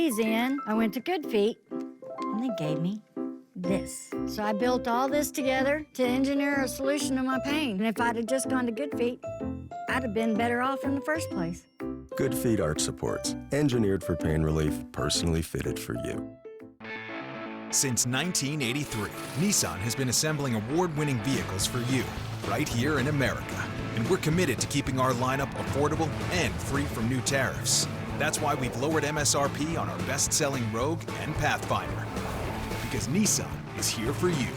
in, I went to Good Feet, and they gave me this. So I built all this together to engineer a solution to my pain. And if I'd have just gone to Good Feet, I'd have been better off in the first place. Good Feet Arch Supports, engineered for pain relief, personally fitted for you. Since 1983, Nissan has been assembling award-winning vehicles for you, right here in America. And we're committed to keeping our lineup affordable and free from new tariffs. That's why we've lowered MSRP on our best-selling Rogue and Pathfinder. Because Nissan is here for you.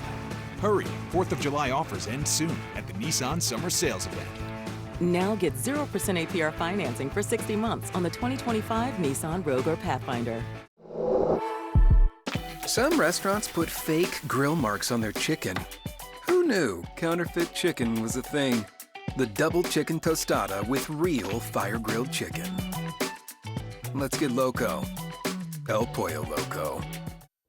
Hurry, 4th of July offers end soon at the Nissan Summer Sales Event. Now get 0% APR financing for 60 months on the 2025 Nissan Rogue or Pathfinder. Some restaurants put fake grill marks on their chicken. Who knew counterfeit chicken was a thing? The double chicken tostada with real fire-grilled chicken. Let's get loco. El Pollo Loco.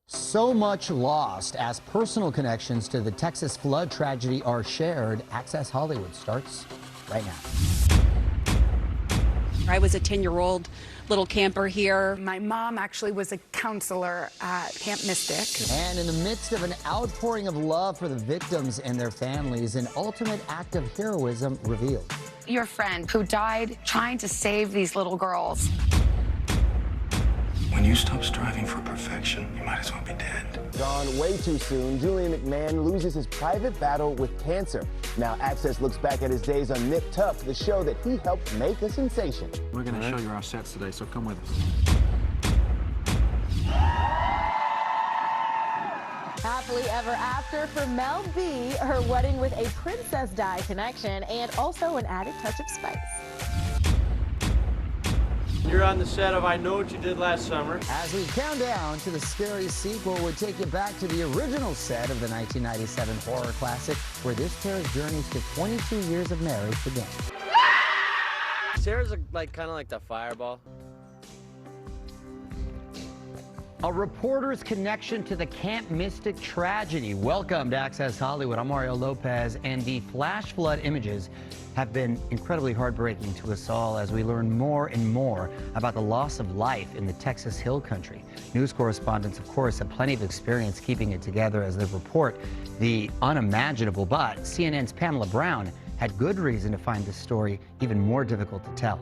So much lost as personal connections to the Texas flood tragedy are shared. Access Hollywood starts right now. I was a 10-year-old little camper here. My mom actually was a counselor at Camp Mystic. And in the midst of an outpouring of love for the victims and their families, an ultimate act of heroism revealed. Your friend who died trying to save these little girls. When you stop striving for perfection, you might as well be dead. Gone way too soon, Julian McMahon loses his private battle with cancer. Now Access looks back at his days on Nip Tuck, the show that he helped make a sensation. We're going to show you our sets today, so come with us. Happily ever after for Mel B, her wedding with a Princess Di connection, and also an added touch of spice. You're on the set of I Know What You Did Last Summer. As we count down to the scary sequel, we take you back to the original set of the 1997 horror classic, where this pair's journeys to 22 years of marriage began. Sarah's kind of like the fireball. A reporter's connection to the Camp Mystic tragedy. Welcome to Access Hollywood. I'm Mario Lopez, and the flash flood images have been incredibly heartbreaking to us all as we learn more and more about the loss of life in the Texas Hill Country. News correspondents, of course, have plenty of experience keeping it together as they report the unimaginable, but CNN's Pamela Brown had good reason to find this story even more difficult to tell.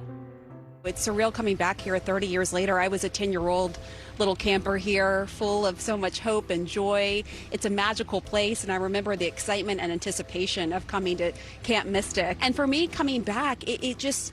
It's surreal coming back here 30 years later. I was a 10-year-old little camper here, full of so much hope and joy. It's a magical place, and I remember the excitement and anticipation of coming to Camp Mystic. And for me, coming back,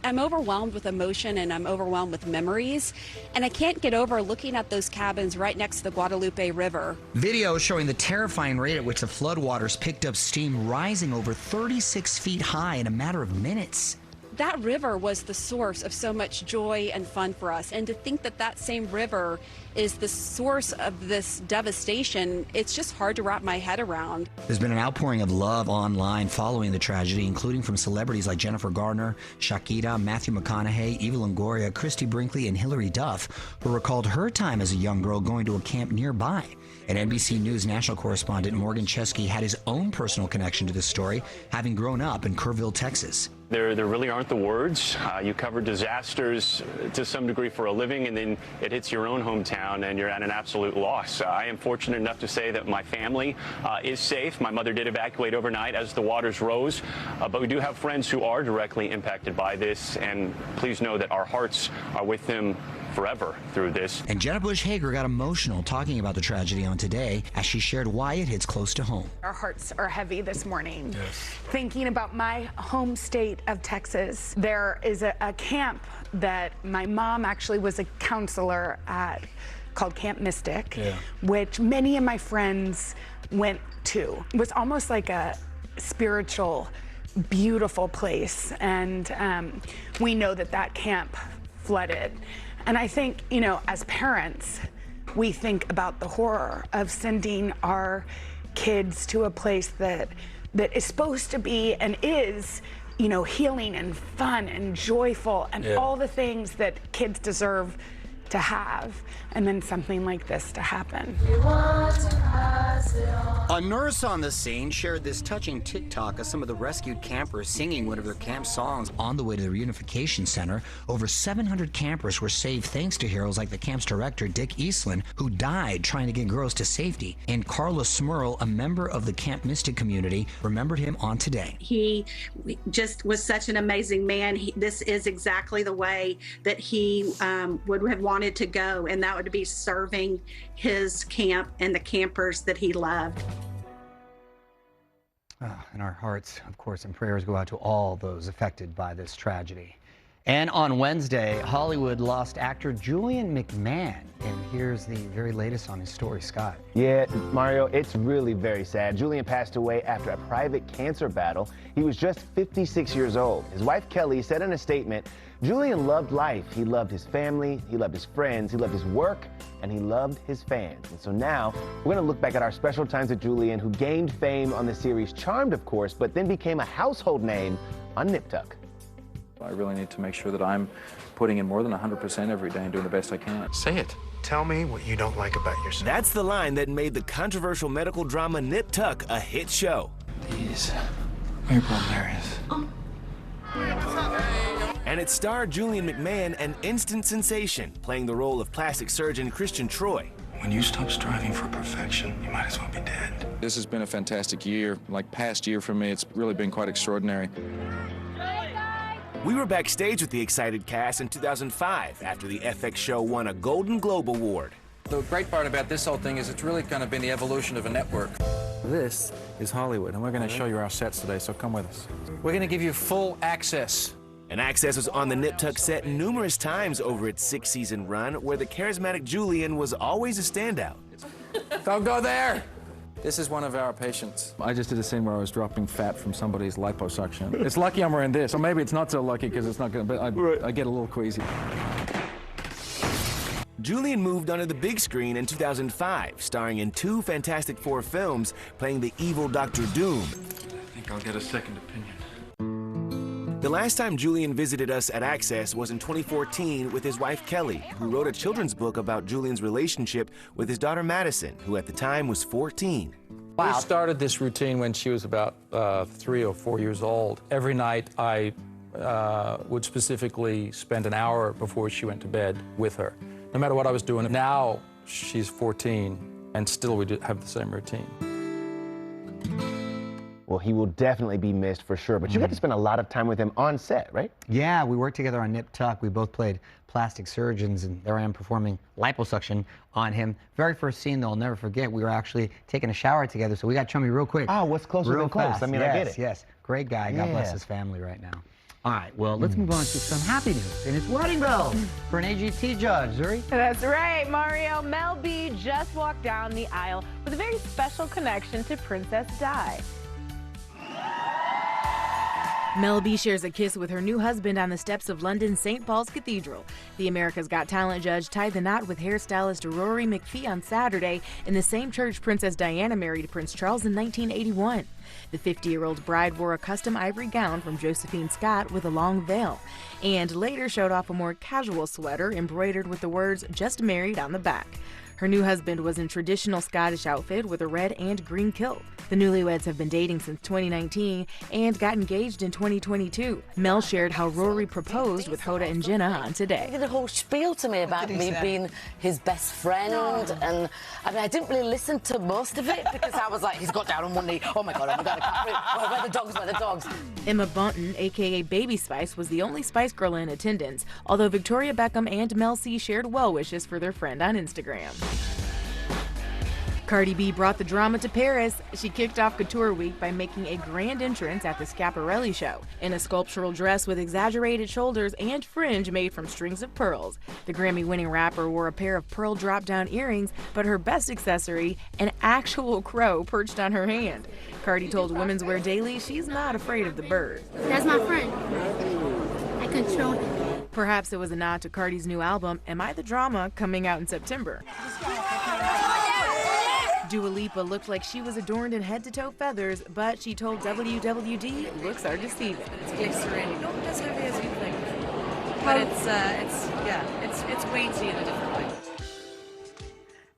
I'm overwhelmed with emotion, and I'm overwhelmed with memories. And I can't get over looking at those cabins right next to the Guadalupe River. Video showing the terrifying rate at which the floodwaters picked up steam, rising over 36 feet high in a matter of minutes. That river was the source of so much joy and fun for us. And to think that that same river is the source of this devastation, it's just hard to wrap my head around. There's been an outpouring of love online following the tragedy, including from celebrities like Jennifer Garner, Shakira, Matthew McConaughey, Eva Longoria, Christy Brinkley, and Hilary Duff, who recalled her time as a young girl going to a camp nearby. And NBC News national correspondent Morgan Chesky had his own personal connection to this story, having grown up in Kerrville, Texas. There really aren't the words. You cover disasters to some degree for a living, and then it hits your own hometown and you're at an absolute loss. I am fortunate enough to say that my family is safe. My mother did evacuate overnight as the waters rose, but we do have friends who are directly impacted by this, and please know that our hearts are with them forever through this. And Jenna Bush Hager got emotional talking about the tragedy on Today as she shared why it hits close to home. Our hearts are heavy this morning. Yes. Thinking about my home state of Texas. There is a camp that my mom actually was a counselor at called Camp Mystic, which many of my friends went to. It was almost like a spiritual, beautiful place. And we know that camp flooded. And I think, as parents, we think about the horror of sending our kids to a place that is supposed to be and is, healing and fun and joyful and all the things that kids deserve to have, and then something like this to happen. A nurse on the scene shared this touching TikTok of some of the rescued campers singing one of their camp songs. On the way to the reunification center, over 700 campers were saved thanks to heroes like the camp's director, Dick Eastland, who died trying to get girls to safety. And Carla Smurl, a member of the Camp Mystic community, remembered him on Today. He just was such an amazing man. This is exactly the way that he would have wanted to go, and that would be serving his camp and the campers that he loved. And our hearts, of course, and prayers go out to all those affected by this tragedy. And on Wednesday, Hollywood lost actor Julian McMahon. And here's the very latest on his story, Scott. Yeah, Mario, it's really very sad. Julian passed away after a private cancer battle. He was just 56 years old. His wife, Kelly, said in a statement, Julian loved life. He loved his family, he loved his friends, he loved his work, and he loved his fans. And so now, we're going to look back at our special times with Julian, who gained fame on the series Charmed, of course, but then became a household name on Nip Tuck. I really need to make sure that I'm putting in more than 100% every day and doing the best I can. Say it. Tell me what you don't like about yourself. That's the line that made the controversial medical drama Nip Tuck a hit show. These April Marys. And it starred Julian McMahon, an instant sensation, playing the role of plastic surgeon Christian Troy. When you stop striving for perfection, you might as well be dead. This has been a fantastic year, like past year for me. It's really been quite extraordinary. We were backstage with the excited cast in 2005 after the FX show won a Golden Globe Award. The great part about this whole thing is it's really kind of been the evolution of a network. This is Hollywood, and we're going to show you our sets today, so come with us. We're going to give you full access. And Access was on the Nip Tuck set numerous times over its 6-season run, where the charismatic Julian was always a standout. Don't go there! This is one of our patients. I just did a scene where I was dropping fat from somebody's liposuction. It's lucky I'm wearing this, or maybe it's not so lucky because it's not going to, but I get a little queasy. Julian moved onto the big screen in 2005, starring in 2 Fantastic Four films, playing the evil Dr. Doom. I think I'll get a second opinion. The last time Julian visited us at Access was in 2014 with his wife Kelly, who wrote a children's book about Julian's relationship with his daughter Madison, who at the time was 14. Wow. We started this routine when she was about 3 or 4 years old. Every night I would specifically spend an hour before she went to bed with her, no matter what I was doing. Now she's 14 and still we have the same routine. Well, he will definitely be missed for sure, but you got to spend a lot of time with him on set, right? Yeah, we worked together on Nip Tuck. We both played plastic surgeons, and there I am performing liposuction on him. Very first scene, though, I'll never forget, we were actually taking a shower together, so we got chummy real quick. Oh, what's closer than close? Fast. I mean, yes, I get it. Yes, great guy. God bless his family right now. All right, well, let's move on to some happy news, and it's wedding bells for an AGT judge, Zuri. That's right, Mario. Mel B just walked down the aisle with a very special connection to Princess Di. Mel B shares a kiss with her new husband on the steps of London's St. Paul's Cathedral. The America's Got Talent judge tied the knot with hairstylist Rory McPhee on Saturday in the same church Princess Diana married Prince Charles in 1981. The 50-year-old bride wore a custom ivory gown from Josephine Scott with a long veil, and later showed off a more casual sweater embroidered with the words "Just Married" on the back. Her new husband was in traditional Scottish outfit with a red and green kilt. The newlyweds have been dating since 2019 and got engaged in 2022. Mel shared how Rory proposed with Hoda and Jenna on Today. He did a whole spiel to me about me being his best friend, and I mean, I didn't really listen to most of it because I was like, he's got down on one knee. Oh my God, I can't breathe. Where the dogs? Where the dogs? Emma Bunton, aka Baby Spice, was the only Spice Girl in attendance, although Victoria Beckham and Mel C shared well wishes for their friend on Instagram. Cardi B brought the drama to Paris. She kicked off Couture Week by making a grand entrance at the Schiaparelli show in a sculptural dress with exaggerated shoulders and fringe made from strings of pearls. The Grammy-winning rapper wore a pair of pearl drop-down earrings, but her best accessory, an actual crow perched on her hand. Cardi told Women's Wear Daily she's not afraid of the bird. That's my friend. I control him. Perhaps it was a nod to Cardi's new album, Am I the Drama?, coming out in September. Dua Lipa looked like she was adorned in head-to-toe feathers, but she told WWD looks are deceiving. It's glycerin. Not as heavy as you think, but it's Yeah, it's Waynesy in a different way.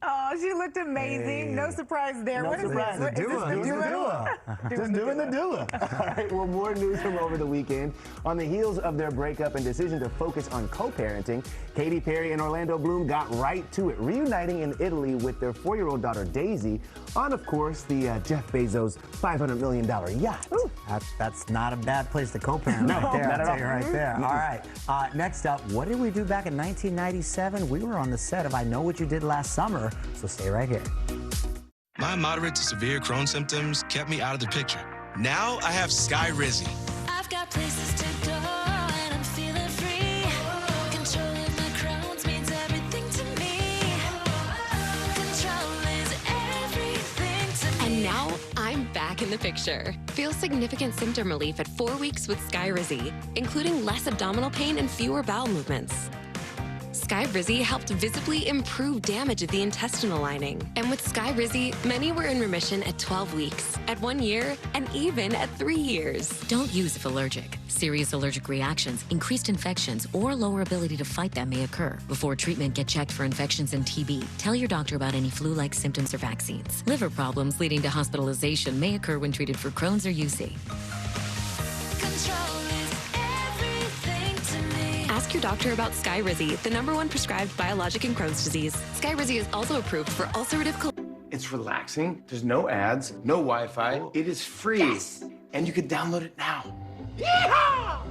Oh, she looked amazing. Hey. No surprise there. No What is surprise. this? The Is this the duo? Just doing the doula. All right, well, more news from over the weekend. On the heels of their breakup and decision to focus on co-parenting, Katy Perry and Orlando Bloom got right to it, reuniting in Italy with their 4-year-old daughter Daisy on, of course, the Jeff Bezos $500 million yacht. That's not a bad place to co-parent right there. I'll tell you right there. All right. Next up, what did we do back in 1997? We were on the set of I Know What You Did Last Summer, so stay right here. My moderate to severe Crohn's symptoms kept me out of the picture. Now I have Skyrizi. I've got places to go and I'm feeling free. Controlling my Crohn's means everything to me. Control is everything to me. And now I'm back in the picture. Feel significant symptom relief at 4 weeks with Skyrizi, including less abdominal pain and fewer bowel movements. Skyrizi helped visibly improve damage of the intestinal lining. And with Skyrizi, many were in remission at 12 weeks, at 1 year, and even at 3 years. Don't use if allergic. Serious allergic reactions, increased infections, or lower ability to fight them may occur. Before treatment, get checked for infections and TB. Tell your doctor about any flu-like symptoms or vaccines. Liver problems leading to hospitalization may occur when treated for Crohn's or UC. Ask your doctor about Skyrizi, the #1 prescribed biologic in Crohn's disease. Skyrizi is also approved for ulcerative colitis. It's relaxing. There's no ads, no Wi-Fi. It is free. Yes. And you can download it now. Yeehaw!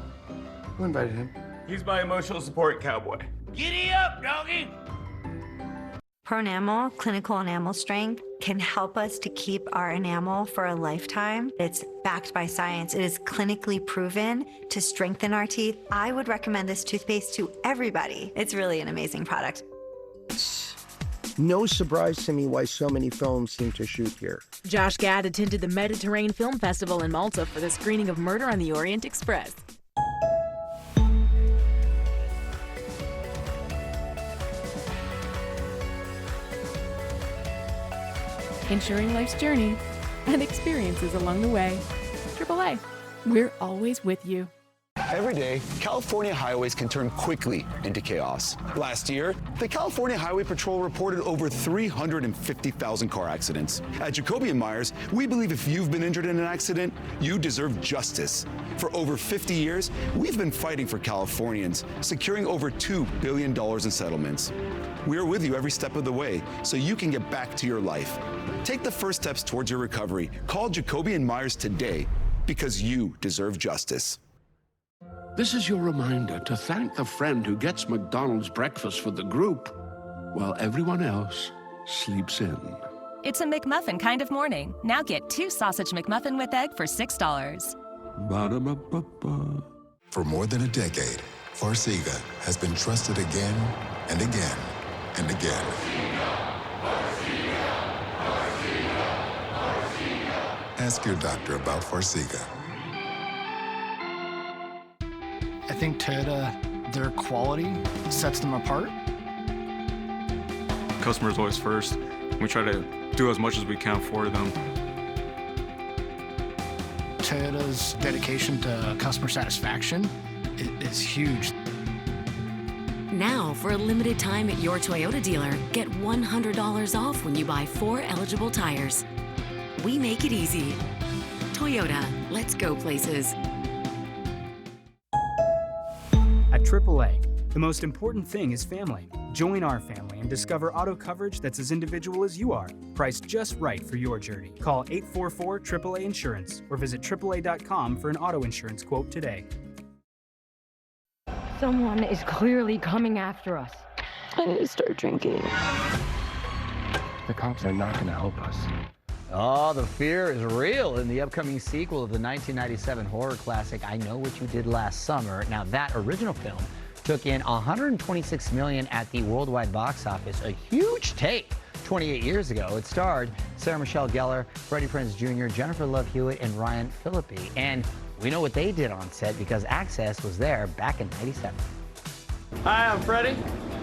Who invited him? He's my emotional support cowboy. Giddy up, doggy! Pronamel, clinical enamel strength, can help us to keep our enamel for a lifetime. It's backed by science. It is clinically proven to strengthen our teeth. I would recommend this toothpaste to everybody. It's really an amazing product. No surprise to me why so many films seem to shoot here. Josh Gad attended the Mediterranean Film Festival in Malta for the screening of Murder on the Orient Express. Ensuring life's journey and experiences along the way. AAA, we're always with you. Every day, California highways can turn quickly into chaos. Last year, the California Highway Patrol reported over 350,000 car accidents. At Jacoby & Myers, we believe if you've been injured in an accident, you deserve justice. For over 50 years, we've been fighting for Californians, securing over $2 billion in settlements. We're with you every step of the way, so you can get back to your life. Take the first steps towards your recovery. Call Jacoby & Myers today, because you deserve justice. This is your reminder to thank the friend who gets McDonald's breakfast for the group while everyone else sleeps in. It's a McMuffin kind of morning. Now get 2 sausage McMuffin with egg for $6. Ba-da-ba-ba-ba. For more than a decade, Farxiga has been trusted again and again and again. Ask your doctor about Farxiga. I think Toyota, their quality sets them apart. Customer's always first. We try to do as much as we can for them. Toyota's dedication to customer satisfaction is huge. Now, for a limited time at your Toyota dealer, get $100 off when you buy 4 eligible tires. We make it easy. Toyota, let's go places. At AAA, the most important thing is family. Join our family and discover auto coverage that's as individual as you are, priced just right for your journey. Call 844-AAA Insurance or visit AAA.com for an auto insurance quote today. Someone is clearly coming after us. I need to start drinking. The cops are not going to help us. Oh, the fear is real in the upcoming sequel of the 1997 horror classic, I Know What You Did Last Summer. Now, that original film took in $126 million at the worldwide box office, a huge take 28 years ago. It starred Sarah Michelle Gellar, Freddie Prinze Jr., Jennifer Love Hewitt, and Ryan Phillippe. And we know what they did on set because Access was there back in '97. Hi, I'm Freddie.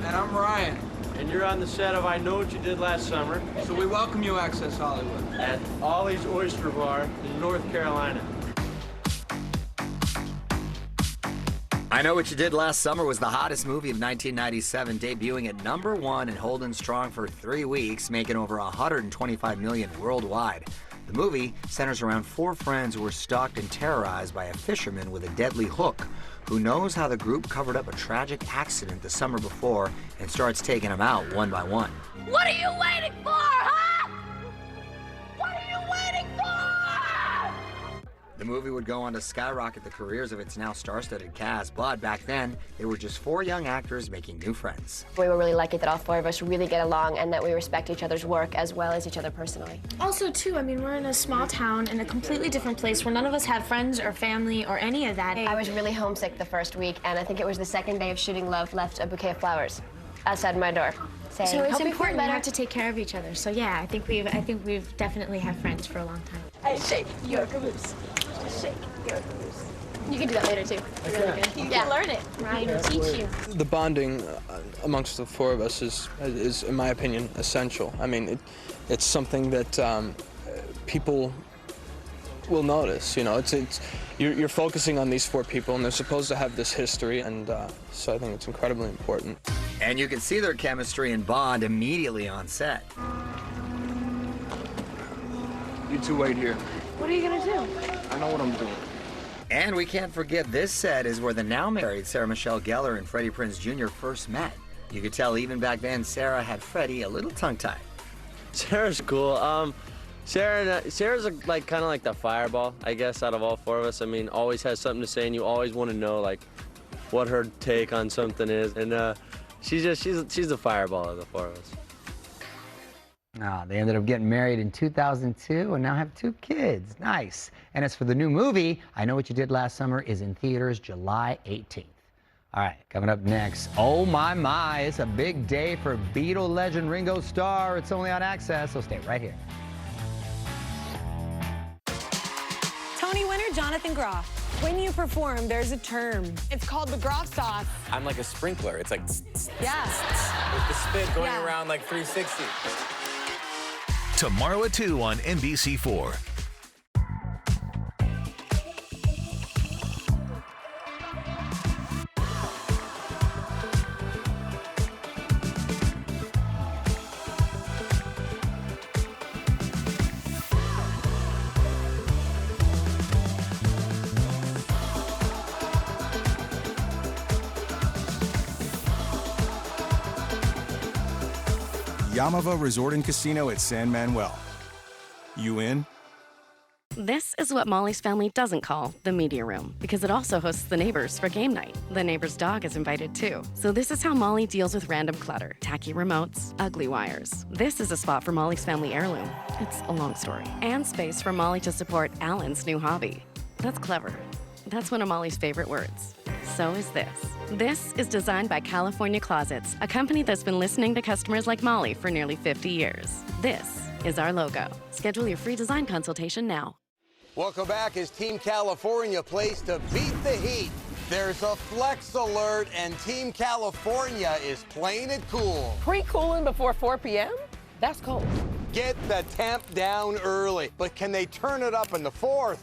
And I'm Ryan. And you're on the set of I Know What You Did Last Summer. So we welcome you, Access Hollywood. At Ollie's Oyster Bar in North Carolina. I Know What You Did Last Summer was the hottest movie of 1997, debuting at #1 and holding strong for 3 weeks, making over $125 million worldwide. The movie centers around 4 friends who were stalked and terrorized by a fisherman with a deadly hook, who knows how the group covered up a tragic accident the summer before and starts taking them out one by one. What are you waiting for, huh? What are you waiting for? The movie would go on to skyrocket the careers of its now star-studded cast, but back then, they were just 4 young actors making new friends. We were really lucky that all 4 of us really get along and that we respect each other's work as well as each other personally. Also, too, I mean, we're in a small town in a completely different place where none of us have friends or family or any of that. I was really homesick the first week, and I think it was the second day of shooting Love left a bouquet of flowers outside my door. Saying, So it's "Hope you feel important we better." have to take care of each other. So yeah, I think we've definitely had friends for a long time. Hey, shake your caboose. Shake your caboose. You can do that later, too. It's really good. You can learn it. Ryan will teach you. The bonding amongst the 4 of us is, in my opinion, essential. I mean, it's something that people will notice. You know, you're focusing on these 4 people, and they're supposed to have this history, and so I think it's incredibly important. And you can see their chemistry and bond immediately on set. You 2 wait here. What are you gonna do? I know what I'm doing. And we can't forget this set is where the now married Sarah Michelle Gellar and Freddie Prinze Jr. first met. You could tell even back then Sarah had Freddie a little tongue-tied. Sarah's cool. Sarah's like kind of like the fireball, I guess, out of all 4 of us. I mean, always has something to say, and you always want to know like what her take on something is. And she's the fireball of the 4 of us. They ended up getting married in 2002 and now have 2 kids. Nice. And as for the new movie, I Know What You Did Last Summer is in theaters July 18th. All right, coming up next, oh my, it's a big day for Beatle legend Ringo Starr. It's only on Access, so stay right here. Tony winner Jonathan Groff. When you perform, there's a term. It's called the Groff sauce. I'm like a sprinkler. It's like Yeah. with the spit going around like 360. Tomorrow at 2 on NBC4. Yamava Resort and Casino at San Manuel. You in? This is what Molly's family doesn't call the media room, because it also hosts the neighbors for game night. The neighbor's dog is invited too. So this is how Molly deals with random clutter, tacky remotes, ugly wires. This is a spot for Molly's family heirloom. It's a long story. And space for Molly to support Alan's new hobby. That's clever. That's one of Molly's favorite words. So is this. This is designed by California Closets, a company that's been listening to customers like Molly for nearly 50 years. This is our logo. Schedule your free design consultation now. Welcome back as Team California plays to beat the heat. There's a flex alert, and Team California is playing it cool. Pre-cooling before 4 p.m.? That's cold. Get the temp down early, but can they turn it up in the 4th?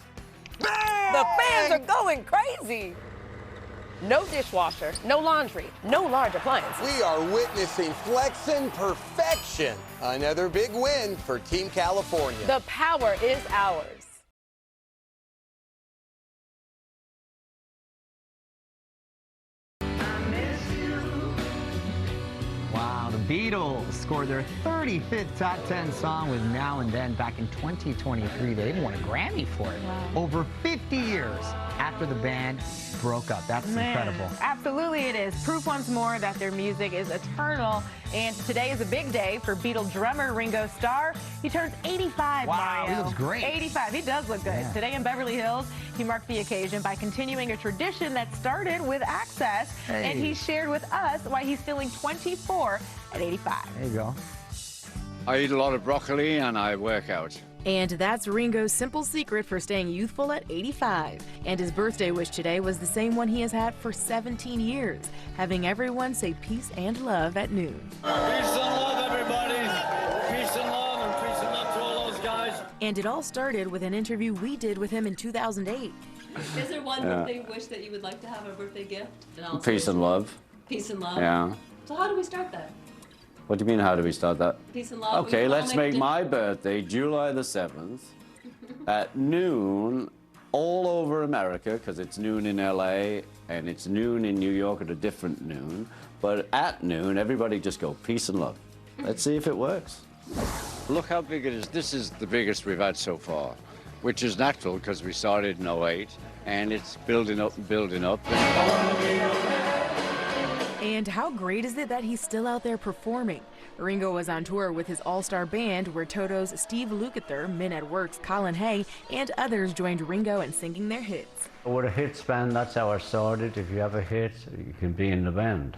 Bang! The fans are going crazy. No dishwasher, no laundry, no large appliance. We are witnessing flexing perfection. Another big win for Team California. The power is ours. Wow, the Beatles scored their 35th top 10 song with Now and Then back in 2023. They even won a Grammy for it. Wow. Over 50 years after the band broke up. That's incredible. Absolutely it is. Proof once more that their music is eternal. And today is a big day for Beatle drummer Ringo Starr. He turns 85, Wow, Mario. he looks great. 85. He does look good. Yeah. Today in Beverly Hills, he marked the occasion by continuing a tradition that started with Access. Hey. And he shared with us why he's feeling 24 at 85. There you go. I eat a lot of broccoli and I work out. And that's Ringo's simple secret for staying youthful at 85. And his birthday wish today was the same one he has had for 17 years, having everyone say peace and love at noon. Peace and love, everybody. Peace and love, and peace and love to all those guys. And it all started with an interview we did with him in 2008. Is there one birthday wish that you would like to have, a birthday gift? Peace and love. Peace and love? Yeah. So how do we start that? What do you mean, how do we start that? Peace and love. Okay, let's make my birthday July the 7th at noon all over America, because it's noon in LA and it's noon in New York at a different noon. But at noon, everybody just go peace and love. Let's see if it works. Look how big it is. This is the biggest we've had so far, which is natural because we started in 08 and it's building up and building up. And how great is it that he's still out there performing? Ringo was on tour with his all-star band where Toto's Steve Lukather, Men at Work's Colin Hay, and others joined Ringo in singing their hits. We're a hits band, that's how I started. If you have a hit, you can be in the band.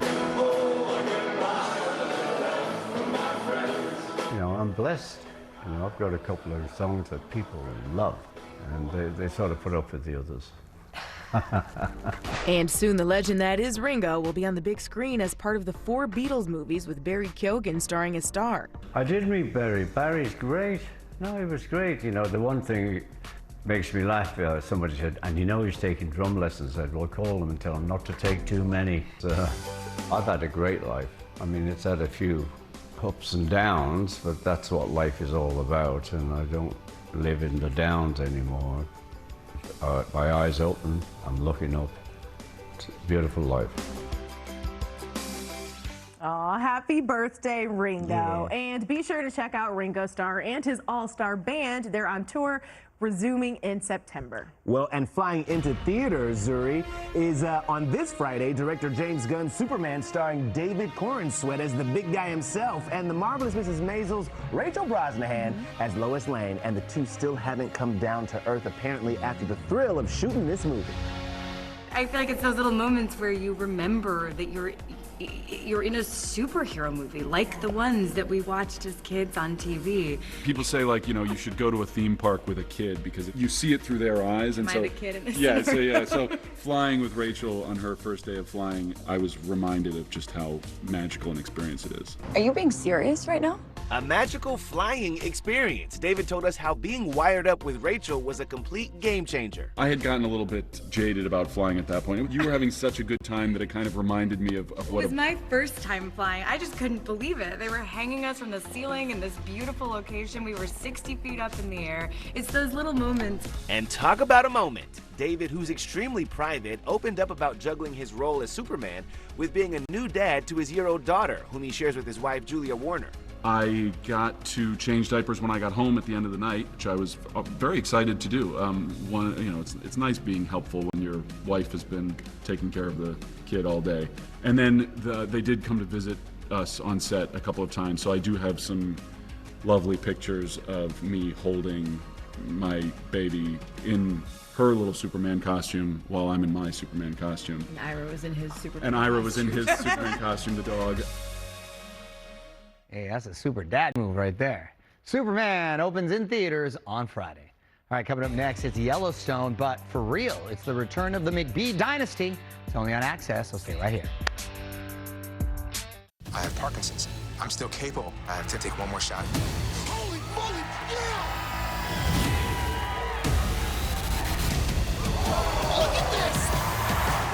You know, I'm blessed. You know, I've got a couple of songs that people love, and they sort of put up with the others. And soon the legend that is Ringo will be on the big screen as part of the 4 Beatles movies with Barry Keoghan starring as star. I did meet Barry. Barry's great. No, he was great. You know, the one thing makes me laugh, somebody said, and you know he's taking drum lessons. I said, well, call him and tell him not to take too many. I've had a great life. I mean, it's had a few ups and downs, but that's what life is all about, and I don't live in the downs anymore. My eyes open, I'm looking up. It's a beautiful life. Aw, happy birthday, Ringo. Yeah. And be sure to check out Ringo Starr and his all-star band. They're on tour, resuming in September. Well, and flying into theaters, Zuri, is on this Friday, director James Gunn's Superman starring David Corenswet as the big guy himself, and the Marvelous Mrs. Maisel's Rachel Brosnahan as Lois Lane, and the two still haven't come down to earth, apparently, after the thrill of shooting this movie. I feel like it's those little moments where you remember that you're in a superhero movie, like the ones that we watched as kids on TV. People say, like, you know, you should go to a theme park with a kid because you see it through their eyes. And Am I the kid in this so flying with Rachel on her first day of flying, I was reminded of just how magical an experience it is. Are you being serious right now? A magical flying experience. David told us how being wired up with Rachel was a complete game changer. I had gotten a little bit jaded about flying at that point. You were having such a good time that it kind of reminded me of what... It was my first time flying. I just couldn't believe it. They were hanging us from the ceiling in this beautiful location. We were 60 feet up in the air. It's those little moments. And talk about a moment. David, who's extremely private, opened up about juggling his role as Superman with being a new dad to his year-old daughter, whom he shares with his wife, Julia Warner. I got to change diapers when I got home at the end of the night, which I was very excited to do. It's nice being helpful when your wife has been taking care of the kid all day. And then they did come to visit us on set a couple of times, so I do have some lovely pictures of me holding my baby in her little Superman costume while I'm in my Superman costume. And Ira was in his Superman costume. And Ira was in his Superman costume, the dog. Hey, that's a super dad move right there. Superman opens in theaters on Friday. All right, coming up next, it's Yellowstone, but for real, it's the return of the McBee dynasty. It's only on Access, so stay right here. I have Parkinson's. I'm still capable. I have to take one more shot. Holy moly, yeah! Look at this!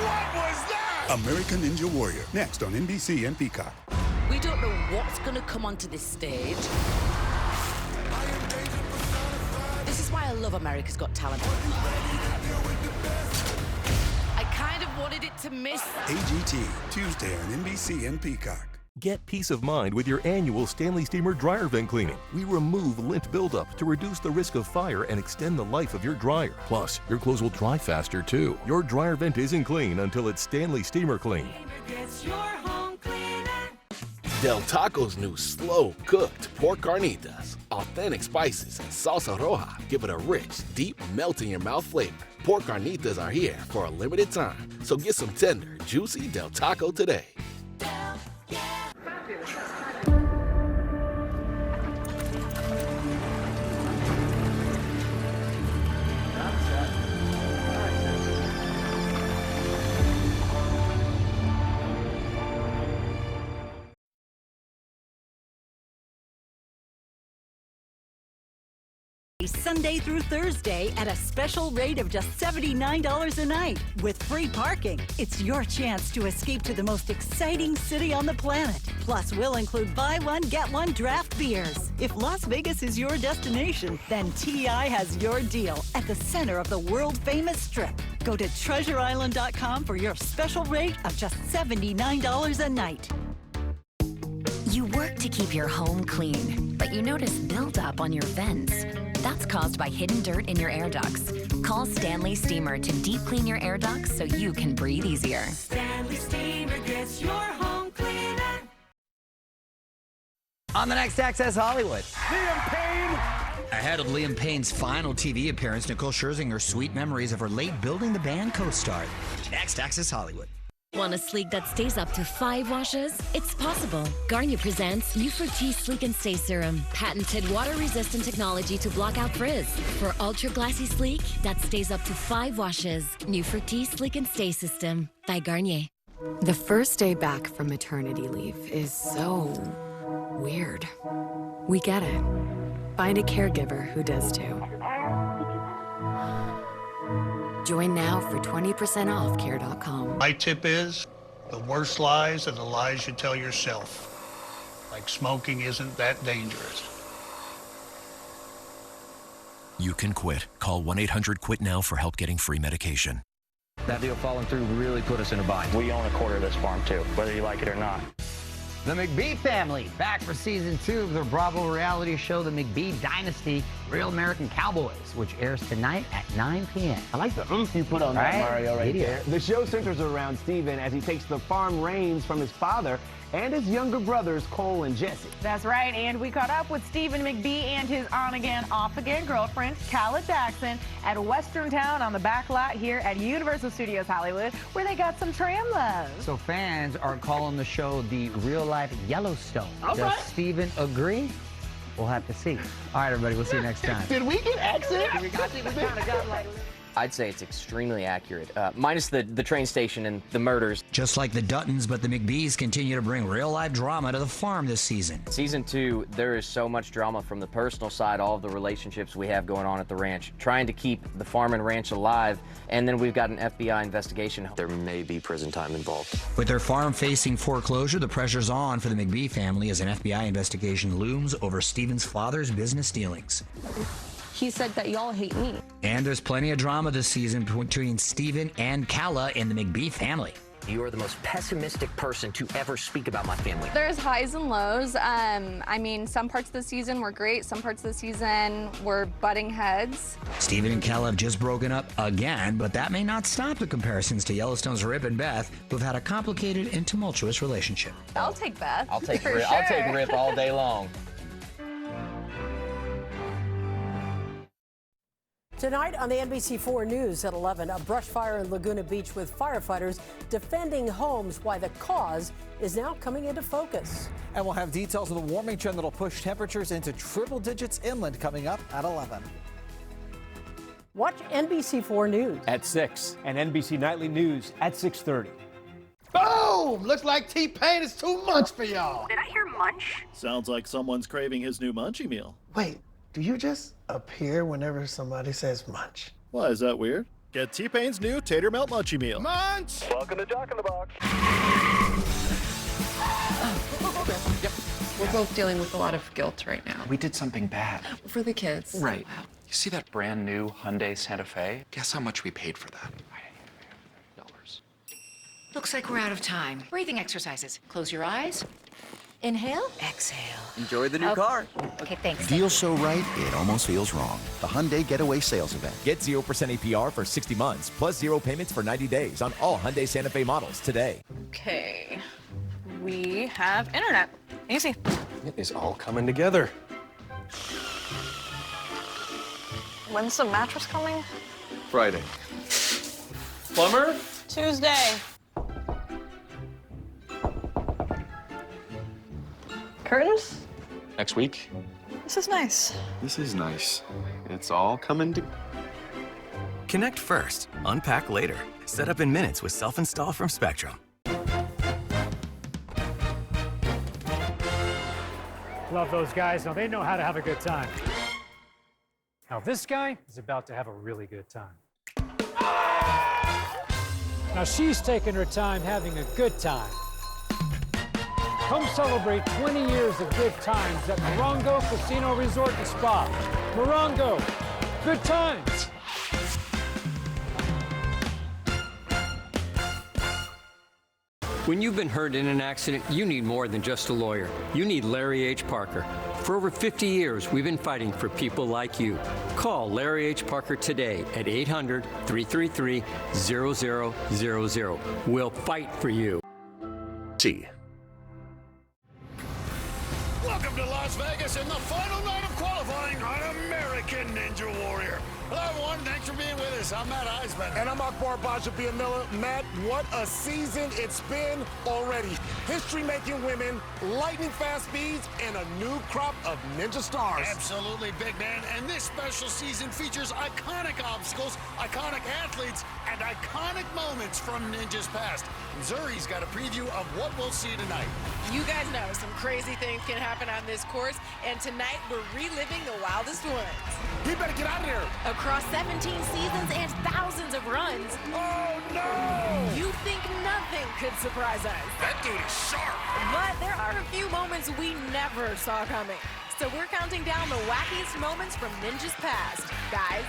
What was that? American Ninja Warrior, next on NBC and Peacock. We don't know what's going to come onto this stage. This is why I love America's Got Talent. I kind of wanted it to miss. AGT, Tuesday on NBC and Peacock. Get peace of mind with your annual Stanley Steamer dryer vent cleaning. We remove lint buildup to reduce the risk of fire and extend the life of your dryer. Plus, your clothes will dry faster too. Your dryer vent isn't clean until it's Stanley Steamer Clean. Del Taco's new slow-cooked pork carnitas. Authentic spices and salsa roja give it a rich, deep, melt-in-your-mouth flavor. Pork carnitas are here for a limited time, so get some tender, juicy Del Taco today. Sunday through Thursday at a special rate of just $79 a night. With free parking, it's your chance to escape to the most exciting city on the planet. Plus, we'll include buy one, get one draft beers. If Las Vegas is your destination, then TI has your deal at the center of the world-famous Strip. Go to treasureisland.com for your special rate of just $79 a night. You work to keep your home clean, but you notice buildup on your vents. That's caused by hidden dirt in your air ducts. Call Stanley Steamer to deep clean your air ducts so you can breathe easier. Stanley Steamer gets your home cleaner. On the next Access Hollywood. Liam Payne! Ahead of Liam Payne's final TV appearance, Nicole Scherzinger's sweet memories of her late Building the Band co-star. Next Access Hollywood. Want a sleek that stays up to 5 washes? It's possible. Garnier presents New Fructis Sleek and Stay Serum. Patented water-resistant technology to block out frizz. For ultra-glassy sleek that stays up to 5 washes. New Fructis Sleek and Stay System by Garnier. The first day back from maternity leave is so weird. We get it. Find a caregiver who does too. Join now for 20% off care.com. My tip is, the worst lies are the lies you tell yourself. Like smoking isn't that dangerous. You can quit. Call 1-800-QUIT-NOW for help getting free medication. That deal falling through really put us in a bind. We own a quarter of this farm too, whether you like it or not. The McBee family back for season 2 of their Bravo reality show, The McBee Dynasty, Real American Cowboys, which airs tonight at 9 p.m. I like the oomph you put on that, Mario, right Idiot. there. The show centers around Steven as he takes the farm reins from his father and his younger brothers, Cole and Jesse. That's right, and we caught up with Stephen McBee and his on-again, off-again girlfriend, Calla Jackson, at Western Town on the back lot here at Universal Studios Hollywood, where they got some tram love. So fans are calling the show the real-life Yellowstone. All Does right. Stephen agree? We'll have to see. All right, everybody, we'll see you next time. Did we get accent? I think we kind of got like... I'd say it's extremely accurate, minus the train station and the murders. Just like the Duttons, but the McBees continue to bring real-life drama to the farm this season. Season 2, there is so much drama from the personal side, all of the relationships we have going on at the ranch, trying to keep the farm and ranch alive, and then we've got an FBI investigation. There may be prison time involved. With their farm facing foreclosure, the pressure's on for the McBee family as an FBI investigation looms over Stephen's father's business dealings. He said that y'all hate me. And there's plenty of drama this season between Stephen and Calla in the McBee family. You are the most pessimistic person to ever speak about my family. There's highs and lows. I mean, some parts of the season were great. Some parts of the season were butting heads. Stephen and Calla have just broken up again, but that may not stop the comparisons to Yellowstone's Rip and Beth, who've had a complicated and tumultuous relationship. I'll take Beth. I'll take for Rip. sure. I'll take Rip all day long. Tonight on the NBC4 News at 11, a brush fire in Laguna Beach with firefighters defending homes, why the cause is now coming into focus. And we'll have details of the warming trend that'll push temperatures into triple digits inland coming up at 11. Watch NBC4 News at 6 and NBC Nightly News at 6:30. Boom! Looks like T-Pain is too much for y'all. Did I hear munch? Sounds like someone's craving his new Munchie meal. Wait, do you just appear whenever somebody says munch? Why, is that weird? Get T-Pain's new Tater Melt Munchie meal. Munch! Welcome to Jock in the Box. We're both dealing with a lot of guilt right now. We did something bad. For the kids. Right. You see that brand new Hyundai Santa Fe? Guess how much we paid for that? Looks like we're out of time. Breathing exercises. Close your eyes. Inhale. Exhale. Enjoy the new car. Okay, thanks. Deal so right, it almost feels wrong. The Hyundai Getaway Sales Event. Get 0% APR for 60 months, plus 0 payments for 90 days on all Hyundai Santa Fe models today. Okay. We have internet. Easy. It is all coming together. When's the mattress coming? Friday. Plumber? Tuesday. Curtains? Next week. This is nice. This is nice. It's all coming to... Connect first, unpack later. Set up in minutes with self-install from Spectrum. Love those guys. Now they know how to have a good time. Now this guy is about to have a really good time. Now she's taking her time having a good time. Come celebrate 20 years of good times at Morongo Casino Resort and Spa. Morongo, good times. When you've been hurt in an accident, you need more than just a lawyer. You need Larry H. Parker. For over 50 years, we've been fighting for people like you. Call Larry H. Parker today at 800-333-0000. We'll fight for you. See. Welcome to Las Vegas and the final night of qualifying on American Ninja Warrior. Hello, everyone. Thanks for being with us. I'm Matt Eisman. And I'm Akbar Miller. Matt, what a season it's been already. History-making women, lightning-fast speeds, and a new crop of ninja stars. Absolutely, big man. And this special season features iconic obstacles, iconic athletes, and iconic moments from Ninja's past. Zuri's got a preview of what we'll see tonight. You guys know some crazy things can happen on this course, and tonight we're reliving the wildest ones. He better get out of here. Across 17 seasons and thousands of runs. Oh, no! You think nothing could surprise us. That dude is sharp. But there are a few moments we never saw coming. So we're counting down the wackiest moments from Ninja's past. Guys.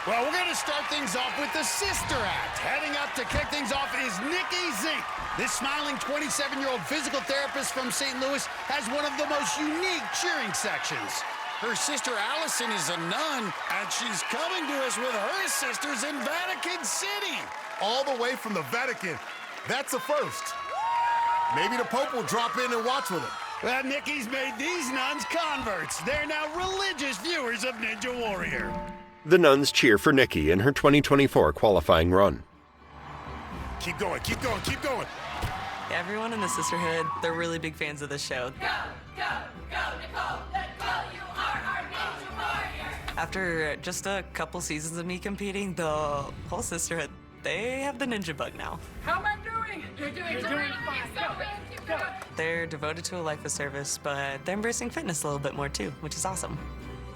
Well, we're going to start things off with the Sister Act. Heading up to kick things off is Nikki Zink. This smiling 27-year-old physical therapist from St. Louis has one of the most unique cheering sections. Her sister Allison is a nun, and she's coming to us with her sisters in Vatican City. All the way from the Vatican. That's a first. Maybe the Pope will drop in and watch with them. Well, Nikki's made these nuns converts. They're now religious viewers of Ninja Warrior. The nuns cheer for Nikki in her 2024 qualifying run. Keep going, keep going, keep going. Everyone in the sisterhood, they're really big fans of the show. Go, go, go, Nicole, Nicole, you are our Ninja Warrior. After just a couple seasons of me competing, the whole sisterhood, they have the ninja bug now. How am I doing? You're doing fine. Go. They're devoted to a life of service, but they're embracing fitness a little bit more too, which is awesome.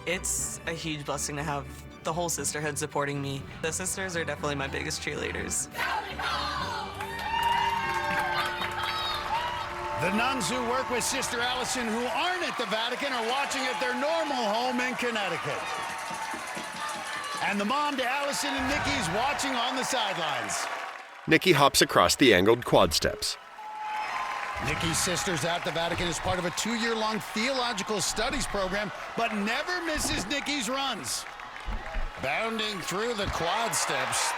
It's a huge blessing to have the whole sisterhood supporting me. The sisters are definitely my biggest cheerleaders. The nuns who work with Sister Allison who aren't at the Vatican are watching at their normal home in Connecticut. And the mom to Allison and Nikki's watching on the sidelines. Nikki hops across the angled quad steps. Nikki's sisters at the Vatican is part of a 2-year-long theological studies program, but never misses Nikki's runs. Bounding through the quad steps.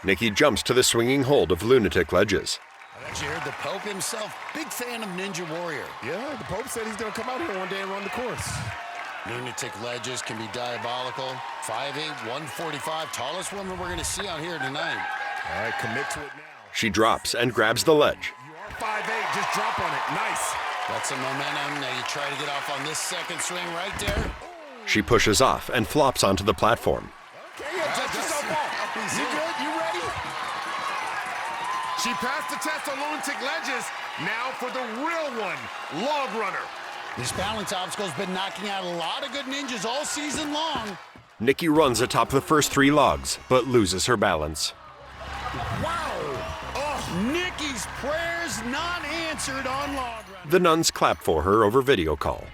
Nikki jumps to the swinging hold of lunatic ledges. I've actually heard the Pope himself, big fan of Ninja Warrior. Yeah, the Pope said he's going to come out here one day and run the course. Lunatic ledges can be diabolical. 5'8", 145, tallest woman we're going to see out here tonight. All right, commit to it now. She drops and grabs the ledge. You are 5'8", just drop on it. Nice. Got some momentum. Now you try to get off on this second swing right there. She pushes off and flops onto the platform. Okay, just don't fall. You good? You ready? She passed the test on lunatic ledges. Now for the real one, log runner. This balance obstacle's been knocking out a lot of good ninjas all season long. Nikki runs atop the first 3 logs, but loses her balance. Wow! Oh, Nikki's prayers not answered on log runner. The nuns clap for her over video call.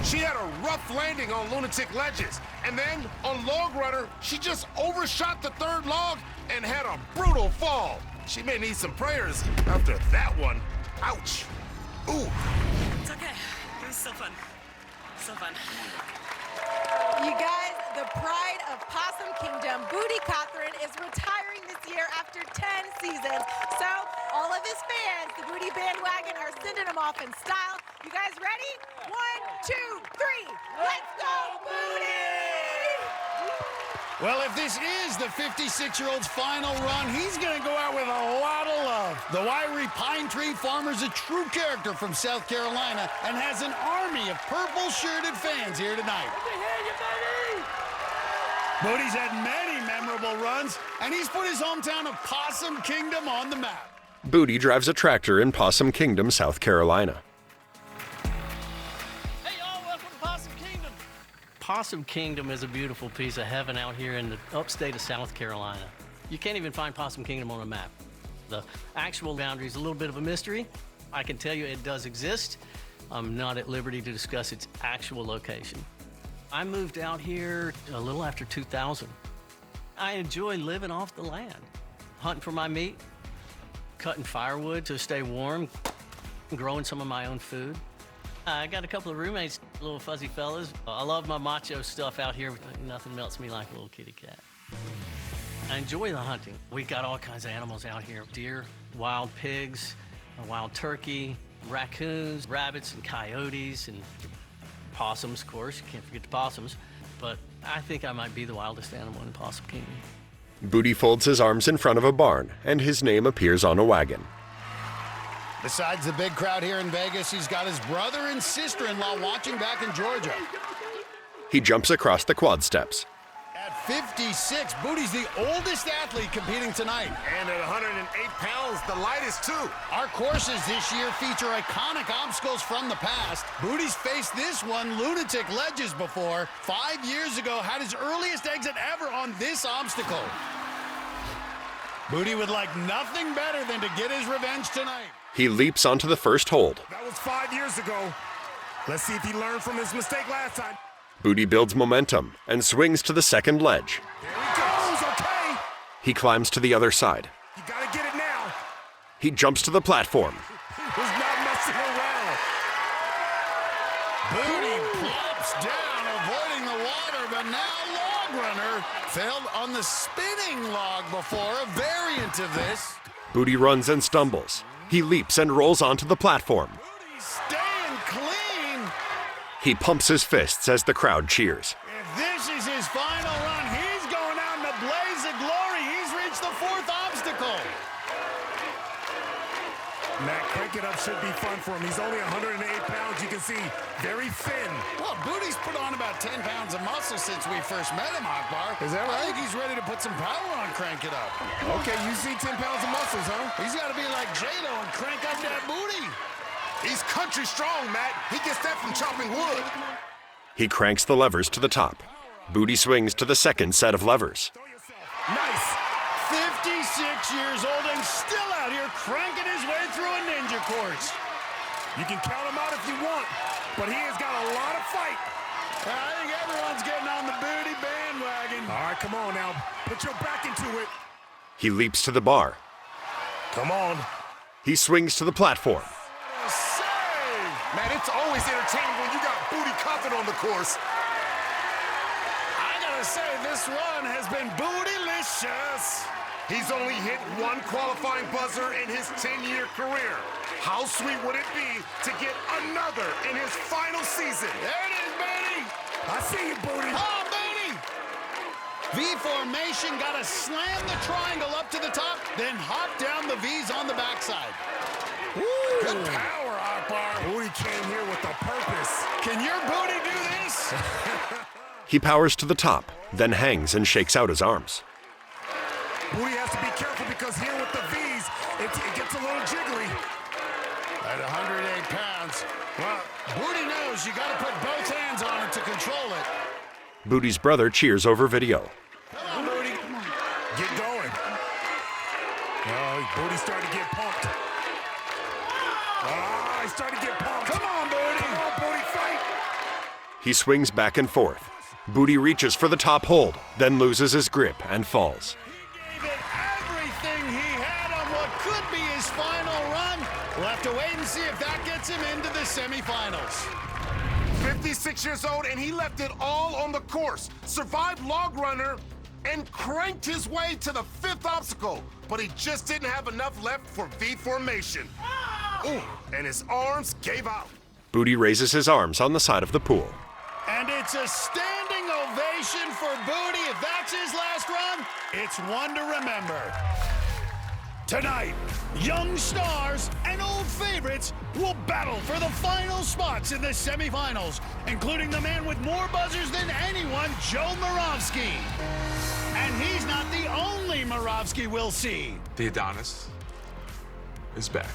She had a rough landing on lunatic ledges, and then on log runner, she just overshot the 3rd log and had a brutal fall. She may need some prayers after that one. Ouch. Ooh. It's okay. It was so fun. So fun. You guys, the pride of Possum Kingdom, Booty Cothran, is retiring this year after 10 seasons. So, all of his fans, the Booty bandwagon, are sending him off in style. You guys ready? 1, 2, 3. Let's go, Booty! Well, if this is the 56-year-old's final run, he's going to go out with a lot of love. The Wiry Pine Tree Farmer's a true character from South Carolina and has an army of purple-shirted fans here tonight. Booty's had many memorable runs, and he's put his hometown of Possum Kingdom on the map. Booty drives a tractor in Possum Kingdom, South Carolina. Hey, y'all, welcome to Possum Kingdom. Possum Kingdom is a beautiful piece of heaven out here in the upstate of South Carolina. You can't even find Possum Kingdom on a map. The actual boundary is a little bit of a mystery. I can tell you it does exist. I'm not at liberty to discuss its actual location. I moved out here a little after 2000. I enjoy living off the land, hunting for my meat, cutting firewood to stay warm, growing some of my own food. I got a couple of roommates, little fuzzy fellas. I love my macho stuff out here. Nothing melts me like a little kitty cat. I enjoy the hunting. We got all kinds of animals out here. Deer, wild pigs, a wild turkey, raccoons, rabbits and coyotes, and possums, of course. You can't forget the possums. But I think I might be the wildest animal in Possum Kingdom. Booty folds his arms in front of a barn, and his name appears on a wagon. Besides the big crowd here in Vegas, he's got his brother and sister-in-law watching back in Georgia. He jumps across the quad steps. At 56, Booty's the oldest athlete competing tonight. And at 108 pounds, the lightest too. Our courses this year feature iconic obstacles from the past. Booty's faced this one, Lunatic Ledges, before. 5 years ago, had his earliest exit ever on this obstacle. Booty would like nothing better than to get his revenge tonight. He leaps onto the first hold. That was 5 years ago. Let's see if he learned from his mistake last time. Booty builds momentum and swings to the second ledge. There he goes, okay. He climbs to the other side. You gotta get it now. He jumps to the platform. He was not messing around. Booty plops down, avoiding the water, but now Log Runner failed on the spinning log before, a variant of this. Booty runs and stumbles. He leaps and rolls onto the platform. Booty's staying clean. He pumps his fists as the crowd cheers. If this is his final run, he's going out in a blaze of glory. He's reached the fourth obstacle. Matt, crank it up should be fun for him. He's only 108 pounds. You can see very thin. Well, Booty's put on about 10 pounds of muscle since we first met him, Akbar. Is that right? I think he's ready to put some power on Crank It Up. Okay, you see 10 pounds of muscles, huh? He's got to be like J-Lo and crank up that booty. He's country strong, Matt. He gets that from chopping wood. He cranks the levers to the top. Booty swings to the second set of levers. Nice. 56 years old and still out here cranking his way through a ninja course. You can count him out if you want, but he has got a lot of fight. I think everyone's getting on the Booty bandwagon. All right, come on now. Put your back into it. He leaps to the bar. Come on. He swings to the platform. Save! Man, it's always entertaining when you got Booty Coppin on the course. I gotta say, this one has been bootylicious. He's only hit one qualifying buzzer in his 10-year career. How sweet would it be to get another in his final season? There it is, Booty. I see you, Booty. Oh, Booty. V formation, gotta slam the triangle up to the top, then hop down the V's on the backside. Woo. Good power, Akbar. Booty came here with a purpose. Can your Booty do this? He powers to the top, then hangs and shakes out his arms. Booty has to be careful because here with the V's, it gets a little jiggly. At 108 pounds, well, Booty knows you gotta put both hands on it to control it. Booty's brother cheers over video. Come on, Booty. Get going. Oh, Booty's starting to get pumped. Oh, he's starting to get pumped. Come on, Booty. Come on, Booty, fight. He swings back and forth. Booty reaches for the top hold, then loses his grip and falls. He gave it everything he had on what could be his final run. We'll have to wait and see if that gets him into the semifinals. 56 years old, and he left it all on the course. Survived Log Runner and cranked his way to the fifth obstacle, but he just didn't have enough left for V formation. Ooh, and his arms gave out. Booty raises his arms on the side of the pool. And it's a standing ovation for Booty. If that's his last run, it's one to remember. Tonight, young stars and old favorites will battle for the final spots in the semifinals, including the man with more buzzers than anyone, Joe Moravsky. And he's not the only Moravsky we'll see. The Adonis is back.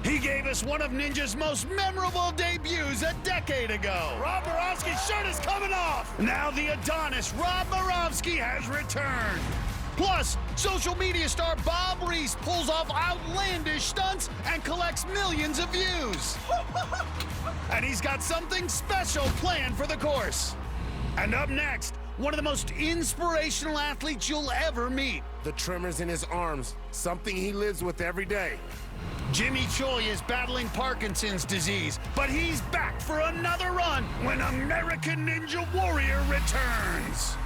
He gave us one of Ninja's most memorable debuts a decade ago. Rob Borowski's shirt is coming off. Now the Adonis, Rob Borowski, has returned. Plus, social media star Bob Reese pulls off outlandish stunts and collects millions of views. And he's got something special planned for the course. And up next, one of the most inspirational athletes you'll ever meet. The tremors in his arms, something he lives with every day. Jimmy Choi is battling Parkinson's disease, but he's back for another run when American Ninja Warrior returns.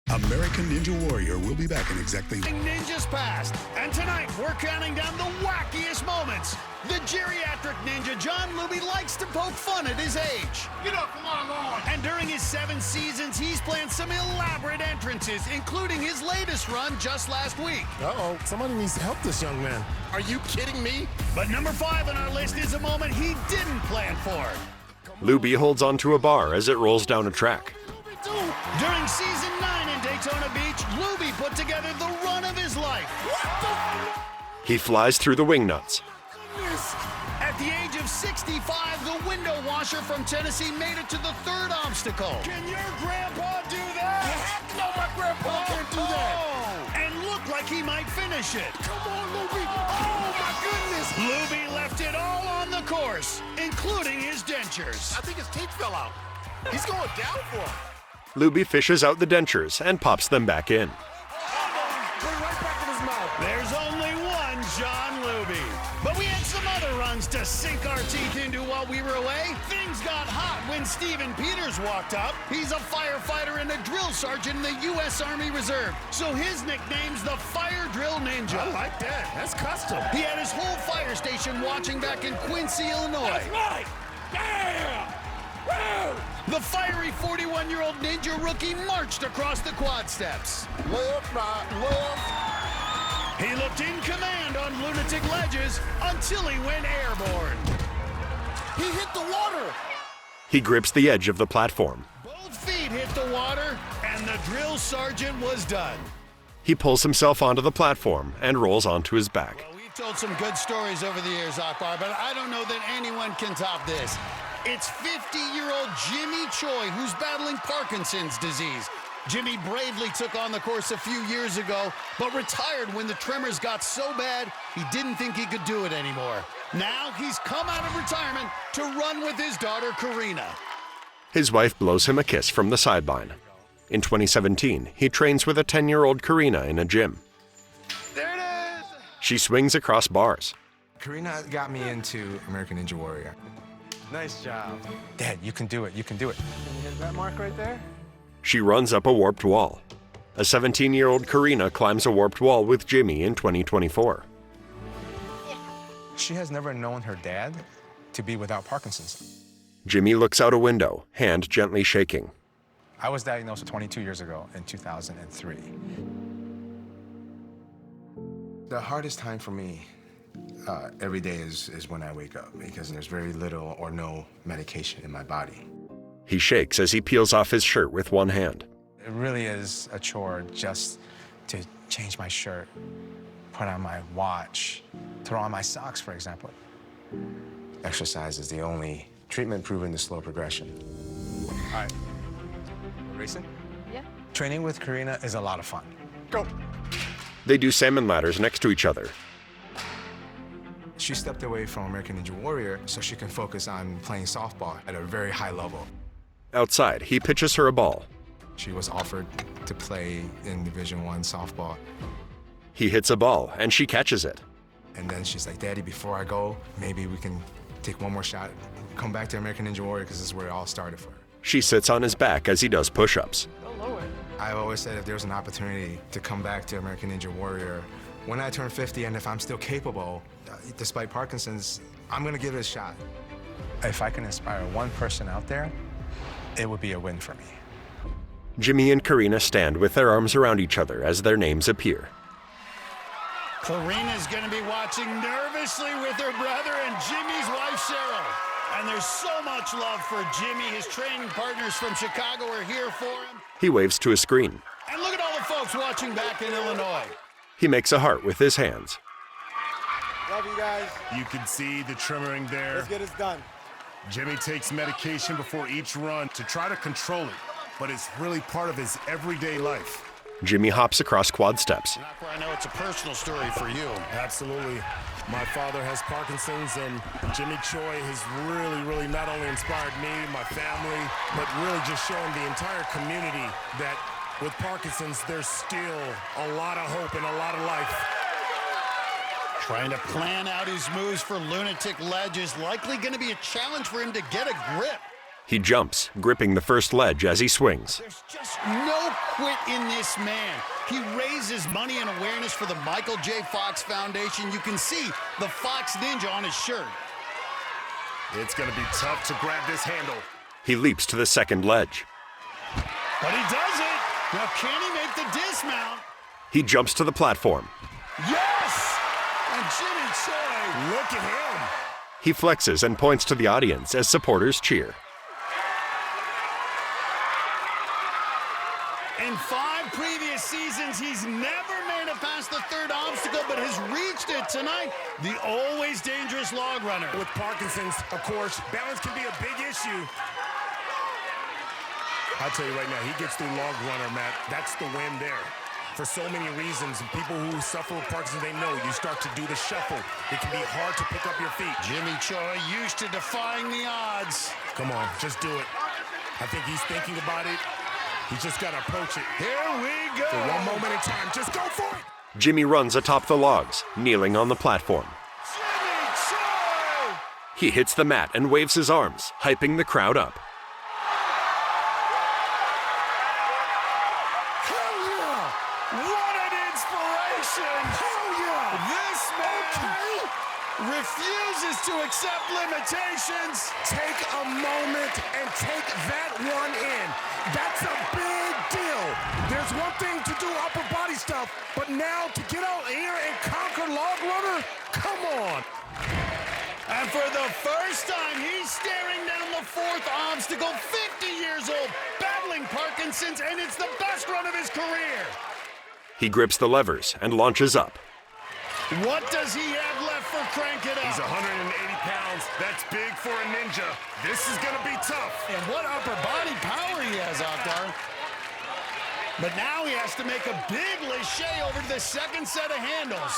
American Ninja Warrior will be back in exactly... Ninjas past, and tonight we're counting down the wackiest moments. The geriatric ninja John Luby likes to poke fun at his age. Get up, come on. And during his 7 seasons, he's planned some elaborate entrances, including his latest run just last week. Uh-oh, somebody needs to help this young man. Are you kidding me? But number 5 on our list is a moment he didn't plan for. Luby holds onto a bar as it rolls down a track. During season 9 in Daytona Beach, Luby put together the run of his life. He flies through the wing nuts. At the age of 65, the window washer from Tennessee made it to the 3rd obstacle. Can your grandpa do that? No, my grandpa can't do that. And looked like he might finish it. Come on, Luby. Oh, my goodness. Luby left it all on the course, including his dentures. I think his teeth fell out. He's going down for him. Luby fishes out the dentures and pops them back in. There's only one John Luby. But we had some other runs to sink our teeth into while we were away. Things got hot when Steven Peters walked up. He's a firefighter and a drill sergeant in the U.S. Army Reserve, so his nickname's the Fire Drill Ninja. I like that. That's custom. He had his whole fire station watching back in Quincy, Illinois. That's right. Yeah! Woo! The fiery 41-year-old ninja rookie marched across the quad steps. Left, right, left. He looked in command on lunatic ledges until he went airborne. He hit the water. He grips the edge of the platform. Both feet hit the water, and the drill sergeant was done. He pulls himself onto the platform and rolls onto his back. Well, we've told some good stories over the years, Akbar, but I don't know that anyone can top this. It's 50-year-old Jimmy Choi who's battling Parkinson's disease. Jimmy bravely took on the course a few years ago, but retired when the tremors got so bad he didn't think he could do it anymore. Now he's come out of retirement to run with his daughter, Karina. His wife blows him a kiss from the sideline. In 2017, he trains with a 10-year-old Karina in a gym. There it is! She swings across bars. Karina got me into American Ninja Warrior. Nice job. Dad, you can do it. You can do it. Can you hit that mark right there? She runs up a warped wall. A 17-year-old Karina climbs a warped wall with Jimmy in 2024. She has never known her dad to be without Parkinson's. Jimmy looks out a window, hand gently shaking. I was diagnosed 22 years ago in 2003. The hardest time for me every day is when I wake up, because there's very little or no medication in my body. He shakes as he peels off his shirt with one hand. It really is a chore just to change my shirt, put on my watch, throw on my socks, for example. Exercise is the only treatment proven to slow progression. All right, racing? Yeah. Training with Karina is a lot of fun. Go. They do salmon ladders next to each other. She stepped away from American Ninja Warrior so she can focus on playing softball at a very high level. Outside, he pitches her a ball. She was offered to play in Division I softball. He hits a ball, and she catches it. And then she's like, Daddy, before I go, maybe we can take one more shot, come back to American Ninja Warrior, because this is where it all started for her. She sits on his back as he does push-ups. I've always said if there's an opportunity to come back to American Ninja Warrior, when I turn 50 and if I'm still capable, despite Parkinson's, I'm gonna give it a shot. If I can inspire one person out there, it would be a win for me. Jimmy and Karina stand with their arms around each other as their names appear. Karina's gonna be watching nervously with her brother and Jimmy's wife, Cheryl. And there's so much love for Jimmy. His training partners from Chicago are here for him. He waves to a screen. And look at all the folks watching back in Illinois. He makes a heart with his hands. Love you guys. You can see the tremoring there. Let's get this done. Jimmy takes medication before each run to try to control it, but it's really part of his everyday life. Jimmy hops across quad steps. I know it's a personal story for you. Absolutely. My father has Parkinson's, and Jimmy Choi has really not only inspired me, my family, but really just shown the entire community that with Parkinson's, there's still a lot of hope and a lot of life. Trying to plan out his moves for Lunatic Ledge is likely going to be a challenge for him to get a grip. He jumps, gripping the first ledge as he swings. There's just no quit in this man. He raises money and awareness for the Michael J. Fox Foundation. You can see the Fox Ninja on his shirt. It's going to be tough to grab this handle. He leaps to the second ledge. But he does it. Now, can he make the dismount? He jumps to the platform. Yes! And Jimmy Choi, look at him. He flexes and points to the audience as supporters cheer. In 5 previous seasons, he's never made it past the third obstacle, but has reached it tonight. The always dangerous log runner. With Parkinson's, of course, balance can be a big issue. I'll tell you right now, he gets through log runner, Matt. That's the win there. For so many reasons, and people who suffer with Parkinson's, they know you start to do the shuffle. It can be hard to pick up your feet. Jimmy Choi used to defying the odds. Come on, just do it. I think he's thinking about it. He's just got to approach it. Here we go. For one moment in time, just go for it. Jimmy runs atop the logs, kneeling on the platform. Jimmy Choi! He hits the mat and waves his arms, hyping the crowd up. Hell yeah! What an inspiration! Hell yeah! This man refuses to accept limitations. Take a moment and take that one in. That's a big deal. There's one thing to do upper body stuff, but now to get out here and conquer log runner, come on. And for the first time, he's staring down the 4th obstacle, 50 years old, battling Parkinson's, and it's the best run of his career. He grips the levers and launches up. What does he have left for Crank It Up? He's 180 pounds. That's big for a ninja. This is going to be tough. And what upper body power he has out there. But now he has to make a big lache over to the second set of handles.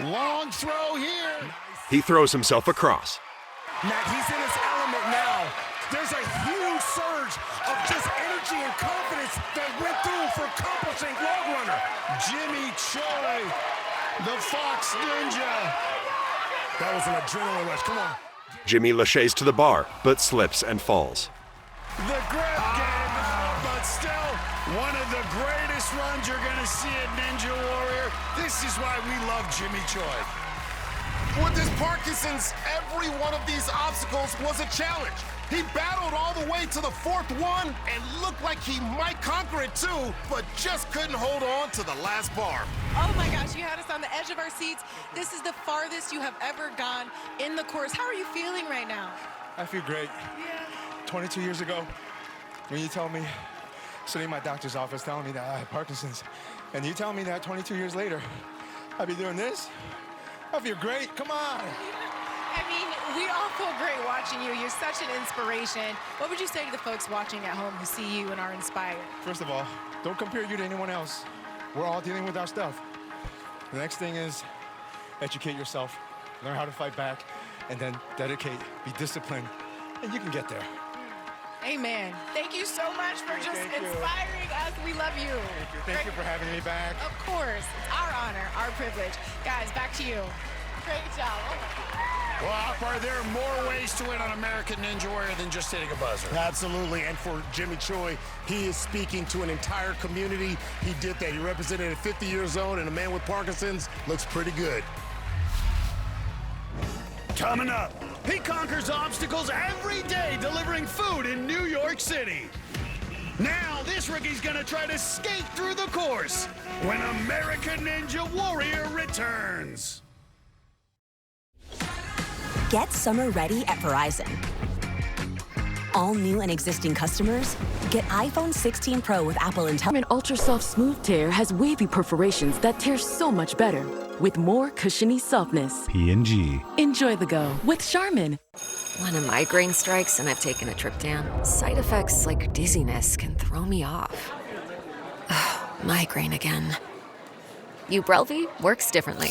Long throw here. He throws himself across. Matt, he's in his element now. There's a huge surge of just energy and confidence that went through for accomplishing log runner. Jimmy Choi, the Fox Ninja. That was an adrenaline rush. Come on. Jimmy laches to the bar, but slips and falls. The grip game, but still one of the greatest runs you're going to see at Ninja Warrior. This is why we love Jimmy Choi. With his Parkinson's, every one of these obstacles was a challenge. He battled all the way to the 4th one and looked like he might conquer it too, but just couldn't hold on to the last bar. Oh my gosh, you had us on the edge of our seats. This is the farthest you have ever gone in the course. How are you feeling right now? I feel great. 22 years ago, when you told me, sitting in my doctor's office telling me that I had Parkinson's, and you tell me that 22 years later, I'll be doing this, I feel great. Come on. I mean, we all feel great watching you. You're such an inspiration. What would you say to the folks watching at home who see you and are inspired? First of all, don't compare you to anyone else. We're all dealing with our stuff. The next thing is educate yourself, learn how to fight back, and then dedicate, be disciplined, and you can get there. Amen. Thank you so much for just inspiring us. We love you. Thank you. Thank you for having me back. Of course. It's our honor, our privilege. Guys, back to you. Great job. Oh my God. Well, are there more ways to win on American Ninja Warrior than just hitting a buzzer? Absolutely, and for Jimmy Choi, he is speaking to an entire community. He did that. He represented at 50 years old, and a man with Parkinson's looks pretty good. Coming up, he conquers obstacles every day, delivering food in New York City. Now, this rookie's gonna try to skate through the course when American Ninja Warrior returns. Get summer ready at Verizon. All new and existing customers get iPhone 16 Pro with Apple Intelligence. Ultra Soft Smooth Tear has wavy perforations that tear so much better with more cushiony softness. P&G. Enjoy the go with Charmin. When a migraine strikes and I've taken a Triptan, side effects like dizziness can throw me off. Migraine again. Ubrelvy works differently.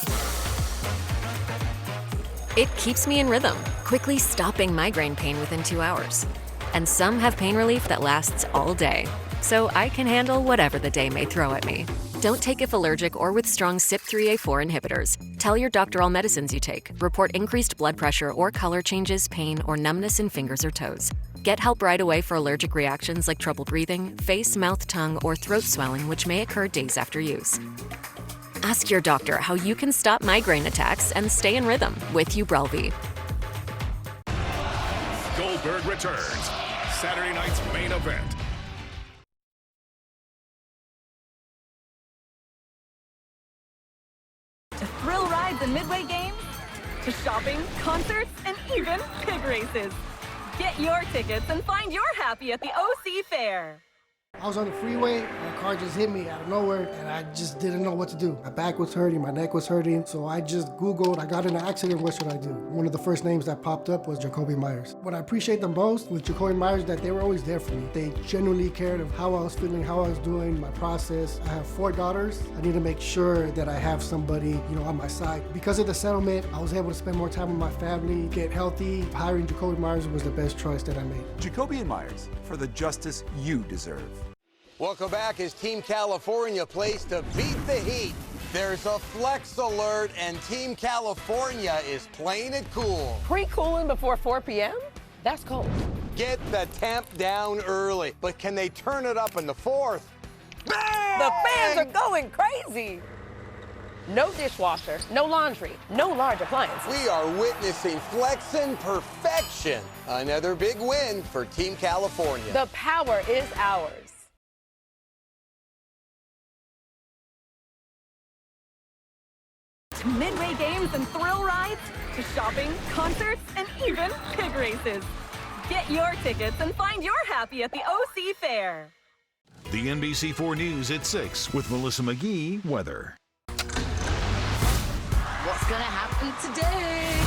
It keeps me in rhythm, quickly stopping migraine pain within 2 hours. And some have pain relief that lasts all day, so I can handle whatever the day may throw at me. Don't take if allergic or with strong CYP3A4 inhibitors. Tell your doctor all medicines you take. Report increased blood pressure or color changes, pain, or numbness in fingers or toes. Get help right away for allergic reactions like trouble breathing, face, mouth, tongue, or throat swelling, which may occur days after use. Ask your doctor how you can stop migraine attacks and stay in rhythm with Ubrelvy. Goldberg returns. Saturday night's main event. To thrill rides and midway games, to shopping, concerts, and even pig races. Get your tickets and find your happy at the OC Fair. I was on the freeway and a car just hit me out of nowhere and I just didn't know what to do. My back was hurting, my neck was hurting, so I just Googled, I got in an accident, what should I do? One of the first names that popped up was Jakobi Meyers. What I appreciate the most with Jakobi Meyers that they were always there for me. They genuinely cared of how I was feeling, how I was doing, my process. I have 4 daughters. I need to make sure that I have somebody, on my side. Because of the settlement, I was able to spend more time with my family, get healthy. Hiring Jakobi Meyers was the best choice that I made. Jakobi and Meyers, for the justice you deserve. Welcome back as Team California plays to beat the heat. There's a flex alert, and Team California is playing it cool. Pre-cooling before 4 p.m.? That's cold. Get the temp down early, but can they turn it up in the 4th? Bang! The fans are going crazy. No dishwasher, no laundry, no large appliances. We are witnessing flexing perfection. Another big win for Team California. The power is ours. To midway games and thrill rides, to shopping, concerts, and even pig races. Get your tickets and find your happy at the OC Fair. The NBC4 News at 6 with Melissa McGee weather. What's gonna happen today?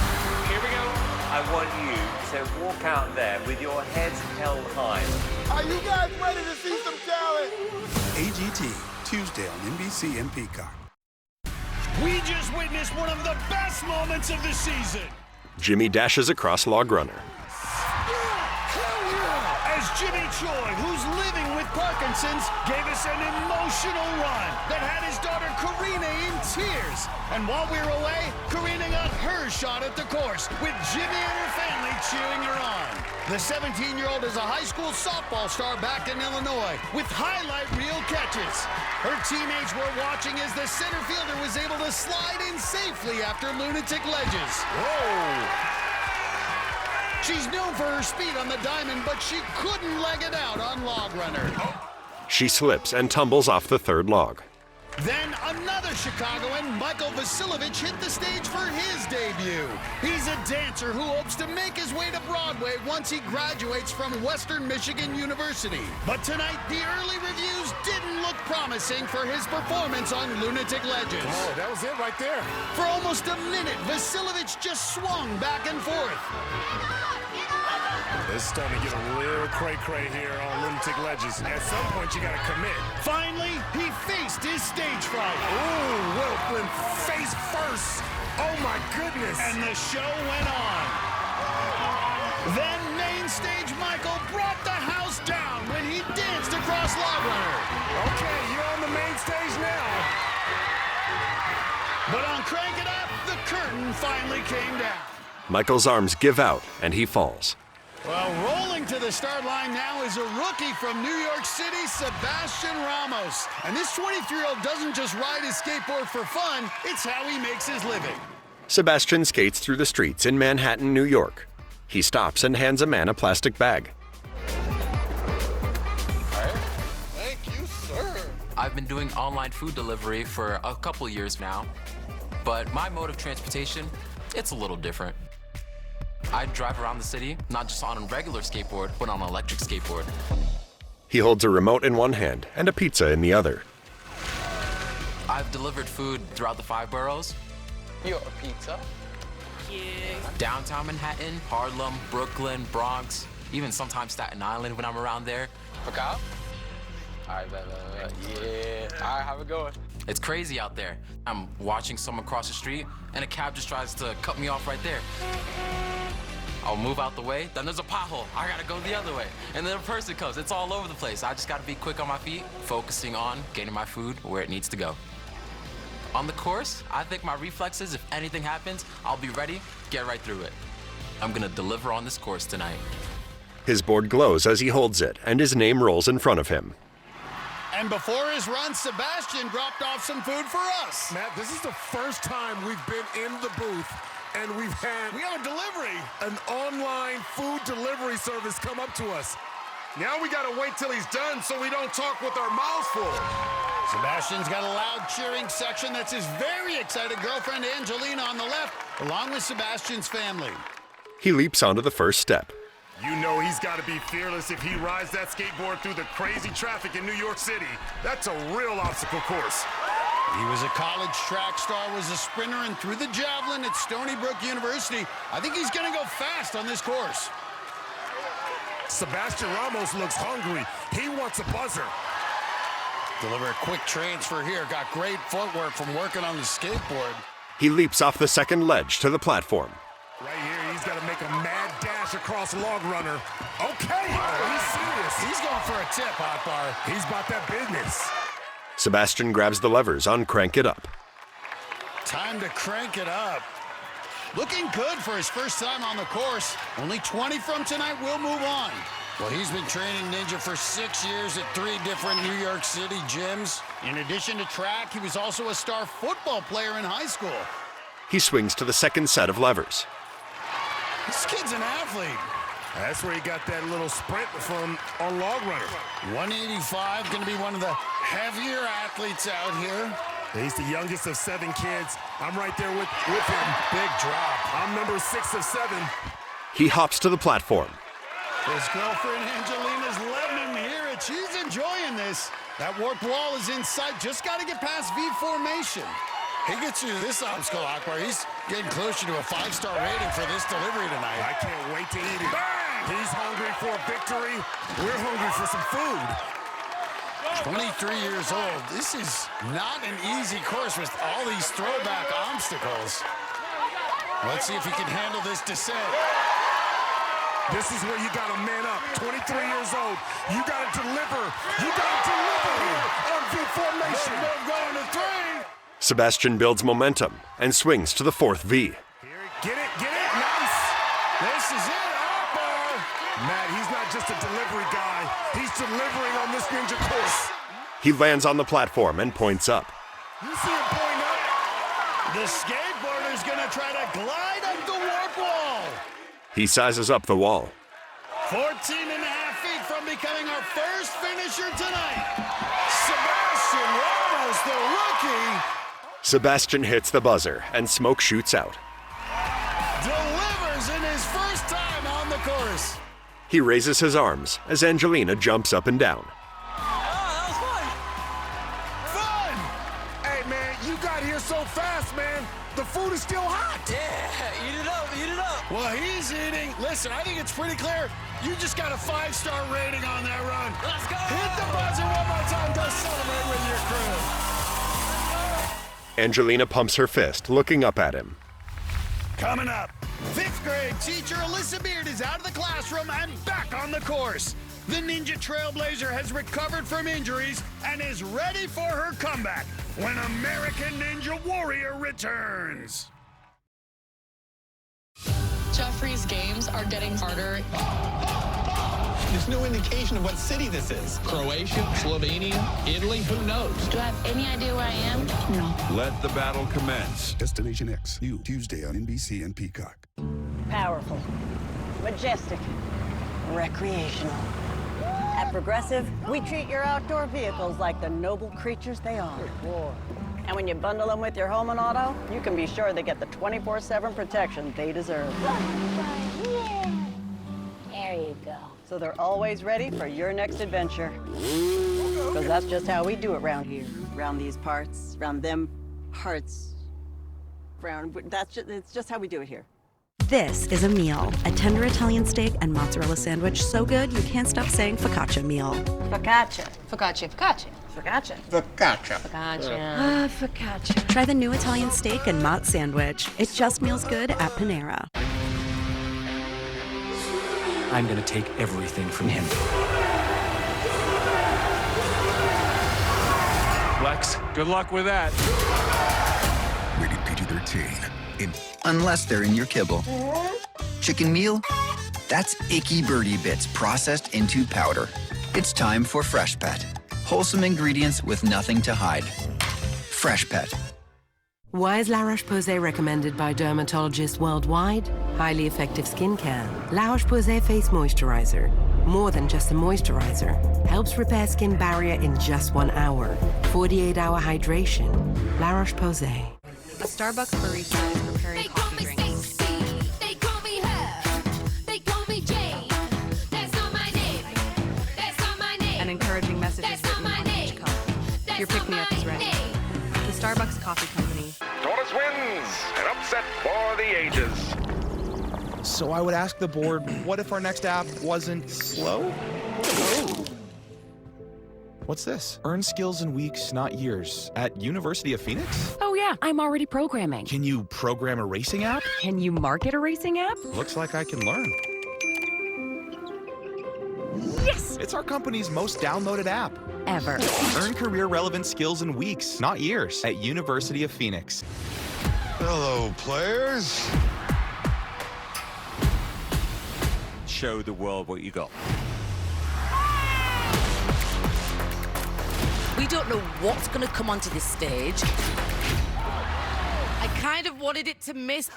Here we go. I want you to walk out there with your heads held high. Are you guys ready to see some talent? AGT, Tuesday on NBC and Peacock. We just witnessed one of the best moments of the season. Jimmy dashes across Log Runner. As Jimmy Choi, who's living with Parkinson's, gave us an emotional run that had his daughter Karina in tears. And while we were away, Karina got her shot at the course, with Jimmy and her family cheering her on. The 17-year-old is a high school softball star back in Illinois with highlight reel catches. Her teammates were watching as the center fielder was able to slide in safely after lunatic ledges. Whoa! She's known for her speed on the diamond, but she couldn't leg it out on Log Runner. She slips and tumbles off the 3rd log. Then another Chicagoan, Michael Vasilovich, hit the stage for his debut. He's a dancer who hopes to make his way to Broadway once he graduates from Western Michigan University. But tonight, the early reviews didn't look promising for his performance on Lunatic Ledges. Oh, that was it right there. For almost a minute, Vasilovich just swung back and forth. It's starting to get a little cray-cray here on Lunatic Ledges. At some point, you gotta commit. Finally, he faced his stage fright. Ooh, Wilflin face first. Oh my goodness. And the show went on. Then main stage Michael brought the house down when he danced across Log Runner. Okay, you're on the main stage now. But on Crank It Up, the curtain finally came down. Michael's arms give out and he falls. Well, rolling to the start line now is a rookie from New York City, Sebastian Ramos. And this 23-year-old doesn't just ride his skateboard for fun, it's how he makes his living. Sebastian skates through the streets in Manhattan, New York. He stops and hands a man a plastic bag. Thank you, sir. I've been doing online food delivery for a couple years now, but my mode of transportation, it's a little different. I drive around the city, not just on a regular skateboard, but on an electric skateboard. He holds a remote in one hand and a pizza in the other. I've delivered food throughout the 5 boroughs. Your pizza? Yeah. Downtown Manhattan, Harlem, Brooklyn, Bronx, even sometimes Staten Island when I'm around there. Okay. All right, yeah. All right, how it going? It's crazy out there. I'm watching someone cross the street, and a cab just tries to cut me off right there. I'll move out the way, then there's a pothole. I gotta go the other way. And then a person comes. It's all over the place. I just gotta be quick on my feet, focusing on getting my food where it needs to go. On the course, I think my reflexes, if anything happens, I'll be ready, get right through it. I'm gonna deliver on this course tonight. His board glows as he holds it, and his name rolls in front of him. And before his run, Sebastian dropped off some food for us. Matt, this is the first time we've been in the booth and we have a delivery. An online food delivery service come up to us. Now we gotta wait till he's done so we don't talk with our mouths full. Sebastian's got a loud cheering section. That's his very excited girlfriend Angelina on the left, along with Sebastian's family. He leaps onto the first step. You know he's got to be fearless if he rides that skateboard through the crazy traffic in New York City. That's a real obstacle course. He was a college track star, was a sprinter, and threw the javelin at Stony Brook University. I think he's going to go fast on this course. Sebastian Ramos looks hungry. He wants a buzzer. Deliver a quick transfer here. Got great footwork from working on the skateboard. He leaps off the second ledge to the platform. Right here, he's got to make a mad dash across Log Runner. Okay, he's serious. He's going for a tip, Akbar. He's about that business. Sebastian grabs the levers on Crank It Up. Time to crank it up. Looking good for his first time on the course. Only 20 from tonight will move on. Well, he's been training Ninja for 6 years at 3 different New York City gyms. In addition to track, he was also a star football player in high school. He swings to the second set of levers. This kid's an athlete. That's where he got that little sprint from on Log Runner. 185, going to be one of the heavier athletes out here. He's the youngest of 7 kids. I'm right there with him. Big drop. I'm number 6 of 7. He hops to the platform. His girlfriend Angelina's letting him hear it. She's enjoying this. That warped wall is in sight. Just got to get past V formation. He gets you this obstacle, Akbar. He's getting closer to a 5-star rating for this delivery tonight. I can't wait to eat it. Bang! He's hungry for a victory. We're hungry for some food. 23 years old. This is not an easy course with all these throwback obstacles. Let's see if he can handle this descent. This is where you got to man up. 23 years old. You got to deliver. You got to deliver here on V formation. Going to 3. Sebastian builds momentum and swings to the 4th V. Get it, nice. This is it, Akbar. Matt, he's not just a delivery guy. He's delivering on this ninja course. He lands on the platform and points up. You see him point up? The skateboarder's gonna try to glide up the warp wall. He sizes up the wall. 14 and a half feet from becoming our first finisher tonight. Sebastian Ramos, the rookie. Sebastian hits the buzzer and smoke shoots out. Delivers in his first time on the course. He raises his arms as Angelina jumps up and down. Fun! Hey, man, you got here so fast, man. The food is still hot. Yeah, eat it up. Well, he's eating. Listen, I think it's pretty clear. You just got a 5-star rating on that run. Let's go! Hit the buzzer one more time. Go celebrate with your crew. Angelina pumps her fist, looking up at him. Coming up, 5th grade teacher Alyssa Beard is out of the classroom and back on the course. The Ninja Trailblazer has recovered from injuries and is ready for her comeback when American Ninja Warrior returns. Jeffrey's games are getting harder. There's no indication of what city this is. Croatia, Slovenia, Italy, who knows? Do I have any idea where I am? No. Let the battle commence. Destination X, new Tuesday on NBC and Peacock. Powerful, majestic, recreational. At Progressive, we treat your outdoor vehicles like the noble creatures they are. And when you bundle them with your home and auto, you can be sure they get the 24/7 protection they deserve. bell. So they're always ready for your next adventure. Because that's just how we do it around here. Around these parts, around them parts. It's just how we do it here. This is a meal. A tender Italian steak and mozzarella sandwich so good you can't stop saying focaccia meal. Focaccia. Focaccia, focaccia. Focaccia. Focaccia. Focaccia. Focaccia. Try the new Italian steak and mozz sandwich. It just meals good at Panera. I'm gonna take everything from him. Lex, good luck with that. Rated PG-13. Unless they're in your kibble. Chicken meal? That's icky birdie bits processed into powder. It's time for Fresh Pet. Wholesome ingredients with nothing to hide. Fresh Pet. Why is La Roche-Posay recommended by dermatologists worldwide? Highly effective skincare. La Roche-Posay Face Moisturizer. More than just a moisturizer. Helps repair skin barrier in just 1 hour. 48-hour hydration. La Roche-Posay. A Starbucks barista is preparing coffee drinks. They call me her. They call me Jane. That's not my name. That's not my name. An encouraging message is written on each cup. Your pick-me-up is ready. The Starbucks Coffee Company. Tortoise wins. An upset for the ages. So I would ask the board, what if our next app wasn't slow? What's this? Earn skills in weeks, not years. At University of Phoenix? Oh yeah, I'm already programming. Can you program a racing app? Can you market a racing app? Looks like I can learn. Yes! It's our company's most downloaded app. Ever. Earn career-relevant skills in weeks, not years. At University of Phoenix. Hello, players. Show the world what you got. We don't know what's going to come onto this stage. I kind of wanted it to miss.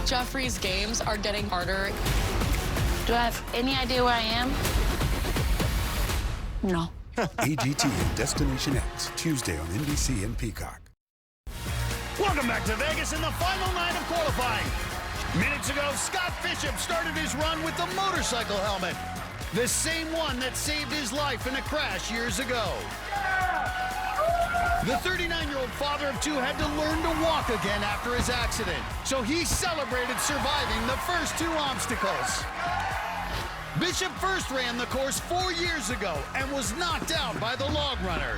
Joffrey's games are getting harder. Do I have any idea where I am? No. AGT and Destination X, Tuesday on NBC and Peacock. Welcome back to Vegas in the final night of qualifying. Minutes ago, Scott Bishop started his run with the motorcycle helmet. The same one that saved his life in a crash years ago. The 39-year-old father of two had to learn to walk again after his accident, so he celebrated surviving the first 2 obstacles. Bishop first ran the course 4 years ago and was knocked out by the log runner.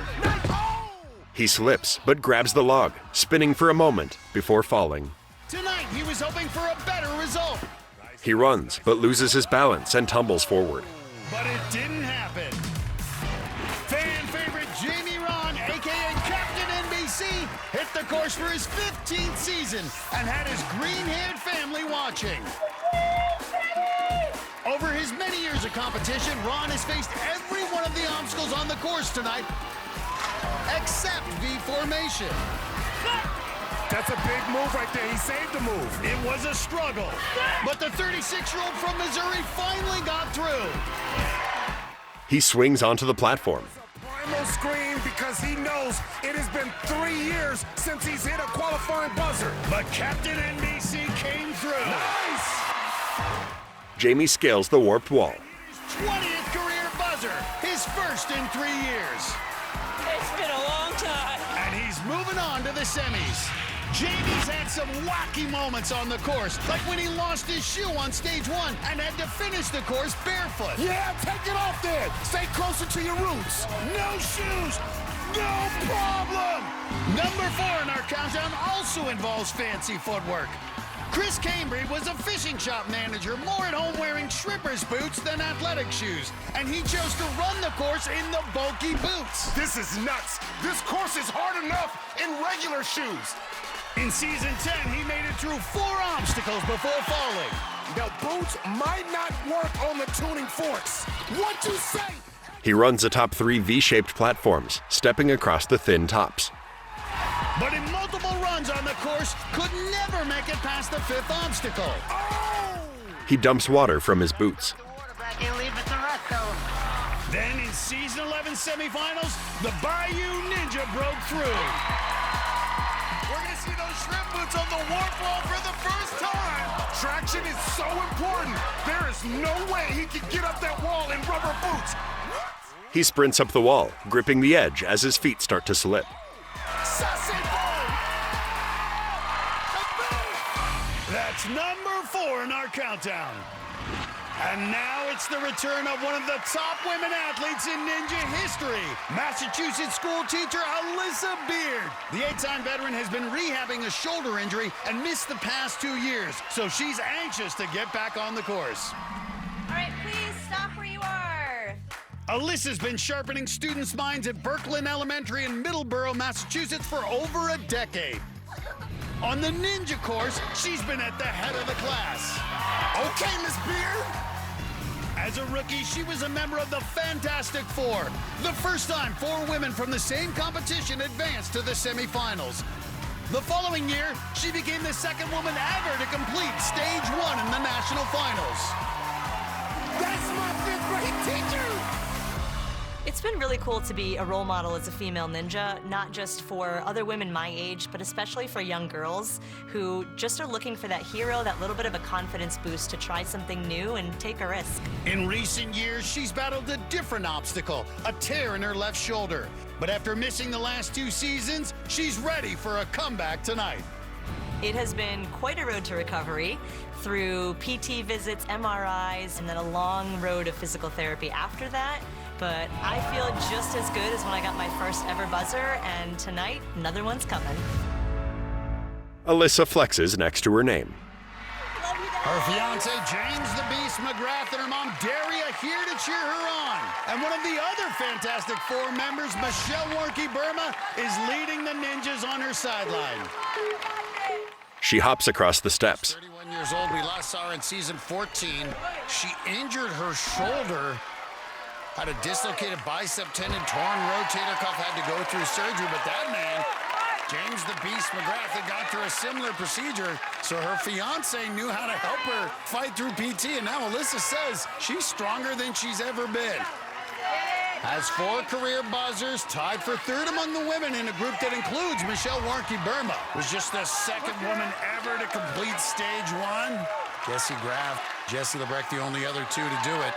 He slips, but grabs the log, spinning for a moment before falling. Tonight, he was hoping for a better result. He runs, but loses his balance and tumbles forward. But it didn't happen. Fan favorite Jamie Rahn, a.k.a. Captain NBC, hit the course for his 15th season and had his green-haired family watching. Over his many years of competition, Ron has faced every one of the obstacles on the course tonight, except V formation. That's a big move right there. He saved the move. It was a struggle, but the 36-year-old from Missouri finally got through. He swings onto the platform. Primal scream because he knows it has been 3 years since he's hit a qualifying buzzer. But Captain NBC came through. Nice! Jamie scales the warped wall. 20th career buzzer, his first in 3 years. It's been a long time. And he's moving on to the semis. Jamie's had some wacky moments on the course, like when he lost his shoe on stage 1 and had to finish the course barefoot. Yeah, take it off then. Stay closer to your roots. No shoes, no problem. Number 4 in our countdown also involves fancy footwork. Chris Cambry was a fishing shop manager, more at home wearing Schrippers boots than athletic shoes, and he chose to run the course in the bulky boots. This is nuts. This course is hard enough in regular shoes. In season 10, he made it through 4 obstacles before falling. The boots might not work on the tuning forks. What you say? He runs atop 3 V-shaped platforms, stepping across the thin tops. But in multiple runs on the course, could never make it past the 5th obstacle. Oh! He dumps water from his boots. Then in season 11 semifinals, the Bayou Ninja broke through. We're gonna see those shrimp boots on the warp wall for the first time. Traction is so important. There is no way he can get up that wall in rubber boots. He sprints up the wall, gripping the edge as his feet start to slip. That's number 4 in our countdown. And now it's the return of one of the top women athletes in ninja history, Massachusetts school teacher Alyssa Beard. The 8-time veteran has been rehabbing a shoulder injury and missed the past 2 years, so she's anxious to get back on the course. All right, please stop where you are. Alyssa's been sharpening students' minds at Berkland Elementary in Middleborough, Massachusetts for over a decade. On the ninja course, she's been at the head of the class. Okay, Miss Beard. As a rookie, she was a member of the Fantastic Four. The first time 4 women from the same competition advanced to the semifinals. The following year, she became the second woman ever to complete stage 1 in the national finals. That's my 5th grade teacher. It's been really cool to be a role model as a female ninja, not just for other women my age, but especially for young girls who just are looking for that hero, that little bit of a confidence boost to try something new and take a risk. In recent years, she's battled a different obstacle, a tear in her left shoulder. But after missing the last 2 seasons, she's ready for a comeback tonight. It has been quite a road to recovery through PT visits, MRIs, and then a long road of physical therapy after that. But I feel just as good as when I got my first ever buzzer, and tonight, another one's coming. Alyssa flexes next to her name. Her fiance, James the Beast McGrath, and her mom, Daria, here to cheer her on. And one of the other Fantastic Four members, Michelle Warnke Burma, is leading the ninjas on her sideline. She hops across the steps. 31 years old, we last saw her in season 14. She injured her shoulder. Had a dislocated bicep tendon, torn rotator cuff, had to go through surgery, but that man, James the Beast McGrath, had gone through a similar procedure, so her fiance knew how to help her fight through PT, and now Alyssa says she's stronger than she's ever been. Has 4 career buzzers, tied for 3rd among the women in a group that includes Michelle Warnke Burma. Was just the 2nd woman ever to complete stage 1. Jessie Graff, Jessie Lebrecht, the only other 2 to do it.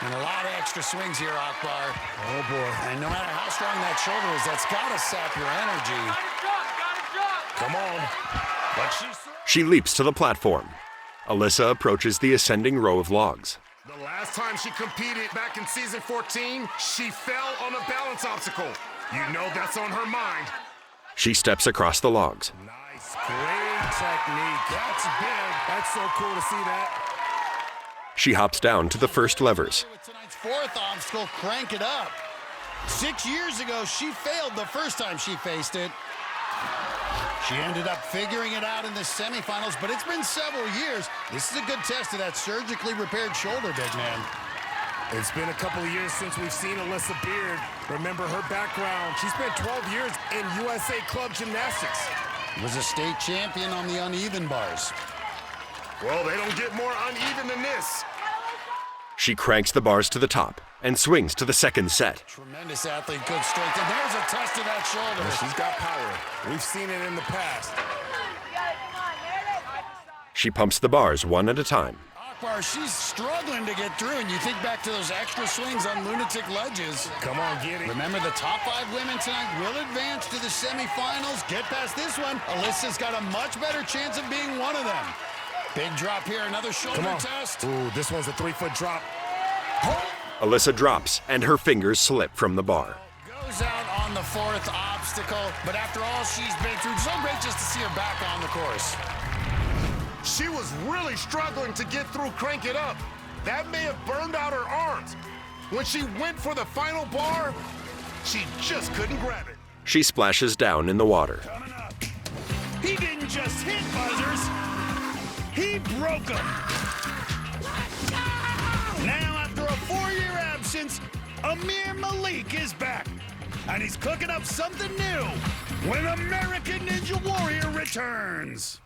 And a lot of extra swings here, Akbar. Oh, boy. And no matter how strong that shoulder is, that's got to sap your energy. Come on. But She leaps to the platform. Alyssa approaches the ascending row of logs. the last time she competed back in season 14, she fell on a balance obstacle. You know that's on her mind. She steps across the logs. Nice, great technique. That's big. That's so cool to see that. She hops down to the first levers. Tonight's 4th obstacle, crank it up. 6 years ago, she failed the first time she faced it. She ended up figuring it out in the semifinals, but it's been several years. This is a good test of that surgically repaired shoulder, big man. It's been a couple of years since we've seen Alyssa Beard. Remember her background. She spent 12 years in USA Club Gymnastics. Was a state champion on the uneven bars. Well, they don't get more uneven than this. She cranks the bars to the top and swings to the second set. Tremendous athlete, good strength, and there's a test of that shoulder. Well, she's got power. We've seen it in the past. She pumps the bars one at a time. Akbar, she's struggling to get through, and you think back to those extra swings on lunatic ledges. Come on, get it. Remember, the top 5 women tonight will advance to the semifinals. Get past this one. Alyssa's got a much better chance of being one of them. Big drop here, another shoulder test. Ooh, this one's a 3-foot drop. Alyssa drops, and her fingers slip from the bar. Goes out on the 4th obstacle, but after all she's been through, so great just to see her back on the course. She was really struggling to get through Crank It Up. That may have burned out her arms. When she went for the final bar, she just couldn't grab it. She splashes down in the water. Coming up. He didn't just hit buzzers, he broke them. Now, after a 4-year absence, Amir Malik is back. And he's cooking up something new when American Ninja Warrior returns.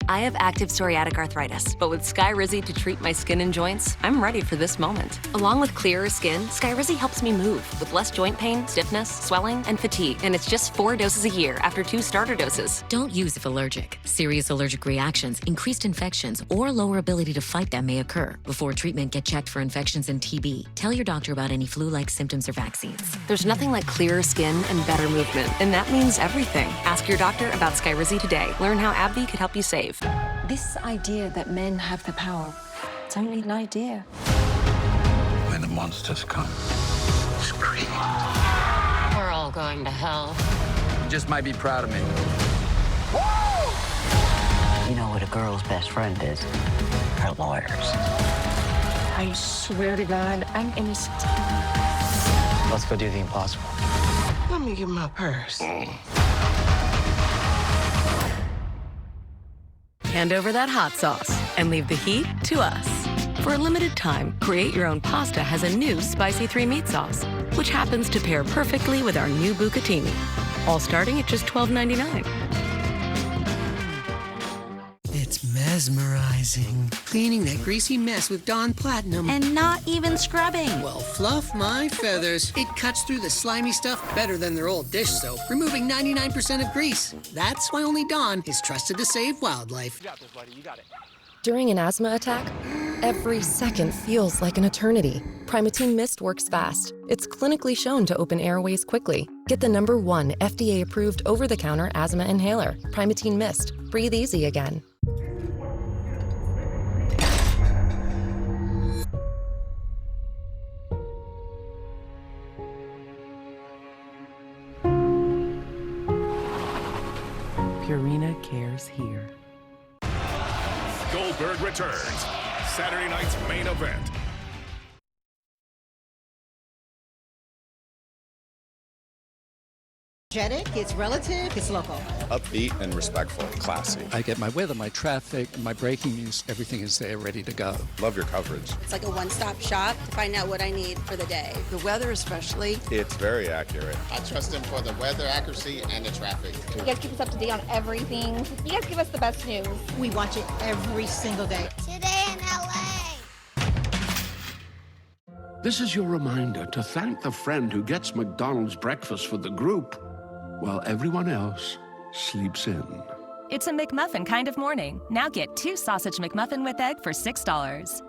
I have active psoriatic arthritis, but with Skyrizi to treat my skin and joints, I'm ready for this moment. Along with clearer skin, Skyrizi helps me move with less joint pain, stiffness, swelling, and fatigue. And it's just 4 doses a year after 2 starter doses. Don't use if allergic. Serious allergic reactions, increased infections, or lower ability to fight them may occur. Before treatment, get checked for infections and TB. Tell your doctor about any flu-like symptoms or vaccines. There's nothing like clearer skin and better movement, and that means everything. Ask your doctor about Skyrizi today. Learn how AbbVie could help you save. This idea that men have the power, it's only an idea. When the monsters come, scream. We're all going to hell. You just might be proud of me. You know what a girl's best friend is? Her lawyers. I swear to God, I'm innocent. Let's go do the impossible. Let me get my purse. Hand over that hot sauce and leave the heat to us. For a limited time, Create Your Own Pasta has a new Spicy 3 Meat Sauce, which happens to pair perfectly with our new bucatini. All starting at just $12.99. It's mesmerizing. Cleaning that greasy mess with Dawn Platinum. And not even scrubbing. Well, fluff my feathers. It cuts through the slimy stuff better than their old dish soap, removing 99% of grease. That's why only Dawn is trusted to save wildlife. You got this, buddy. You got it. During an asthma attack, every second feels like an eternity. Primatene Mist works fast. It's clinically shown to open airways quickly. Get the #1 FDA-approved over-the-counter asthma inhaler, Primatene Mist. Breathe easy again. Purina cares here. Goldberg returns. Saturday night's main event. Energetic, it's relative, it's local. Upbeat and respectful, classy. I get my weather, my traffic, my breaking news, everything is there ready to go. Love your coverage. It's like a one-stop shop to find out what I need for the day. The weather especially. It's very accurate. I trust them for the weather accuracy and the traffic. You guys keep us up to date on everything. You guys give us the best news. We watch it every single day. Today in LA. This is your reminder to thank the friend who gets McDonald's breakfast for the group while everyone else sleeps in. It's a McMuffin kind of morning. Now get 2 sausage McMuffin with egg for $6.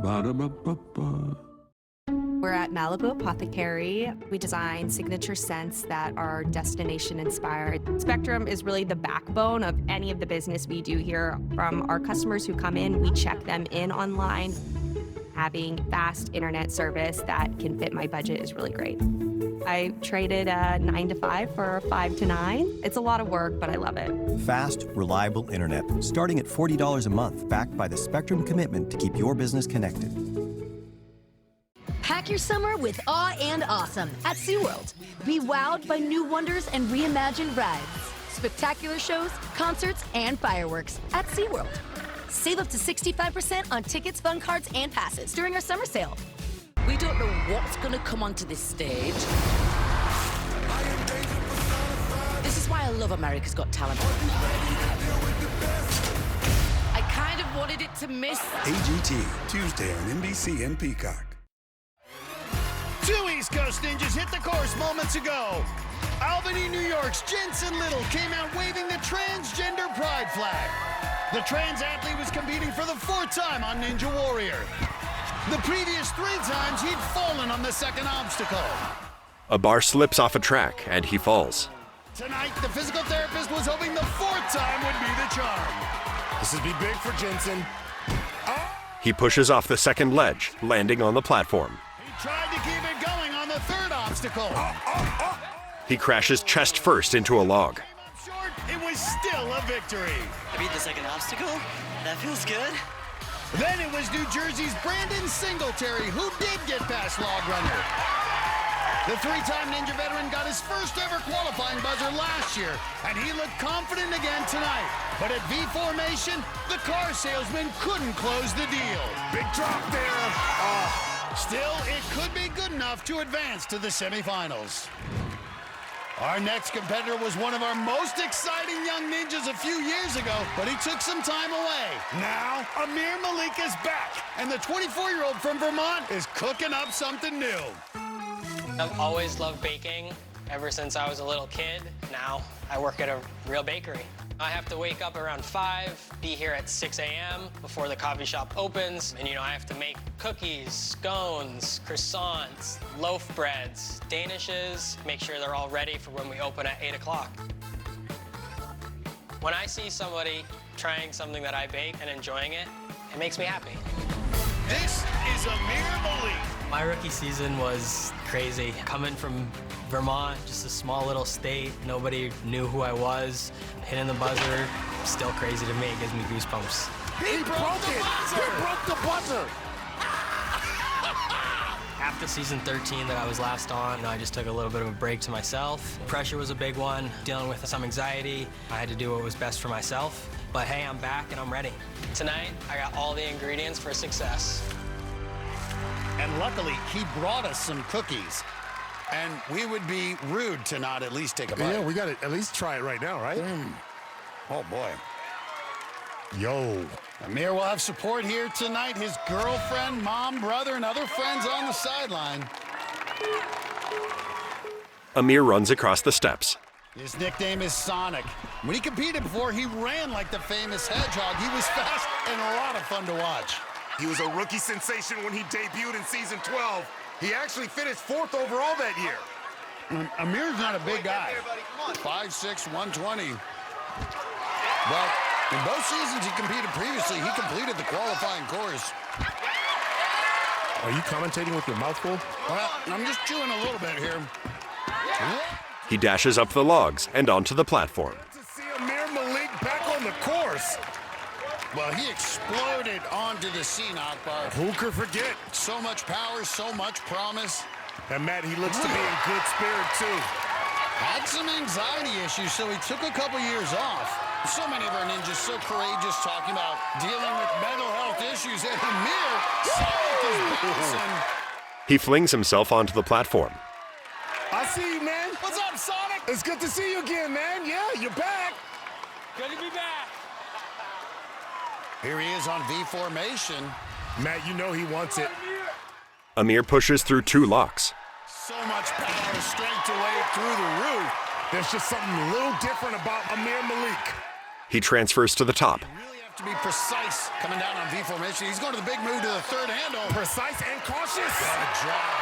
Ba-da-ba-ba-ba. We're at Malibu Apothecary. We design signature scents that are destination inspired. Spectrum is really the backbone of any of the business we do here. From our customers who come in, we check them in online. Having fast internet service that can fit my budget is really great. I traded a 9 to 5 for a 5 to 9. It's a lot of work, but I love it. Fast, reliable internet, starting at $40 a month, backed by the Spectrum commitment to keep your business connected. Pack your summer with awe and awesome at SeaWorld. Be wowed by new wonders and reimagined rides. Spectacular shows, concerts, and fireworks at SeaWorld. Save up to 65% on tickets, fun cards, and passes during our summer sale. We don't know what's going to come onto this stage. This is why I love America's Got Talent. I kind of wanted it to miss. AGT, Tuesday on NBC and Peacock. 2 East Coast Ninjas hit the course moments ago. Albany, New York's Jensen Little came out waving the transgender pride flag. The trans athlete was competing for the 4th time on Ninja Warrior. The previous 3 times he'd fallen on the 2nd obstacle. A bar slips off a track and he falls. Tonight, the physical therapist was hoping the 4th time would be the charm. This would be big for Jensen. He pushes off the 2nd ledge, landing on the platform. He tried to keep it going on the 3rd obstacle. He crashes chest first into a log. Short, it was still a victory. I beat the 2nd obstacle. That feels good. Then it was New Jersey's Brandon Singletary who did get past Log Runner. The 3-time Ninja veteran got his first ever qualifying buzzer last year, and he looked confident again tonight. But at V formation, the car salesman couldn't close the deal. Big drop there. Still, it could be good enough to advance to the semifinals. Our next competitor was one of our most exciting young ninjas a few years ago, but he took some time away. Now, Amir Malik is back, and the 24-year-old from Vermont is cooking up something new. I've always loved baking ever since I was a little kid. Now, I work at a real bakery. I have to wake up around 5, be here at 6 a.m. before the coffee shop opens. And, I have to make cookies, scones, croissants, loaf breads, danishes, make sure they're all ready for when we open at 8 o'clock. When I see somebody trying something that I bake and enjoying it, it makes me happy. This is Amir Malik. My rookie season was crazy. Coming from Vermont, just a small little state, nobody knew who I was. Hitting the buzzer, still crazy to me, it gives me goosebumps. He broke it! He broke the buzzer! After season 13 that I was last on, I just took a little bit of a break to myself. Pressure was a big one, dealing with some anxiety. I had to do what was best for myself. But hey, I'm back and I'm ready. Tonight, I got all the ingredients for success. And luckily, he brought us some cookies. And we would be rude to not at least take a bite. Yeah, we got to at least try it right now, right? Oh, boy. Yo. Amir will have support here tonight. His girlfriend, mom, brother, and other friends on the sideline. Amir runs across the steps. His nickname is Sonic. When he competed before, he ran like the famous hedgehog. He was fast and a lot of fun to watch. He was a rookie sensation when he debuted in season 12. He actually finished 4th overall that year. Amir's not a big guy. 5'6", 120. But in both seasons he competed previously, he completed the qualifying course. Are you commentating with your mouth full? Well, I'm just chewing a little bit here. He dashes up the logs and onto the platform. To see Amir Malik back on the course. Well, he exploded onto the scene, Akbar. Who could forget? So much power, so much promise. And Matt, he looks to be in good spirit, too. Had some anxiety issues, so he took a couple years off. So many of our ninjas so courageous talking about dealing with mental health issues. And Amir, Sonic is bouncing. He flings himself onto the platform. I see you, man. What's up, Sonic? It's good to see you again, man. Yeah, you're back. Good to be back. Here he is on V formation. Matt, you know he wants it. Amir pushes through 2 locks. So much power, strength to wade through the roof. There's just something a little different about Amir Malik. He transfers to the top. You really have to be precise coming down on V formation. He's going to the big move to the 3rd handle. Precise and cautious. Good job.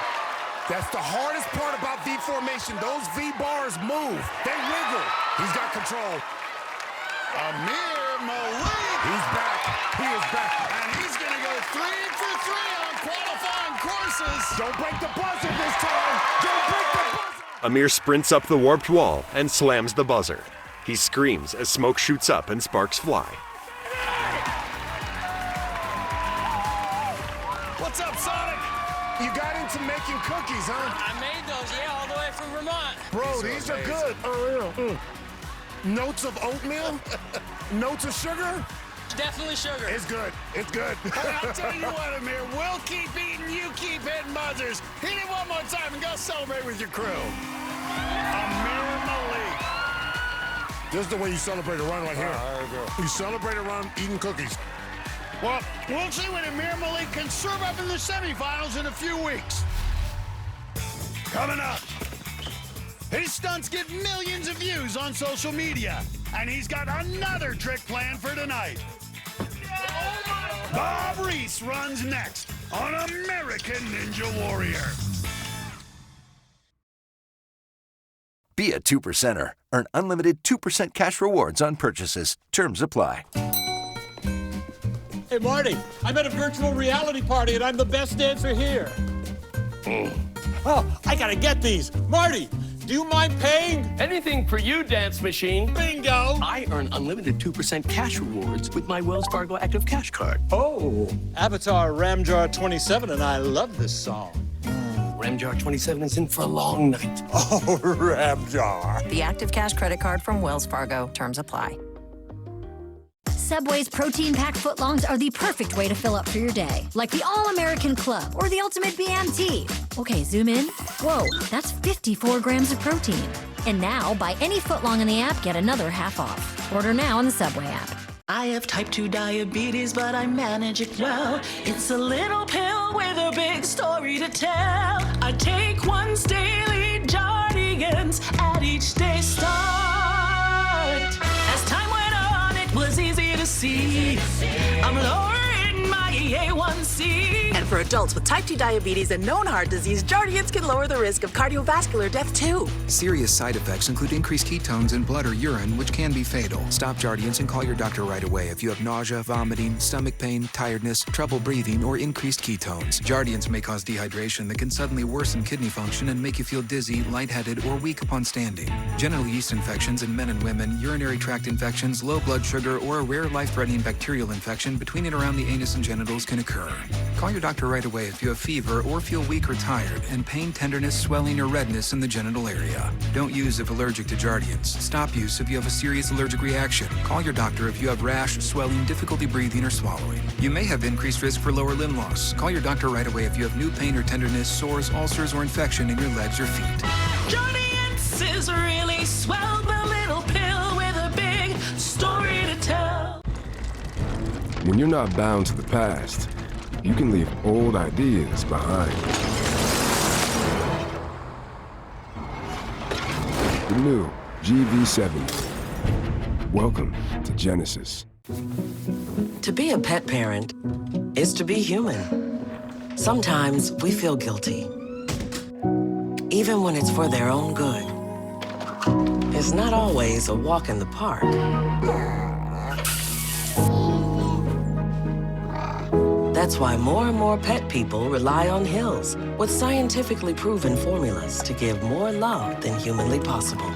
That's the hardest part about V formation. Those V bars move. They wiggle. He's got control. Amir Malik. He's back. He is back. And he's going to go 3 for 3 on qualifying courses. Don't break the buzzer this time. Don't break the buzzer. Amir sprints up the warped wall and slams the buzzer. He screams as smoke shoots up and sparks fly. What's up, Sonic? You got into making cookies, huh? I made those, yeah, all the way from Vermont. Bro, these are good. Oh, yeah. Notes of oatmeal? Notes of sugar? Definitely sugar. It's good. It's good. Hey, I'll tell you what, Amir. We'll keep eating, you keep hitting buzzers. Hit it one more time and go celebrate with your crew. Amir Malik. This is the way you celebrate a run right here. You celebrate a run eating cookies. Well, we'll see when Amir Malik can serve up in the semifinals in a few weeks. Coming up. His stunts get millions of views on social media, and he's got another trick planned for tonight. Bob Reese runs next on American Ninja Warrior. Be a 2%er. Earn unlimited 2% cash rewards on purchases. Terms apply. Hey, Marty, I'm at a virtual reality party, and I'm the best dancer here. Oh, I gotta get these. Marty, do you mind paying? Anything for you, Dance Machine. Bingo! I earn unlimited 2% cash rewards with my Wells Fargo Active Cash Card. Oh, Avatar Ramjar 27, and I love this song. Ramjar 27 is in for a long night. Oh, Ramjar. The Active Cash credit card from Wells Fargo. Terms apply. Subway's protein-packed footlongs are the perfect way to fill up for your day. Like the All-American Club or the Ultimate BMT. Okay, zoom in. Whoa, that's 54 grams of protein. And now, buy any footlong in the app, get another half off. Order now on the Subway app. I have type 2 diabetes, but I manage it well. It's a little pill with a big story to tell. I take once daily Jardians at each day start. As time went on, it was easy to see I'm lowering my A1C. And for adults with type 2 diabetes and known heart disease, Jardians can lower the risk of cardiovascular death too. Serious side effects include increased ketones in blood or urine, which can be fatal. Stop Jardians and call your doctor right away if you have nausea, vomiting, stomach pain, tiredness, trouble breathing, or increased ketones. Jardians may cause dehydration that can suddenly worsen kidney function and make you feel dizzy, lightheaded, or weak upon standing. Genital yeast infections in men and women, urinary tract infections, low blood sugar, or a rare life-threatening bacterial infection between and around the anus and genitals can occur. Call your doctor right away if you have fever or feel weak or tired, and pain, tenderness, swelling, or redness in the genital area. Don't use if allergic to Jardians. Stop use if you have a serious allergic reaction. Call your doctor if you have rash, swelling, difficulty breathing, or swallowing. You may have increased risk for lower limb loss. Call your doctor right away if you have new pain or tenderness, sores, ulcers, or infection in your legs or feet. Jardians is really swell, the little pill with a big story to tell. When you're not bound to the past, you can leave old ideas behind. The new GV70. Welcome to Genesis. To be a pet parent is to be human. Sometimes we feel guilty, even when it's for their own good. It's not always a walk in the park. That's why more and more pet people rely on Hill's with scientifically proven formulas to give more love than humanly possible.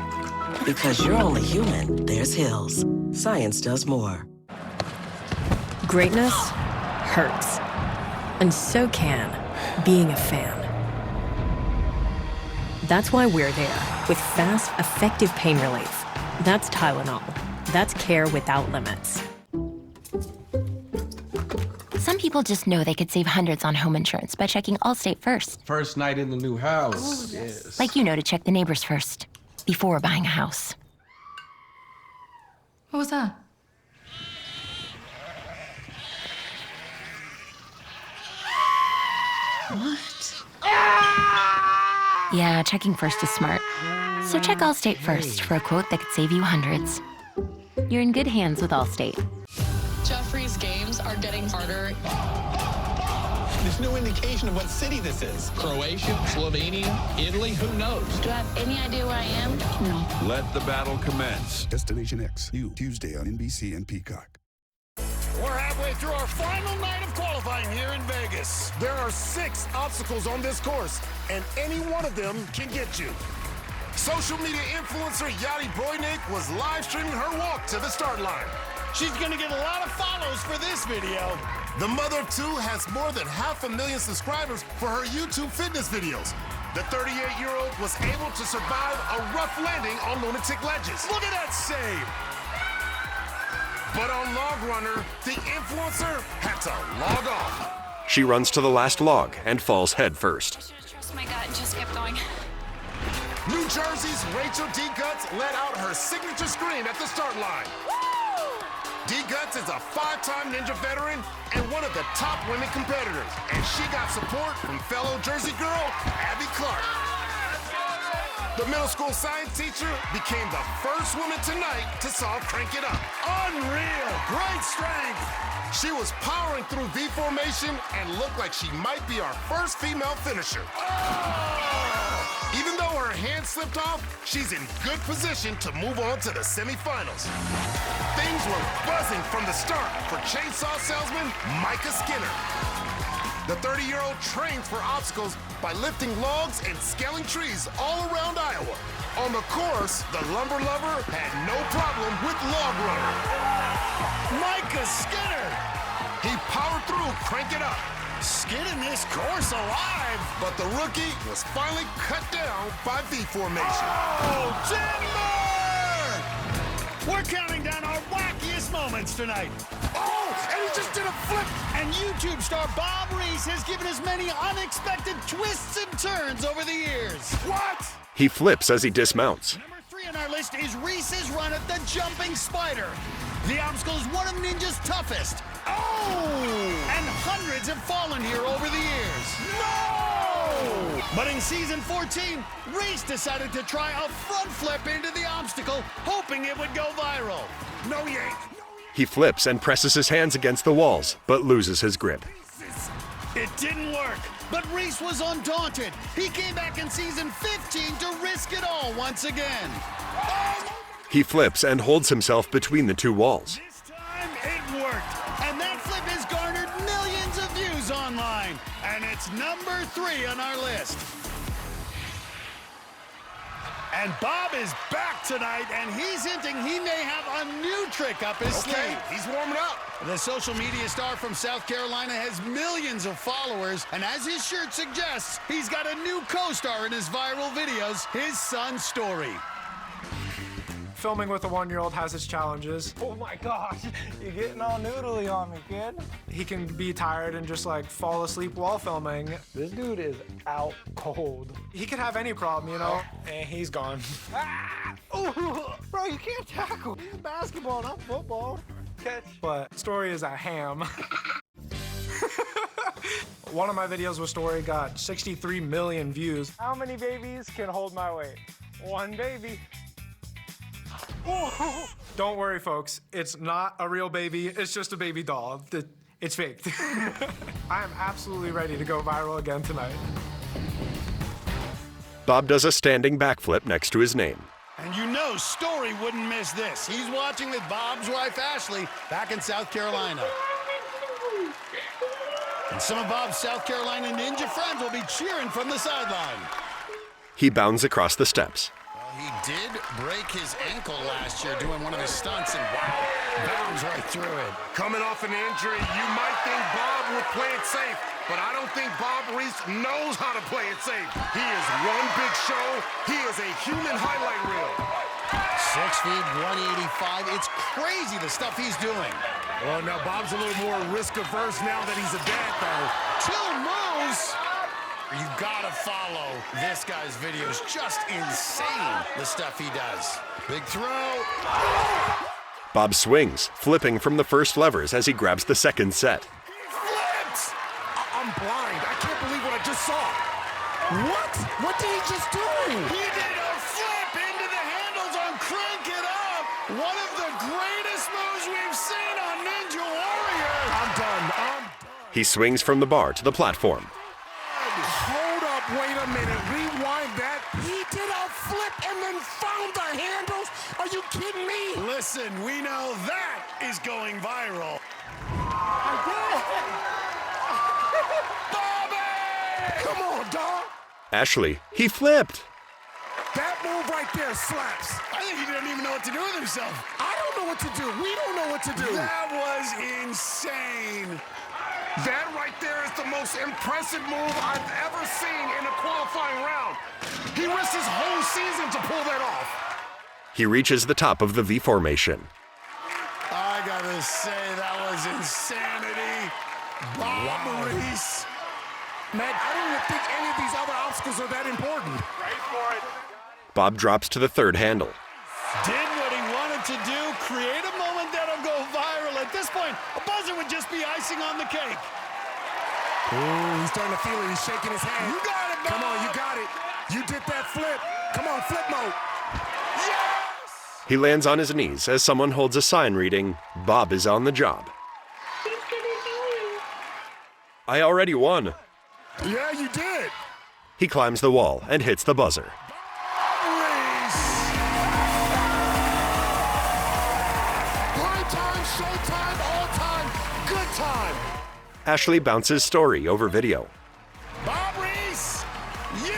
Because you're only human, there's Hill's. Science does more. Greatness hurts. And so can being a fan. That's why we're there with fast, effective pain relief. That's Tylenol. That's care without limits. Some people just know they could save hundreds on home insurance by checking Allstate first. First night in the new house. Yes. Like you know to check the neighbors first, before buying a house. What was that? What? Yeah, checking first is smart. So check Allstate first for a quote that could save you hundreds. You're in good hands with Allstate. Jeffrey's games are getting harder. There's no indication of what city this is. Croatia, Slovenia, Italy, who knows? Do I have any idea where I am? No. Let the battle commence. Destination X, new Tuesday on NBC and Peacock. We're halfway through our final night of qualifying here in Vegas. There are 6 obstacles on this course, and any one of them can get you. Social media influencer Yadi Broynik was live streaming her walk to the start line. She's gonna get a lot of follows for this video. The mother of 2 has more than 500,000 subscribers for her YouTube fitness videos. The 38-year-old was able to survive a rough landing on lunatic ledges. Look at that save. But on Log Runner, the influencer had to log off. She runs to the last log and falls head first. Trust my gut and just kept going. New Jersey's Rachel D. Guts let out her signature scream at the start line. D. Guts is a 5-time Ninja veteran and one of the top women competitors. And she got support from fellow Jersey girl, Abby Clark. The middle school science teacher became the first woman tonight to solve Crank It Up. Unreal, great strength. She was powering through V formation and looked like she might be our first female finisher. Even though her hand slipped off, she's in good position to move on to the semifinals. Things were buzzing from the start for chainsaw salesman Micah Skinner. The 30-year-old trains for obstacles by lifting logs and scaling trees all around Iowa. On the course, the lumber lover had no problem with Log Runner. Micah Skinner! He powered through Crank It Up. Skinning this course alive. But the rookie was finally cut down by V formation. Oh, Timber! We're counting down our wackiest moments tonight. Oh, and he just did a flip. And YouTube star Bob Reese has given us many unexpected twists and turns over the years. What? He flips as he dismounts. on our list is Reese's run at the jumping spider. The obstacle is one of Ninja's toughest. Oh! And hundreds have fallen here over the years. No! But in season 14, Reese decided to try a front flip into the obstacle, hoping it would go viral. No, you ain't. He flips and presses his hands against the walls, but loses his grip. It didn't work, but Reese was undaunted. He came back in season 15 to risk it all once again. He flips and holds himself between the two walls. This time it worked, and that flip has garnered millions of views online, and it's number 3 on our list. And Bob is back tonight, and he's hinting he may have a new trick up his sleeve. He's warming up. The social media star from South Carolina has millions of followers, and as his shirt suggests, he's got a new co-star in his viral videos, his son Story. Filming with a 1-year-old has its challenges. Oh my gosh, you're getting all noodly on me, kid. He can be tired and just like fall asleep while filming. This dude is out cold. He could have any problem, you know, and he's gone. Ah! Ooh, bro, you can't tackle. This is basketball, not football. Catch. But Story is a ham. One of my videos with Story got 63 million views. How many babies can hold my weight? One baby. Don't worry, folks. It's not a real baby. It's just a baby doll. It's faked. I am absolutely ready to go viral again tonight. Bob does a standing backflip next to his name. And you know Story wouldn't miss this. He's watching with Bob's wife, Ashley, back in South Carolina. And some of Bob's South Carolina Ninja friends will be cheering from the sideline. He bounds across the steps. He did break his ankle last year doing one of his stunts, and wow, bounds right through it. Coming off an injury, you might think Bob would play it safe, but I don't think Bob Reese knows how to play it safe. He is one big show. He is a human highlight reel. 6 feet, 185. It's crazy the stuff he's doing. Well, now Bob's a little more risk-averse now that he's a dad, though. 2 moves. You gotta follow this guy's videos. Just insane, the stuff he does. Big throw. Bob swings, flipping from the first levers as he grabs the second set. Flips! I'm blind. I can't believe what I just saw. What? What did he just do? He did a flip into the handles on Crank It Up. One of the greatest moves we've seen on Ninja Warrior. I'm done. He swings from the bar to the platform. Hold up, wait a minute, rewind that. He did a flip and then found the handles? Are you kidding me? Listen, we know that is going viral. Bobby! Come on, dog. Ashley, he flipped. That move right there slaps. I think he didn't even know what to do with himself. I don't know what to do. We don't know what to do. That was insane. That right there is the most impressive move I've ever seen in a qualifying round. He risked his whole season to pull that off. He reaches the top of the V formation. I gotta say, that was insanity. Bob Reese. Man, I don't even think any of these other obstacles are that important. Right for it. Bob drops to the third handle. Did what he wanted to do, create a moment that'll go viral. At this point, a buzzer would just be icing on the cake. Ooh, he's starting to feel it. He's shaking his hand. You got it, Bob. Come on, you got it. You did that flip. Come on, flip mode. Yes! He lands on his knees as someone holds a sign reading, "Bob is on the job." I already won. Yeah, you did. He climbs the wall and hits the buzzer. Prime time, showtime, all time, good time. Ashley bounces Story over video. Bob Reese, you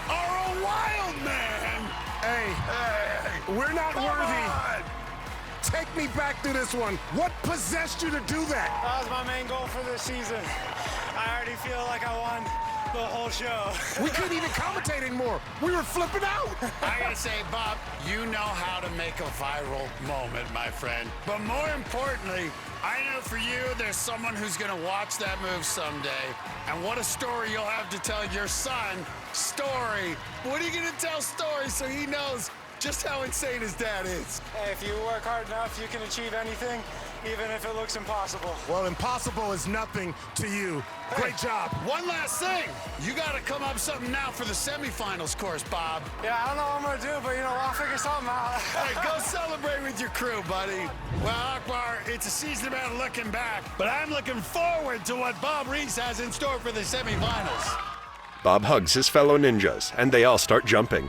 are a wild man. Hey, we're not worthy. Take me back to this one. What possessed you to do that? That was my main goal for this season. I already feel like I won the whole show. We couldn't even commentate anymore. We were flipping out. I gotta say, Bob, you know how to make a viral moment, my friend. But more importantly, I know for you, there's someone who's gonna watch that move someday. And what a story you'll have to tell your son, Story. What are you gonna tell Story so he knows just how insane his dad is. Hey, if you work hard enough, you can achieve anything, even if it looks impossible. Well, impossible is nothing to you. Great job. One last thing. You got to come up with something now for the semifinals course, Bob. Yeah, I don't know what I'm going to do, but, I'll figure something out. Hey, go celebrate with your crew, buddy. Well, Akbar, it's a season about looking back, but I'm looking forward to what Bob Reese has in store for the semifinals. Bob hugs his fellow ninjas, and they all start jumping.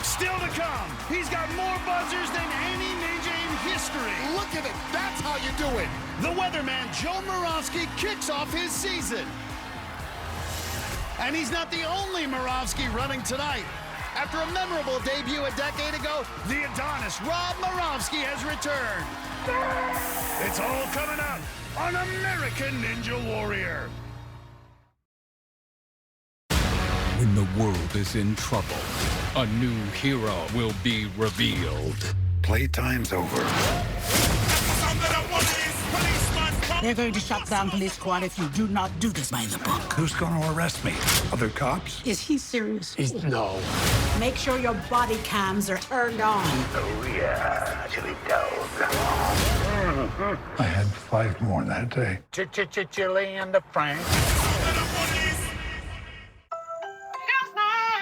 Still to come, he's got more buzzers than any ninja in history. Look at it, that's how you do it. The weatherman, Joe Moravsky, kicks off his season. And he's not the only Moravsky running tonight. After a memorable debut a decade ago, the Adonis, Rob Moravsky, has returned. It's all coming up on American Ninja Warrior. When the world is in trouble, a new hero will be revealed. Playtime's over. They're going to shut down police squad if you do not do this by the book. Who's going to arrest me? Other cops? Is he serious? No. Make sure your body cams are turned on. Oh, yeah. Chili dog. I had 5 more that day. Chili and the Frank.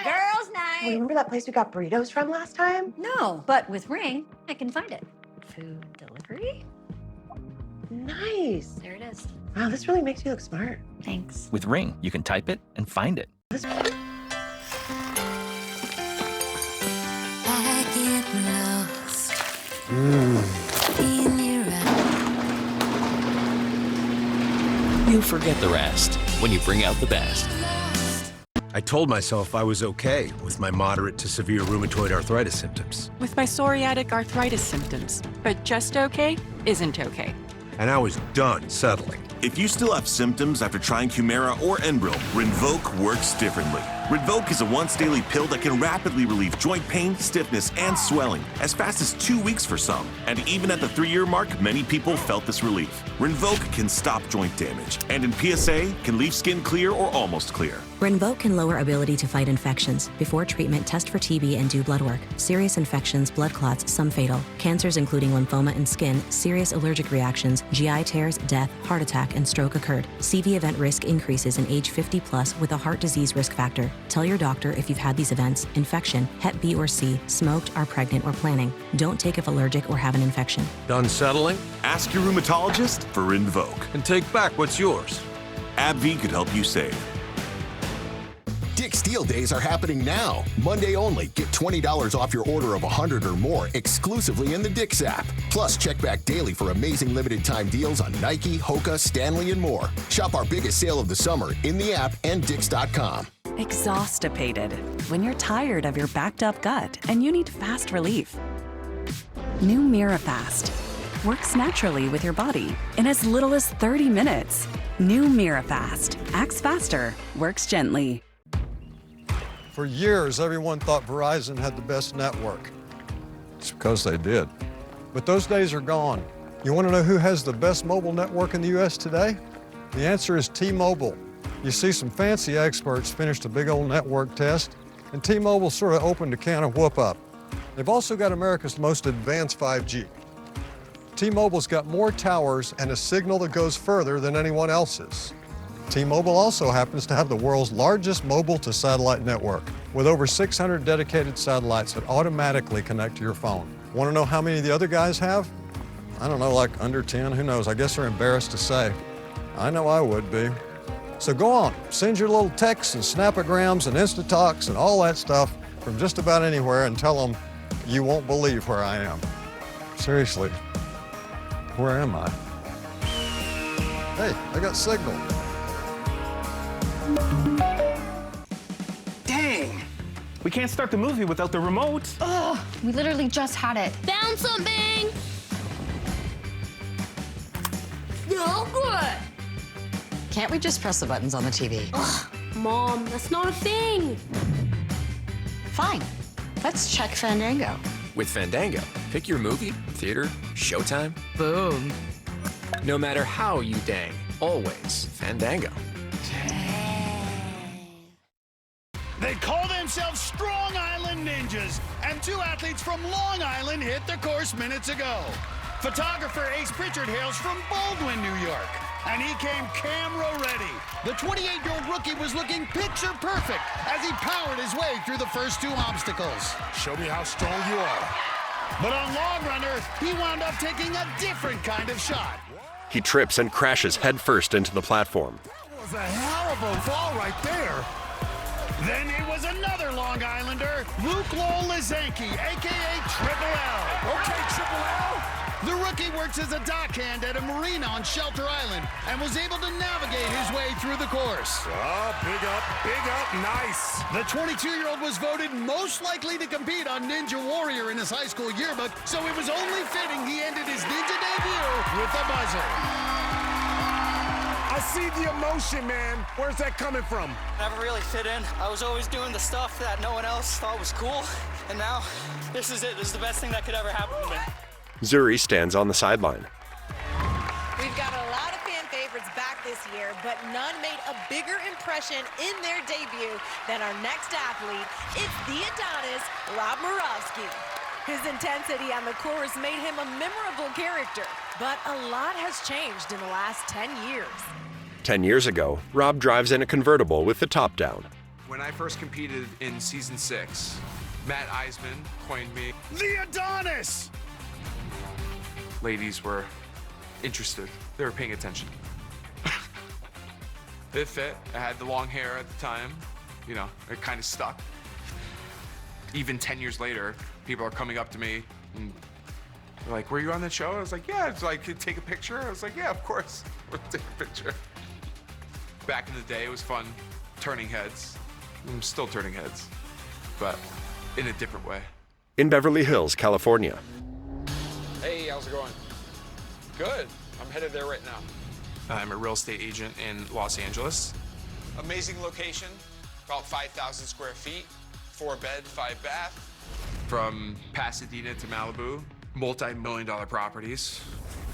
Girls' night. Remember that place we got burritos from last time? No, but with Ring, I can find it. Food delivery? Nice. There it is. Wow, this really makes you look smart. Thanks. With Ring, you can type it and find it. I get lost in your eyes. You forget the rest when you bring out the best. I told myself I was okay with my moderate to severe rheumatoid arthritis symptoms. With my psoriatic arthritis symptoms. But just okay isn't okay. And I was done settling. If you still have symptoms after trying Humira or Enbrel, Rinvoq works differently. Rinvoq is a once-daily pill that can rapidly relieve joint pain, stiffness, and swelling, as fast as 2 weeks for some. And even at the 3-year mark, many people felt this relief. Rinvoq can stop joint damage, and in PSA, can leave skin clear or almost clear. Rinvoq can lower ability to fight infections. Before treatment, test for TB and do blood work. Serious infections, blood clots, some fatal. Cancers including lymphoma and skin, serious allergic reactions, GI tears, death, heart attack, and stroke occurred. CV event risk increases in age 50 plus with a heart disease risk factor. Tell your doctor if you've had these events, infection, Hep B or C, smoked, are pregnant, or planning. Don't take if allergic or have an infection. Done settling? Ask your rheumatologist for Rinvoq. And take back what's yours. AbbVie could help you save. Dick's Deal Days are happening now. Monday only. Get $20 off your order of 100 or more exclusively in the Dick's app. Plus, check back daily for amazing limited time deals on Nike, Hoka, Stanley, and more. Shop our biggest sale of the summer in the app and Dicks.com. Exhaustipated. When you're tired of your backed up gut and you need fast relief. New Mirafast. Works naturally with your body in as little as 30 minutes. New Mirafast. Acts faster. Works gently. For years, everyone thought Verizon had the best network. It's because they did. But those days are gone. You want to know who has the best mobile network in the U.S. today? The answer is T-Mobile. You see, some fancy experts finished a big old network test, and T-Mobile sort of opened a can of whoop-up. They've also got America's most advanced 5G. T-Mobile's got more towers and a signal that goes further than anyone else's. T-Mobile also happens to have the world's largest mobile-to-satellite network, with over 600 dedicated satellites that automatically connect to your phone. Want to know how many the other guys have? I don't know, like under 10, who knows? I guess they're embarrassed to say. I know I would be. So go on, send your little texts and snapograms and Instatalks and all that stuff from just about anywhere and tell them you won't believe where I am. Seriously, where am I? Hey, I got signal. Dang! We can't start the movie without the remote. Ugh, we literally just had it. Found something! No good! Can't we just press the buttons on the TV? Ugh, Mom, that's not a thing. Fine. Let's check Fandango. With Fandango, pick your movie, theater, showtime. Boom. No matter how you dang, always Fandango. They call themselves Strong Island Ninjas, and 2 athletes from Long Island hit the course minutes ago. Photographer Ace Pritchard hails from Baldwin, New York, and he came camera ready. The 28-year-old rookie was looking picture perfect as he powered his way through the first 2 obstacles. Show me how strong you are. But on Long Runner, he wound up taking a different kind of shot. He trips and crashes headfirst into the platform. That was a hell of a fall right there. Then it was another Long Islander, Luke Lowell Lizanke, a.k.a. Triple L. Okay, Triple L. The rookie works as a dockhand at a marina on Shelter Island and was able to navigate his way through the course. Oh, big up, nice. The 22-year-old was voted most likely to compete on Ninja Warrior in his high school yearbook, so it was only fitting he ended his ninja debut with a buzzer. I see the emotion, man. Where's that coming from? Never really fit in. I was always doing the stuff that no one else thought was cool, and now this is it. This is the best thing that could ever happen to me. Zuri stands on the sideline. We've got a lot of fan favorites back this year, but none made a bigger impression in their debut than our next athlete. It's the Adonis, Rob Murawski. His intensity on the course made him a memorable character, but a lot has changed in the last 10 years. 10 years ago, Rob drives in a convertible with the top down. When I first competed in season 6, Matt Eisman coined me the Adonis. Ladies were interested. They were paying attention. It fit. I had the long hair at the time. You know, it kind of stuck. Even 10 years later, people are coming up to me and they're like, were you on that show? I was like, yeah. It's like, take a picture? I was like, yeah, of course. We'll take a picture. Back in the day, it was fun turning heads. I'm still turning heads, but in a different way. In Beverly Hills, California. Hey, how's it going? Good. I'm headed there right now. I'm a real estate agent in Los Angeles. Amazing location, about 5,000 square feet, 4-bed, 5-bath. From Pasadena to Malibu, multi-million-dollar properties.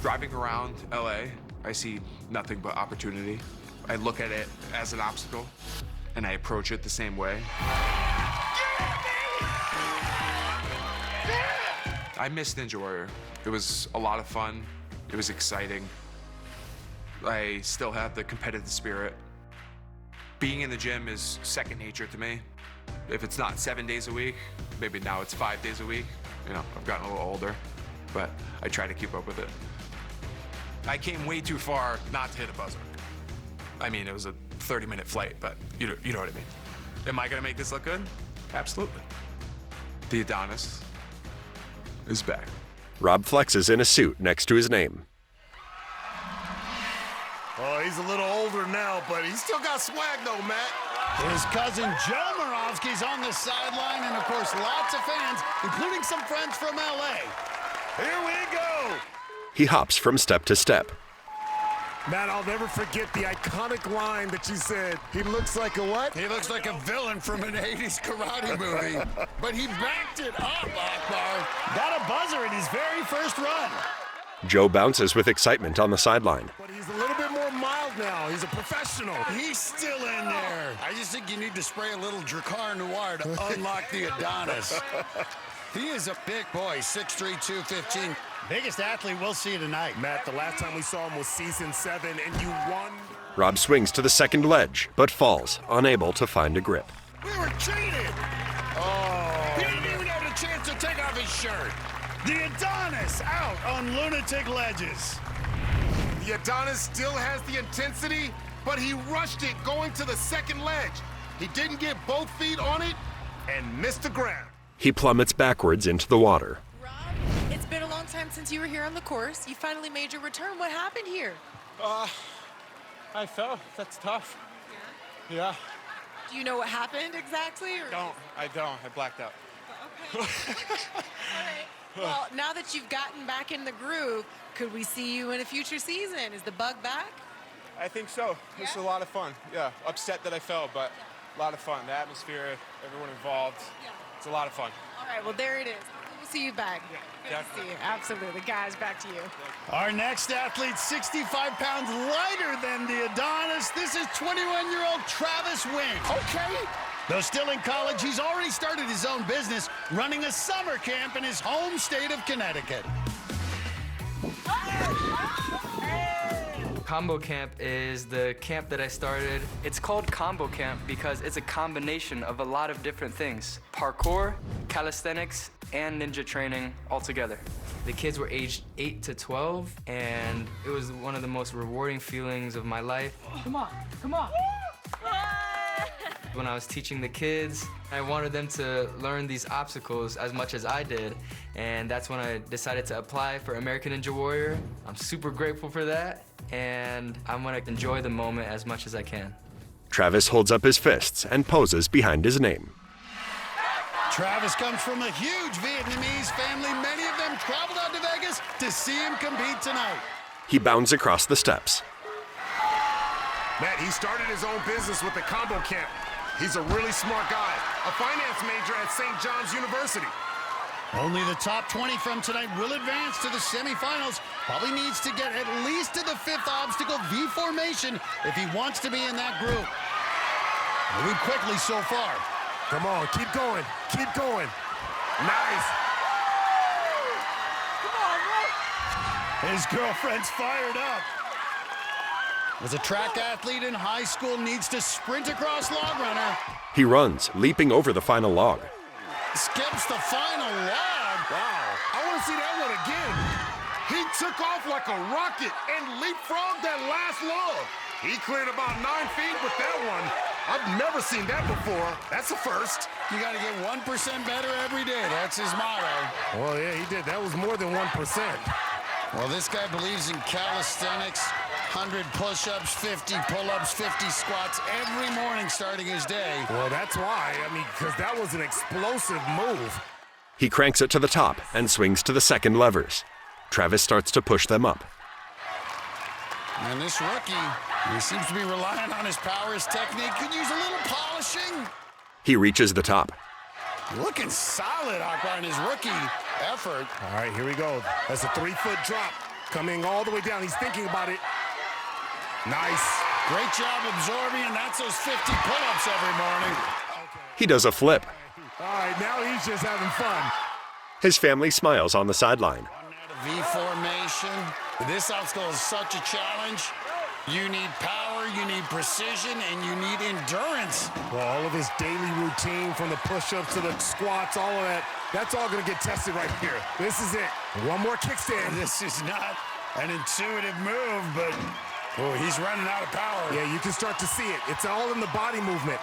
Driving around LA, I see nothing but opportunity. I look at it as an obstacle, and I approach it the same way. I miss Ninja Warrior. It was a lot of fun. It was exciting. I still have the competitive spirit. Being in the gym is second nature to me. If it's not 7 days a week, maybe now it's 5 days a week. You know, I've gotten a little older, but I try to keep up with it. I came way too far not to hit a buzzer. I mean, it was a 30-minute flight, but you know what I mean. Am I gonna make this look good? Absolutely. The Adonis is back. Rob flexes in a suit next to his name. Oh, he's a little older now, but he's still got swag though, Matt. His cousin Joe Murawski's on the sideline, and of course, lots of fans, including some friends from LA. Here we go. He hops from step to step. Matt, I'll never forget the iconic line that you said. He looks like a what? He looks like a villain from an 80s karate movie. But he backed it up, Akbar. Got a buzzer in his very first run. Joe bounces with excitement on the sideline. But he's a little bit more mild now. He's a professional. He's still in there. I just think you need to spray a little Drakkar Noir to unlock the Adonis. He is a big boy, 6'3", 215. Biggest athlete we'll see tonight. Matt, the last time we saw him was season 7, and you won. Rob swings to the second ledge, but falls, unable to find a grip. We were cheated. Oh. He didn't even have a chance to take off his shirt. The Adonis out on lunatic ledges. The Adonis still has the intensity, but he rushed it going to the second ledge. He didn't get both feet on it and missed the ground. He plummets backwards into the water. Rob, it's been a long time since you were here on the course. You finally made your return. What happened here? I fell. That's tough. Yeah. Do you know what happened exactly? Or? I don't. I blacked out. Okay. All right. Well, now that you've gotten back in the groove, could we see you in a future season? Is the bug back? I think so. Yeah? This is a lot of fun. Yeah. Upset that I fell, but a lot of fun. The atmosphere, everyone involved. Yeah. It's a lot of fun. All right. Well, there it is. to see you back. Good to see you. Absolutely. Guys, back to you. Our next athlete, 65 pounds lighter than the Adonis. This is 21-year-old Travis Wing. Okay. Though still in college, he's already started his own business, running a summer camp in his home state of Connecticut. Combo Camp is the camp that I started. It's called Combo Camp because it's a combination of a lot of different things. Parkour, calisthenics, and ninja training all together. The kids were aged 8 to 12, and it was one of the most rewarding feelings of my life. Come on, come on. When I was teaching the kids, I wanted them to learn these obstacles as much as I did, and that's when I decided to apply for American Ninja Warrior. I'm super grateful for that, and I'm gonna enjoy the moment as much as I can. Travis holds up his fists and poses behind his name. Travis comes from a huge Vietnamese family. Many of them traveled out to Vegas to see him compete tonight. He bounds across the steps. Matt, he started his own business with the Combo Camp. He's a really smart guy, a finance major at St. John's University. Only the top 20 from tonight will advance to the semifinals. Probably needs to get at least to the 5th obstacle, V formation, if he wants to be in that group. Moving quickly so far. Come on, keep going, keep going. Nice. Come on, bro. His girlfriend's fired up. As a track athlete in high school, needs to sprint across log runner. He runs, leaping over the final log. Skips the final log. Wow, I want to see that one again. He took off like a rocket and leapfrogged that last log. He cleared about 9 feet with that one. I've never seen that before. That's a first. You got to get 1% better every day. That's his motto. Well, yeah, he did. That was more than 1%. Well, this guy believes in calisthenics. 100 push-ups, 50 pull-ups, 50 squats every morning starting his day. Well, that's why. I mean, because that was an explosive move. He cranks it to the top and swings to the second levers. Travis starts to push them up. And this rookie, he seems to be relying on his power, his technique. Could use a little polishing. He reaches the top. Looking solid, Akbar, in his rookie effort. All right, here we go. That's a 3-foot drop coming all the way down. He's thinking about it. Nice. Great job absorbing, and that's those 50 pull-ups every morning. He does a flip. All right, now he's just having fun. His family smiles on the sideline. V formation. This obstacle is such a challenge. You need power, you need precision, and you need endurance. Well, all of his daily routine, from the push-ups to the squats, all of that, that's all going to get tested right here. This is it. One more kickstand. This is not an intuitive move, but oh, he's running out of power. Yeah, you can start to see it. It's all in the body movement.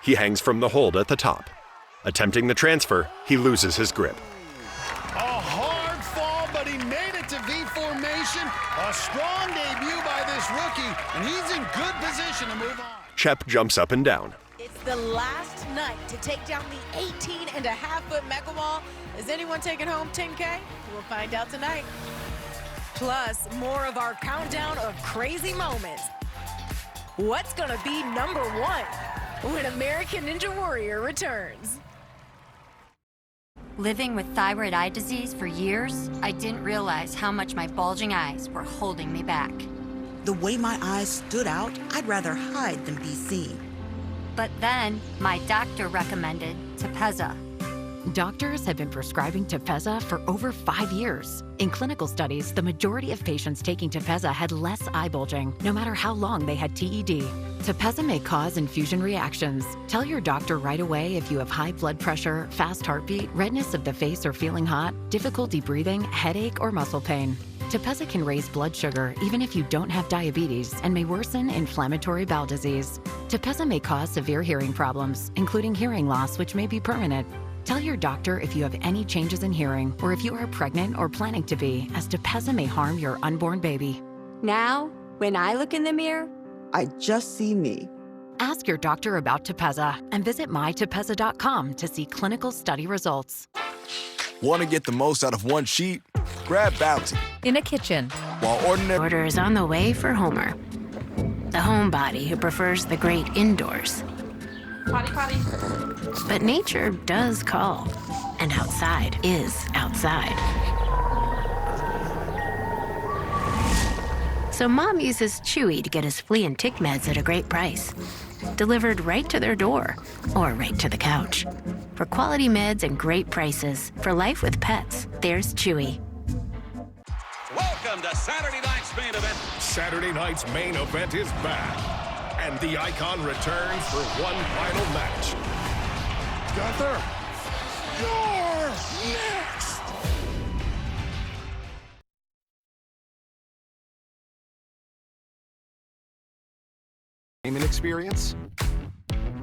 He hangs from the hold at the top. Attempting the transfer, he loses his grip. A hard fall, but he made it to V formation. A strong debut by this rookie, and he's in good position to move on. Chep jumps up and down. It's the last night to take down the 18.5-foot Mega Wall. Is anyone taking home 10K? We'll find out tonight. Plus, more of our countdown of crazy moments. What's gonna be number 1 when American Ninja Warrior returns? Living with thyroid eye disease for years, I didn't realize how much my bulging eyes were holding me back. The way my eyes stood out, I'd rather hide than be seen. But then, my doctor recommended Tepezza. Doctors have been prescribing Tepezza for over 5 years. In clinical studies, the majority of patients taking Tepezza had less eye bulging, no matter how long they had TED. Tepezza may cause infusion reactions. Tell your doctor right away if you have high blood pressure, fast heartbeat, redness of the face or feeling hot, difficulty breathing, headache, or muscle pain. Tepezza can raise blood sugar even if you don't have diabetes and may worsen inflammatory bowel disease. Tepezza may cause severe hearing problems, including hearing loss, which may be permanent. Tell your doctor if you have any changes in hearing or if you are pregnant or planning to be, as Tepezza may harm your unborn baby. Now, when I look in the mirror, I just see me. Ask your doctor about Tepezza and visit mytepezza.com to see clinical study results. Want to get the most out of one sheet? Grab Bounty. In a kitchen. While ordinary order is on the way for Homer, the homebody who prefers the great indoors. Potty, potty. But nature does call. And outside is outside. So Mom uses Chewy to get his flea and tick meds at a great price. Delivered right to their door or right to the couch. For quality meds and great prices, for life with pets, there's Chewy. Welcome to Saturday night's main event. Saturday night's main event is back, and the Icon returns for one final match. Gunther, you're next. Experience?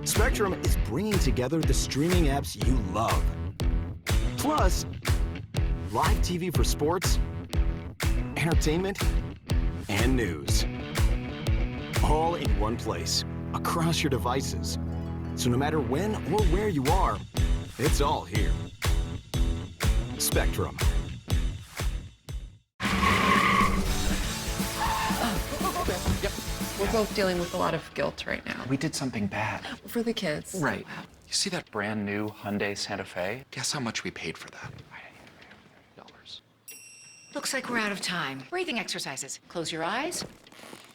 Spectrum is bringing together the streaming apps you love. Plus, live TV for sports, entertainment, and news. All in one place, across your devices. So no matter when or where you are, it's all here. Spectrum. We're both dealing with a lot of guilt right now. We did something bad. For the kids. Right. You see that brand new Hyundai Santa Fe? Guess how much we paid for that? Looks like we're out of time. Breathing exercises. Close your eyes.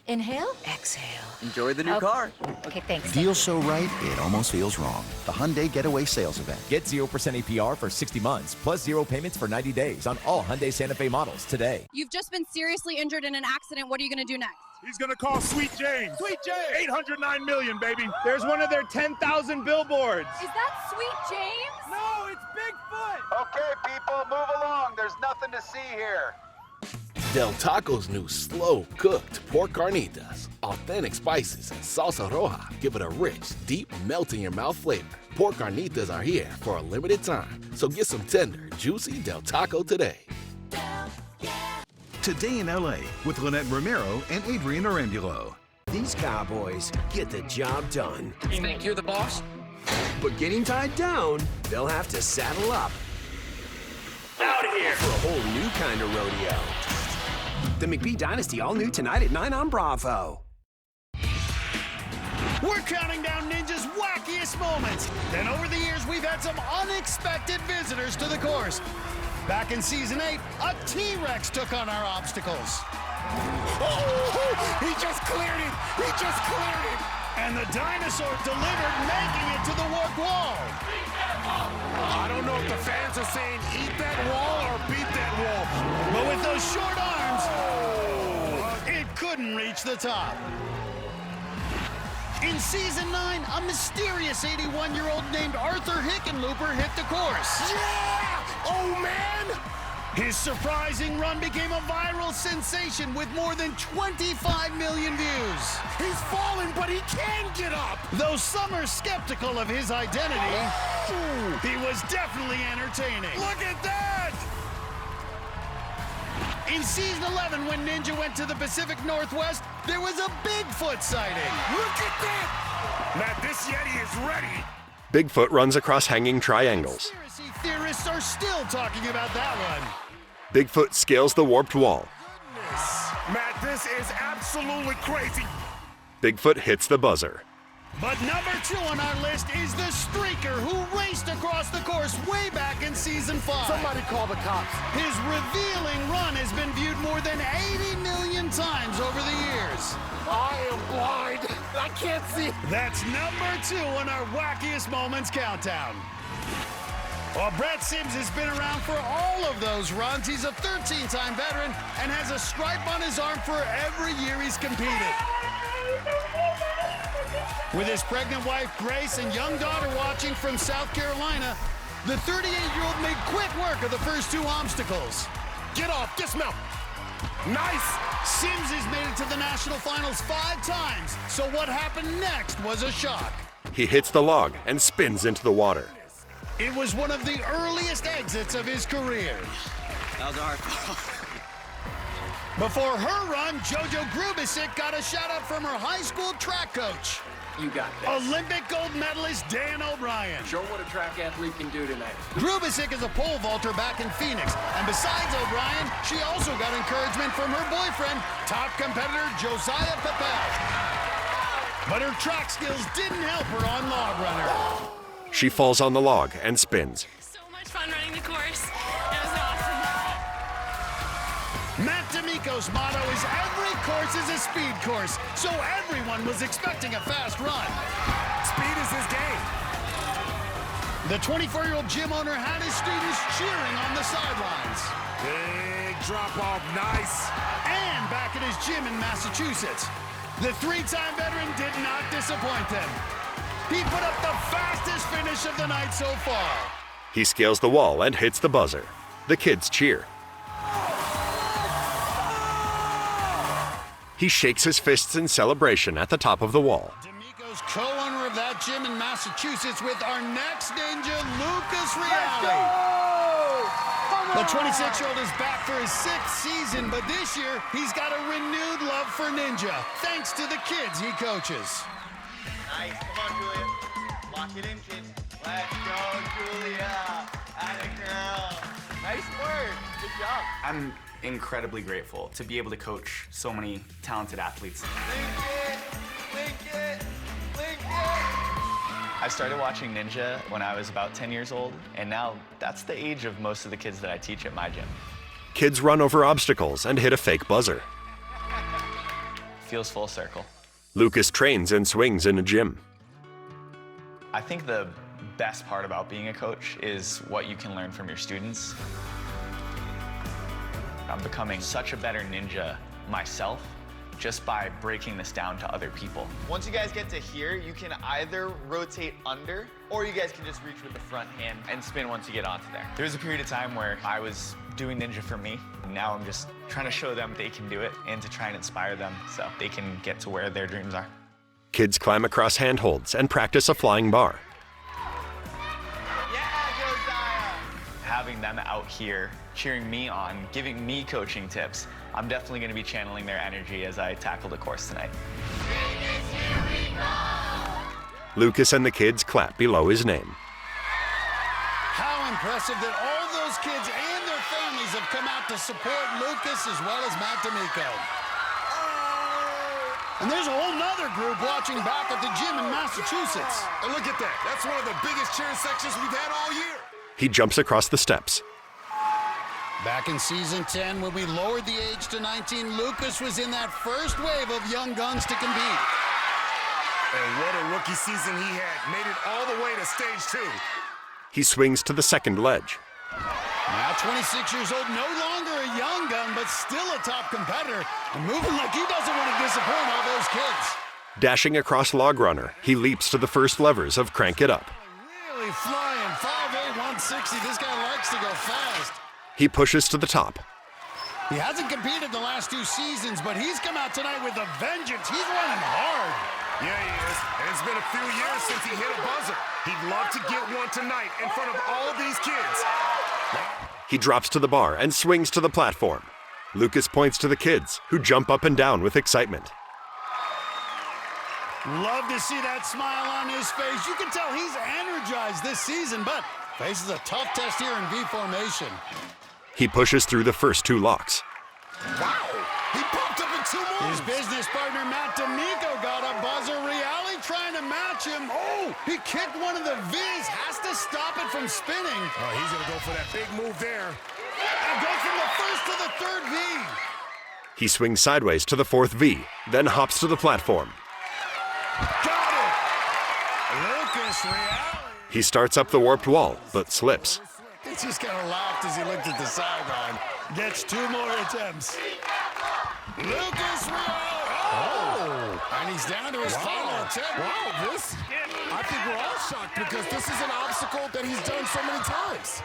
Inhale. Exhale. Enjoy the new car. Okay, thanks. Deal so right, it almost feels wrong. The Hyundai Getaway Sales Event. Get 0% APR for 60 months, plus 0 payments for 90 days on all Hyundai Santa Fe models today. You've just been seriously injured in an accident. What are you going to do next? He's gonna call Sweet James. Sweet James! 809 million, baby. There's one of their 10,000 billboards. Is that Sweet James? No, it's Bigfoot. Okay, people, move along. There's nothing to see here. Del Taco's new slow-cooked pork carnitas. Authentic spices and salsa roja give it a rich, deep, melt-in-your-mouth flavor. Pork carnitas are here for a limited time, so get some tender, juicy Del Taco today. Today in LA with Lynette Romero and Adrian Arambulo. These Cowboys get the job done. You think you're the boss? But getting tied down, they'll have to saddle up. Out of here! For a whole new kind of rodeo. The McBee Dynasty, all new tonight at 9 on Bravo. We're counting down Ninja's wackiest moments. Then over the years, we've had some unexpected visitors to the course. Back in Season 8, a T-Rex took on our obstacles. Oh, he just cleared it! He just cleared it! And the dinosaur delivered, making it to the warped wall. I don't know if the fans are saying eat that wall or beat that wall. But with those short arms, it couldn't reach the top. In Season 9, a mysterious 81-year-old named Arthur Hickenlooper hit the course. Yeah! Oh, man! His surprising run became a viral sensation with more than 25 million views. He's fallen, but he can get up! Though some are skeptical of his identity, he was definitely entertaining. Look at that! In Season 11, when Ninja went to the Pacific Northwest, there was a Bigfoot sighting. Look at that! Matt, this Yeti is ready. Bigfoot runs across hanging triangles. Conspiracy theorists are still talking about that one. Bigfoot scales the warped wall. Matt, this is absolutely crazy. Bigfoot hits the buzzer. But number 2 on our list is the streaker who raced across the course way back in Season 5. Somebody call the cops. His revealing run has been viewed more than 80 million times over the years. I am blind. I can't see. That's number 2 on our wackiest moments countdown. Well, Brett Sims has been around for all of those runs. He's a 13-time veteran and has a stripe on his arm for every year he's competed. With his pregnant wife, Grace, and young daughter watching from South Carolina, the 38-year-old made quick work of the first 2 obstacles. Get off, dismount. Nice. Sims has made it to the national finals 5 times, so what happened next was a shock. He hits the log and spins into the water. It was one of the earliest exits of his career. That was our fault. Before her run, JoJo Grubisic got a shout-out from her high school track coach. You got this. Olympic gold medalist Dan O'Brien. Show what a track athlete can do tonight. Grubisic is a pole vaulter back in Phoenix. And besides O'Brien, she also got encouragement from her boyfriend, top competitor Josiah Papel. But her track skills didn't help her on Log Runner. She falls on the log and spins. So much fun running during the course. It was awesome. Matt D'Amico's motto is every course is a speed course, so everyone was expecting a fast run. Speed is his game. The 24-year-old gym owner had his students cheering on the sidelines. Big drop off, nice. And back at his gym in Massachusetts, the three-time veteran did not disappoint them. He put up the fastest finish of the night so far. He scales the wall and hits the buzzer. The kids cheer. He shakes his fists in celebration at the top of the wall. D'Amico's co-owner of that gym in Massachusetts with our next ninja, Lucas Reale. The 26-year-old is back for his 6th season, but this year he's got a renewed love for ninja, thanks to the kids he coaches. Nice, come on, Julia. Lock it in, kids. Let's go, Julia. Atta girl. Nice work. Good job. I'm incredibly grateful to be able to coach so many talented athletes. Link it. I started watching Ninja when I was about 10 years old, and now that's the age of most of the kids that I teach at my gym. Kids run over obstacles and hit a fake buzzer. Feels full circle. Lucas trains and swings in a gym. I think the best part about being a coach is what you can learn from your students. I'm becoming such a better ninja myself just by breaking this down to other people. Once you guys get to here, you can either rotate under, or you guys can just reach with the front hand and spin once you get onto there. There was a period of time where I was doing Ninja for me. Now I'm just trying to show them they can do it and to try and inspire them so they can get to where their dreams are. Kids climb across handholds and practice a flying bar. Having them out here cheering me on, giving me coaching tips, I'm definitely going to be channeling their energy as I tackle the course tonight. Lucas and the kids clap below his name. How impressive that all those kids and their families have come out to support Lucas as well as Matt D'Amico. And there's a whole nother group watching back at the gym in Massachusetts. And look at that. That's one of the biggest cheering sections we've had all year. He jumps across the steps. Back in season 10, when we lowered the age to 19, Lucas was in that first wave of young guns to compete. And what a rookie season he had. Made it all the way to stage 2. He swings to the second ledge. Now 26 years old, no longer a young gun, but still a top competitor. And moving like he doesn't want to disappoint all those kids. Dashing across Log Runner, he leaps to the first levers of Crank It Up. Really flying, 5'8", 160. This guy likes to go fast. He pushes to the top. He hasn't competed the last 2 seasons, but he's come out tonight with a vengeance. He's running hard. Yeah, he is. And it's been a few years since he hit a buzzer. He'd love to get one tonight in front of all these kids. He drops to the bar and swings to the platform. Lucas points to the kids, who jump up and down with excitement. Love to see that smile on his face. You can tell he's energized this season, but faces a tough test here in V formation. He pushes through the first 2 locks. Wow! He popped up in 2 moves! His business partner, Matt D'Amico, got a buzzer. Reale trying to match him. Oh, he kicked one of the V's. Has to stop it from spinning. Oh, he's going to go for that big move there. And go from the first to the 3rd V. He swings sideways to the 4th V, then hops to the platform. Got it! Lucas Reale. He starts up the warped wall, but slips. He just kind of laughed as he looked at the sideline. Gets 2 more attempts. Lucas Reale. Oh! And he's down to his final attempt. Wow, this, I think we're all shocked because this is an obstacle that he's done so many times.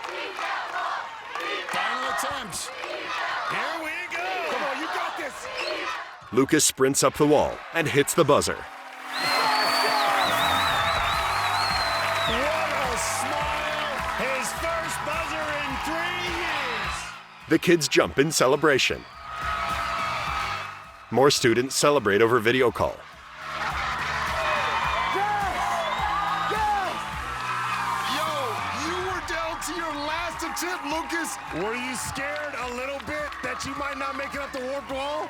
Final attempt. Here we go. Come on, you got this. Lucas sprints up the wall and hits the buzzer. The kids jump in celebration. More students celebrate over video call. Yo, you were down to your last attempt, Lucas. Were you scared a little bit that you might not make it up the warped wall?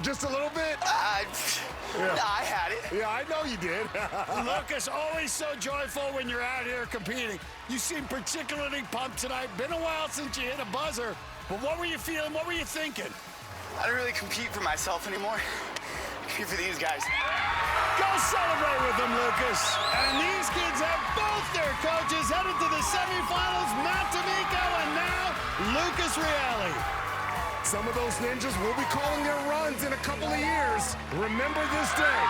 Just a little bit? Yeah. I had it. Yeah, I know you did. Lucas, always so joyful when you're out here competing. You seem particularly pumped tonight. Been a while since you hit a buzzer. But what were you feeling? What were you thinking? I don't really compete for myself anymore. I compete for these guys. Go celebrate with them, Lucas. And these kids have both their coaches headed to the semifinals, Matt D'Amico and now Lucas Reale. Some of those ninjas will be calling their runs in a couple of years. Remember this day.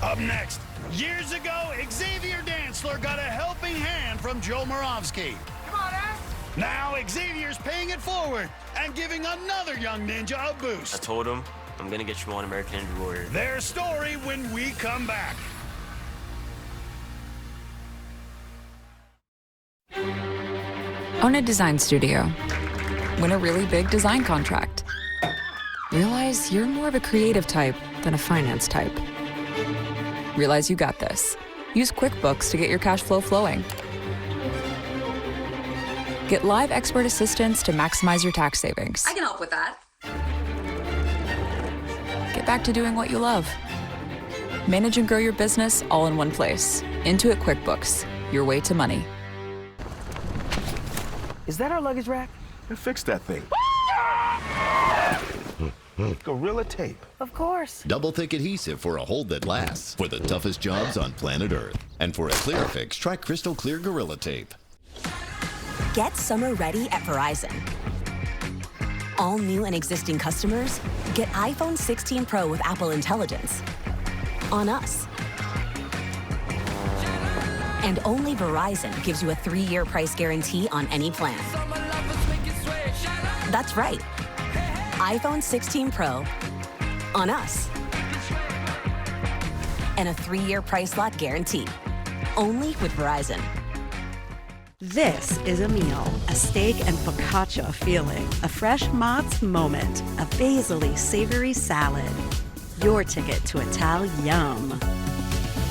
Up next, years ago, Xavier Dantzler got a helping hand from Joe Moravsky. Come on, Ash. Now Xavier's paying it forward and giving another young ninja a boost. I told him, I'm gonna get you on American Ninja Warrior. Their story when we come back. Own a design studio. Win a really big design contract. Realize you're more of a creative type than a finance type. Realize you got this. Use QuickBooks to get your cash flow flowing. Get live expert assistance to maximize your tax savings. I can help with that. Get back to doing what you love. Manage and grow your business all in one place. Intuit QuickBooks, your way to money. Is that our luggage rack? Fix that thing. Gorilla Tape. Of course. Double thick adhesive for a hold that lasts for the toughest jobs on planet Earth. And for a clear fix, try Crystal Clear Gorilla Tape. Get summer ready at Verizon. All new and existing customers get iPhone 16 Pro with Apple Intelligence on us. And only Verizon gives you a 3-year price guarantee on any plan. That's right. iPhone 16 Pro on us. And a 3-year price lock guarantee. Only with Verizon. This is a meal, a steak and focaccia feeling, a fresh Mott's moment, a basil-y savory salad. Your ticket to Ital-Yum.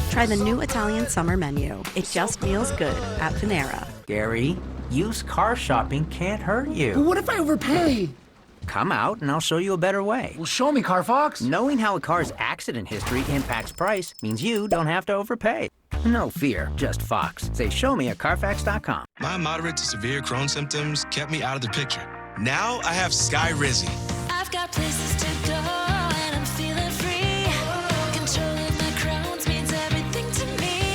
Try the new Italian summer menu. It just feels good at Panera. Gary, used car shopping can't hurt you. What if I overpay? Come out and I'll show you a better way. Well, show me, Carfox. Knowing how a car's accident history impacts price means you don't have to overpay. No fear, just Fox. Say show me at Carfax.com. My moderate to severe Crohn's symptoms kept me out of the picture. Now I have Skyrizi. I've got places to go and I'm feeling free. Controlling my Crohn's means everything to me.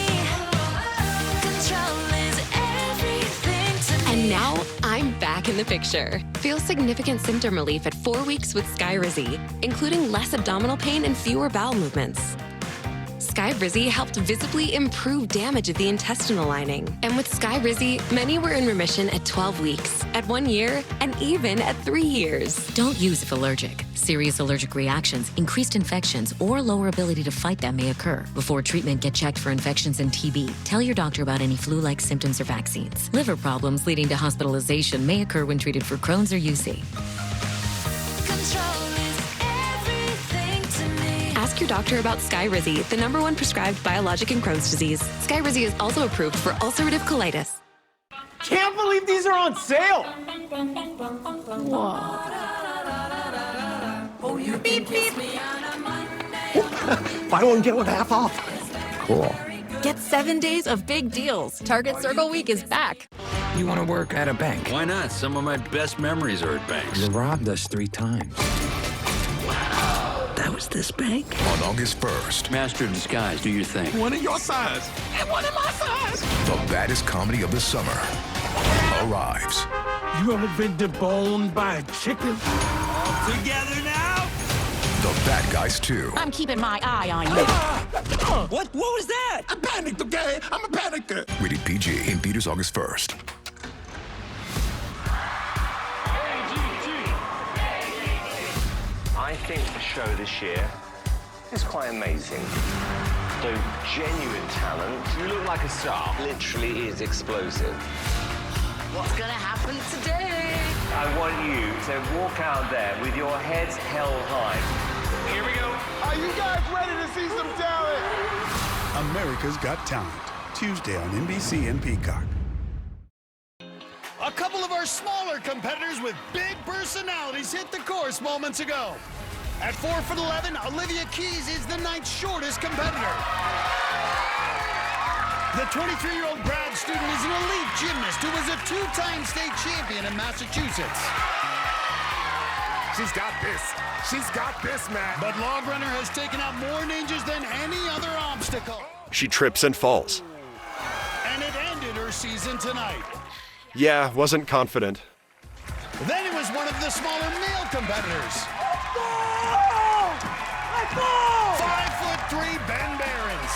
Control is everything to me. And now I'm back in the picture. Feel significant symptom relief at 4 weeks with Skyrizi, including less abdominal pain and fewer bowel movements. Skyrizi helped visibly improve damage of the intestinal lining. And with Skyrizi, many were in remission at 12 weeks, at 1 year, and even at 3 years. Don't use if allergic. Serious allergic reactions, increased infections, or lower ability to fight them may occur. Before treatment, get checked for infections and TB. Tell your doctor about any flu-like symptoms or vaccines. Liver problems leading to hospitalization may occur when treated for Crohn's or UC. Ask your doctor about Skyrizi, the #1 prescribed biologic in Crohn's disease. Skyrizi is also approved for ulcerative colitis. Can't believe these are on sale! Whoa. Oh, you beep, beep. Buy one, get one half off. Cool. Get 7 days of big deals. Target Circle Week is back. You want to work at a bank? Why not? Some of my best memories are at banks. You robbed us 3 times. That was this bank? On August 1st. Master of Disguise, do your thing. One of your size. And one of my size. The baddest comedy of the summer arrives. You ever been deboned by a chicken? All together now? The Bad Guys 2. I'm keeping my eye on you. What was that? I panicked, okay? I'm a panicker. Rated PG in theaters August 1st. I think the show this year is quite amazing. So genuine talent. You look like a star. Literally is explosive. What's gonna happen today? I want you to walk out there with your heads held high. Here we go. Are you guys ready to see some talent? America's Got Talent, Tuesday on NBC and Peacock. A couple of our smaller competitors with big personalities hit the course moments ago. At 4'11", Olivia Keys is the 9th shortest competitor. The 23-year-old grad student is an elite gymnast who was a 2-time state champion in Massachusetts. She's got this. She's got this, man. But Log Runner has taken out more ninjas than any other obstacle. She trips and falls. And it ended her season tonight. Yeah, wasn't confident. Then it was one of the smaller male competitors. 5'3", Ben Behrens.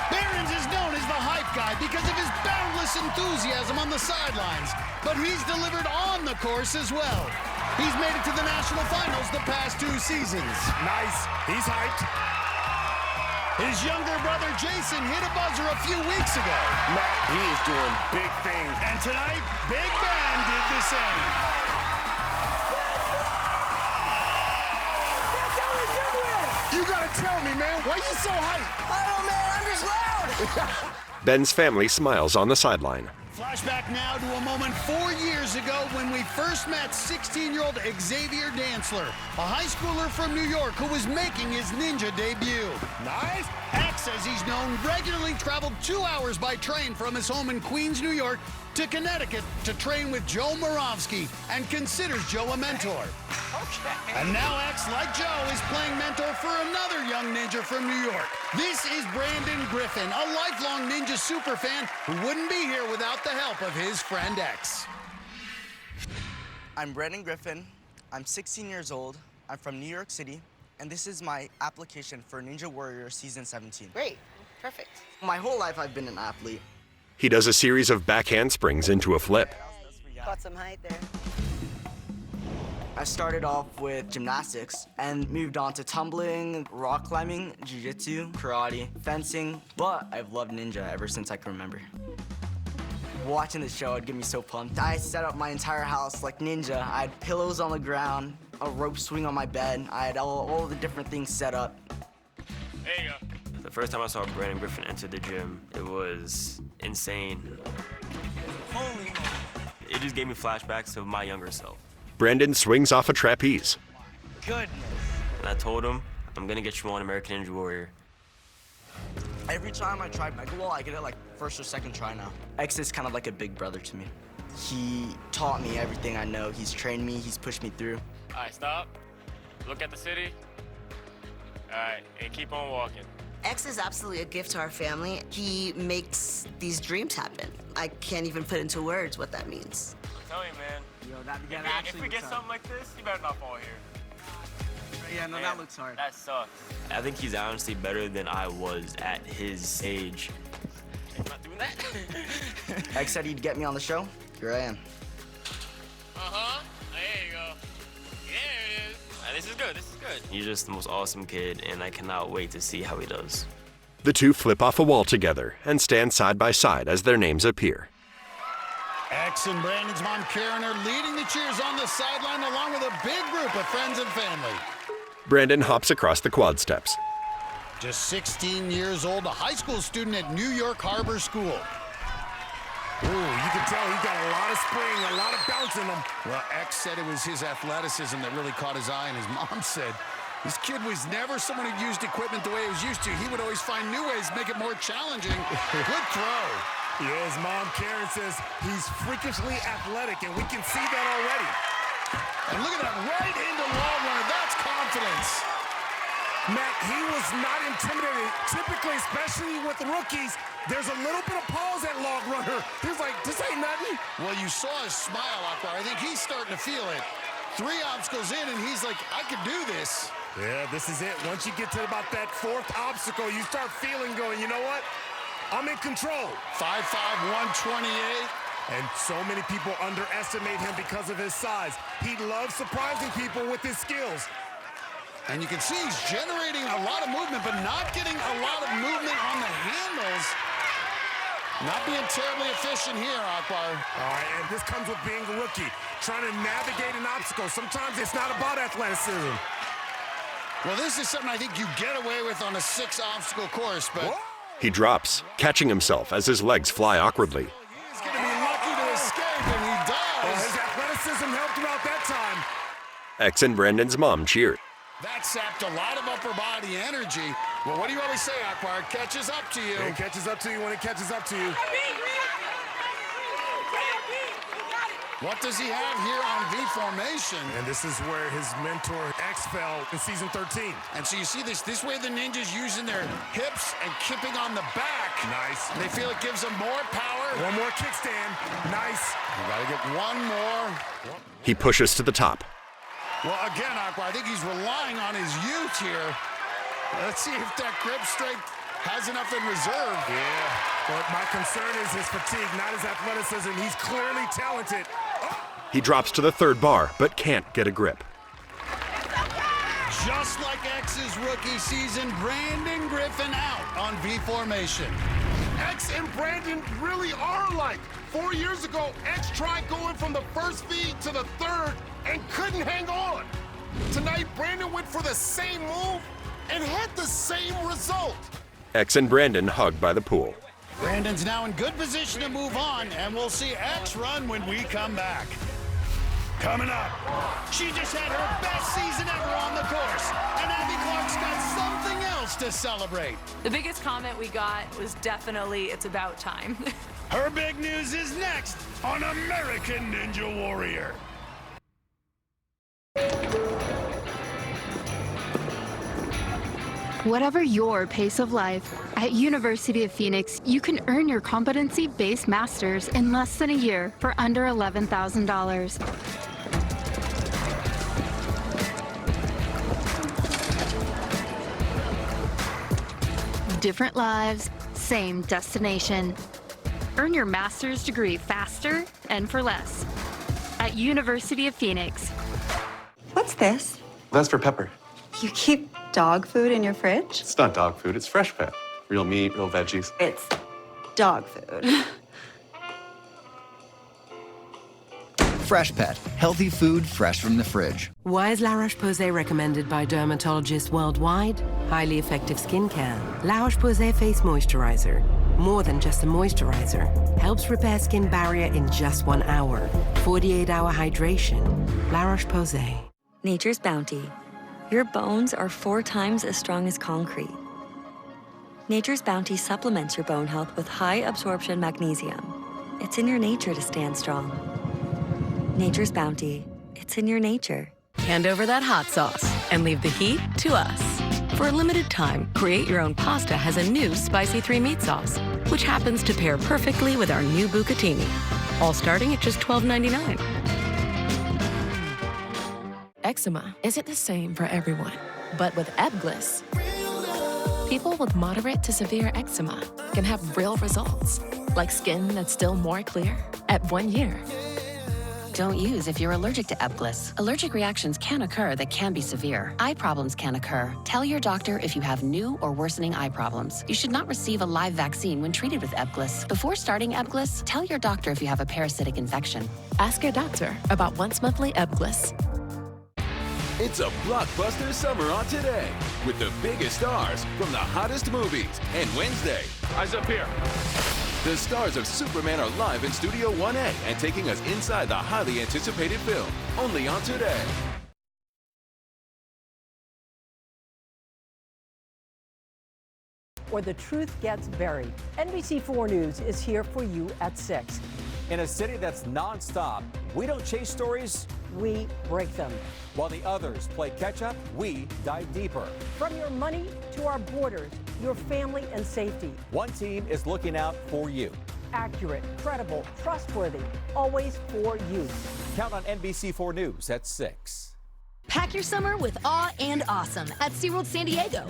Behrens is known as the hype guy because of his boundless enthusiasm on the sidelines, but he's delivered on the course as well. He's made it to the national finals the past 2 seasons. Nice. He's hyped. His younger brother Jason hit a buzzer a few weeks ago. Matt, he is doing big things. And tonight, Big Ben did the same. You gotta tell me, man, why you so hyped? I don't know, man, I'm just loud. Ben's family smiles on the sideline. Flashback now to a moment 4 years ago when we first met 16-year-old Xavier Dantzler, a high schooler from New York who was making his ninja debut. Nice. X, as he's known, regularly traveled 2 hours by train from his home in Queens, New York, to Connecticut to train with Joe Moravsky and considers Joe a mentor. Okay. And now X, like Joe, is playing mentor for another young ninja from New York. This is Brandon Griffin, a lifelong ninja superfan who wouldn't be here without the help of his friend X. I'm Brandon Griffin. I'm 16 years old. I'm from New York City, and this is my application for Ninja Warrior Season 17. Great, perfect. My whole life I've been an athlete. He does a series of back handsprings into a flip. Got some height there. I started off with gymnastics and moved on to tumbling, rock climbing, jiu-jitsu, karate, fencing, but I've loved ninja ever since I can remember. Watching the show would get me so pumped. I set up my entire house like ninja. I had pillows on the ground, a rope swing on my bed. I had all the different things set up. There you go. The first time I saw Brandon Griffin enter the gym, it was insane. Holy. It just gave me flashbacks of my younger self. Brandon swings off a trapeze. Goodness. And I told him, I'm gonna get you on American Ninja Warrior. Every time I try Mega Wall, I get it like first or second try now. X is kind of like a big brother to me. He taught me everything I know. He's trained me, he's pushed me through. All right, stop. Look at the city. All right, and keep on walking. X is absolutely a gift to our family. He makes these dreams happen. I can't even put into words what that means. I'm telling you, man. Yo, If we get something like this, you better not fall here. Yeah, no, that looks hard. That sucks. I think he's honestly better than I was at his age. I'm not doing that. X said he'd get me on the show. Here I am. Uh-huh. There you go. There it is. This is good. This is good. He's just the most awesome kid, and I cannot wait to see how he does. The two flip off a wall together and stand side by side as their names appear. X and Brandon's mom, Karen, are leading the cheers on the sideline along with a big group of friends and family. Brandon hops across the quad steps. Just 16 years old, a high school student at New York Harbor School. Ooh, you can tell he got a lot of spring, a lot of bounce in him. Well, X said it was his athleticism that really caught his eye, and his mom said this kid was never someone who used equipment the way he was used to. He would always find new ways to make it more challenging. Good throw. Yeah, his mom, Karen, says he's freakishly athletic, and we can see that already. And look at that, right into Log Runner. That's confidence. Matt, he was not intimidated. Typically, especially with rookies, there's a little bit of pause at Log Runner. He's like, this ain't nothing. Well, you saw his smile out there. I think he's starting to feel it. 3 obstacles in, and he's like, I can do this. Yeah, this is it. Once you get to about that 4th obstacle, you start feeling going, you know what? I'm in control. 5'5", 128. And so many people underestimate him because of his size. He loves surprising people with his skills. And you can see he's generating a lot of movement, but not getting a lot of movement on the handles. Not being terribly efficient here, Akbar. All right, and this comes with being a rookie, trying to navigate an obstacle. Sometimes it's not about athleticism. Well, this is something I think you get away with on a 6-obstacle course, but... Whoa! He drops, catching himself as his legs fly awkwardly. He's going to be lucky to escape, and he does. Well, his athleticism helped him out that time. X and Brandon's mom cheered. That sapped a lot of upper body energy. Well, what do you always say, Akbar? It catches up to you. It catches up to you when it catches up to you. What does he have here on V formation? And this is where his mentor X fell in season 13. And so you see this way the ninjas using their hips and kipping on the back. Nice. They feel it gives them more power. One more kickstand. Nice. You gotta get one more. He pushes to the top. Well, again, Akbar, I think he's relying on his youth here. Let's see if that grip strength has enough in reserve. Yeah, but my concern is his fatigue, not his athleticism. He's clearly talented. He drops to the third bar, but can't get a grip. Just like X's rookie season, Brandon Griffin out on V formation. X and Brandon really are alike. 4 years ago, X tried going from the first V to the third and couldn't hang on. Tonight, Brandon went for the same move and had the same result. X and Brandon hug by the pool. Brandon's now in good position to move on, and we'll see X run when we come back. Coming up, she just had her best season ever on the course, and Abby Clark's got something else to celebrate. The biggest comment we got was definitely, it's about time. Her big news is next on American Ninja Warrior. Whatever your pace of life, at University of Phoenix, you can earn your competency-based master's in less than a year for under $11,000. Different lives, same destination. Earn your master's degree faster and for less at University of Phoenix. What's this? That's for Pepper. You keep dog food in your fridge? It's not dog food, it's fresh pet. Real meat, real veggies. It's dog food. Freshpet, healthy food fresh from the fridge. Why is La Roche-Posay recommended by dermatologists worldwide? Highly effective skincare. La Roche-Posay Face Moisturizer. More than just a moisturizer. Helps repair skin barrier in just 1 hour. 48-hour hydration. La Roche-Posay. Nature's Bounty. Your bones are 4 times as strong as concrete. Nature's Bounty supplements your bone health with high absorption magnesium. It's in your nature to stand strong. Nature's Bounty. It's in your nature. Hand over that hot sauce and leave the heat to us. For a limited time, Create Your Own Pasta has a new Spicy 3 Meat Sauce, which happens to pair perfectly with our new bucatini. All starting at just $12.99. Eczema isn't the same for everyone, but with Ebglyss, people with moderate to severe eczema can have real results, like skin that's still more clear at 1 year. Don't use if you're allergic to Ebglyss. Allergic reactions can occur that can be severe. Eye problems can occur. Tell your doctor if you have new or worsening eye problems. You should not receive a live vaccine when treated with Ebglyss. Before starting Ebglyss, tell your doctor if you have a parasitic infection. Ask your doctor about once-monthly Ebglyss. It's a blockbuster summer on Today with the biggest stars from the hottest movies. And Wednesday, eyes up here. The stars of Superman are live in Studio 1A and taking us inside the highly anticipated film, only on Today. Or the truth gets buried. NBC4 News is here for you at 6. In a city that's nonstop, we don't chase stories, we break them. While the others play catch up, we dive deeper. From your money to our borders, your family and safety. One team is looking out for you. Accurate, credible, trustworthy, always for you. Count on NBC4 News at 6. Pack your summer with awe and awesome at SeaWorld San Diego.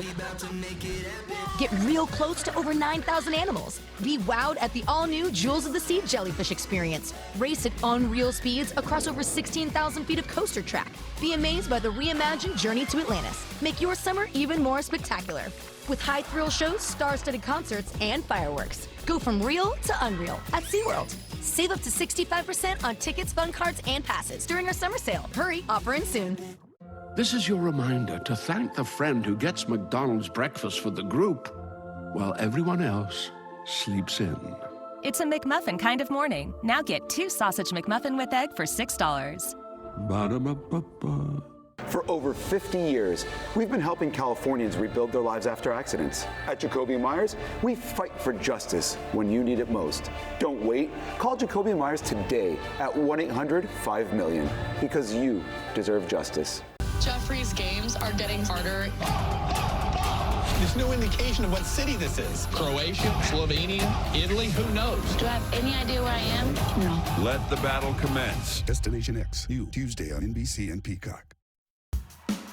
Get real close to over 9,000 animals. Be wowed at the all-new Jewels of the Sea jellyfish experience. Race at unreal speeds across over 16,000 feet of coaster track. Be amazed by the reimagined Journey to Atlantis. Make your summer even more spectacular. With high-thrill shows, star-studded concerts, and fireworks. Go from real to unreal at SeaWorld. Save up to 65% on tickets, fun cards, and passes during our summer sale. Hurry, offer ends soon. This is your reminder to thank the friend who gets McDonald's breakfast for the group while everyone else sleeps in. It's a McMuffin kind of morning. Now get 2 sausage McMuffin with egg for $6. Ba-da-ba-ba-ba. For over 50 years, we've been helping Californians rebuild their lives after accidents. At Jacoby Myers, we fight for justice when you need it most. Don't wait. Call Jacoby Myers today at 1-800-5-MILLION because you deserve justice. Jeffrey's games are getting harder. There's no indication of what city this is. Croatia, Slovenia, Italy, who knows? Do I have any idea where I am? No. Let the battle commence. Destination X, new Tuesday on NBC and Peacock.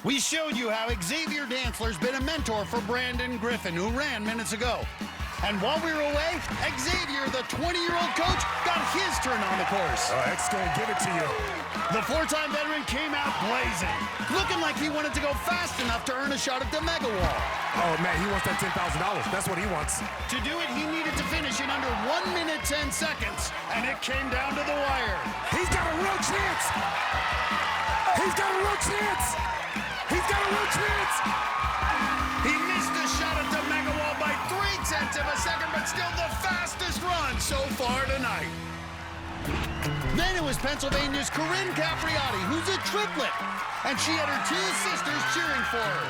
We showed you how Xavier Dantzler's been a mentor for Brandon Griffin, who ran minutes ago. And while we were away, Xavier, the 20-year-old coach, got his turn on the course. X gonna give it to you. The four-time veteran came out blazing, looking like he wanted to go fast enough to earn a shot at the Mega Wall. Oh, man, he wants that $10,000. That's what he wants. To do it, he needed to finish in under 1 minute 10 seconds, and it came down to the wire. He's got a real chance. He's got a real chance. He's got a real chance! He missed a shot at the Mega Wall by 0.3 of a second, but still the fastest run so far tonight. Then it was Pennsylvania's Corinne Capriati, who's a triplet, and she had her two sisters cheering for her.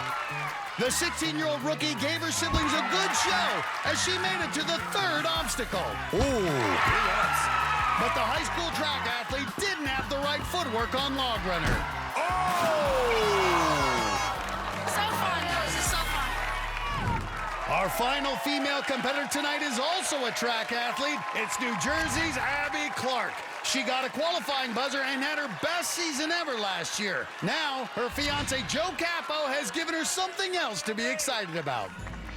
The 16-year-old rookie gave her siblings a good show as she made it to the third obstacle. Ooh, big ups. But the high school track athlete didn't have the right footwork on Log Runner. Our final female competitor tonight is also a track athlete. It's New Jersey's Abby Clark. She got a qualifying buzzer and had her best season ever last year. Now, her fiance Joe Capo has given her something else to be excited about.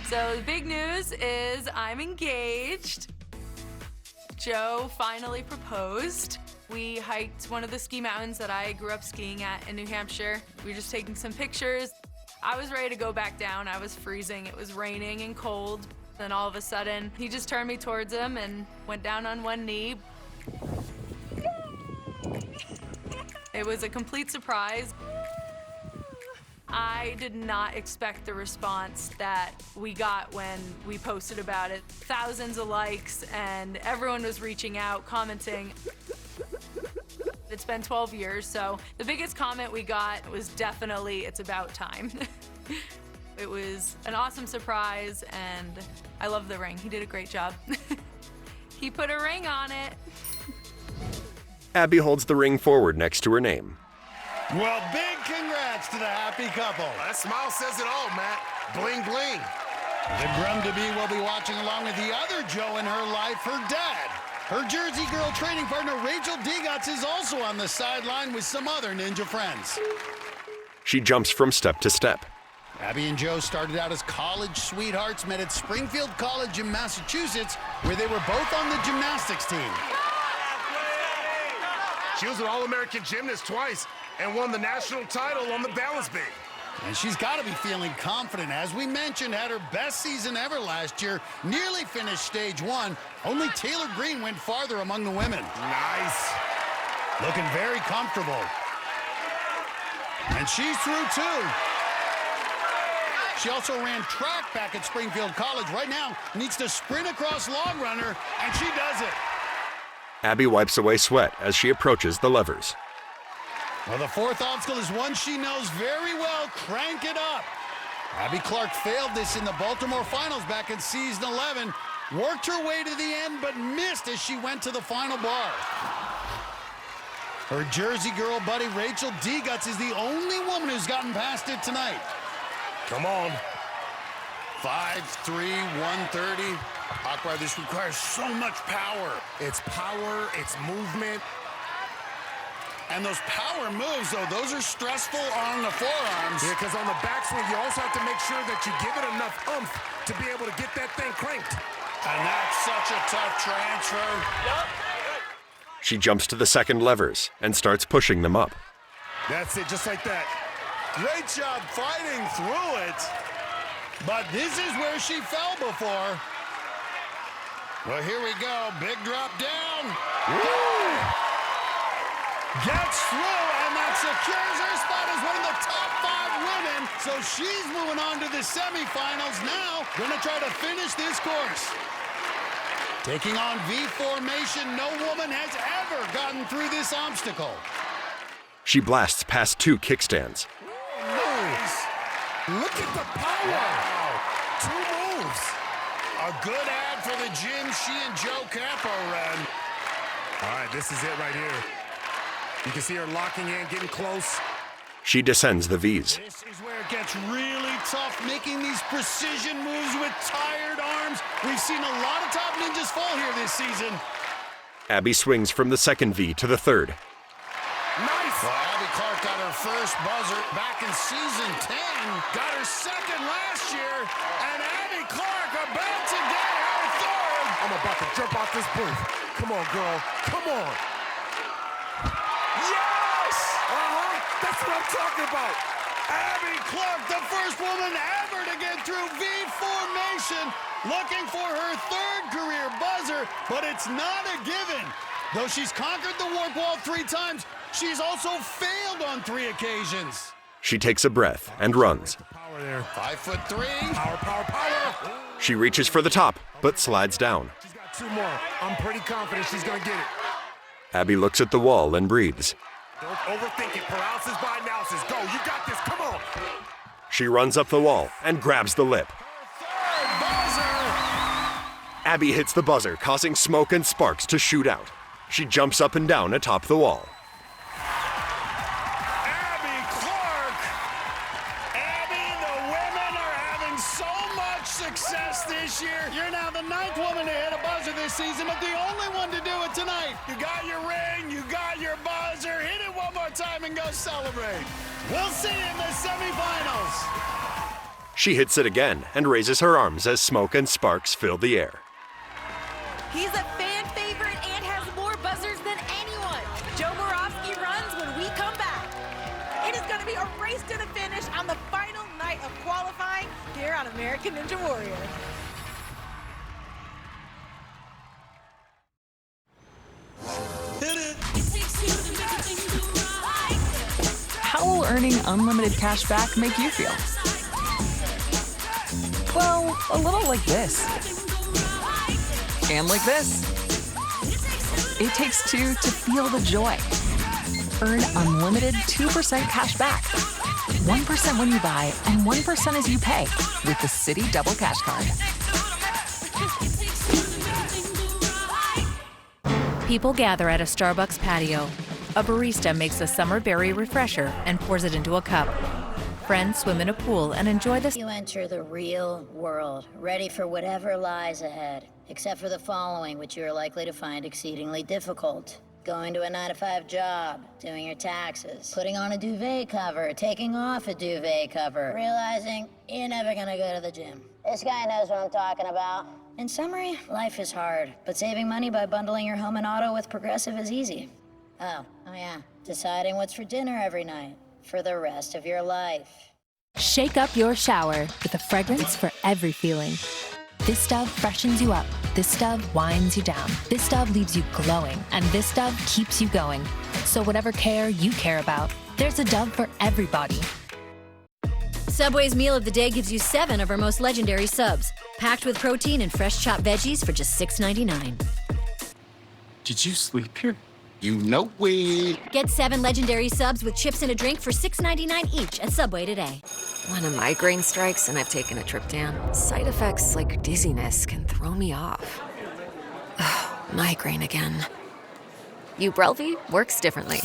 So the big news is I'm engaged. Joe finally proposed. We hiked one of the ski mountains that I grew up skiing at in New Hampshire. We were just taking some pictures. I was ready to go back down. I was freezing. It was raining and cold. Then all of a sudden, he just turned me towards him and went down on one knee. It was a complete surprise. I did not expect the response that we got when we posted about it. Thousands of likes, and everyone was reaching out, commenting. It's been 12 years, so the biggest comment we got was definitely, "It's about time." It was an awesome surprise, and I love the ring. He did a great job. He put a ring on it. Abby holds the ring forward next to her name. Well, big congrats to the happy couple. That smile says it all, Matt. Bling, bling. The groom-to-be will be watching along with the other Joe in her life, her dad. Her Jersey girl training partner, Rachel Degatz, is also on the sideline with some other Ninja friends. She jumps from step to step. Abby and Joe started out as college sweethearts, met at Springfield College in Massachusetts, where they were both on the gymnastics team. She was an All-American gymnast twice and won the national title on the balance beam. And she's got to be feeling confident. As we mentioned, had her best season ever last year, nearly finished stage one. Only Taylor Green went farther among the women. Nice. Looking very comfortable. And she's through too. She also ran track back at Springfield College. Right now, needs to sprint across Log Runner, and she does it. Abby wipes away sweat as she approaches the levers. Well, the fourth obstacle is one she knows very well. Crank it up. Abby Clark failed this in the Baltimore finals back in season 11. Worked her way to the end, but missed as she went to the final bar. Her Jersey girl buddy, Rachel Degatz, is the only woman who's gotten past it tonight. Come on. 5'3", 130. Aqua, this requires so much power. It's power, it's movement. And those power moves, though, those are stressful on the forearms. Yeah, because on the backswing, you also have to make sure that you give it enough oomph to be able to get that thing cranked. And that's such a tough transfer. She jumps to the second levers and starts pushing them up. That's it, just like that. Great job fighting through it. But this is where she fell before. Well, here we go. Big drop down. Woo! Gets through, and that secures her spot as one of the top 5 women. So she's moving on to the semifinals now. Gonna try to finish this course. Taking on V formation, no woman has ever gotten through this obstacle. She blasts past 2 kickstands. Look at the power. Wow. 2 moves. A good ad for the gym she and Joe Campo ran. All right, this is it right here. You can see her locking in, getting close. She descends the V's. This is where it gets really tough, making these precision moves with tired arms. We've seen a lot of top ninjas fall here this season. Abby swings from the second V to the third. Nice! Well, Abby Clark got her first buzzer back in season 10. Got her second last year. And Abby Clark about to get her third. I'm about to jump off this booth. Come on, girl. Come on. Yes! That's what I'm talking about. Abby Clark, the first woman ever to get through V formation, looking for her third career buzzer, but it's not a given. Though she's conquered the warp wall 3 times, she's also failed on 3 occasions. She takes a breath and runs. Power there. 5'3". Power, power, power. She reaches for the top, but slides down. She's got 2 more. I'm pretty confident she's gonna get it. Abby looks at the wall and breathes. Don't overthink it. Paralysis by analysis. Go. You got this. Come on. She runs up the wall and grabs the lip. Third buzzer. Abby hits the buzzer, causing smoke and sparks to shoot out. She jumps up and down atop the wall. Abby Clark. Abby, the women are having so much success this year. You're now the 9th woman to hit a buzzer this season, but the only one to do it tonight. You got your ring, you got your buzzer. Hit it one more time and go celebrate. We'll see you in the semifinals. She hits it again and raises her arms as smoke and sparks fill the air. He's a fan favorite and has more buzzers than anyone. Joe Borofsky runs when we come back. It is going to be a race to the finish on the final night of qualifying here on American Ninja Warrior. How will earning unlimited cash back make you feel? Well, a little like this. And like this. It takes 2 to feel the joy. Earn unlimited 2% cash back. 1% when you buy and 1% as you pay with the Citi Double Cash Card. People gather at a Starbucks patio. A barista makes a summer berry refresher and pours it into a cup. Friends swim in a pool and enjoy the... You enter the real world, ready for whatever lies ahead, except for the following, which you are likely to find exceedingly difficult. Going to a 9-to-5 job, doing your taxes, putting on a duvet cover, taking off a duvet cover, realizing you're never gonna go to the gym. This guy knows what I'm talking about. In summary, life is hard, but saving money by bundling your home and auto with Progressive is easy. Oh yeah, deciding what's for dinner every night for the rest of your life. Shake up your shower with a fragrance for every feeling. This Dove freshens you up. This Dove winds you down. This Dove leaves you glowing. And this Dove keeps you going. So whatever care you care about, there's a Dove for everybody. Subway's meal of the day gives you 7 of our most legendary subs, packed with protein and fresh chopped veggies for just $6.99. Did you sleep here? You know it. Get 7 legendary subs with chips and a drink for $6.99 each at Subway today. When a migraine strikes and I've taken a trip down, side effects like dizziness can throw me off. Ugh, migraine again. Ubrelvy works differently.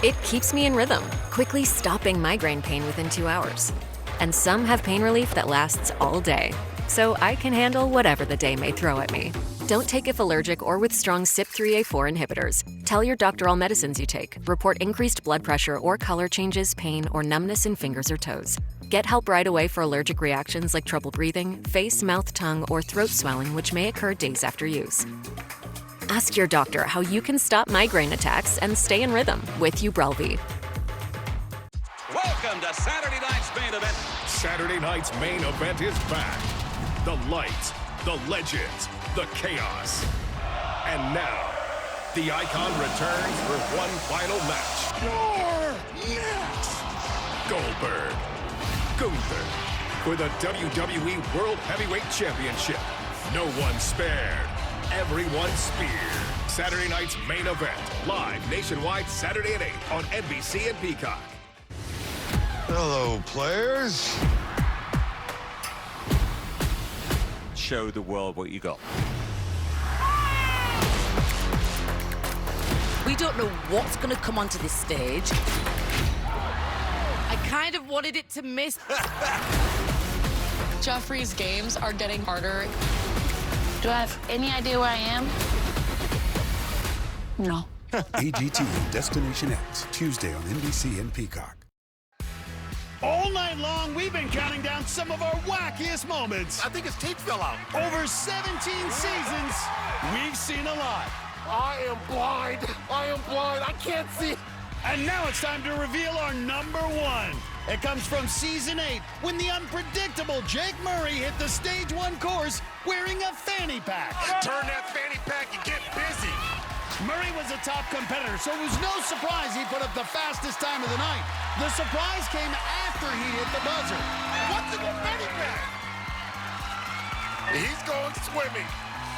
It keeps me in rhythm, quickly stopping migraine pain within 2 hours. And some have pain relief that lasts all day, so I can handle whatever the day may throw at me. Don't take if allergic or with strong CYP3A4 inhibitors. Tell your doctor all medicines you take. Report increased blood pressure or color changes, pain, or numbness in fingers or toes. Get help right away for allergic reactions like trouble breathing, face, mouth, tongue, or throat swelling, which may occur days after use. Ask your doctor how you can stop migraine attacks and stay in rhythm with Ubrelvy. Welcome to Saturday night's main event. Saturday night's main event is back. The lights, the legends, the chaos. And now, the Icon returns for one final match. You're next. Goldberg, Gunther, for the WWE World Heavyweight Championship. No one spared, everyone speared. Saturday night's main event, live nationwide Saturday at 8 on NBC and Peacock. Hello, players. Show the world what you got. We don't know what's going to come onto this stage. I kind of wanted it to miss. Jeffrey's games are getting harder. Do I have any idea where I am? No. AGT Destination X, Tuesday on NBC and Peacock. All night long, we've been counting down some of our wackiest moments. I think his teeth fell out. Over 17 seasons, we've seen a lot. I am blind. I am blind. I can't see. And now it's time to reveal our number one. It comes from season 8, when the unpredictable Jake Murray hit the stage 1 course wearing a fanny pack. Turn that fanny pack and get busy. Murray was a top competitor, so it was no surprise he put up the fastest time of the night. The surprise came after he hit the buzzer. What's in the fanny pack? He's going swimming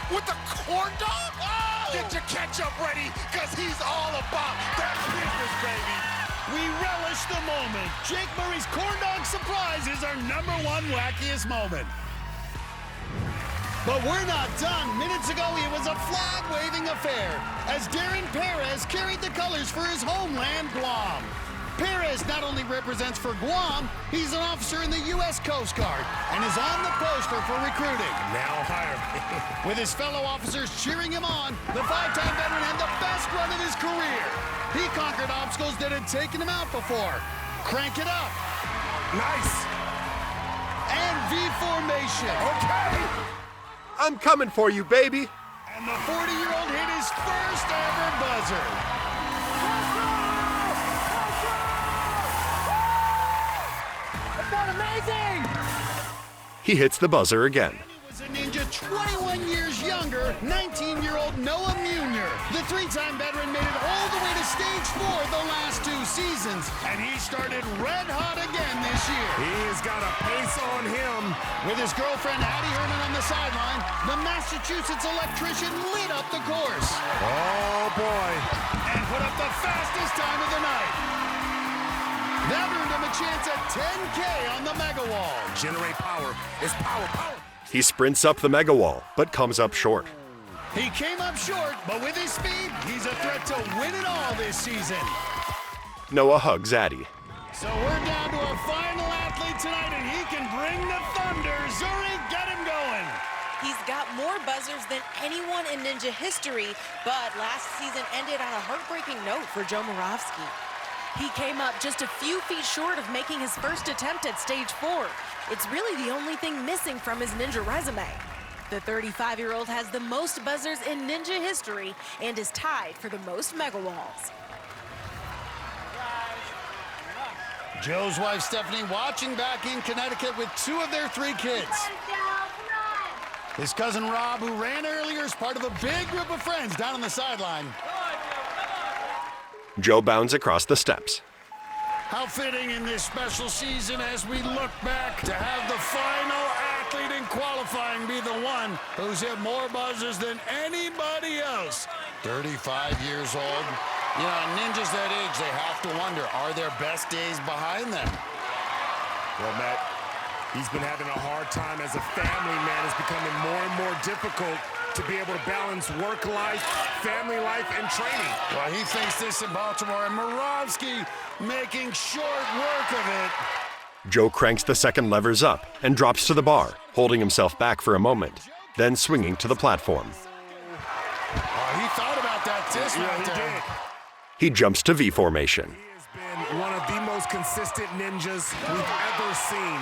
with a corn dog. Oh! Get your ketchup ready, because he's all about that business, baby. We relish the moment. Jake Murray's corn dog surprise is our number one wackiest moment. But we're not done. Minutes ago, it was a flag-waving affair as Darren Perez carried the colors for his homeland, Guam. Perez not only represents for Guam, he's an officer in the U.S. Coast Guard and is on the poster for recruiting. Now hire me. With his fellow officers cheering him on, the 5-time veteran had the best run of his career. He conquered obstacles that had taken him out before. Crank it up. Nice. And V formation. Okay. I'm coming for you, baby. And the 40-year-old hit his first ever buzzer. Amazing! He hits the buzzer again. Was a ninja 21 years younger, 19-year-old Noah Munier. The 3-time veteran made it all the way to stage 4 the last 2 seasons, and he started red hot again this year. He has got a pace on him. With his girlfriend Hattie Herman on the sideline, the Massachusetts electrician lit up the course. Oh boy. And put up the fastest time of the night. That earned him a chance at 10K on the mega wall. Generate power. It's power, power. He sprints up the mega wall, but comes up short. He came up short, but with his speed, he's a threat to win it all this season. Noah hugs Addie. So we're down to our final athlete tonight, and he can bring the thunder. Zuri, get him going. He's got more buzzers than anyone in Ninja history, but last season ended on a heartbreaking note for Joe Moravsky. He came up just a few feet short of making his first attempt at stage 4. It's really the only thing missing from his Ninja resume. The 35-year-old has the most buzzers in Ninja history and is tied for the most mega walls. Joe's wife, Stephanie, watching back in Connecticut with 2 of their 3 kids. His cousin Rob, who ran earlier, is part of a big group of friends down on the sideline. Joe bounds across the steps. How fitting in this special season as we look back to have the final athlete in qualifying be the one who's hit more buzzers than anybody else. 35 years old. You know, ninjas that age, they have to wonder, are their best days behind them? Well, Matt, he's been having a hard time as a family man. It's becoming more and more difficult to be able to balance work life, family life, and training. Well, he thinks this in Baltimore, and Moravsky making short work of it. Joe cranks the second levers up and drops to the bar, holding himself back for a moment, then swinging to the platform. He thought about that disc right there. Did. He jumps to V formation. He has been one of the most consistent ninjas we've ever seen.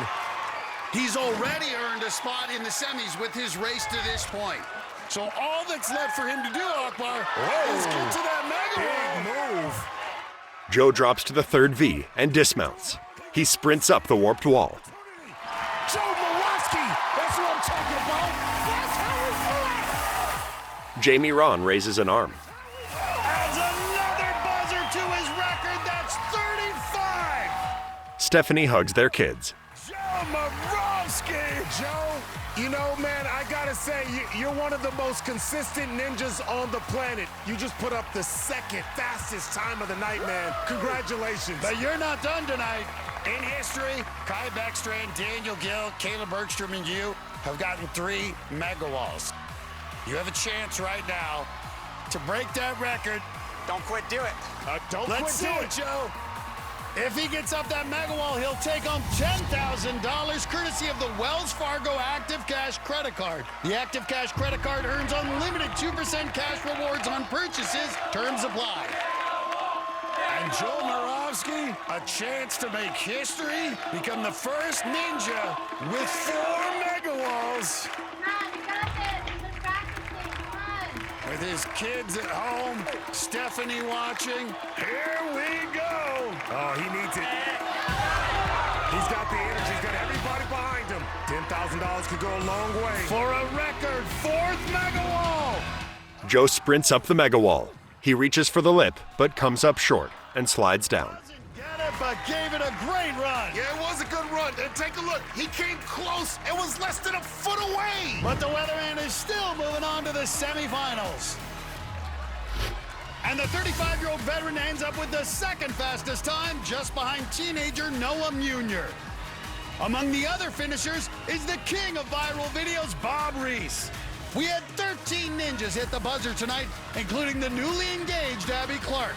He's already earned a spot in the semis with his race to this point. So all that's left for him to do, Akbar, is get to that mega wall. Big move. Joe drops to the third V and dismounts. He sprints up the warped wall. Joe Moravsky, that's what I'm talking about. That's how we do it. Jamie Ron raises an arm. Adds another buzzer to his record. That's 35. Stephanie hugs their kids. Joe Moravsky. Joe, you know, man, I gotta say, you're one of the most consistent ninjas on the planet. You just put up the second fastest time of the night, man. Congratulations. But you're not done tonight. In history, Kai Beckstrand, Daniel Gill, Caleb Bergstrom, and you have gotten 3 mega walls. You have a chance right now to break that record. Don't quit, do it. Let's do it, Joe. If he gets up that mega wall, he'll take home $10,000 courtesy of the Wells Fargo Active Cash credit card. The Active Cash credit card earns unlimited 2% cash rewards on purchases. Terms apply. And Joe Moravsky, a chance to make history, become the first ninja with 4 mega walls. With his kids at home, Stephanie watching. Here we go. Oh, he needs it. He's got the energy. He's got everybody behind him. $10,000 could go a long way. For a record 4th mega wall. Joe sprints up the mega wall. He reaches for the lip, but comes up short and slides down. But gave it a great run. Yeah, it was a good run. And take a look. He came close and was less than a foot away. But the weatherman is still moving on to the semifinals. And the 35-year-old veteran ends up with the second fastest time, just behind teenager Noah Munier. Among the other finishers is the king of viral videos, Bob Reese. We had 13 ninjas hit the buzzer tonight, including the newly engaged Abby Clark.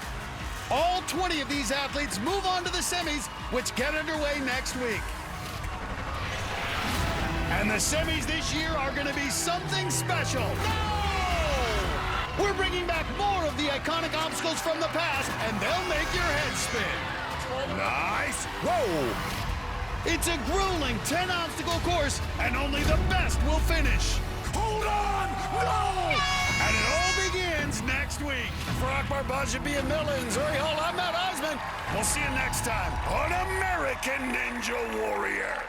All 20 of these athletes move on to the semis, which get underway next week. And the semis this year are going to be something special. No! We're bringing back more of the iconic obstacles from the past, and they'll make your head spin. Nice. Whoa! It's a grueling 10-obstacle course, and only the best will finish. Hold on! No! And it all begins next week. For Akbar Baja B. and Millins, Uri Hall, I'm Matt Eisman. We'll see you next time on American Ninja Warrior.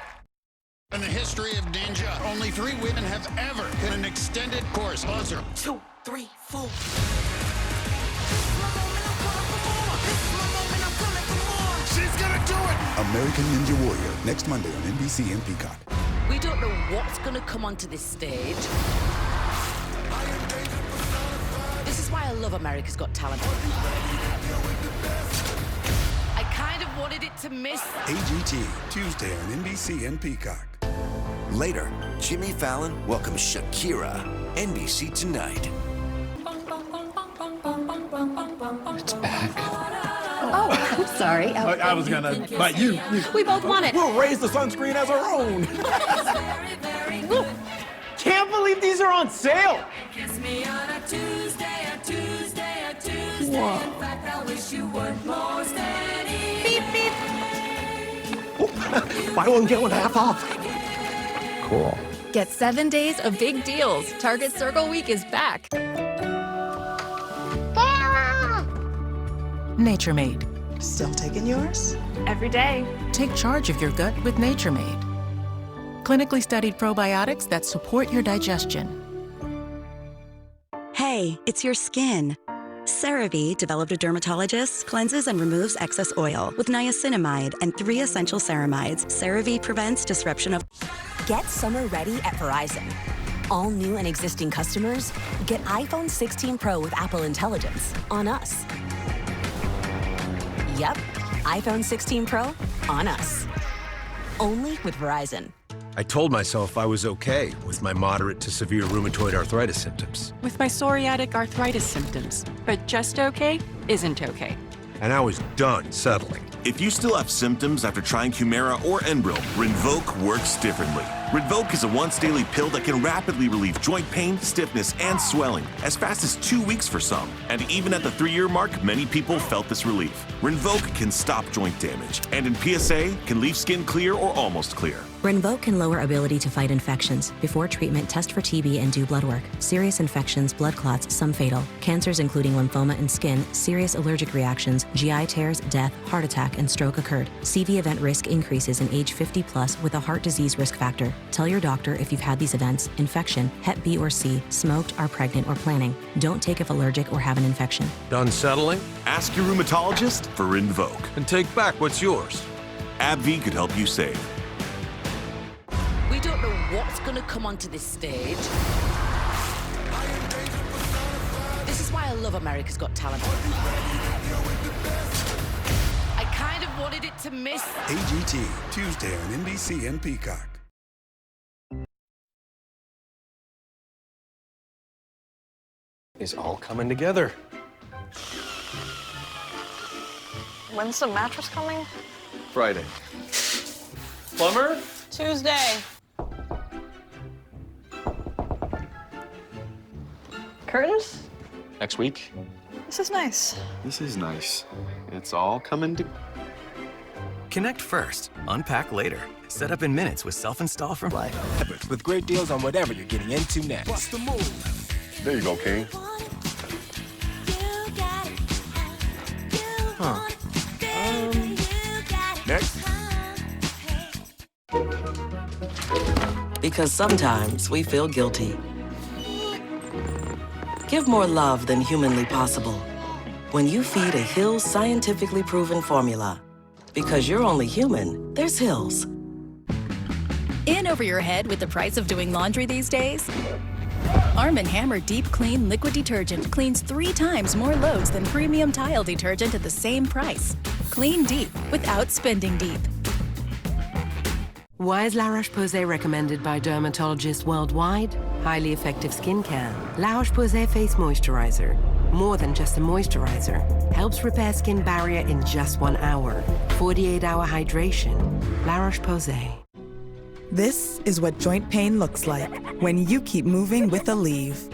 In the history of Ninja, only 3 women have ever hit an extended course buzzer. 2, 3, 4. She's gonna do it! American Ninja Warrior, next Monday on NBC and Peacock. We don't know what's going to come onto this stage. This is why I love America's Got Talent. I kind of wanted it to miss. AGT, Tuesday on NBC and Peacock. Later, Jimmy Fallon welcomes Shakira. NBC Tonight. It's back. Oh, I'm sorry. I was gonna, but you. We both want it. We'll raise the sunscreen as our own. Can't believe these are on sale. Kiss me on a Tuesday, a Tuesday, a Tuesday. Whoa. In fact, I wish you would most any Beep, beep. Buy one, get one half off. Cool. Get 7 days of big deals. Target Circle Week is back. Nature Made. Still taking yours? Every day. Take charge of your gut with Nature Made. Clinically studied probiotics that support your digestion. Hey, it's your skin. CeraVe, developed a dermatologist, cleanses and removes excess oil with niacinamide and 3 essential ceramides. CeraVe prevents disruption of... Get summer ready at Verizon. All new and existing customers get iPhone 16 Pro with Apple Intelligence on us. Yep, iPhone 16 Pro on us. Only with Verizon. I told myself I was okay with my moderate to severe rheumatoid arthritis symptoms. With my psoriatic arthritis symptoms. But just okay isn't okay. And I was done settling. If you still have symptoms after trying Humira or Enbrel, Rinvoq works differently. Rinvoq is a once-daily pill that can rapidly relieve joint pain, stiffness, and swelling, as fast as 2 weeks for some. And even at the 3-year mark, many people felt this relief. Rinvoq can stop joint damage, and in PSA, can leave skin clear or almost clear. Rinvoq can lower ability to fight infections. Before treatment, test for TB and do blood work. Serious infections, blood clots, some fatal. Cancers including lymphoma and skin, serious allergic reactions, GI tears, death, heart attack, and stroke occurred. CV event risk increases in age 50 plus with a heart disease risk factor. Tell your doctor if you've had these events, infection, Hep B or C, smoked, are pregnant, or planning. Don't take if allergic or have an infection. Done settling? Ask your rheumatologist for Rinvoq. And take back what's yours. AbbVie could help you save. We don't know what's going to come onto this stage. This is why I love America's Got Talent. I kind of wanted it to miss. AGT, Tuesday on NBC and Peacock. It's all coming together. When's the mattress coming? Friday. Plumber? Tuesday. Curtains? Next week. This is nice. This is nice. It's all coming together. Connect first, unpack later. Set up in minutes with self-install from Life. With great deals on whatever you're getting into next. What's the move? There you go, King. Huh. Next. Because sometimes we feel guilty. Give more love than humanly possible when you feed a Hill's scientifically proven formula. Because you're only human, there's Hill's. In over your head with the price of doing laundry these days? Arm & Hammer Deep Clean Liquid Detergent cleans 3 times more loads than premium tile detergent at the same price. Clean deep without spending deep. Why is La Roche-Posay recommended by dermatologists worldwide? Highly effective skincare. La Roche-Posay Face Moisturizer. More than just a moisturizer. Helps repair skin barrier in just 1 hour. 48-hour hydration. La Roche-Posay. This is what joint pain looks like when you keep moving with Aleve.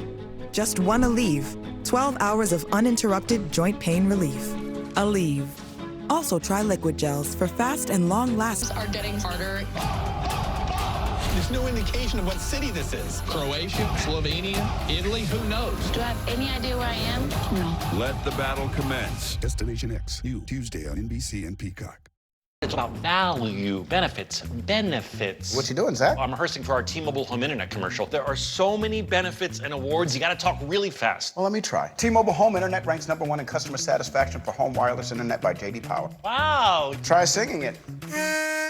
Just one Aleve, 12 hours of uninterrupted joint pain relief. Aleve. Also try liquid gels for fast and long-lasting. Are getting harder. There's no indication of what city this is. Croatia, Slovenia, Italy, who knows? Do I have any idea where I am? No. Let the battle commence. Destination X, new Tuesday on NBC and Peacock. It's about value, benefits. What you doing, Zach? I'm rehearsing for our T-Mobile home internet commercial. There are so many benefits and awards. You got to talk really fast. Well, let me try. T-Mobile Home Internet ranks #1 in customer satisfaction for home wireless internet by J.D. Power. Wow. Try singing it.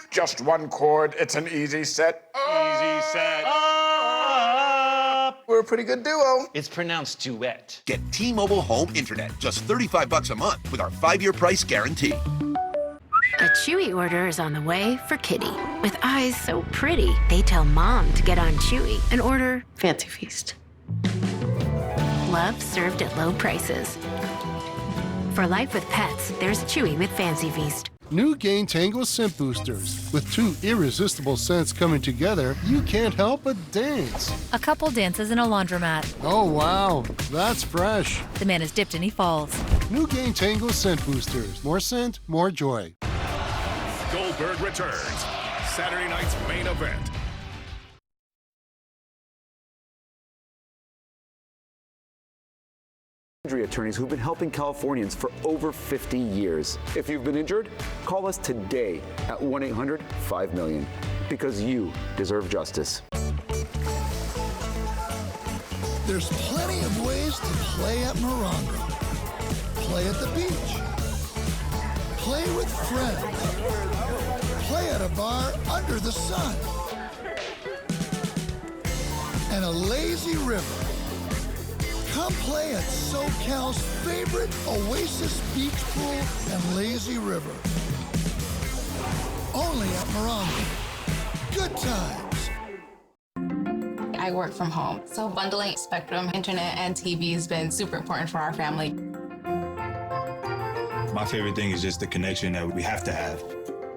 Just one chord. It's an easy set. Easy set. We're a pretty good duo. It's pronounced duet. Get T-Mobile Home Internet, just $35 a month with our 5-year price guarantee. A Chewy order is on the way for Kitty. With eyes so pretty, they tell Mom to get on Chewy and order Fancy Feast. Love served at low prices. For life with pets, there's Chewy with Fancy Feast. New Gain Tango Scent Boosters. With 2 irresistible scents coming together, you can't help but dance. A couple dances in a laundromat. Oh, wow. That's fresh. The man is dipped and he falls. New Gain Tango Scent Boosters. More scent, more joy. Goldberg returns. Saturday night's main event. Injury attorneys who've been helping Californians for over 50 years. If you've been injured, call us today at 1-800-5-MILLION because you deserve justice. There's plenty of ways to play at Morongo. Play at the beach. Play with friends. Play at a bar under the sun. And a lazy river. Come play at SoCal's favorite Oasis Beach Pool and Lazy River. Only at Morongo. Good times. I work from home, so bundling Spectrum, internet, and TV has been super important for our family. My favorite thing is just the connection that we have to have.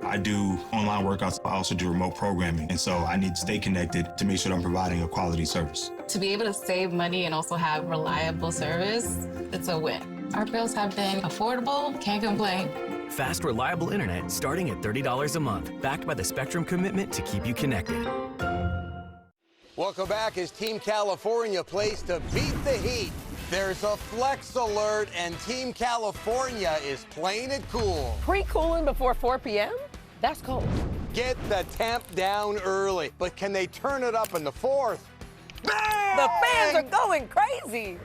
I do online workouts. I also do remote programming. And so I need to stay connected to make sure that I'm providing a quality service. To be able to save money and also have reliable service, it's a win. Our bills have been affordable, can't complain. Fast, reliable internet starting at $30 a month, backed by the Spectrum commitment to keep you connected. Welcome back as Team California plays to beat the heat. There's a flex alert, and Team California is playing it cool. Pre-cooling before 4 p.m.? That's cold. Get the temp down early, but can they turn it up in the 4th? Bang! The fans are going crazy.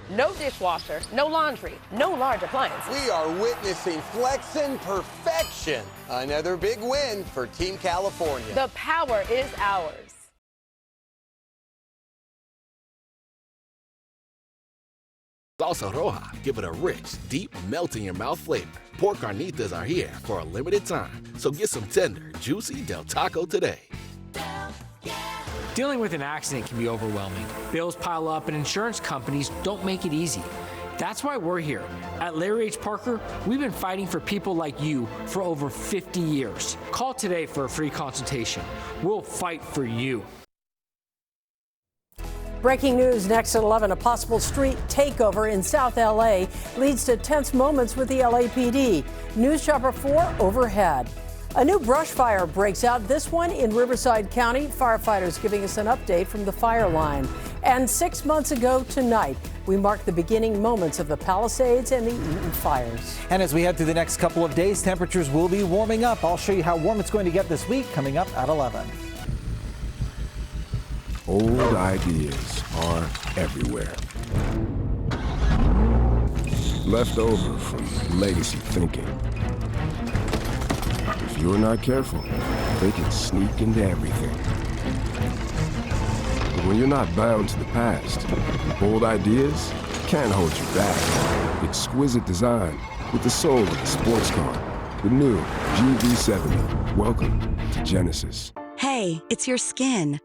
No dishwasher, no laundry, no large appliances. We are witnessing flexing perfection. Another big win for Team California. The power is ours. Salsa Roja, give it a rich, deep, melt-in-your-mouth flavor. Pork carnitas are here for a limited time, so get some tender, juicy Del Taco today. Dealing with an accident can be overwhelming. Bills pile up and insurance companies don't make it easy. That's why we're here. At Larry H. Parker, we've been fighting for people like you for over 50 years. Call today for a free consultation. We'll fight for you. Breaking news next at 11. A possible street takeover in South LA leads to tense moments with the LAPD. News Chopper 4 overhead. A new brush fire breaks out, this one in Riverside County. Firefighters giving us an update from the fire line. And 6 months ago tonight, we marked the beginning moments of the Palisades and the Eaton fires. And as we head through the next couple of days, temperatures will be warming up. I'll show you how warm it's going to get this week, coming up at 11. Old ideas are everywhere. Left over from legacy thinking. If you're not careful, they can sneak into everything. But when you're not bound to the past, bold ideas can't hold you back. Exquisite design with the soul of a sports car. The new GV70. Welcome to Genesis. Hey, it's your skin.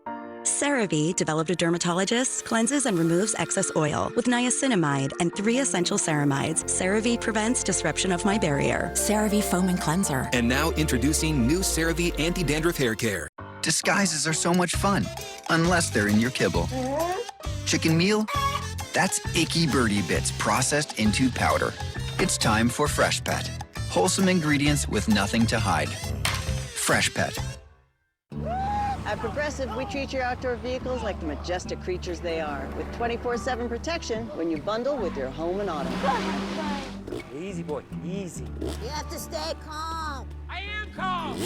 CeraVe, developed with dermatologists, cleanses and removes excess oil. With niacinamide and 3 essential ceramides, CeraVe prevents disruption of my barrier. CeraVe Foam and Cleanser. And now introducing new CeraVe Anti-Dandruff Hair Care. Disguises are so much fun, unless they're in your kibble. Chicken meal? That's icky birdie bits processed into powder. It's time for Fresh Pet. Wholesome ingredients with nothing to hide. Fresh Pet. At Progressive, we treat your outdoor vehicles like the majestic creatures they are, with 24/7 protection when you bundle with your home and auto. Easy, boy, easy. You have to stay calm. I am calm.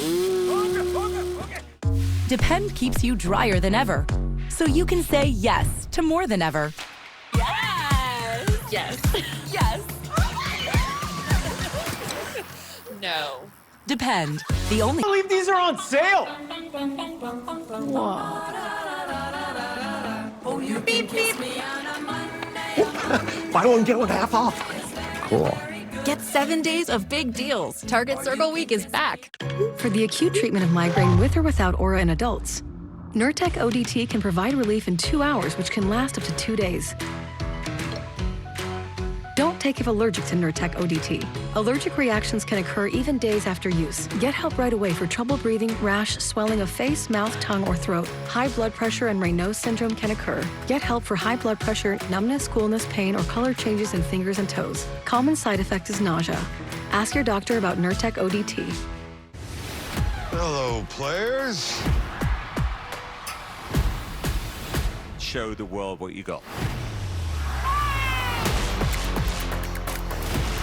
Depend keeps you drier than ever, so you can say yes to more than ever. Yes! Yes. Yes. No. Depend, the only— I believe these are on sale. Whoa. Beep, beep. Buy one, get one half off. Cool. Get 7 days of big deals. Target Circle Week is back. For the acute treatment of migraine with or without aura in adults, Nurtec ODT can provide relief in 2 hours, which can last up to 2 days. Don't take if allergic to Nurtec ODT. Allergic reactions can occur even days after use. Get help right away for trouble breathing, rash, swelling of face, mouth, tongue, or throat. High blood pressure and Raynaud's syndrome can occur. Get help for high blood pressure, numbness, coolness, pain, or color changes in fingers and toes. Common side effect is nausea. Ask your doctor about Nurtec ODT. Hello, players. Show the world what you got.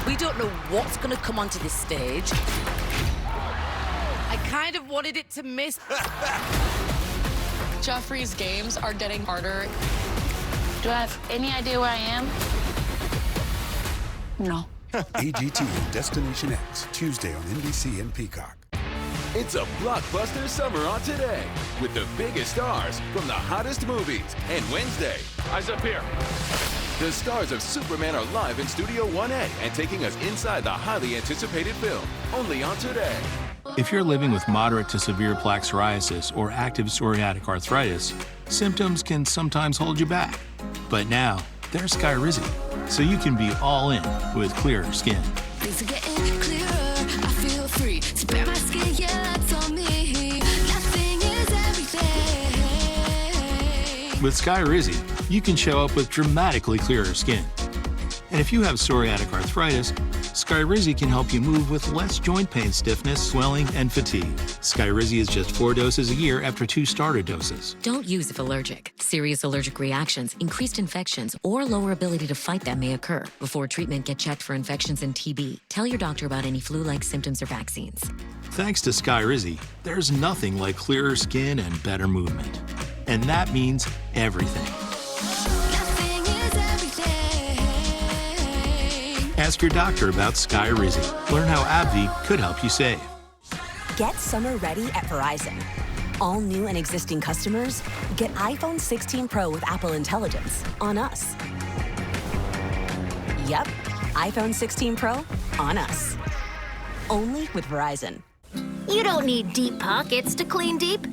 We don't know what's going to come onto this stage. I kind of wanted it to miss. Jeffrey's games are getting harder. Do I have any idea where I am? No. AGT Destination X, Tuesday on NBC and Peacock. It's a blockbuster summer on Today with the biggest stars from the hottest movies. And Wednesday, Eyes up here. the stars of Superman are live in Studio 1A and taking us inside the highly anticipated film, only on Today. If you're living with moderate to severe plaque psoriasis or active psoriatic arthritis, symptoms can sometimes hold you back. But now, there's Skyrizi, so you can be all in with clearer skin. Things are getting clearer, I feel free. Spare my skin, yeah, that's on me. Nothing is everything. With Skyrizi, you can show up with dramatically clearer skin. And if you have psoriatic arthritis, Skyrizi can help you move with less joint pain, stiffness, swelling, and fatigue. Skyrizi is just 4 doses a year after 2 starter doses. Don't use if allergic. Serious allergic reactions, increased infections, or lower ability to fight them may occur. Before treatment, get checked for infections and TB. Tell your doctor about any flu-like symptoms or vaccines. Thanks to Skyrizi, there's nothing like clearer skin and better movement. And that means everything. Ask your doctor about Skyrizi. Learn how AbbVie could help you save. Get summer ready at Verizon. All new and existing customers get iPhone 16 Pro with Apple Intelligence on us. iPhone 16 Pro on us. Only with Verizon. You don't need deep pockets to clean deep.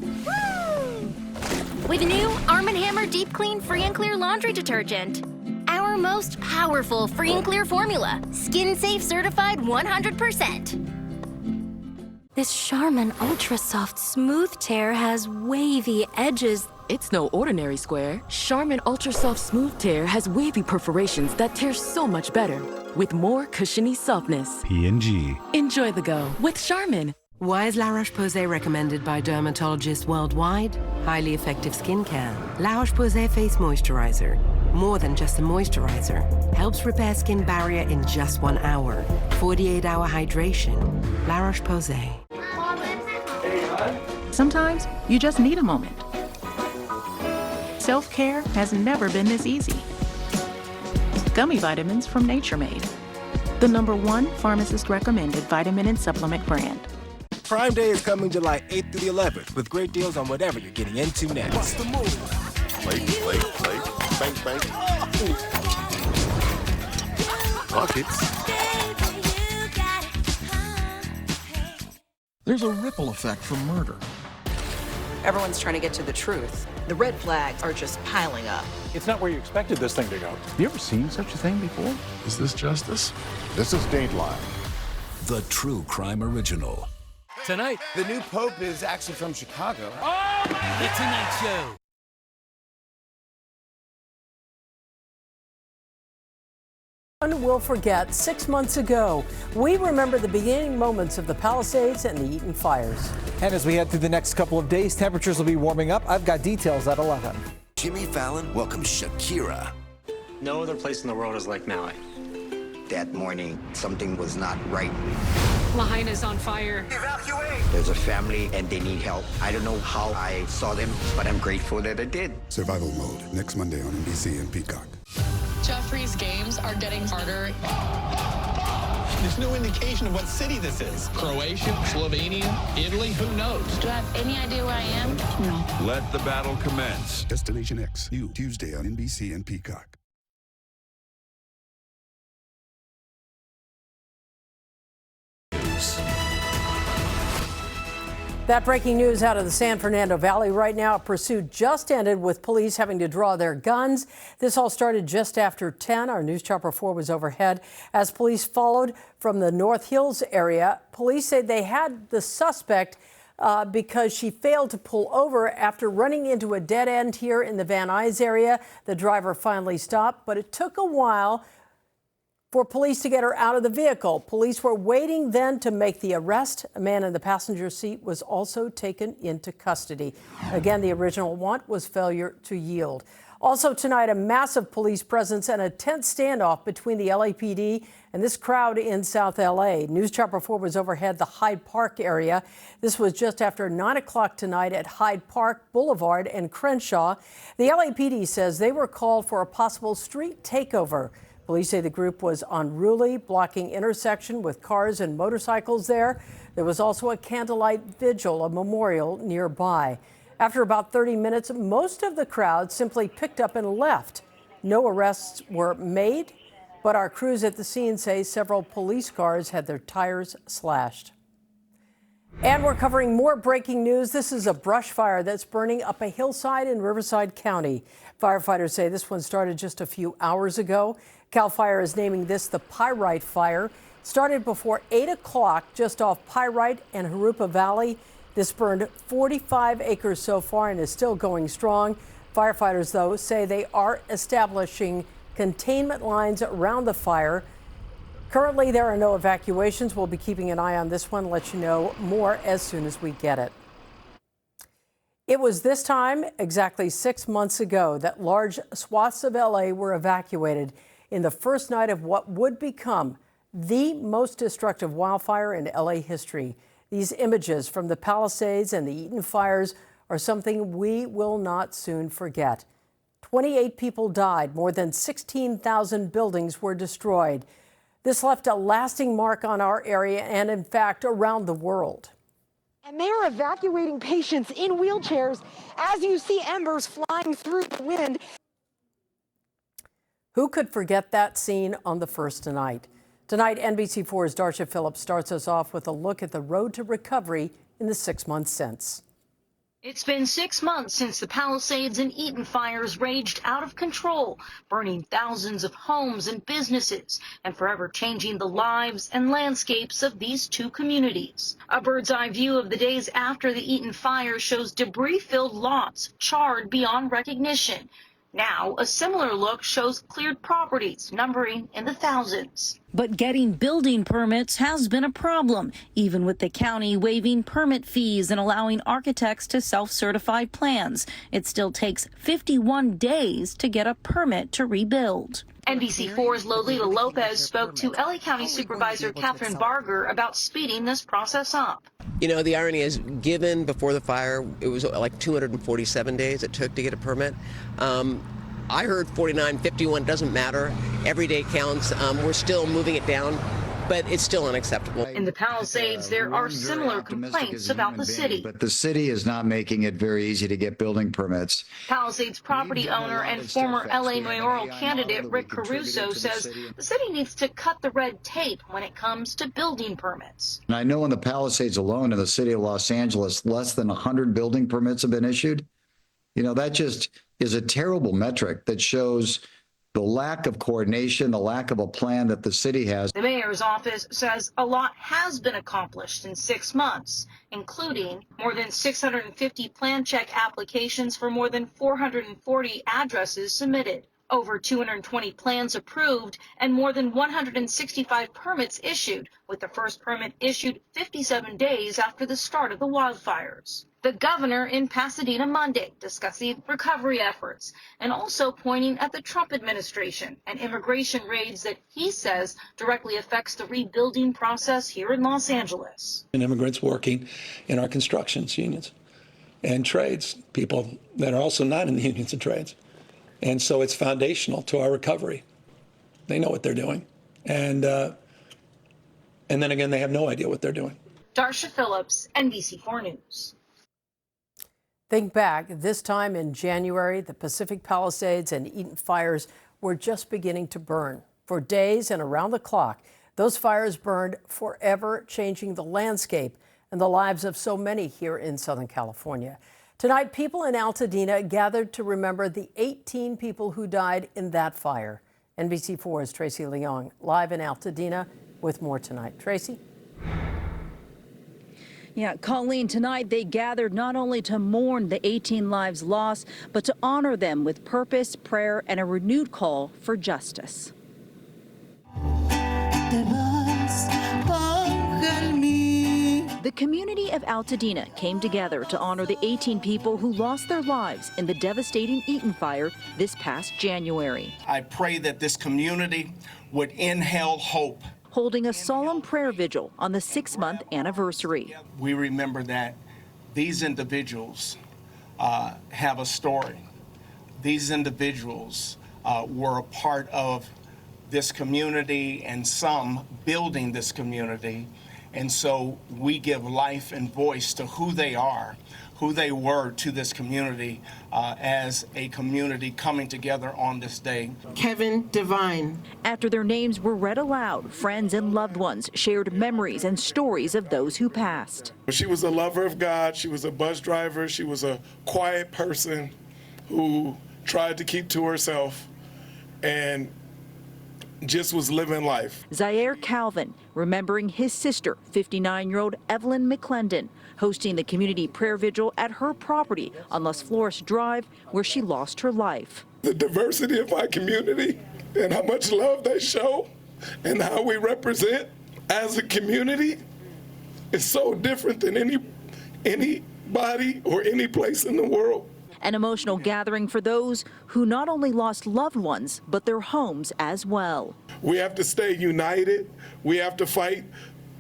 With new Arm & Hammer Deep Clean Free and Clear Laundry Detergent. Our most powerful free and clear formula. Skin safe certified 100%. This Charmin Ultra Soft Smooth Tear has wavy edges. It's no ordinary square. Charmin Ultra Soft Smooth Tear has wavy perforations that tear so much better, with more cushiony softness. P&G. Enjoy the go with Charmin. Why is La Roche-Posay recommended by dermatologists worldwide? Highly effective skincare. La Roche-Posay Face Moisturizer. More than just a moisturizer. Helps repair skin barrier in just 1 hour. 48-hour hydration. La Roche-Posay. Sometimes you just need a moment. Self-care has never been this easy. Gummy vitamins from Nature Made, the #1 pharmacist-recommended vitamin and supplement brand. Prime Day is coming July 8th through the 11th with great deals on whatever you're getting into next. What's the move? Play. Bank. Buckets. There's a ripple effect from murder. Everyone's trying to get to the truth. The red flags are just piling up. It's not where you expected this thing to go. Have you ever seen such a thing before? Is this justice? This is Dateline. The true crime original. Tonight, the new pope is actually from Chicago. Oh, the Tonight Show. Will forget 6 months ago. We remember the beginning moments of the Palisades and the Eaton fires. And as we head through the next couple of days, temperatures will be warming up. I've got details at 11. Jimmy Fallon welcomes Shakira. No other place in the world is like Maui. That morning, something was not right. Lahaina's on fire. Evacuate! There's a family and they need help. I don't know how I saw them, but I'm grateful that I did. Survival Mode, next Monday on NBC and Peacock. Jeffrey's games are getting harder. There's no indication of what city this is. Croatia, Slovenia, Italy, who knows? Do I have any idea where I am? No. Let the battle commence. Destination X, new Tuesday on NBC and Peacock. That breaking news out of the San Fernando Valley right now. A pursuit just ended with police having to draw their guns. This all started just after 10. Our News Chopper 4 was overhead as police followed from the North Hills area. Police say they had the suspect because she failed to pull over after running into a dead end here in the Van Nuys area. The driver finally stopped, but it took a while for police to get her out of the vehicle. Police were waiting then to make the arrest. A man in the passenger seat was also taken into custody. Again, the original want was failure to yield. Also tonight, a massive police presence and a tense standoff between the LAPD and this crowd in South LA. News Chopper 4 was overhead the Hyde Park area. This was just after 9 o'clock tonight at Hyde Park Boulevard and Crenshaw. The LAPD says they were called for a possible street takeover. Police say the group was unruly, blocking intersection with cars and motorcycles there. There was also a candlelight vigil, a memorial nearby. After about 30 minutes, most of the crowd simply picked up and left. No arrests were made, but our crews at the scene say several police cars had their tires slashed. And we're covering more breaking news. This is a brush fire that's burning up a hillside in Riverside County. Firefighters say this one started just a few hours ago. CAL FIRE is naming this the Pyrite Fire. It started before 8 o'clock just off Pyrite and Jurupa Valley. This burned 45 acres so far and is still going strong. Firefighters, though, say they are establishing containment lines around the fire. Currently, there are no evacuations. We'll be keeping an eye on this one, let you know more as soon as we get it. It was this time exactly 6 months ago that large swaths of LA were evacuated in the first night of what would become the most destructive wildfire in LA history. These images from the Palisades and the Eaton fires are something we will not soon forget. 28 people died, more than 16,000 buildings were destroyed. This left a lasting mark on our area and, in fact, around the world. And they are evacuating patients in wheelchairs as you see embers flying through the wind. Who could forget that scene on The First Tonight? Tonight, NBC4's Darcia Phillips starts us off with a look at the road to recovery in the 6 months since. It's been 6 months since the Palisades and Eaton fires raged out of control, burning thousands of homes and businesses and forever changing the lives and landscapes of these two communities. A bird's eye view of the days after the Eaton fire shows debris-filled lots charred beyond recognition. Now, a similar look shows cleared properties numbering in the thousands. But getting building permits has been a problem, even with the county waiving permit fees and allowing architects to self-certify plans. It still takes 51 days to get a permit to rebuild. NBC4's Lolita Lopez spoke to LA County Supervisor Catherine Barger about speeding this process up. You know, the irony is, given before the fire, it was like 247 days it took to get a permit. I heard 49, 51, doesn't matter. Every day counts. We're still moving it down, but it's still unacceptable. In the Palisades, there are similar complaints about the city. But the city is not making it very easy to get building permits. Palisades property owner and former LA mayoral candidate Rick Caruso says the city needs to cut the red tape when it comes to building permits. And I know in the Palisades alone in the city of Los Angeles, less than 100 building permits have been issued. You know, that just is a terrible metric that shows the lack of coordination, the lack of a plan that the city has. The mayor's office says a lot has been accomplished in 6 months, including more than 650 plan check applications for more than 440 addresses submitted, over 220 plans approved, and more than 165 permits issued, with the first permit issued 57 days after the start of the wildfires. The governor in Pasadena Monday discussing recovery efforts and also pointing at the Trump administration and immigration raids that he says directly affects the rebuilding process here in Los Angeles. And immigrants working in our construction unions and trades, people that are also not in the unions and trades. And so it's foundational to our recovery. They know what they're doing. And then again, they have no idea what they're doing. Darcia Phillips, NBC4 News. Think back, this time in January, the Pacific Palisades and Eaton fires were just beginning to burn. For days and around the clock, those fires burned forever, changing the landscape and the lives of so many here in Southern California. Tonight, people in Altadena gathered to remember the 18 people who died in that fire. NBC4's Tracy Leong, live in Altadena with more tonight. Tracy? Yeah, Colleen, tonight they gathered not only to mourn the 18 lives lost, but to honor them with purpose, prayer, and a renewed call for justice. The community of Altadena came together to honor the 18 people who lost their lives in the devastating Eaton fire this past January. I pray that this community would inhale hope, holding a solemn prayer vigil on the 6-month anniversary. We remember that these individuals have a story. These individuals were a part of this community and some building this community. And so we give life and voice to who they are, who they were to this community as a community coming together on this day. Kevin Devine. After their names were read aloud, friends and loved ones shared memories and stories of those who passed. She was a lover of God. She was a bus driver. She was a quiet person who tried to keep to herself and just was living life. Zaire Calvin, remembering his sister, 59-year-old Evelyn McClendon, hosting the community prayer vigil at her property on Las Flores Drive, where she lost her life. The diversity of our community and how much love they show and how we represent as a community is so different than anybody or any place in the world. An emotional gathering for those who not only lost loved ones, but their homes as well. We have to stay united. We have to fight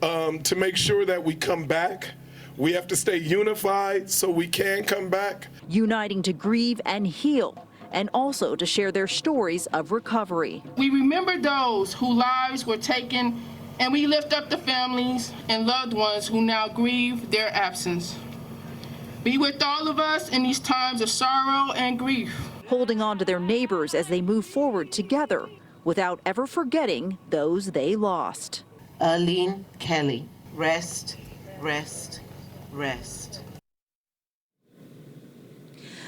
to make sure that we come back. We have to stay unified so we can come back. Uniting to grieve and heal, and also to share their stories of recovery. We remember those whose lives were taken, and we lift up the families and loved ones who now grieve their absence. Be with all of us in these times of sorrow and grief. holding on to their neighbors as they move forward together without ever forgetting those they lost. Arlene Kelly, rest, rest, rest.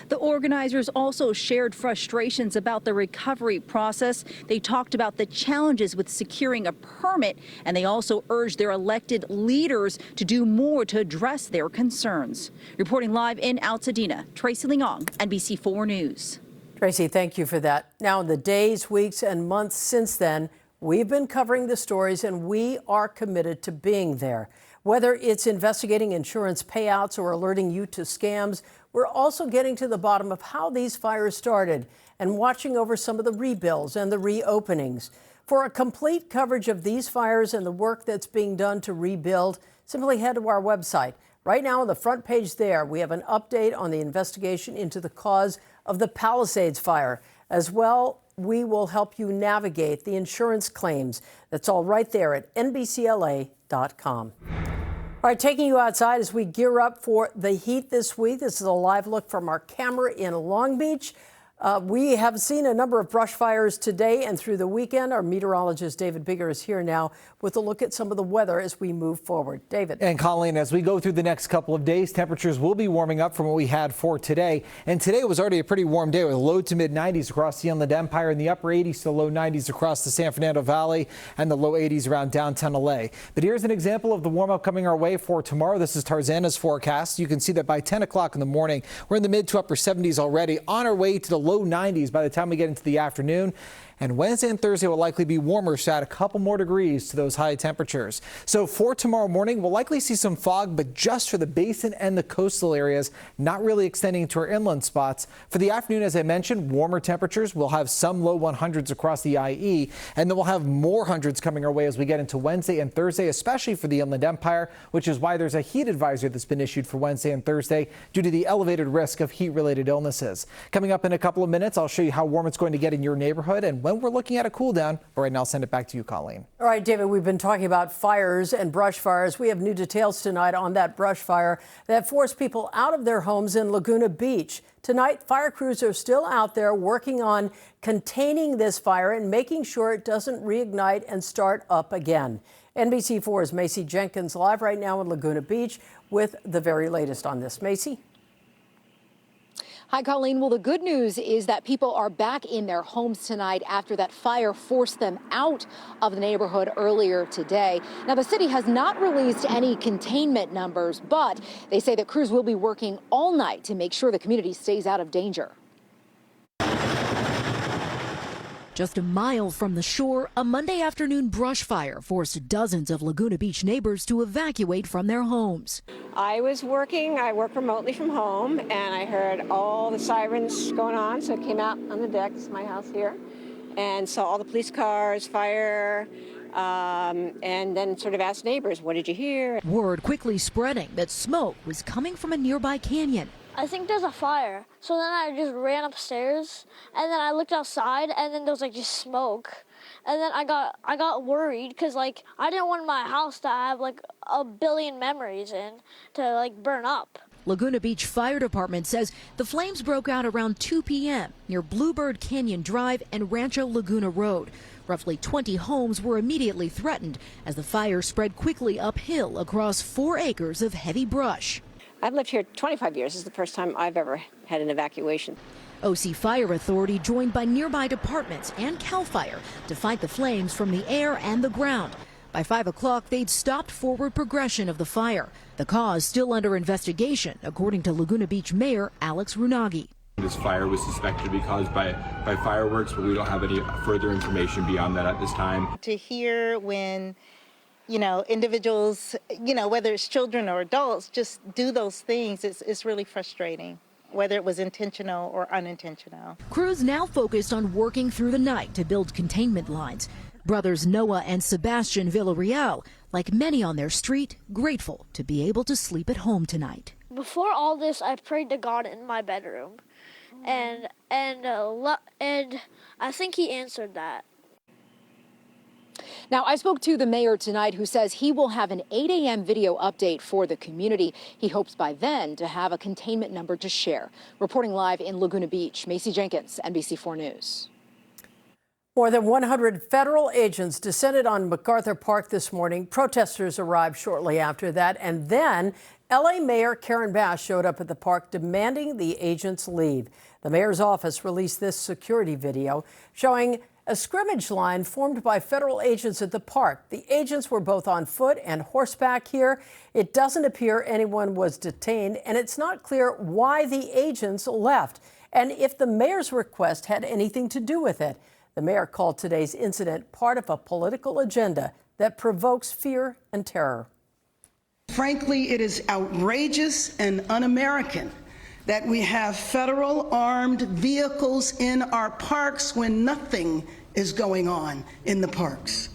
The organizers also shared frustrations about the recovery process. They talked about the challenges with securing a permit, and they also urged their elected leaders to do more to address their concerns. Reporting live in Altadena, Tracy Leong, NBC4 News. Tracy, thank you for that. Now, in the days, weeks, and months since then, we've been covering the stories, and we are committed to being there. Whether it's investigating insurance payouts or alerting you to scams, we're also getting to the bottom of how these fires started and watching over some of the rebuilds and the reopenings. For a complete coverage of these fires and the work that's being done to rebuild, simply head to our website. Right now on the front page there, we have an update on the investigation into the cause of the Palisades fire. As well, we will help you navigate the insurance claims. That's all right there at NBCLA.com. All right, taking you outside as we gear up for the heat this week. This is a live look from our camera in Long Beach. We have seen a number of brush fires today and through the weekend. Our meteorologist David Bigger is here now with a look at some of the weather as we move forward. David. And Colleen, as we go through the next couple of days, temperatures will be warming up from what we had for today. And today was already a pretty warm day with low to mid 90s across the Inland Empire and the upper 80s to low 90s across the San Fernando Valley and the low 80s around downtown LA. But here's an example of the warm up coming our way for tomorrow. This is Tarzana's forecast. You can see that by 10 o'clock in the morning, we're in the mid to upper 70s already, on our way to the low 90s by the time we get into the afternoon. And Wednesday and Thursday will likely be warmer, so add a couple more degrees to those high temperatures. So for tomorrow morning, we'll likely see some fog, but just for the basin and the coastal areas, not really extending to our inland spots. For the afternoon, as I mentioned, warmer temperatures. We'll have some low 100s across the IE, and then we'll have more hundreds coming our way as we get into Wednesday and Thursday, especially for the Inland Empire, which is why there's a heat advisory that's been issued for Wednesday and Thursday due to the elevated risk of heat-related illnesses. Coming up in a couple of minutes, I'll show you how warm it's going to get in your neighborhood and when we're looking at a cool down. But right now, I'll send it back to you, Colleen. All right, David, we've been talking about fires and brush fires. We have new details tonight on that brush fire that forced people out of their homes in Laguna Beach. Tonight, fire crews are still out there working on containing this fire and making sure it doesn't reignite and start up again. NBC4's Macy Jenkins live right now in Laguna Beach with the very latest on this. Macy? Hi, Colleen. Well, the good news is that people are back in their homes tonight after that fire forced them out of the neighborhood earlier today. Now, the city has not released any containment numbers, but they say that crews will be working all night to make sure the community stays out of danger. Just a mile from the shore, a Monday afternoon brush fire forced dozens of Laguna Beach neighbors to evacuate from their homes. I was working, I work remotely from home, and I heard all the sirens going on, so I came out on the deck, this is my house here, and saw all the police cars, fire, and then sort of asked neighbors, what did you hear? Word quickly spreading that smoke was coming from a nearby canyon. I think there's a fire. So then I just ran upstairs, and then I looked outside, and then there was like just smoke. And then I got worried because like I didn't want my house to have like a billion memories in to like burn up. Laguna Beach Fire Department says the flames broke out around 2 p.m. near Bluebird Canyon Drive and Rancho Laguna Road. Roughly 20 homes were immediately threatened as the fire spread quickly uphill across 4 acres of heavy brush. I've lived here 25 years. This is the first time I've ever had an evacuation. OC Fire Authority joined by nearby departments and CAL FIRE to fight the flames from the air and the ground. By 5 o'clock, they'd stopped forward progression of the fire. The cause still under investigation, according to Laguna Beach Mayor Alex Runagi. This fire was suspected to be caused by fireworks, but we don't have any further information beyond that at this time. To hear when individuals, whether it's children or adults, just do those things, it's really frustrating, whether it was intentional or unintentional. Crews now focused on working through the night to build containment lines. Brothers Noah and Sebastian Villarreal, like many on their street, grateful to be able to sleep at home tonight. Before all this, I prayed to God in my bedroom, and I think He answered that. Now, I spoke to the mayor tonight, who says he will have an 8 a.m. video update for the community. He hopes by then to have a containment number to share. Reporting live in Laguna Beach, Macy Jenkins, NBC4 News. More than 100 federal agents descended on MacArthur Park this morning. Protesters arrived shortly after that, and then L.A. Mayor Karen Bass showed up at the park demanding the agents leave. The mayor's office released this security video showing a scrimmage line formed by federal agents at the park. The agents were both on foot and horseback here. It doesn't appear anyone was detained, and it's not clear why the agents left and if the mayor's request had anything to do with it. The mayor called today's incident part of a political agenda that provokes fear and terror. Frankly, it is outrageous and un-American that we have federal armed vehicles in our parks when nothing is going on in the parks.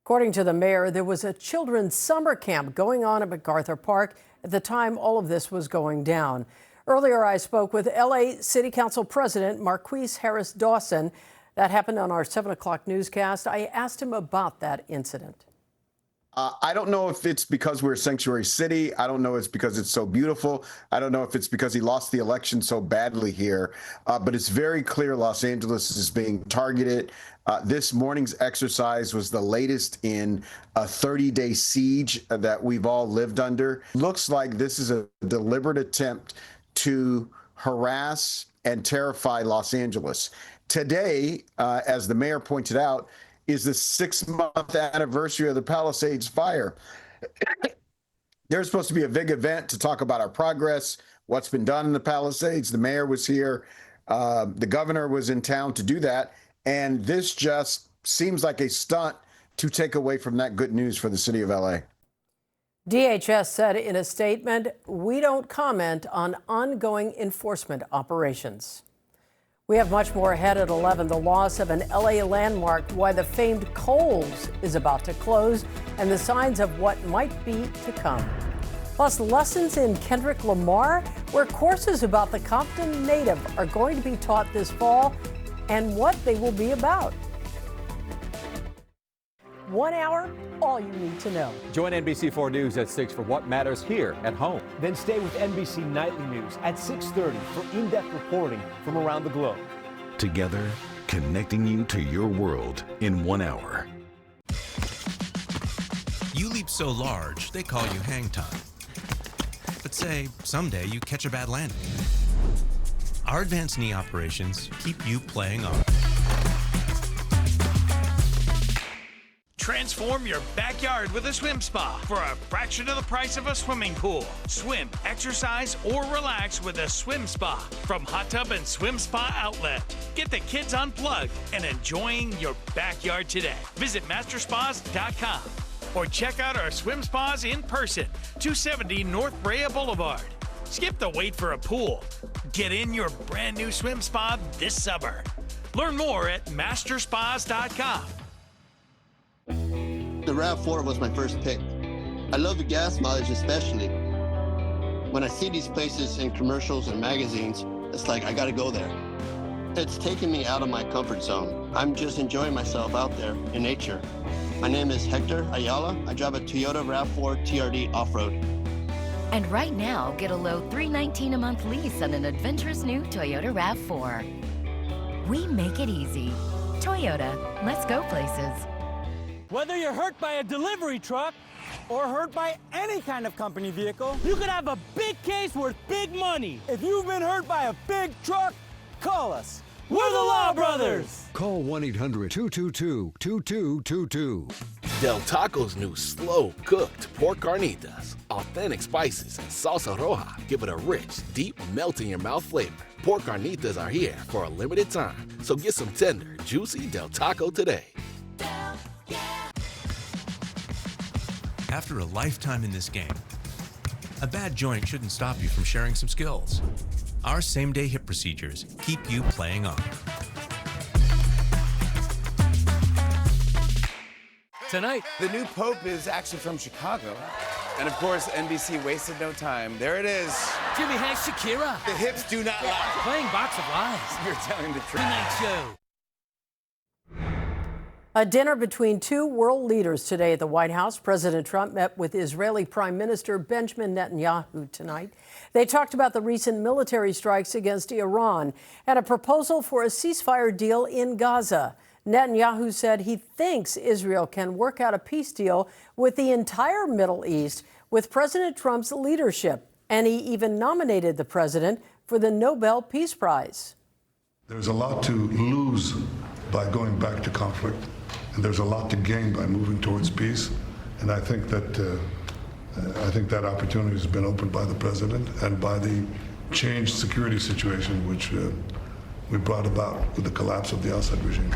According to the mayor, there was a children's summer camp going on at MacArthur Park at the time all of this was going down. Earlier, I spoke with L.A. City Council President Marqueece Harris Dawson. That happened on our 7 o'clock newscast. I asked him about that incident. I don't know if it's because we're a sanctuary city. I don't know if it's because it's so beautiful. I don't know if it's because he lost the election so badly here. But it's very clear Los Angeles is being targeted. This morning's exercise was the latest in a 30-day siege that we've all lived under. Looks like this is a deliberate attempt to harass and terrify Los Angeles. Today, as the mayor pointed out, is the 6-month anniversary of the Palisades fire. There's supposed to be a big event to talk about our progress, what's been done in the Palisades. The mayor was here. The governor was in town to do that. And this just seems like a stunt to take away from that good news for the city of LA. DHS said in a statement, "We don't comment on ongoing enforcement operations." We have much more ahead at 11. The loss of an LA landmark, why the famed Kohl's is about to close, and the signs of what might be to come. Plus, lessons in Kendrick Lamar, where courses about the Compton native are going to be taught this fall, and what they will be about. 1 hour, all you need to know. Join NBC4 News at 6 for what matters here at home. Then stay with NBC Nightly News at 6:30 for in-depth reporting from around the globe. Together, connecting you to your world in 1 hour. You leap so large, they call you hang time. But say, someday you catch a bad landing. Our advanced knee operations keep you playing on. Transform your backyard with a swim spa for a fraction of the price of a swimming pool. Swim, exercise, or relax with a swim spa from Hot Tub and Swim Spa Outlet. Get the kids unplugged and enjoying your backyard today. Visit masterspas.com or check out our swim spas in person, 270 North Brea Boulevard. Skip the wait for a pool. Get in your brand new swim spa this summer. Learn more at masterspas.com. The RAV4 was my first pick. I love the gas mileage especially. When I see these places in commercials and magazines, it's like I gotta go there. It's taken me out of my comfort zone. I'm just enjoying myself out there in nature. My name is Hector Ayala. I drive a Toyota RAV4 TRD off-road. And right now, get a low $319 a month lease on an adventurous new Toyota RAV4. We make it easy. Toyota, let's go places. Whether you're hurt by a delivery truck or hurt by any kind of company vehicle, you could have a big case worth big money. If you've been hurt by a big truck, call us. We're the Law Brothers. Call 1-800-222-2222. Del Taco's new slow-cooked pork carnitas. Authentic spices and salsa roja give it a rich, deep, melt-in-your-mouth flavor. Pork carnitas are here for a limited time, so get some tender, juicy Del Taco today. After a lifetime in this game, a bad joint shouldn't stop you from sharing some skills. Our same-day hip procedures keep you playing on. Tonight, the new Pope is actually from Chicago. And of course, NBC wasted no time. There it is. Jimmy Hanks, Shakira. The hips do not lie. Playing Box of Lies. You're telling the truth. Tonight Show. A dinner between two world leaders today at the White House. President Trump met with Israeli Prime Minister Benjamin Netanyahu tonight. They talked about the recent military strikes against Iran and a proposal for a ceasefire deal in Gaza. Netanyahu said he thinks Israel can work out a peace deal with the entire Middle East with President Trump's leadership. And he even nominated the president for the Nobel Peace Prize. There's a lot to lose by going back to conflict. And there's a lot to gain by moving towards peace, and I think that opportunity has been opened by the president and by the changed security situation which we brought about with the collapse of the Assad regime.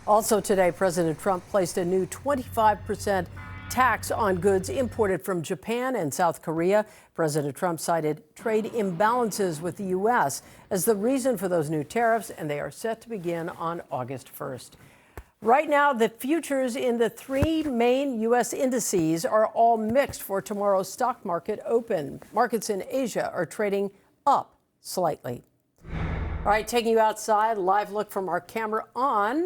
Also today, President Trump placed a new 25% tax on goods imported from Japan and South Korea. President Trump cited trade imbalances with the U.S. as the reason for those new tariffs, and they are set to begin on August 1st. Right now, the futures in the three main U.S. indices are all mixed for tomorrow's stock market open. Markets in Asia are trading up slightly. All right, taking you outside, live look from our camera on.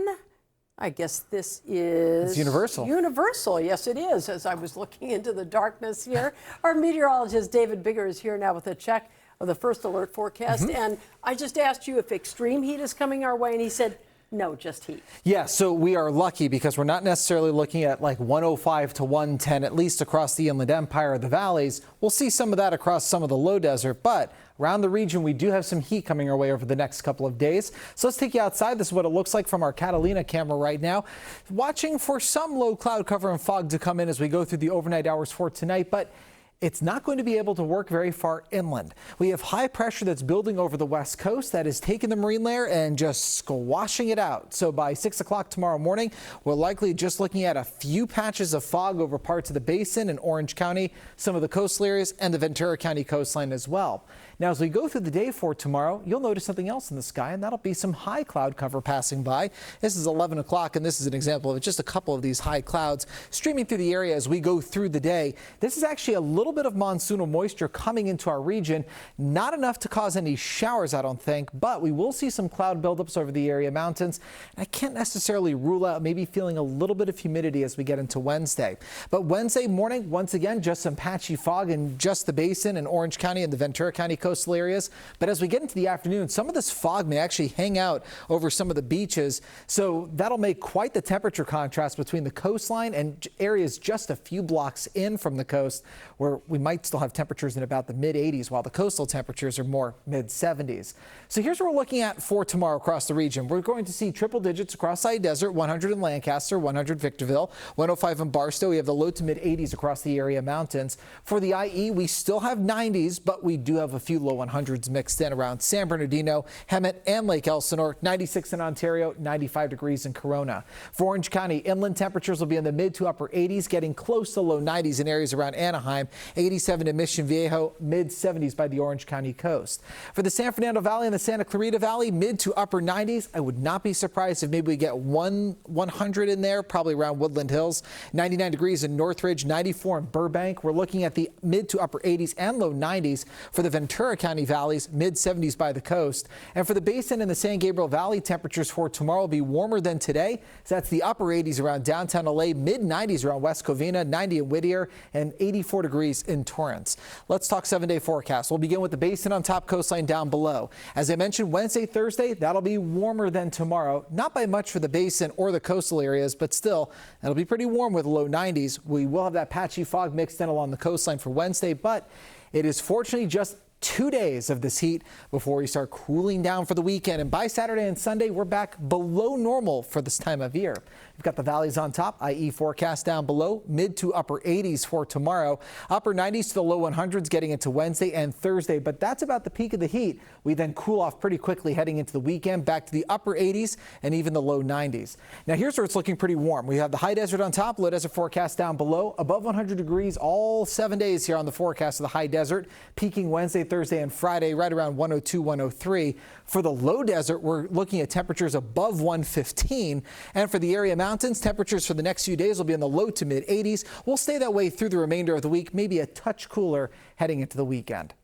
I guess this is... It's Universal. Universal, yes it is. As I was looking into the darkness here, our meteorologist David Bigger is here now with a check of the first alert forecast. And I just asked you if extreme heat is coming our way, and he said, no, just heat. Yeah, so we are lucky because we're not necessarily looking at like 105 to 110, at least across the Inland Empire or the valleys. We'll see some of that across some of the low desert, but around the region, we do have some heat coming our way over the next couple of days. So let's take you outside. This is what it looks like from our Catalina camera right now. Watching for some low cloud cover and fog to come in as we go through the overnight hours for tonight, but it's not going to be able to work very far inland. We have high pressure that's building over the west coast that is taking the marine layer and just squashing it out. So by 6 o'clock tomorrow morning, we're likely just looking at a few patches of fog over parts of the basin in Orange County, some of the coastal areas, and the Ventura County coastline as well. Now, as we go through the day for tomorrow, you'll notice something else in the sky, and that'll be some high cloud cover passing by. This is 11 o'clock, and this is an example of just a couple of these high clouds streaming through the area as we go through the day. This is actually a little bit of monsoonal moisture coming into our region. Not enough to cause any showers, I don't think, but we will see some cloud buildups over the area mountains. And I can't necessarily rule out maybe feeling a little bit of humidity as we get into Wednesday. But Wednesday morning, once again, just some patchy fog in just the basin in Orange County and the Ventura County coastal areas. But as we get into the afternoon, some of this fog may actually hang out over some of the beaches. So that'll make quite the temperature contrast between the coastline and areas just a few blocks in from the coast, where we might still have temperatures in about the mid 80s, while the coastal temperatures are more mid 70s. So here's what we're looking at for tomorrow across the region. We're going to see triple digits across High Desert, 100 in Lancaster, 100 Victorville, 105 in Barstow. We have the low to mid 80s across the area mountains. For the IE, we still have 90s, but we do have a few low 100s mixed in around San Bernardino, Hemet, and Lake Elsinore. 96 in Ontario, 95 degrees in Corona. For Orange County, inland temperatures will be in the mid to upper 80s, getting close to low 90s in areas around Anaheim, 87 in Mission Viejo, mid 70s by the Orange County coast. For the San Fernando Valley and the Santa Clarita Valley, mid to upper 90s. I would not be surprised if maybe we get 100 in there, probably around Woodland Hills. 99 degrees in Northridge, 94 in Burbank. We're looking at the mid to upper 80s and low 90s for the Ventura County valleys, mid 70s by the coast. And for the basin and the San Gabriel Valley, temperatures for tomorrow will be warmer than today. So that's the upper 80s around downtown LA, mid 90s around West Covina, 90 in Whittier, and 84 degrees in Torrance. Let's talk 7-day forecast. We'll begin with the basin on top, coastline down below. As I mentioned, Wednesday, Thursday, that'll be warmer than tomorrow. Not by much for the basin or the coastal areas, but still, it'll be pretty warm with low 90s. We will have that patchy fog mixed in along the coastline for Wednesday, but it is fortunately just 2 days of this heat before we start cooling down for the weekend. And by Saturday and Sunday, we're back below normal for this time of year. We've got the valleys on top, IE forecast down below, mid to upper 80s for tomorrow, upper 90s to the low 100s getting into Wednesday and Thursday. But that's about the peak of the heat. We then cool off pretty quickly heading into the weekend, back to the upper 80s and even the low 90s. Now here's where it's looking pretty warm. We have the high desert on top, low desert forecast down below, above 100 degrees all 7 days here on the forecast of the high desert, peaking Wednesday, Thursday, and Friday right around 102, 103. For the low desert, we're looking at temperatures above 115. And for the area mountains, temperatures for the next few days will be in the low to mid 80s. We'll stay that way through the remainder of the week, maybe a touch cooler heading into the weekend.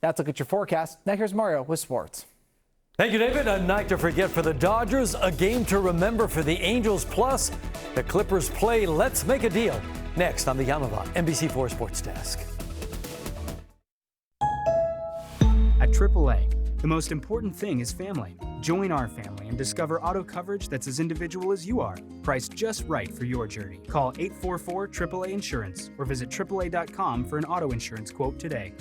That's a look at your forecast. Now here's Mario with sports. Thank you, David. A night to forget for the Dodgers, a game to remember for the Angels. Plus, the Clippers play Let's Make a Deal. Next on the Yamava NBC4 Sports Desk. At AAA, the most important thing is family. Join our family and discover auto coverage that's as individual as you are, priced just right for your journey. Call 844-AAA Insurance or visit AAA.com for an auto insurance quote today.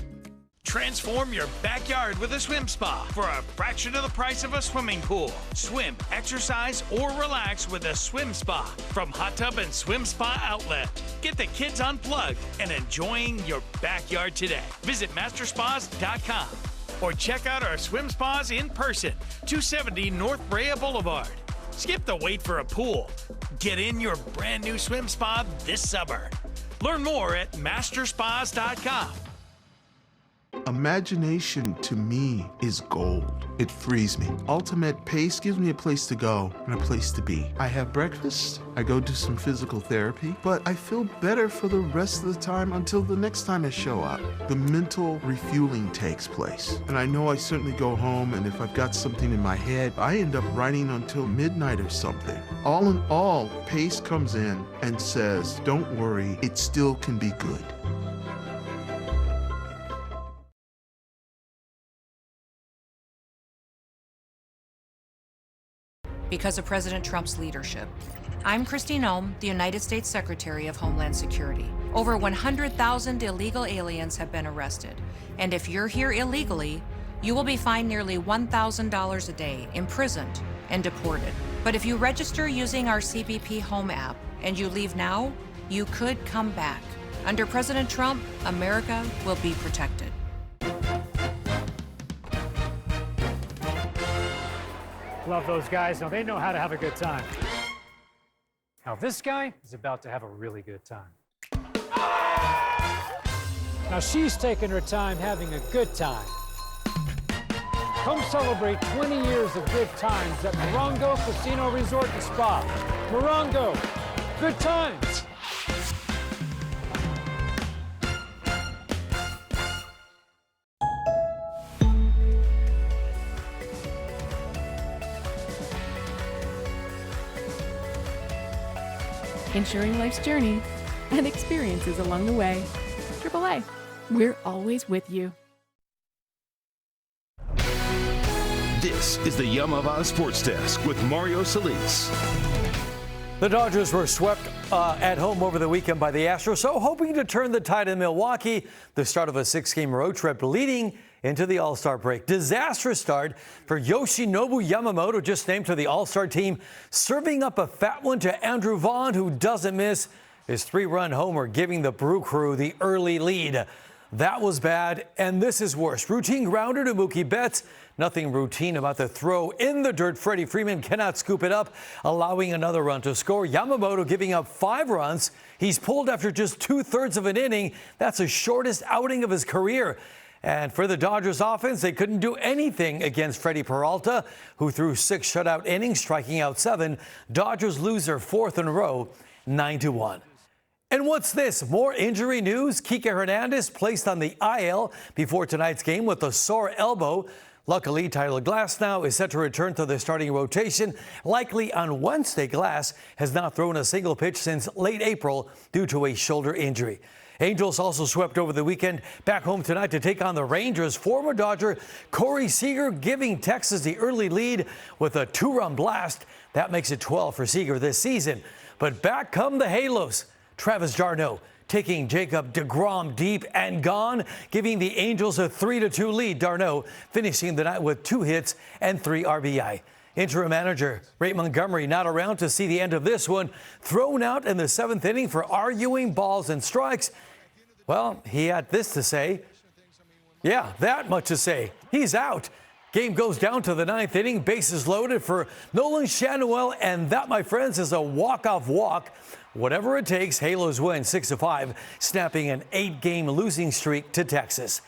Transform your backyard with a swim spa for a fraction of the price of a swimming pool. Swim, exercise, or relax with a swim spa from Hot Tub and Swim Spa Outlet. Get the kids unplugged and enjoying your backyard today. Visit masterspas.com or check out our swim spas in person, 270 North Brea Boulevard. Skip the wait for a pool. Get in your brand new swim spa this summer. Learn more at masterspas.com. Imagination to me is gold. It frees me. Ultimate Pace gives me a place to go and a place to be. I have breakfast, I go do some physical therapy, but I feel better for the rest of the time until the next time I show up. The mental refueling takes place. And I know I certainly go home, and if I've got something in my head, I end up writing until midnight or something. All in all, Pace comes in and says, don't worry, it still can be good. Because of President Trump's leadership. I'm Christine Ohm, the United States Secretary of Homeland Security. Over 100,000 illegal aliens have been arrested. And if you're here illegally, you will be fined nearly $1,000 a day, imprisoned, and deported. But if you register using our CBP Home app and you leave now, you could come back. Under President Trump, America will be protected. Love those guys. Now, they know how to have a good time. Now, this guy is about to have a really good time. Now, she's taking her time having a good time. Come celebrate 20 years of good times at Morongo Casino Resort and Spa. Morongo, good times. Ensuring life's journey and experiences along the way. AAA, we're always with you. This is the Yamava Sports Desk with Mario Solis. The Dodgers were swept at home over the weekend by the Astros, so hoping to turn the tide in Milwaukee. The start of a 6-game road trip leading into the All-Star break. Disastrous start for Yoshinobu Yamamoto, just named to the All-Star team, serving up a fat one to Andrew Vaughn, who doesn't miss his 3-run homer, giving the Brew Crew the early lead. That was bad, and this is worse. Routine grounder to Mookie Betts. Nothing routine about the throw in the dirt. Freddie Freeman cannot scoop it up, allowing another run to score. Yamamoto giving up 5 runs. He's pulled after just 2/3 of an inning. That's the shortest outing of his career. And for the Dodgers offense, they couldn't do anything against Freddie Peralta, who threw 6 shutout innings, striking out 7. Dodgers lose their 4th in a row, 9-1. And what's this? More injury news. Kike Hernandez placed on the IL before tonight's game with a sore elbow. Luckily, Tyler Glass now is set to return to the starting rotation, likely on Wednesday. Glass has not thrown a single pitch since late April due to a shoulder injury. Angels also swept over the weekend, back home tonight to take on the Rangers. Former Dodger Corey Seager giving Texas the early lead with a 2-run blast. That makes it 12 for Seager this season. But back come the Halos. Travis d'Arnaud taking Jacob deGrom deep and gone, giving the Angels a 3-2 lead. d'Arnaud finishing the night with 2 hits and 3 RBI. Interim manager Ray Montgomery not around to see the end of this one. Thrown out in the 7th inning for arguing balls and strikes. Well, he had this to say. Yeah, that much to say. He's out. Game goes down to the 9th inning. Bases loaded for Nolan Schanuel, and that, my friends, is a walk-off walk. Whatever it takes, Halos win 6-5, snapping an 8-game losing streak to Texas.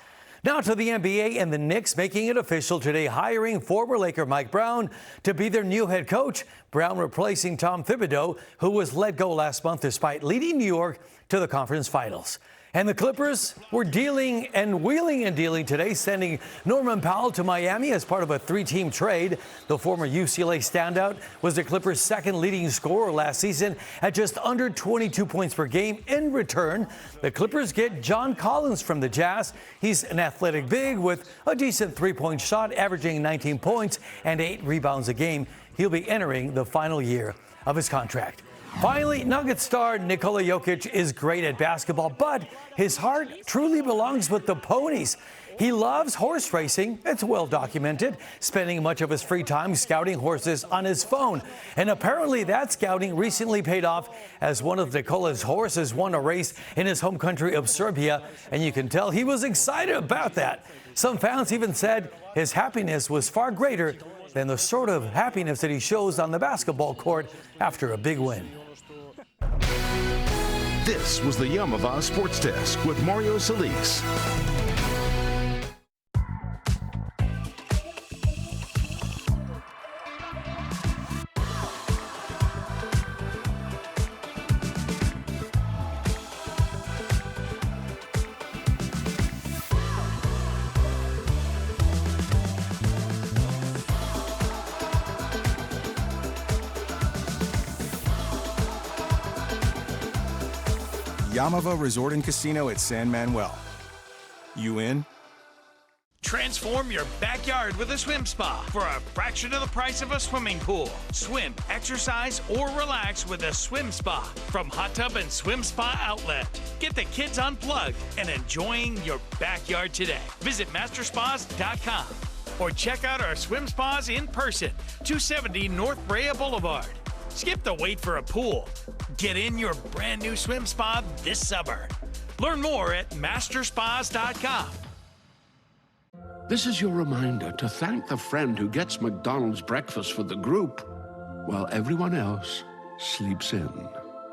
Now to the NBA, and the Knicks making it official today, hiring former Laker Mike Brown to be their new head coach. Brown replacing Tom Thibodeau, who was let go last month despite leading New York to the conference finals. And the Clippers were dealing and wheeling and dealing today, sending Norman Powell to Miami as part of a 3-team trade. The former UCLA standout was the Clippers' second leading scorer last season at just under 22 points per game. In return, the Clippers get John Collins from the Jazz. He's an athletic big with a decent three-point shot, averaging 19 points and 8 rebounds a game. He'll be entering the final year of his contract. Finally, Nuggets star Nikola Jokic is great at basketball, but his heart truly belongs with the ponies. He loves horse racing. It's well documented, spending much of his free time scouting horses on his phone. And apparently that scouting recently paid off as one of Nikola's horses won a race in his home country of Serbia. And you can tell he was excited about that. Some fans even said his happiness was far greater than the sort of happiness that he shows on the basketball court after a big win. This was the Yum of Oz Sports Desk with Mario Solis. Yamava Resort and Casino at San Manuel. You in? Transform your backyard with a swim spa for a fraction of the price of a swimming pool. Swim, exercise, or relax with a swim spa from Hot Tub and Swim Spa Outlet. Get the kids unplugged and enjoying your backyard today. Visit masterspas.com or check out our swim spas in person, 270 North Brea Boulevard. Skip the wait for a pool. Get in your brand new swim spa this summer. Learn more at masterspas.com. This is your reminder to thank the friend who gets McDonald's breakfast for the group while everyone else sleeps in.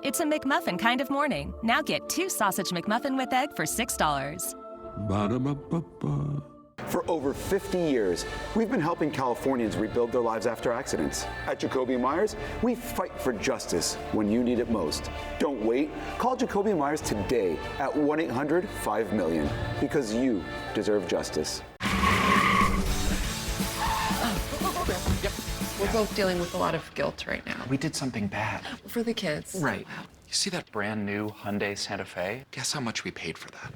It's a McMuffin kind of morning. Now get 2 sausage McMuffin with egg for $6. Ba-da-ba-ba-ba. For over 50 years, we've been helping Californians rebuild their lives after accidents. At Jacoby Myers, we fight for justice when you need it most. Don't wait. Call Jacoby Myers today at 1-800-5-MILLION because you deserve justice. We're both dealing with a lot of guilt right now. We did something bad. For the kids. Right. You see that brand new Hyundai Santa Fe? Guess how much we paid for that?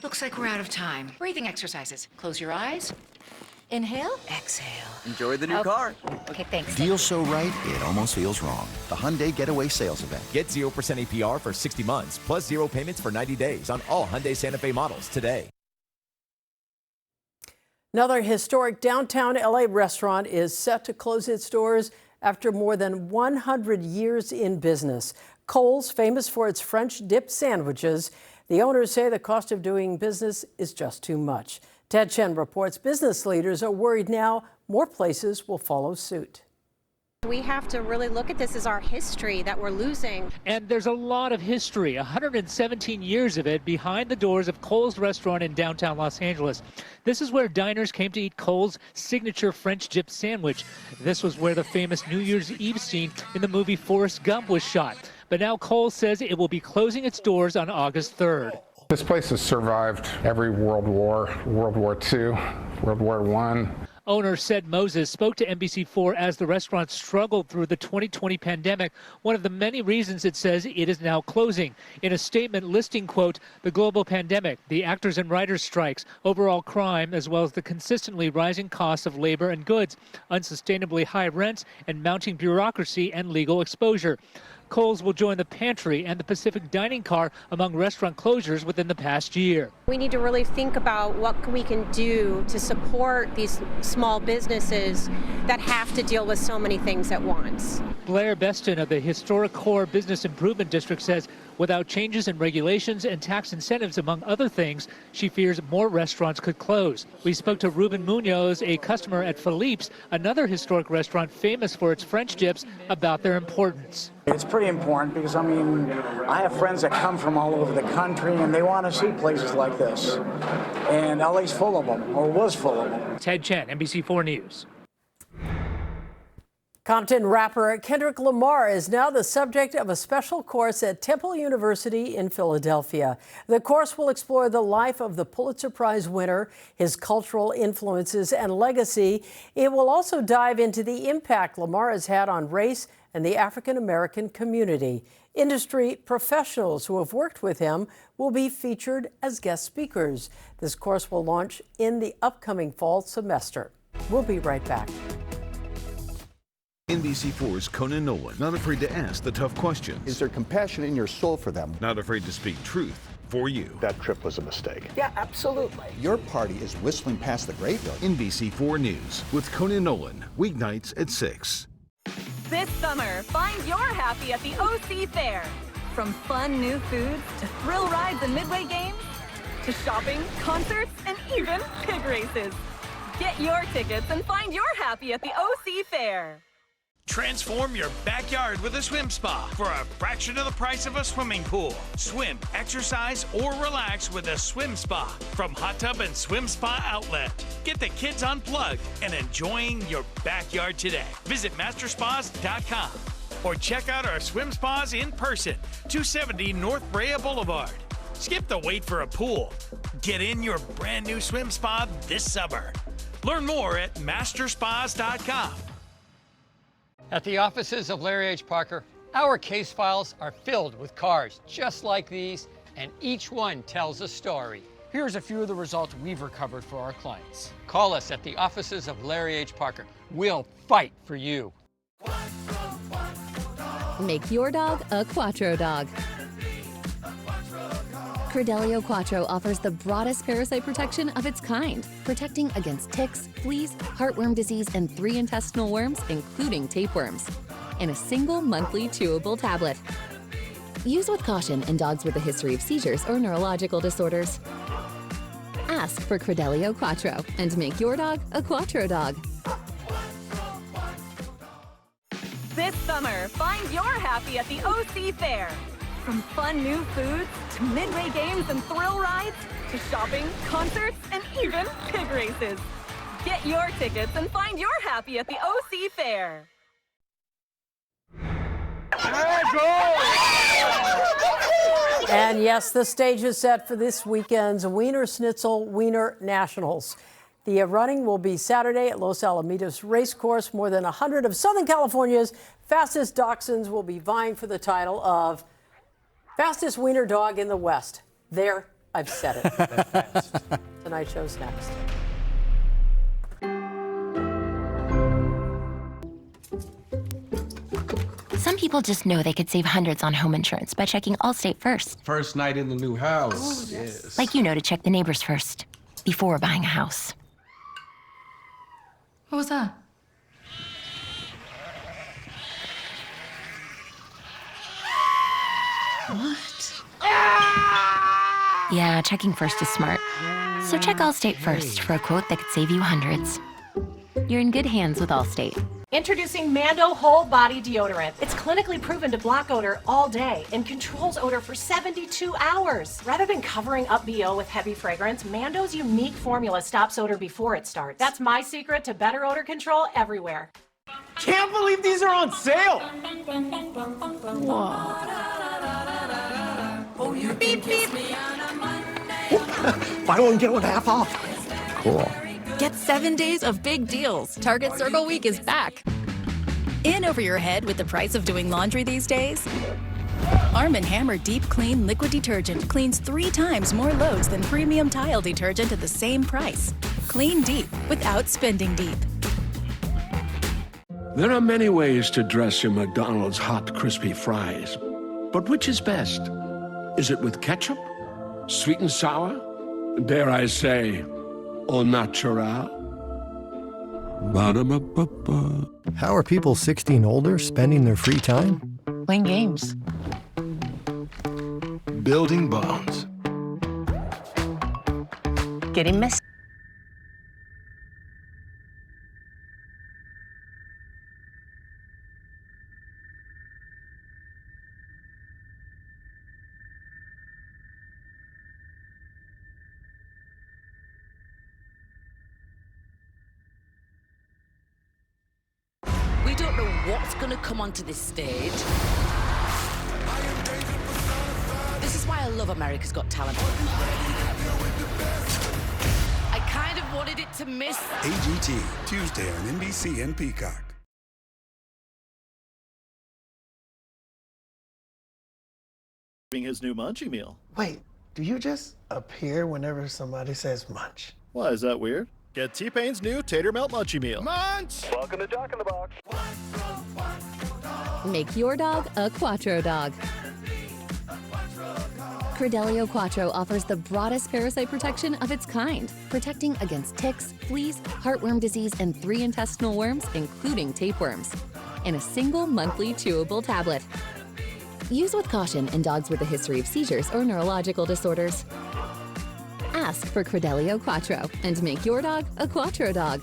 Looks like we're out of time. Breathing exercises. Close your eyes. Inhale. Exhale. Enjoy the new car. Okay, thanks. Deal so right, it almost feels wrong. The Hyundai Getaway Sales Event. Get 0% APR for 60 months, plus 0 payments for 90 days on all Hyundai Santa Fe models today. Another historic downtown LA restaurant is set to close its doors after more than 100 years in business. Kohl's, famous for its French dip sandwiches, the owners say the cost of doing business is just too much. Ted Chen reports business leaders are worried now more places will follow suit. We have to really look at this as our history that we're losing. And there's a lot of history, 117 years of it, behind the doors of Kohl's restaurant in downtown Los Angeles. This is where diners came to eat Kohl's signature French dip sandwich. This was where the famous New Year's Eve scene in the movie Forrest Gump was shot. But now Kohl's says it will be closing its doors on August 3rd. This place has survived every World War, World War II, World War I. Owner Sed Moses spoke to NBC4 as the restaurant struggled through the 2020 pandemic, one of the many reasons it says it is now closing. In a statement listing, quote, the global pandemic, the actors and writers strikes, overall crime, as well as the consistently rising costs of labor and goods, unsustainably high rents, and mounting bureaucracy and legal exposure. Kohl's will join the Pantry and the Pacific Dining Car among restaurant closures within the past year. We need to really think about what we can do to support these small businesses that have to deal with so many things at once. Blair Beston of the Historic Core Business Improvement District says without changes in regulations and tax incentives, among other things, she fears more restaurants could close. We spoke to Ruben Munoz, a customer at Philippe's, another historic restaurant famous for its French dips, about their importance. It's pretty important because, I mean, I have friends that come from all over the country and they want to see places like this. And LA's full of them, or was full of them. Ted Chen, NBC4 News. Compton rapper Kendrick Lamar is now the subject of a special course at Temple University in Philadelphia. The course will explore the life of the Pulitzer Prize winner, his cultural influences and legacy. It will also dive into the impact Lamar has had on race and the African American community. Industry professionals who have worked with him will be featured as guest speakers. This course will launch in the upcoming fall semester. We'll be right back. NBC4's Conan Nolan, not afraid to ask the tough questions. Is there compassion in your soul for them? Not afraid to speak truth for you. That trip was a mistake. Yeah, absolutely. Your party is whistling past the graveyard. NBC4 News with Conan Nolan, weeknights at 6. This summer, find your happy at the OC Fair. From fun new foods to thrill rides and midway games, to shopping, concerts, and even pig races. Get your tickets and find your happy at the OC Fair. Transform your backyard with a swim spa for a fraction of the price of a swimming pool. Swim, exercise, or relax with a swim spa from Hot Tub and Swim Spa Outlet. Get the kids unplugged and enjoying your backyard today. Visit masterspas.com or check out our swim spas in person, 270 North Brea Boulevard. Skip the wait for a pool. Get in your brand new swim spa this summer. Learn more at masterspas.com. At the offices of Larry H. Parker, our case files are filled with cars just like these, and each one tells a story. Here's a few of the results we've recovered for our clients. Call us at the offices of Larry H. Parker. We'll fight for you. Make your dog a Quattro dog. Credelio Quattro offers the broadest parasite protection of its kind, protecting against ticks, fleas, heartworm disease, and 3 intestinal worms, including tapeworms, in a single monthly chewable tablet. Use with caution in dogs with a history of seizures or neurological disorders. Ask for Credelio Quattro and make your dog a Quattro dog. This summer, find your happy at the OC Fair. From fun new foods to midway games and thrill rides to shopping, concerts, and even pig races. Get your tickets and find your happy at the OC Fair. And yes, the stage is set for this weekend's Wiener Schnitzel Wiener Nationals. The running will be Saturday at Los Alamitos Racecourse. More than 100 of Southern California's fastest dachshunds will be vying for the title of fastest wiener dog in the West. There, I've said it. Tonight's show's next. Some people just know they could save hundreds on home insurance by checking Allstate first. First night in the new house. Yes. Like you know to check the neighbors first, before buying a house. What was that? What? Yeah, checking first is smart. So check Allstate first for a quote that could save you hundreds. You're in good hands with Allstate. Introducing Mando Whole Body Deodorant. It's clinically proven to block odor all day and controls odor for 72 hours. Rather than covering up BO with heavy fragrance, Mando's unique formula stops odor before it starts. That's my secret to better odor control everywhere. Can't believe these are on sale! Beep, beep. Buy one, get one half off. Cool. Get 7 days of big deals. Target Circle Week is back. In over your head with the price of doing laundry these days? Arm & Hammer Deep Clean Liquid Detergent cleans 3 times more loads than premium tile detergent at the same price. Clean deep without spending deep. There are many ways to dress your McDonald's hot, crispy fries. But which is best? Is it with ketchup? Sweet and sour? Dare I say, au natural? Ba-da-ba-ba-ba. How are people 60 and older spending their free time? Playing games. Building bonds. Getting messy. We don't know what's going to come onto this stage. This is why I love America's Got Talent. I kind of wanted it to miss. AGT, Tuesday on NBC and Peacock. His new Munchie Meal. Wait, do you just appear whenever somebody says munch? Why, is that weird? Get T-Pain's new Tater Melt Munchie Meal. Munch! Welcome to Jock in the Box. Make your dog a Quattro dog. Credelio Quattro offers the broadest parasite protection of its kind, protecting against ticks, fleas, heartworm disease, and 3 intestinal worms, including tapeworms, in a single monthly chewable tablet. Use with caution in dogs with a history of seizures or neurological disorders. Ask for Credelio Quattro and make your dog a Quattro dog.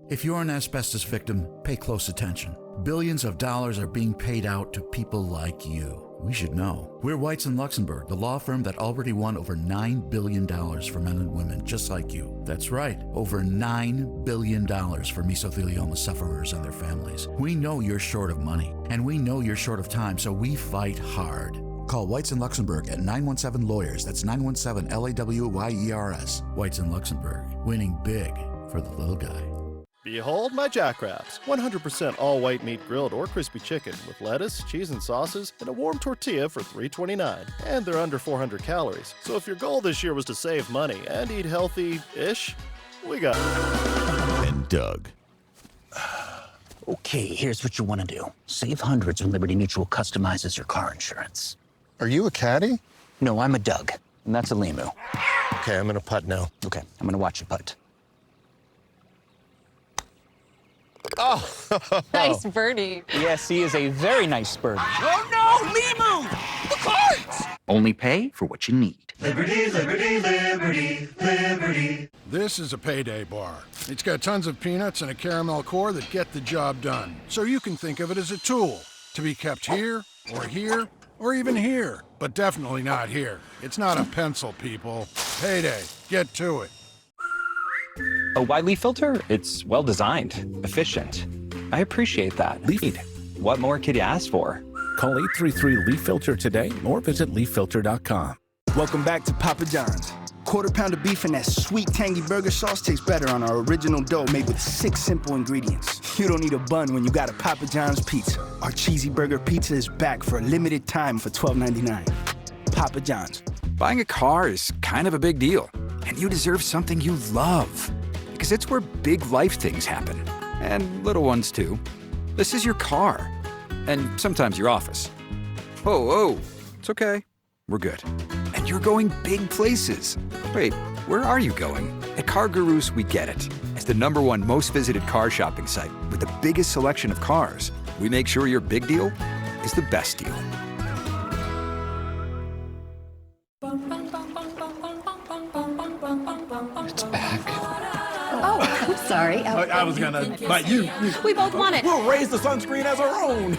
If you're an asbestos victim, pay close attention. Billions of dollars are being paid out to people like you. We should know. We're Whites and Luxembourg, the law firm that already won over $9 billion for men and women just like you. That's right, over $9 billion for mesothelioma sufferers and their families. We know you're short of money, and we know you're short of time, so we fight hard. Call Whites in Luxembourg at 917-LAWYERS. That's 917-LAWYERS. Whites in Luxembourg, winning big for the little guy. Behold my Jackrabbits, 100% all-white meat grilled or crispy chicken with lettuce, cheese, and sauces, and a warm tortilla for $3.29. And they're under 400 calories. So if your goal this year was to save money and eat healthy-ish, we got And Doug. Okay, here's what you want to do. Save hundreds when Liberty Mutual customizes your car insurance. Are you a caddy? No, I'm a Doug, and that's a Limu. Okay, I'm gonna putt now. Okay, I'm gonna watch you putt. Oh! Nice birdie. Yes, he is a very nice birdie. Oh no, Limu! The cards! Only pay for what you need. Liberty, liberty, liberty, liberty. This is a payday bar. It's got tons of peanuts and a caramel core that get the job done. So you can think of it as a tool to be kept here, or even here. But definitely not here. It's not a pencil, people. Payday. Get to it. A wide leaf filter? It's well designed, efficient. I appreciate that. Leaf. What more could you ask for? Call 833-LEAF-FILTER today or visit leaffilter.com. Welcome back to Papa John's. Quarter pound of beef and that sweet tangy burger sauce tastes better on our original dough made with 6 simple ingredients. You don't need a bun when you got a Papa John's pizza. Our cheesy burger pizza is back for a limited time for $12.99. Papa John's. Buying a car is kind of a big deal, and you deserve something you love. Because it's where big life things happen, and little ones too. This is your car, and sometimes your office. Oh, it's okay. We're good. And you're going big places. Wait, where are you going? At Car Gurus, we get it. As the #1 most visited car shopping site with the biggest selection of cars, we make sure your big deal is the best deal. It's back. Oh, I'm sorry. I was gonna bite you. We both want it. We'll raise the sunscreen as our own.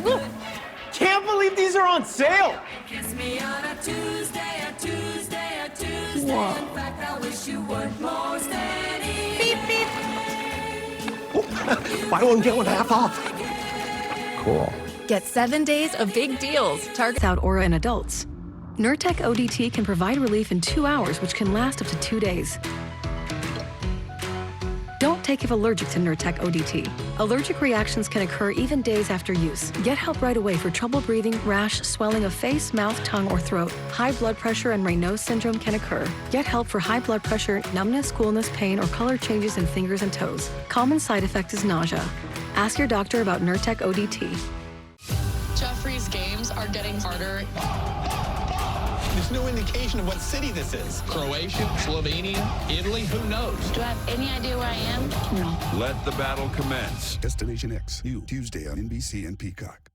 Look. Can't believe these are on sale. Kiss me on a Tuesday, a Tuesday, a Tuesday. Wow. In fact, I wish you would most any Beep, beep. Buy one, get one half off. Cool. Get 7 days of big deals. Target out Aura in adults. Nurtec ODT can provide relief in 2 hours, which can last up to 2 days. Don't take if allergic to Nurtec ODT. Allergic reactions can occur even days after use. Get help right away for trouble breathing, rash, swelling of face, mouth, tongue, or throat. High blood pressure and Raynaud's syndrome can occur. Get help for high blood pressure, numbness, coolness, pain, or color changes in fingers and toes. Common side effect is nausea. Ask your doctor about Nurtec ODT. Jeffrey's games are getting harder. There's no indication of what city this is. Croatia, Slovenia, Italy, who knows? Do I have any idea where I am? No. Let the battle commence. Destination X, new Tuesday on NBC and Peacock.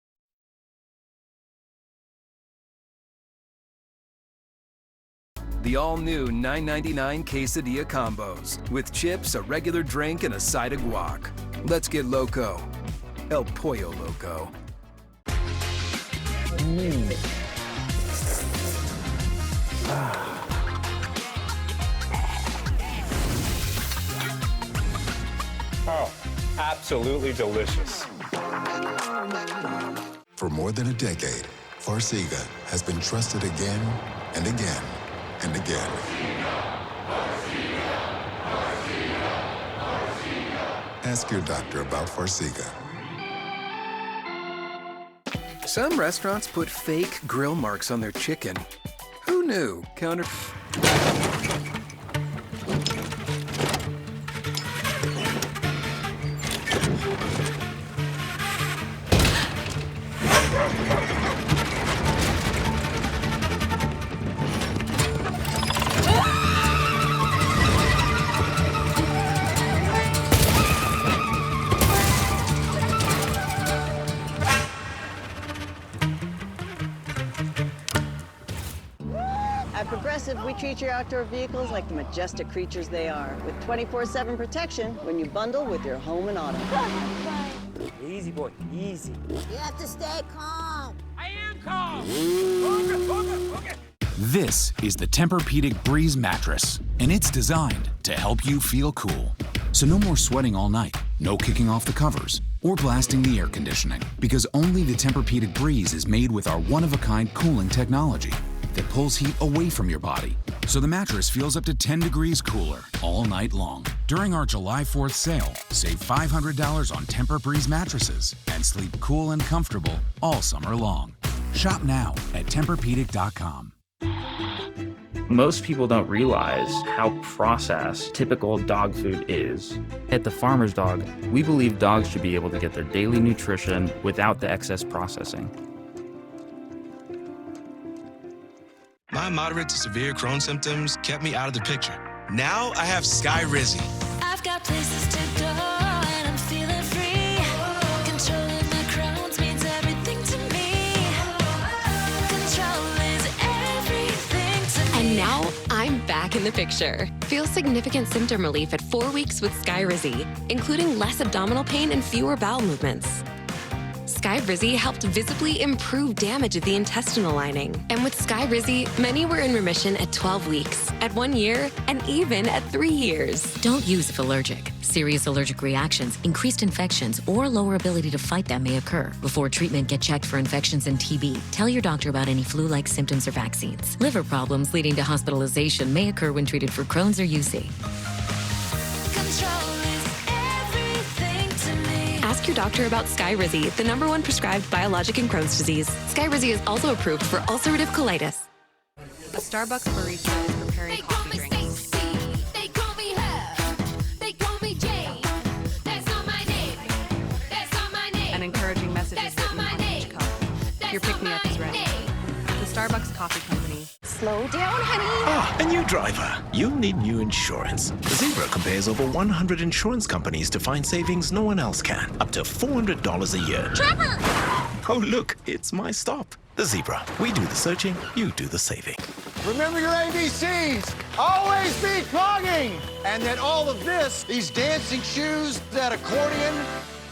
The all-new $9.99 quesadilla combos with chips, a regular drink, and a side of guac. Let's get loco. El Pollo Loco. absolutely delicious. For more than a decade, Farxiga has been trusted again and again and again. Ask your doctor about Farxiga. Some restaurants put fake grill marks on their chicken. Who knew? At Progressive, we treat your outdoor vehicles like the majestic creatures they are, with 24/7 protection when you bundle with your home and auto. Easy, boy, easy. You have to stay calm. I am calm. This is the Tempur-Pedic Breeze mattress, and it's designed to help you feel cool. So no more sweating all night, no kicking off the covers, or blasting the air conditioning, because only the Tempur-Pedic Breeze is made with our one-of-a-kind cooling technology that pulls heat away from your body, so the mattress feels up to 10 degrees cooler all night long. During our July 4th sale, save $500 on Tempur-Breeze mattresses and sleep cool and comfortable all summer long. Shop now at TempurPedic.com. Most people don't realize how processed typical dog food is. At The Farmer's Dog, we believe dogs should be able to get their daily nutrition without the excess processing. My moderate to severe Crohn's symptoms kept me out of the picture. Now I have Skyrizi. I've got places to go and I'm feeling free. Controlling my Crohn's means everything to me. Control is everything to me. And now I'm back in the picture. Feel significant symptom relief at 4 weeks with Skyrizi, including less abdominal pain and fewer bowel movements. Skyrizi helped visibly improve damage of the intestinal lining. And with Skyrizi, many were in remission at 12 weeks, at 1 year, and even at 3 years. Don't use if allergic. Serious allergic reactions, increased infections, or lower ability to fight them may occur. Before treatment, get checked for infections and TB. Tell your doctor about any flu-like symptoms or vaccines. Liver problems leading to hospitalization may occur when treated for Crohn's or UC. Ask your doctor about Skyrizi, the #1 prescribed biologic in Crohn's disease. Skyrizi is also approved for ulcerative colitis. A Starbucks barista is preparing coffee drinks. They call me her. They call me Jane. That's not my name. That's not my name. An encouraging message is written on each cup. Your pick-me-up is ready. The Starbucks Coffee Company. Slow down, honey. Ah, a new driver. You need new insurance. Zebra compares over 100 insurance companies to find savings no one else can. Up to $400 a year. Trevor! Oh, look, it's my stop. The Zebra. We do the searching, you do the saving. Remember your ABCs. Always be clogging. And then all of this, these dancing shoes, that accordion,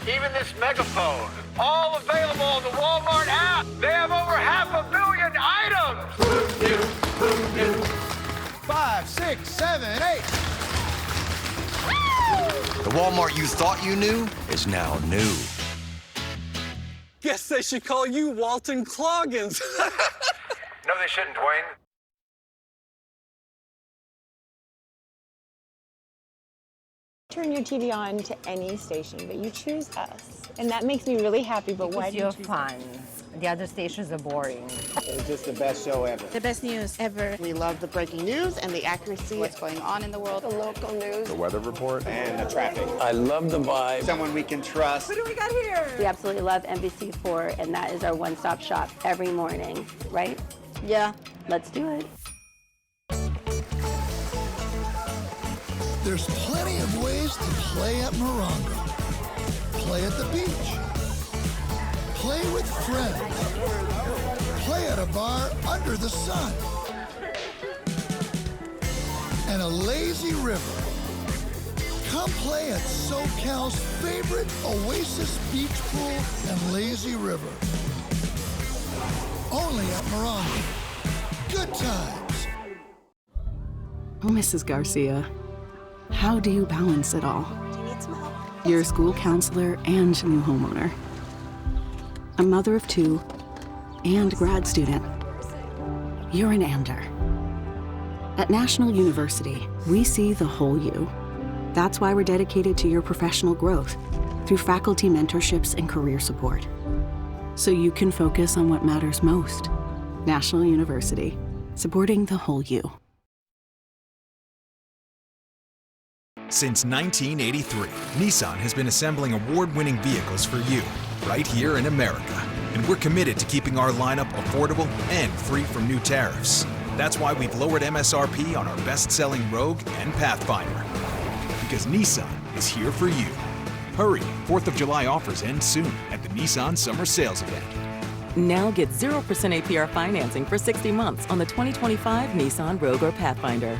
even this megaphone. All available on the Walmart app. They have over 500 million items. 5, 6, 7, 8. The Walmart you thought you knew is now new. Guess they should call you Walton Cloggins. No, they shouldn't, Dwayne. Turn your TV on to any station, but you choose us. And that makes me really happy, but why do you choose fun. The other stations are boring. It's just the best show ever. The best news ever. We love the breaking news and the accuracy. What's going on in the world. The local news. The weather report. And the traffic. I love the vibe. Someone we can trust. What do we got here? We absolutely love NBC4, and that is our one-stop shop every morning, right? Yeah, let's do it. There's plenty of ways to play at Morongo. Play at the beach. Play with friends. Play at a bar under the sun. And a lazy river. Come play at SoCal's favorite Oasis Beach Pool and Lazy River. Only at Morongo. Good times. Oh, Mrs. Garcia. How do you balance it all? Do you need some help? You're a school counselor and new homeowner. A mother of 2 and grad student. You're an AMDR. At National University, we see the whole you. That's why we're dedicated to your professional growth through faculty mentorships and career support. So you can focus on what matters most. National University, supporting the whole you. Since 1983, Nissan has been assembling award-winning vehicles for you, right here in America. And we're committed to keeping our lineup affordable and free from new tariffs. That's why we've lowered MSRP on our best-selling Rogue and Pathfinder. Because Nissan is here for you. Hurry, 4th of July offers end soon at the Nissan Summer Sales Event. Now get 0% APR financing for 60 months on the 2025 Nissan Rogue or Pathfinder.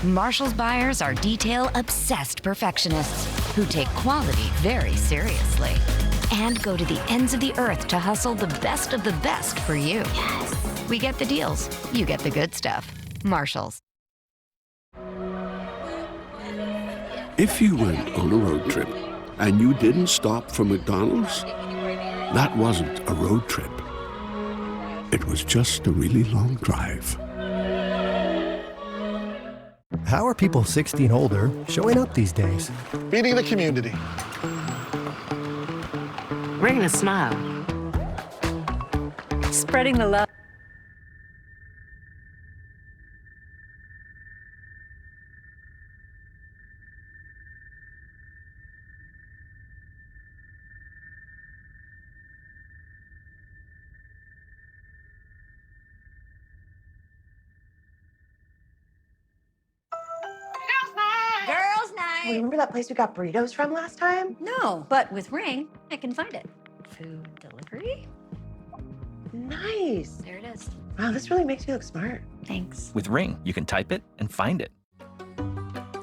Marshall's buyers are detail-obsessed perfectionists who take quality very seriously and go to the ends of the earth to hustle the best of the best for you. Yes. We get the deals. You get the good stuff. Marshall's. If you went on a road trip and you didn't stop for McDonald's, that wasn't a road trip. It was just a really long drive. How are people 60 and older showing up these days? Feeding the community. Bringing a smile. Spreading the love. Girls' night. Remember that place we got burritos from last time? No, but with Ring, I can find it. Food delivery? Nice. There it is. Wow, this really makes you look smart. Thanks. With Ring, you can type it and find it.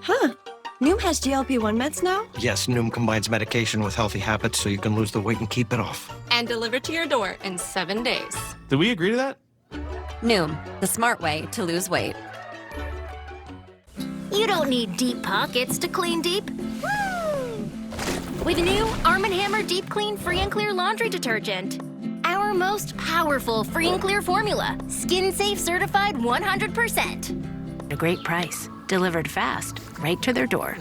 Huh. Noom has GLP-1 meds now? Yes, Noom combines medication with healthy habits so you can lose the weight and keep it off. And delivered to your door in 7 days. Did we agree to that? Noom, the smart way to lose weight. You don't need deep pockets to clean deep. With new Arm & Hammer Deep Clean Free and Clear Laundry Detergent. Our most powerful free and clear formula. Skin safe certified 100%. A great price. Delivered fast, right to their door.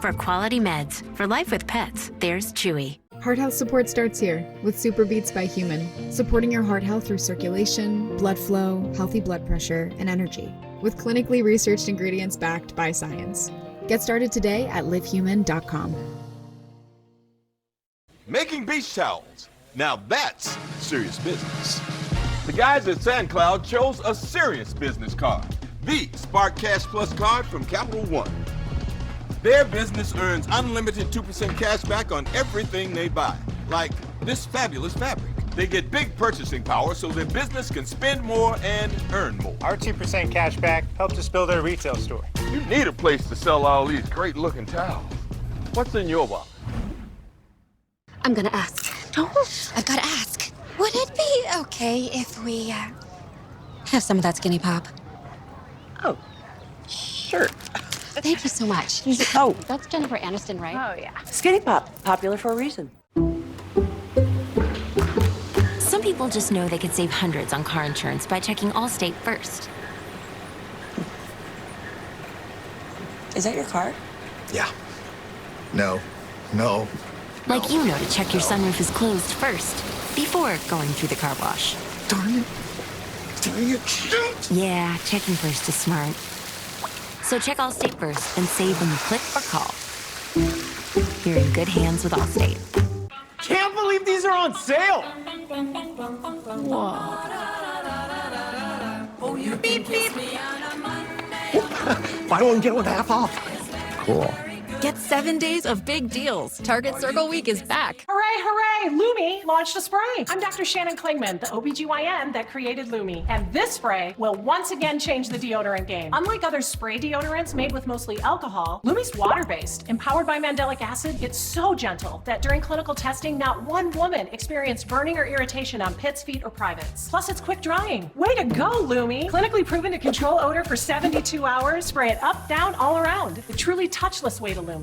For quality meds, for life with pets, there's Chewy. Heart health support starts here with Super Beats by Human, supporting your heart health through circulation, blood flow, healthy blood pressure, and energy, with clinically researched ingredients backed by science. Get started today at livehuman.com. Making beach towels. Now that's serious business. The guys at SandCloud chose a serious business card, the Spark Cash Plus card from Capital One. Their business earns unlimited 2% cash back on everything they buy, like this fabulous fabric. They get big purchasing power so their business can spend more and earn more. Our 2% cash back helped us build our retail store. You need a place to sell all these great looking towels. What's in your wallet? I'm gonna ask. Oh, I've gotta ask. Would it be okay if we have some of that Skinny Pop? Oh, sure. Thank you so much. Oh, That's Jennifer Aniston, right? oh yeah. Skinny Pop, popular for a reason. Some people just know they could save hundreds on car insurance by checking Allstate first. Is that your car? Yeah. No. No. Like you know to check your sunroof is closed first, before going through the car wash. Darn it. Dang it. Yeah, checking first is smart. So check Allstate first and save when you click or call. You're in good hands with Allstate. Can't believe these are on sale! Whoa. Beep, beep. Buy one, get one half off. Cool. Get 7 days of big deals. Target Circle Week is back. Hooray, hooray! Lumi launched a spray. I'm Dr. Shannon Klingman, the OBGYN that created Lumi. And this spray will once again change the deodorant game. Unlike other spray deodorants made with mostly alcohol, Lumi's water-based, empowered by mandelic acid. It's so gentle that during clinical testing, not one woman experienced burning or irritation on pits, feet, or privates. Plus, it's quick drying. Way to go, Lumi! Clinically proven to control odor for 72 hours. Spray it up, down, all around. The truly touchless way to Lumi.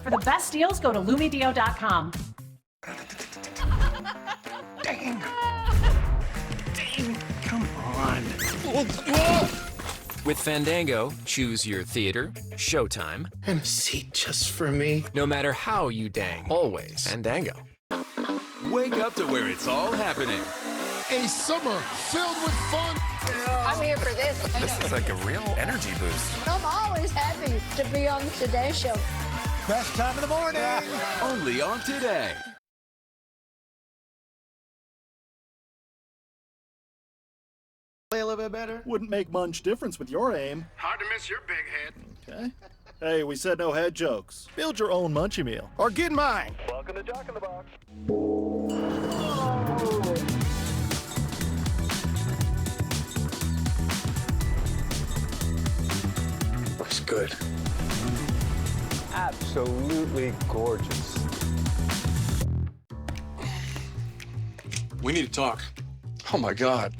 For the best deals, go to LumiDeo.com. Dang, come on. With Fandango, choose your theater, showtime, and a seat just for me. No matter how you dang, always Fandango. Wake up to where it's all happening. A summer filled with fun. I'm here for this. This is like a real energy boost. I'm always happy to be on the Today Show. Best time of the morning. Only on Today. Play a little bit better? Wouldn't make much difference with your aim. Hard to miss your big head. Okay. Hey, we said no head jokes. Build your own Munchie Meal. Or get mine. Welcome to Jock in the Box. Looks good. Absolutely gorgeous. We need to talk. Oh my God.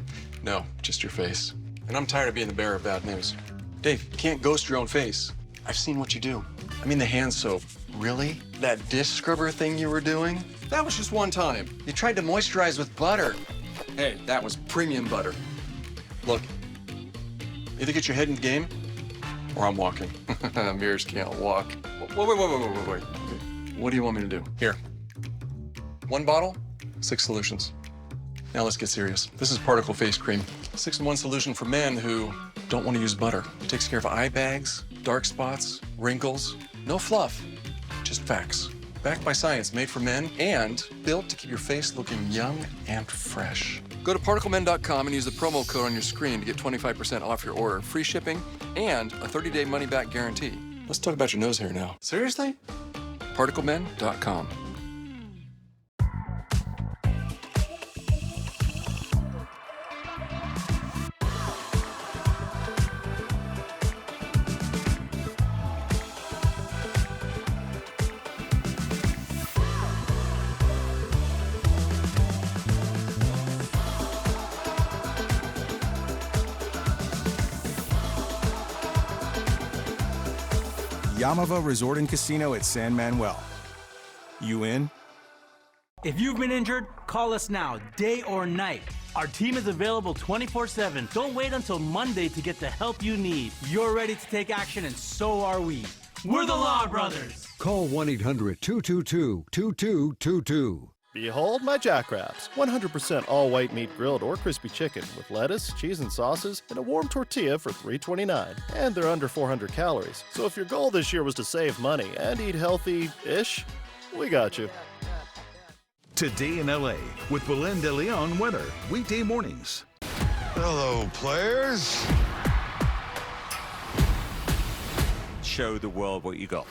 No, just your face. And I'm tired of being the bearer of bad news. Dave, you can't ghost your own face. I've seen what you do. I mean the hand soap. Really? That dish scrubber thing you were doing? That was just one time. You tried to moisturize with butter. Hey, that was premium butter. Look, either get your head in the game, or I'm walking. Mirrors can't walk. Wait. What do you want me to do? Here. 1 bottle, 6 solutions. Now let's get serious. This is Particle Face Cream. 6-in-1 solution for men who don't want to use butter. It takes care of eye bags, dark spots, wrinkles. No fluff, just facts. Backed by science, made for men, and built to keep your face looking young and fresh. Go to ParticleMen.com and use the promo code on your screen to get 25% off your order, free shipping, and a 30-day money-back guarantee. Let's talk about your nose hair now. Seriously? ParticleMen.com. Yamava Resort and Casino at San Manuel. You in? If you've been injured, call us now, day or night. Our team is available 24/7. Don't wait until Monday to get the help you need. You're ready to take action, and so are we. We're the Law Brothers. Call 1-800-222-2222. Behold my Jackraps. 100% all-white meat grilled or crispy chicken with lettuce, cheese, and sauces, and a warm tortilla for $3.29. And they're under 400 calories. So if your goal this year was to save money and eat healthy-ish, we got you. Today in LA with Belen De Leon weather, weekday mornings. Hello, players. Show the world what you got.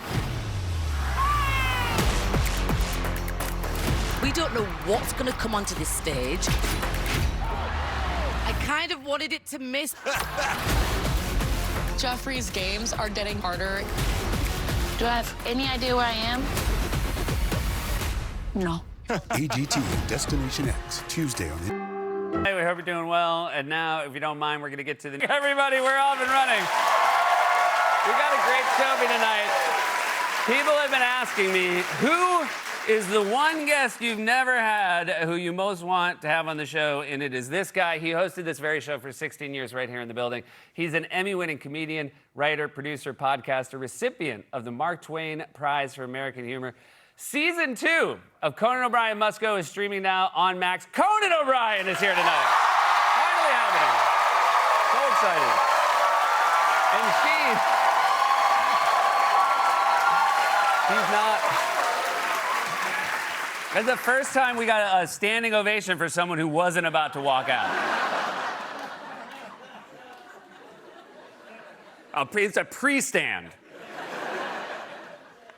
We don't know what's going to come onto this stage. I kind of wanted it to miss. Jeffrey's games are getting harder. Do I have any idea where I am? No. AGT Destination X, Tuesday on it. Hey, we hope you're doing well. And now, if you don't mind, we're going to get to the... Everybody, we're off and running. We got a great show tonight. People have been asking me, who is the one guest you've never had who you most want to have on the show? And it is this guy. He hosted this very show for 16 years right here in the building. He's an Emmy-winning comedian, writer, producer, podcaster, recipient of the Mark Twain Prize for American Humor. Season 2 of Conan O'Brien Must Go is streaming now on Max. Conan O'Brien is here tonight. Finally happening. So excited. And he's not... That's the first time we got a standing ovation for someone who wasn't about to walk out. It's a pre-stand.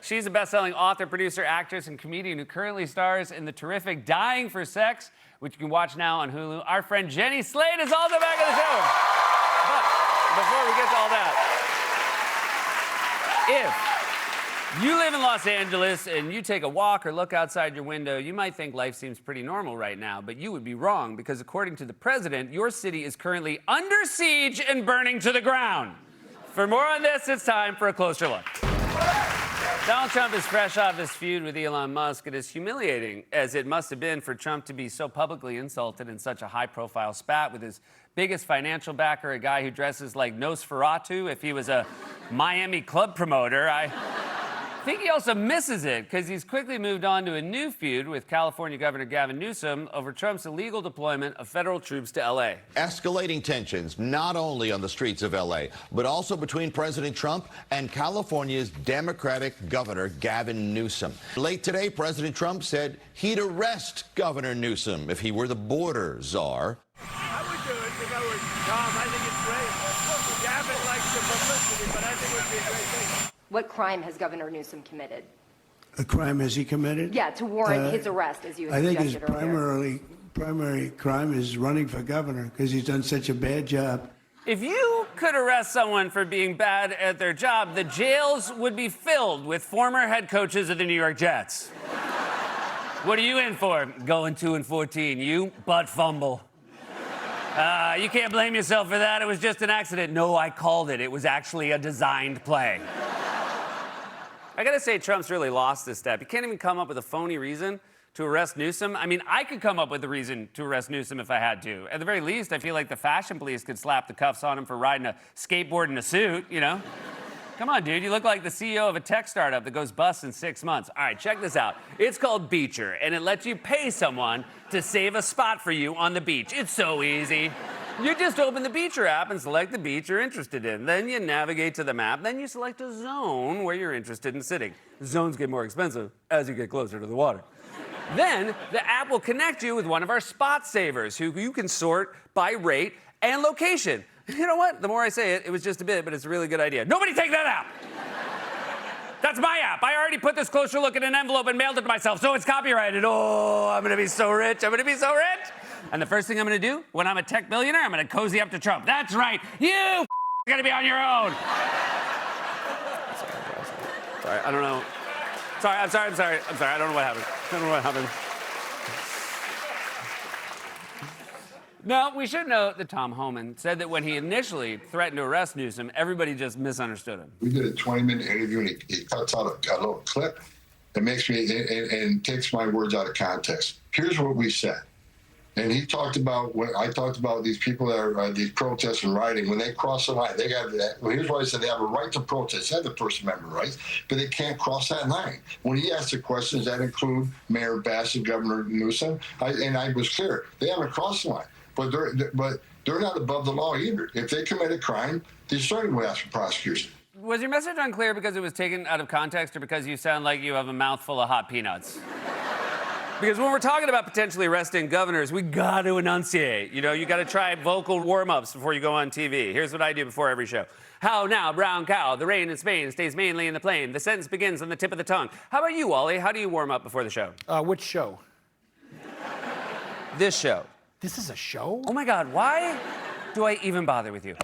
She's a best-selling author, producer, actress, and comedian who currently stars in the terrific Dying for Sex, which you can watch now on Hulu. Our friend Jenny Slate is also back on the show. But before we get to all that, if you live in Los Angeles and you take a walk or look outside your window, you might think life seems pretty normal right now, but you would be wrong because according to the president, your city is currently under siege and burning to the ground. For more on this, it's time for a closer look. Donald Trump is fresh off his feud with Elon Musk. It is humiliating, as it must have been for Trump to be so publicly insulted in such a high-profile spat with his biggest financial backer, a guy who dresses like Nosferatu if he was a Miami club promoter. I think he also misses it because he's quickly moved on to a new feud with California Governor Gavin Newsom over Trump's illegal deployment of federal troops to L.A. Escalating tensions not only on the streets of L.A., but also between President Trump and California's Democratic Governor Gavin Newsom. Late today, President Trump said he'd arrest Governor Newsom if he were the border czar. I would do it if I were Tom. I think it's great. Gavin likes the publicity, but I think it would be a great thing. What crime has Governor Newsom committed? A crime has he committed? Yeah, to warrant his arrest, as you had I think his suggested earlier. primary crime is running for governor because he's done such a bad job. If you could arrest someone for being bad at their job, the jails would be filled with former head coaches of the New York Jets. What are you in for? Going 2-14. You butt fumble. You can't blame yourself for that. It was just an accident. No, I called it. It was actually a designed play. I gotta say, Trump's really lost this step. He can't even come up with a phony reason to arrest Newsom. I mean, I could come up with a reason to arrest Newsom if I had to. At the very least, I feel like the fashion police could slap the cuffs on him for riding a skateboard in a suit, you know? Come on, dude, you look like the CEO of a tech startup that goes bust in 6 months. All right, check this out. It's called Beecher, and it lets you pay someone to save a spot for you on the beach. It's so easy. You just open the Beecher app and select the beach you're interested in. Then you navigate to the map. Then you select a zone where you're interested in sitting. Zones get more expensive as you get closer to the water. Then the app will connect you with one of our spot savers who you can sort by rate and location. You know what? The more I say it, it was just a bit, but it's a really good idea. Nobody take that app! That's my app. I already put this closer look in an envelope and mailed it to myself, so it's copyrighted. Oh, I'm gonna be so rich. I'm gonna be so rich. And the first thing I'm gonna do when I'm a tech billionaire, I'm gonna cozy up to Trump. That's right. You gonna be on your own. Sorry, I don't know. Sorry. I don't know what happened. No, we should note that Tom Homan said that when he initially threatened to arrest Newsom, everybody just misunderstood him. We did a 20-minute interview, and he cuts out a little clip that makes me and takes my words out of context. Here's what we said. And he talked about when I talked about these people that are these protests and rioting. When they cross the line, they got that. Well, here's what I said: they have a right to protest. They have the First Amendment rights, but they can't cross that line. When he asked the questions that include Mayor Bassett, Governor Newsom, I was clear: they haven't crossed the line. But they're not above the law either. If they commit a crime, they certainly would ask for prosecution. Was your message unclear because it was taken out of context, or because you sound like you have a mouthful of hot peanuts? Because when we're talking about potentially arresting governors, we got to enunciate. You know, you got to try vocal warm-ups before you go on TV. Here's what I do before every show. How now, brown cow? The rain in Spain stays mainly in the plain. The sentence begins on the tip of the tongue. How about you, Wally? How do you warm up before the show? Which show? This show. This is a show? Oh my God, why do I even bother with you?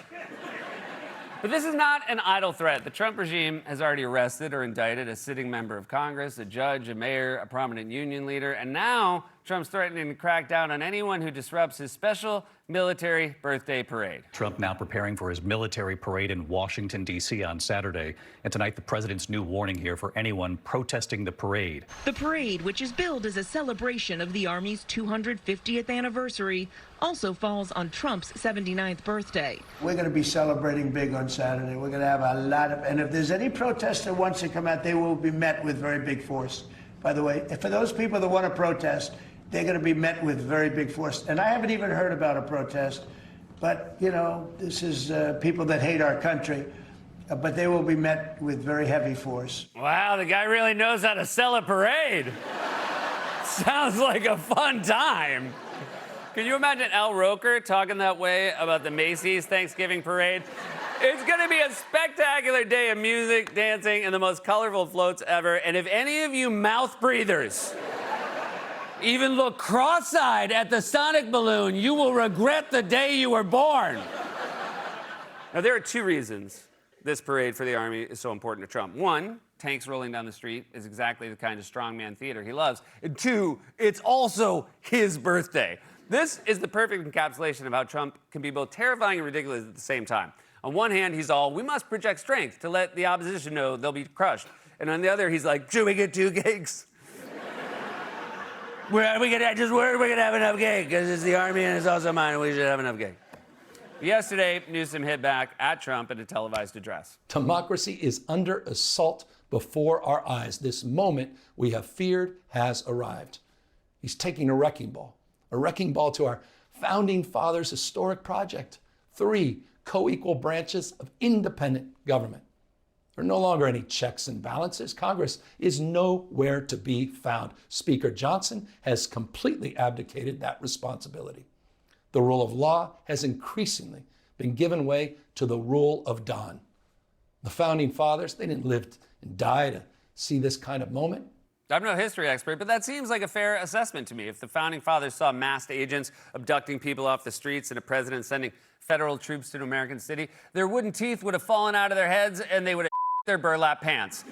But this is not an idle threat. The Trump regime has already arrested or indicted a sitting member of Congress, a judge, a mayor, a prominent union leader, and now Trump's threatening to crack down on anyone who disrupts his special military birthday parade. Trump now preparing for his military parade in Washington, D.C. on Saturday. And tonight, the president's new warning here for anyone protesting the parade. The parade, which is billed as a celebration of the Army's 250th anniversary, also falls on Trump's 79th birthday. We're going to be celebrating big on Saturday. We're going to have a lot of, and if there's any protest that wants to come out, they will be met with very big force. By the way, for those people that want to protest, they're going to be met with very big force. And I haven't even heard about a protest, but, you know, this is people that hate our country, but they will be met with very heavy force. Wow, the guy really knows how to sell a parade. Sounds like a fun time. Can you imagine Al Roker talking that way about the Macy's Thanksgiving parade? It's gonna be a spectacular day of music, dancing, and the most colorful floats ever. And if any of you mouth breathers even look cross-eyed at the Sonic balloon, you will regret the day you were born. Now, there are two reasons this parade for the Army is so important to Trump. One, tanks rolling down the street is exactly the kind of strongman theater he loves. And two, it's also his birthday. This is the perfect encapsulation of how Trump can be both terrifying and ridiculous at the same time. On one hand, he's all, we must project strength to let the opposition know they'll be crushed. And on the other, he's like, should we get 2 cakes? We're gonna have enough cake because it's the Army and it's also mine and we should have enough cake. Yesterday, Newsom hit back at Trump in a televised address. Democracy is under assault before our eyes. This moment we have feared has arrived. He's taking a wrecking ball to our founding fathers' historic project. 3 co-equal branches of independent government. There are no longer any checks and balances. Congress is nowhere to be found. Speaker Johnson has completely abdicated that responsibility. The rule of law has increasingly been given way to the rule of Don. The founding fathers, they didn't live and die to see this kind of moment. I'm no history expert, but that seems like a fair assessment to me. If the founding fathers saw masked agents abducting people off the streets and a president sending federal troops to an American city, their wooden teeth would have fallen out of their heads and they would have their burlap pants.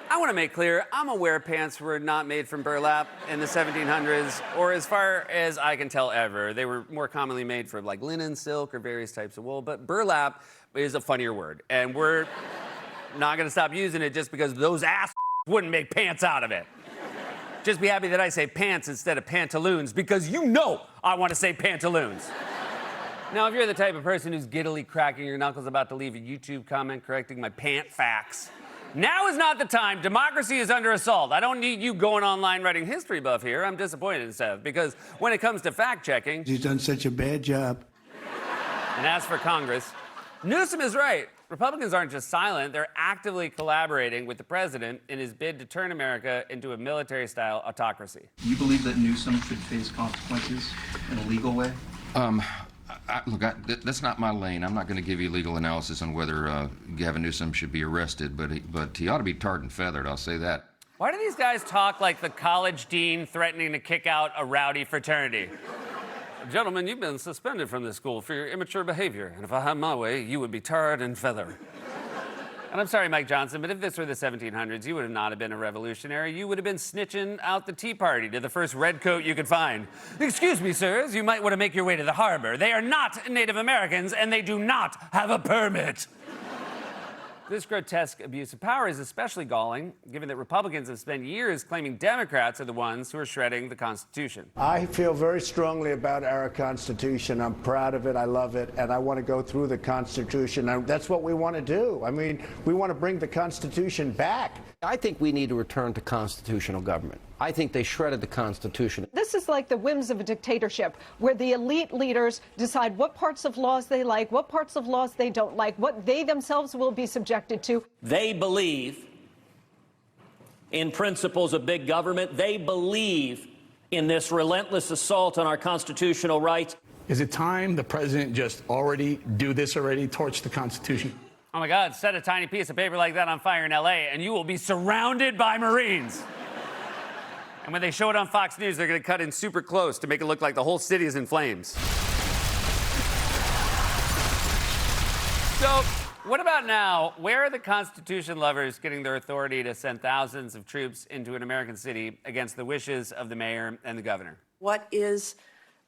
I want to make clear, I'm aware pants were not made from burlap in the 1700s, or as far as I can tell ever. They were more commonly made from like linen, silk, or various types of wool, but burlap is a funnier word, and we're not going to stop using it just because those ass wouldn't make pants out of it. Just be happy that I say pants instead of pantaloons, because you know I want to say pantaloons. Now, if you're the type of person who's giddily cracking your knuckles about to leave a YouTube comment correcting my pant facts, now is not the time. Democracy is under assault. I don't need you going online writing history buff here. I'm disappointed in Seth, because when it comes to fact-checking... He's done such a bad job. And as for Congress, Newsom is right. Republicans aren't just silent. They're actively collaborating with the president in his bid to turn America into a military-style autocracy. Do you believe that Newsom should face consequences in a legal way? Look, that's not my lane. I'm not going to give you legal analysis on whether Gavin Newsom should be arrested, but he ought to be tarred and feathered, I'll say that. Why do these guys talk like the college dean threatening to kick out a rowdy fraternity? Gentlemen, you've been suspended from this school for your immature behavior, and if I had my way, you would be tarred and feathered. And I'm sorry, Mike Johnson, but if this were the 1700s, you would not have been a revolutionary. You would have been snitching out the Tea Party to the first redcoat you could find. Excuse me, sirs, you might want to make your way to the harbor. They are not Native Americans, and they do not have a permit. This grotesque abuse of power is especially galling, given that Republicans have spent years claiming Democrats are the ones who are shredding the Constitution. I feel very strongly about our Constitution. I'm proud of it. I love it. And I want to go through the Constitution. That's what we want to do. I mean, we want to bring the Constitution back. I think we need to return to constitutional government. I think they shredded the Constitution. This is like the whims of a dictatorship, where the elite leaders decide what parts of laws they like, what parts of laws they don't like, what they themselves will be subjected to. They believe in principles of big government. They believe in this relentless assault on our constitutional rights. Is it time the president just torch the Constitution? Oh my God, set a tiny piece of paper like that on fire in LA and you will be surrounded by Marines. And when they show it on Fox News, they're gonna cut in super close to make it look like the whole city is in flames. So, what about now? Where are the Constitution lovers getting their authority to send thousands of troops into an American city against the wishes of the mayor and the governor? What is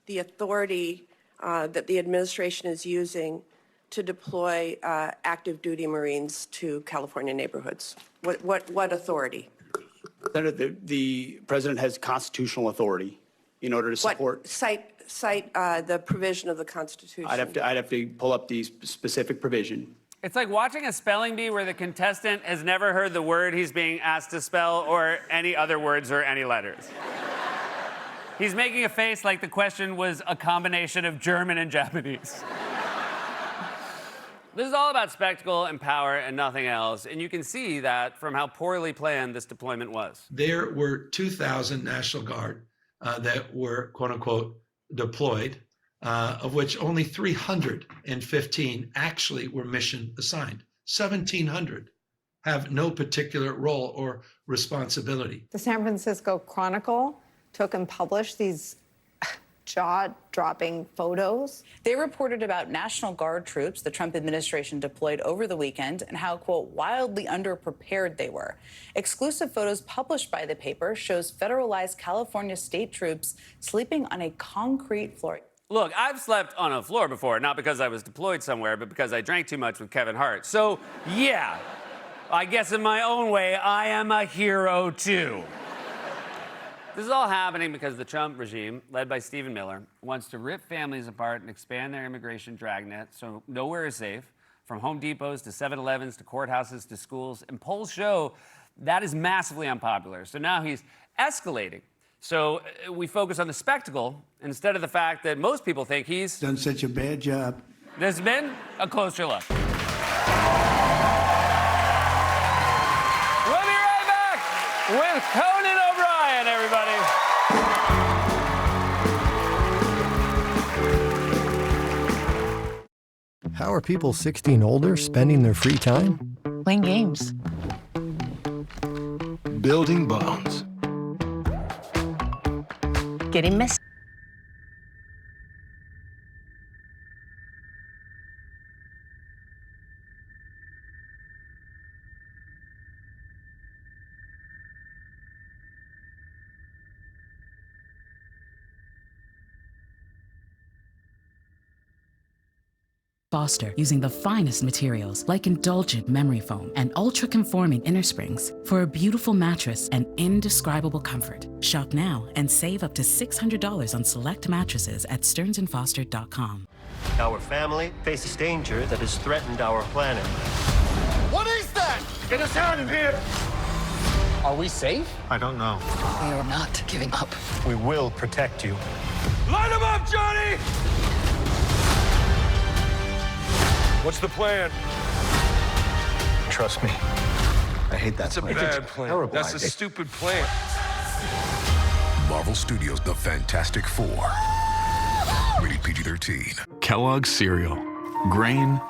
the authority that the administration is using to deploy active duty Marines to California neighborhoods? What authority? Senator, the president has constitutional authority in order to support. Cite the provision of the Constitution. I'd have to pull up the specific provision. It's like watching a spelling bee where the contestant has never heard the word he's being asked to spell or any other words or any letters. He's making a face like the question was a combination of German and Japanese. This is all about spectacle and power and nothing else, and you can see that from how poorly planned this deployment was. There were 2,000 National Guard that were, quote unquote, deployed, of which only 315 actually were mission assigned. 1,700 have no particular role or responsibility. The San Francisco Chronicle took and published these jaw-dropping photos. They reported about National Guard troops the Trump administration deployed over the weekend and how, quote, wildly underprepared they were. Exclusive photos published by the paper shows federalized California state troops sleeping on a concrete floor. Look, I've slept on a floor before, not because I was deployed somewhere, but because I drank too much with Kevin Hart. So, yeah, I guess in my own way, I am a hero too. This is all happening because the Trump regime, led by Stephen Miller, wants to rip families apart and expand their immigration dragnet so nowhere is safe, from Home Depots to 7-Elevens to courthouses to schools. And polls show that is massively unpopular. So now he's escalating. So we focus on the spectacle instead of the fact that most people think he's done such a bad job. This has been a closer look. We'll be right back with Conan O'Brien, everybody. How are people 60 and older spending their free time? Playing games. Building bonds. Getting messy. Foster using the finest materials like indulgent memory foam and ultra-conforming inner springs for a beautiful mattress and indescribable comfort. Shop now and save up to $600 on select mattresses at stearnsandfoster.com. Our family faces danger that has threatened our planet. What is that? Get us out of here! Are we safe? I don't know. We are not giving up. We will protect you. Light him up, Johnny! What's the plan? Trust me. I hate that plan. That's a bad plan. Terrible That's a idea. stupid plan. Marvel Studios' The Fantastic Four. Rated PG-13. Kellogg's cereal. Grain,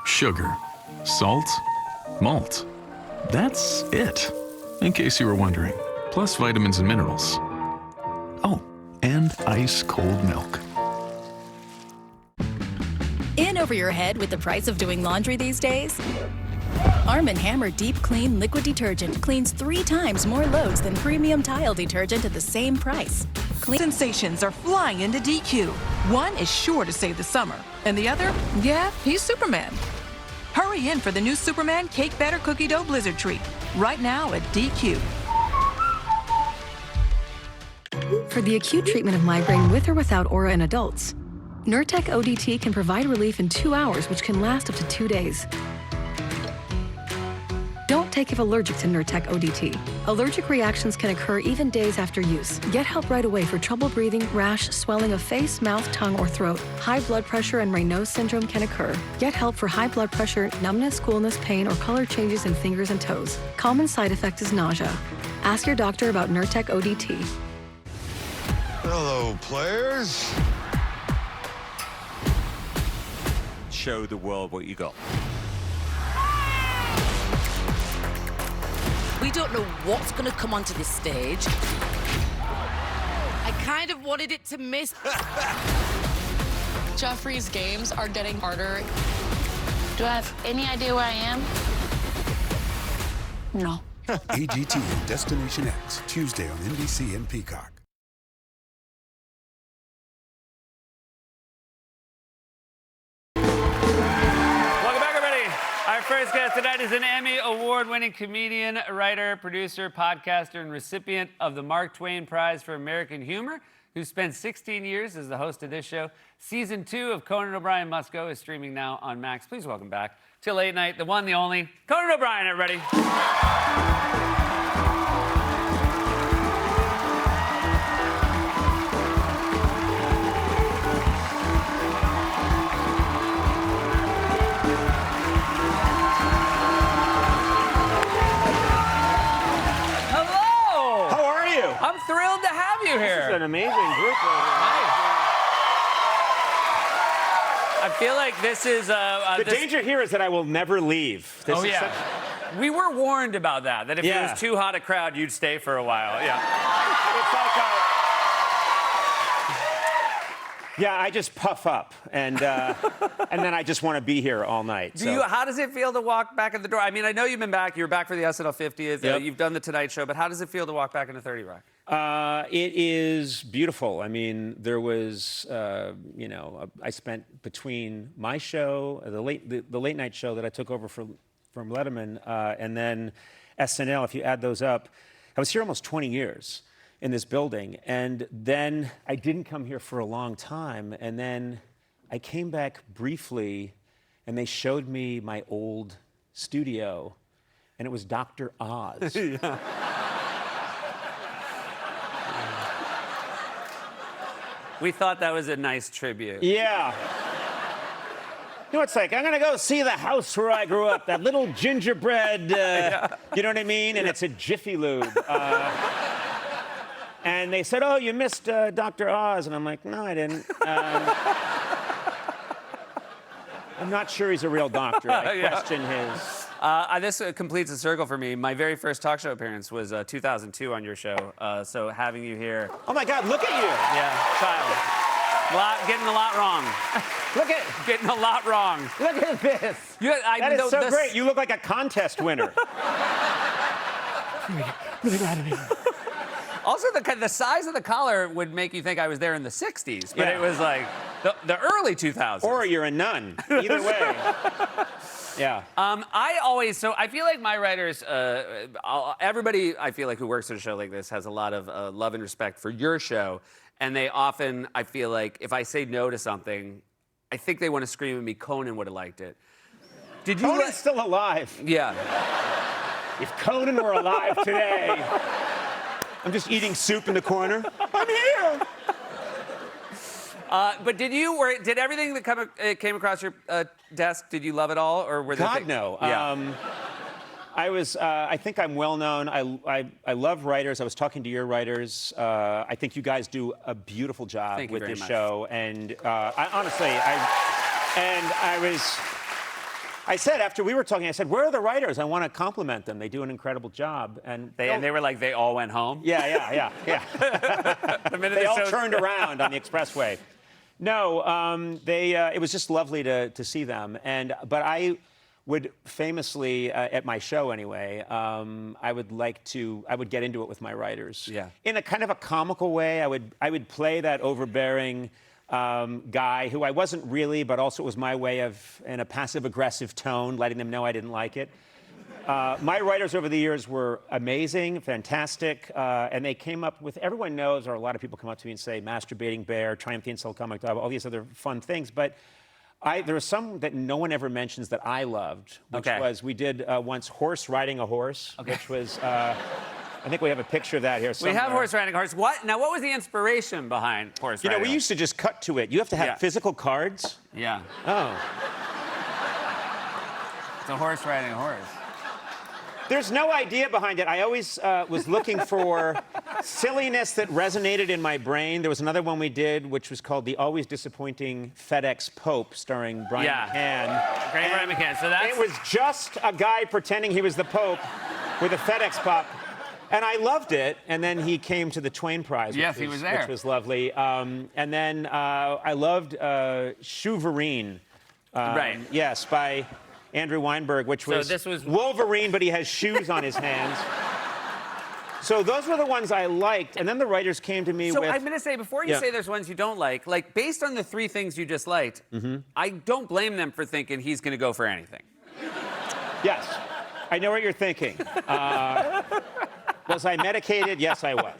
sugar, salt, malt. That's it, in case you were wondering. Plus vitamins and minerals. Oh, and ice-cold milk. In over your head with the price of doing laundry these days? Arm & Hammer Deep Clean Liquid Detergent cleans 3 times more loads than premium tile detergent at the same price. Sensations are flying into DQ. One is sure to save the summer, and the other, yeah, he's Superman. Hurry in for the new Superman Cake Batter Cookie Dough Blizzard Treat, right now at DQ. For the acute treatment of migraine with or without aura in adults, Nurtec ODT can provide relief in 2 hours, which can last up to 2 days. Don't take if allergic to Nurtec ODT. Allergic reactions can occur even days after use. Get help right away for trouble breathing, rash, swelling of face, mouth, tongue, or throat. High blood pressure and Raynaud's syndrome can occur. Get help for high blood pressure, numbness, coolness, pain, or color changes in fingers and toes. Common side effect is nausea. Ask your doctor about Nurtec ODT. Hello, players. Show the world what you got. We don't know what's going to come onto this stage. I kind of wanted it to miss. Jeffrey's games are getting harder. Do I have any idea where I am? No. AGT and Destination X, Tuesday on NBC and Peacock. Our first guest tonight is an Emmy Award-winning comedian, writer, producer, podcaster, and recipient of the Mark Twain Prize for American Humor, who spent 16 years as the host of this show. Season 2 of Conan O'Brien Must Go is streaming now on Max. Please welcome back to Late Night, the one, the only, Conan O'Brien, everybody. I'm thrilled to have you here. This is an amazing group. I feel like this is... the danger here is that I will never leave. This is such... We were warned about that if it was too hot a crowd, you'd stay for a while. Yeah. It's like I just puff up, and then I just want to be here all night. How does it feel to walk back in the door? I mean, I know you've been back. You were back for the SNL 50th. Yep. You've done the Tonight Show. But how does it feel to walk back into 30 Rock? It is beautiful. I mean, there was, I spent between my show, the late night show that I took over for from Letterman, and then SNL, if you add those up, I was here almost 20 years in this building. And then I didn't come here for a long time. And then I came back briefly, and they showed me my old studio, and it was Dr. Oz. Yeah. We thought that was a nice tribute. Yeah. You know, it's like, I'm going to go see the house where I grew up, that little gingerbread, you know what I mean? And it's a Jiffy Lube. And they said, oh, you missed Dr. Oz. And I'm like, no, I didn't. I'm not sure he's a real doctor. I question his... This completes a circle for me. My very first talk show appearance was 2002 on your show. So having you here... Oh, my God, look at you. Yeah, child. Getting a lot wrong. Look at... Getting a lot wrong. Look at this. That is so great. You look like a contest winner. Really glad to be here. Also, the size of the collar would make you think I was there in the 60s, but it was like the early 2000s. Or you're a nun. Either way. Yeah. I feel like my writers, everybody I feel like who works at a show like this has a lot of love and respect for your show. And they often, I feel like, if I say no to something, I think they want to scream at me, Conan would have liked it. Did you Conan's still alive. Yeah. If Conan were alive today, I'm just eating soup in the corner. I'm here. But did everything that came across your desk, did you love it all? Or were there God, no. Yeah. I think I'm well known. I love writers. I was talking to your writers. I think you guys do a beautiful job with this show. And I said, after we were talking, I said, where are the writers? I want to compliment them. They do an incredible job. And they were like, they all went home? Yeah. They all turned around on the expressway. No, it was just lovely to see them. But I would famously, at my show anyway, I would get into it with my writers. Yeah. In a kind of a comical way. I would play that overbearing guy who I wasn't really, but also it was my way of, in a passive-aggressive tone, letting them know I didn't like it. My writers over the years were amazing, fantastic, and they came up with, everyone knows, or a lot of people come up to me and say, Masturbating Bear, Triumph the Insult Comic Dog, all these other fun things, but there are some that no one ever mentions that I loved, which was, we did once Horse Riding a Horse, which was, I think we have a picture of that here somewhere. We have Horse Riding a Horse. What was the inspiration behind Horse Riding? You know, we used to just cut to it. You have to have physical cards? Yeah. Oh. It's a horse riding a horse. There's no idea behind it. I always was looking for silliness that resonated in my brain. There was another one we did, which was called The Always Disappointing FedEx Pope, starring Brian McCann. Great Brian McCann. So it was just a guy pretending he was the Pope with a FedEx Pop. And I loved it. And then he came to the Twain Prize, he was there, which was lovely. And then I loved Shoeverine. Right. Yes, by Andrew Weinberg, which was, this was Wolverine, but he has shoes on his hands. So those were the ones I liked. And then the writers came to me with... So I'm going to say, before you say there's ones you don't like, based on the three things you just liked, I don't blame them for thinking he's going to go for anything. Yes. I know what you're thinking. Was I medicated? Yes, I was.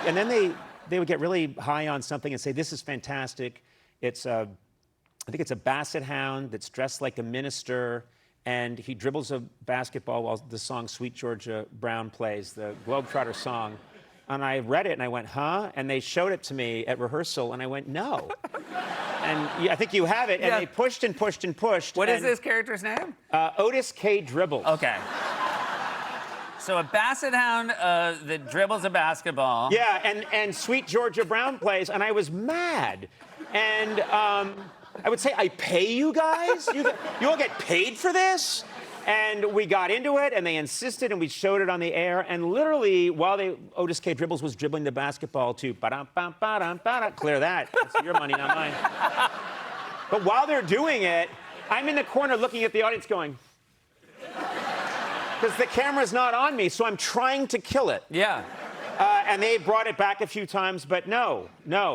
And then they would get really high on something and say, this is fantastic. It's I think it's a basset hound that's dressed like a minister, and he dribbles a basketball while the song Sweet Georgia Brown plays, the Globetrotter song. And I read it, and I went, huh? And they showed it to me at rehearsal, and I went, no. And I think you have it. And they pushed and pushed and pushed. What is this character's name? Otis K. Dribbles. Okay. So a basset hound that dribbles a basketball. Yeah, and Sweet Georgia Brown plays, and I was mad. And I would say, I pay you guys? You all get paid for this? And we got into it, and they insisted, and we showed it on the air. And literally, while Otis K. Dribbles was dribbling the basketball to clear that. That's your money, not mine. But while they're doing it, I'm in the corner looking at the audience going, because the camera's not on me, so I'm trying to kill it. Yeah. And they brought it back a few times, but no,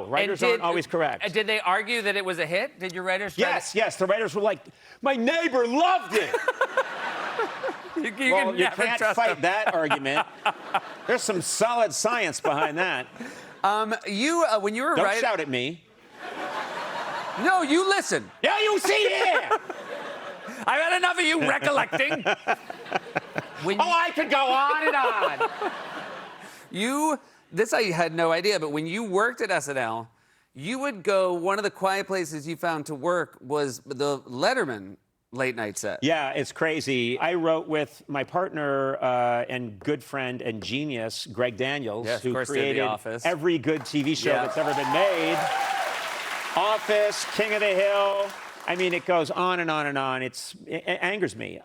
writers aren't always correct. Did they argue that it was a hit? Did your writers try Yes, the writers were like, my neighbor loved it. You never can't trust fight him. that argument. There's some solid science behind that. When you were Don't right... shout at me. No, you listen. Yeah, you see here. I've had enough of you recollecting. I could go on and on. This I had no idea, but when you worked at SNL, you would go, one of the quiet places you found to work was the Letterman late night set. Yeah, it's crazy. I wrote with my partner and good friend and genius, Greg Daniels, Yes, of who course, did created The Office. every good TV show Yeah. that's ever been made. Office, King of the Hill. I mean, it goes on and on and on. It angers me.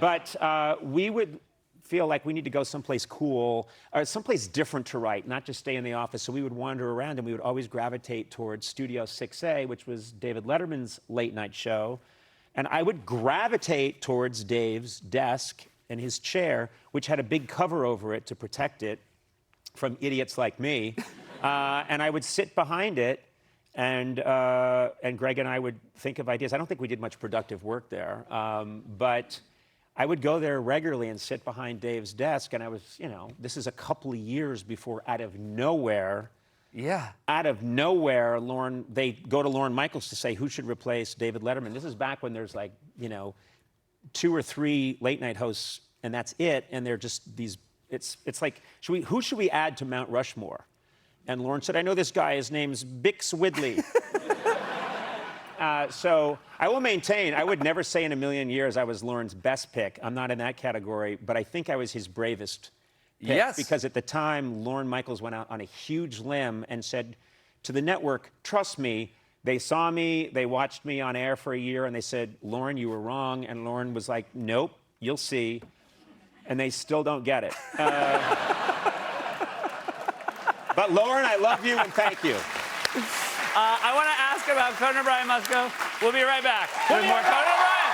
But we would feel like we need to go someplace cool or someplace different to write, not just stay in the office. So we would wander around, and we would always gravitate towards Studio 6A, which was David Letterman's late night show. And I would gravitate towards Dave's desk and his chair, which had a big cover over it to protect it from idiots like me. And I would sit behind it, and Greg and I would think of ideas. I don't think we did much productive work there, but I would go there regularly and sit behind Dave's desk, and I was, this is a couple of years before, out of nowhere, they go to Lorne Michaels to say who should replace David Letterman. This is back when there's 2 or 3 late night hosts, and that's it, and they're just these, it's like, who should we add to Mount Rushmore? And Lorne said, I know this guy, his name's Bix Widley. So I will maintain, I would never say in a million years I was Lorne's best pick. I'm not in that category, but I think I was his bravest pick. Yes. Because at the time, Lorne Michaels went out on a huge limb and said to the network, trust me, they saw me, they watched me on air for a year, and they said, Lorne, you were wrong. And Lorne was like, nope, you'll see. And they still don't get it. But Lorne, I love you and thank you. I want to ask about Conan O'Brien Must Go. We'll be right back with more Conan O'Brien.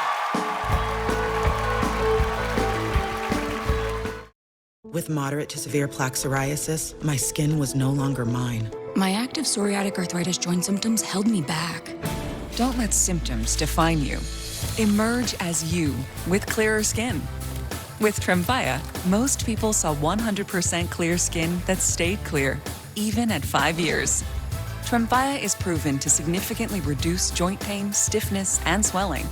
With moderate to severe plaque psoriasis, my skin was no longer mine. My active psoriatic arthritis joint symptoms held me back. Don't let symptoms define you. Emerge as you with clearer skin. With Tremfya, most people saw 100% clear skin that stayed clear, even at 5 years. Tremfya is proven to significantly reduce joint pain, stiffness, and swelling.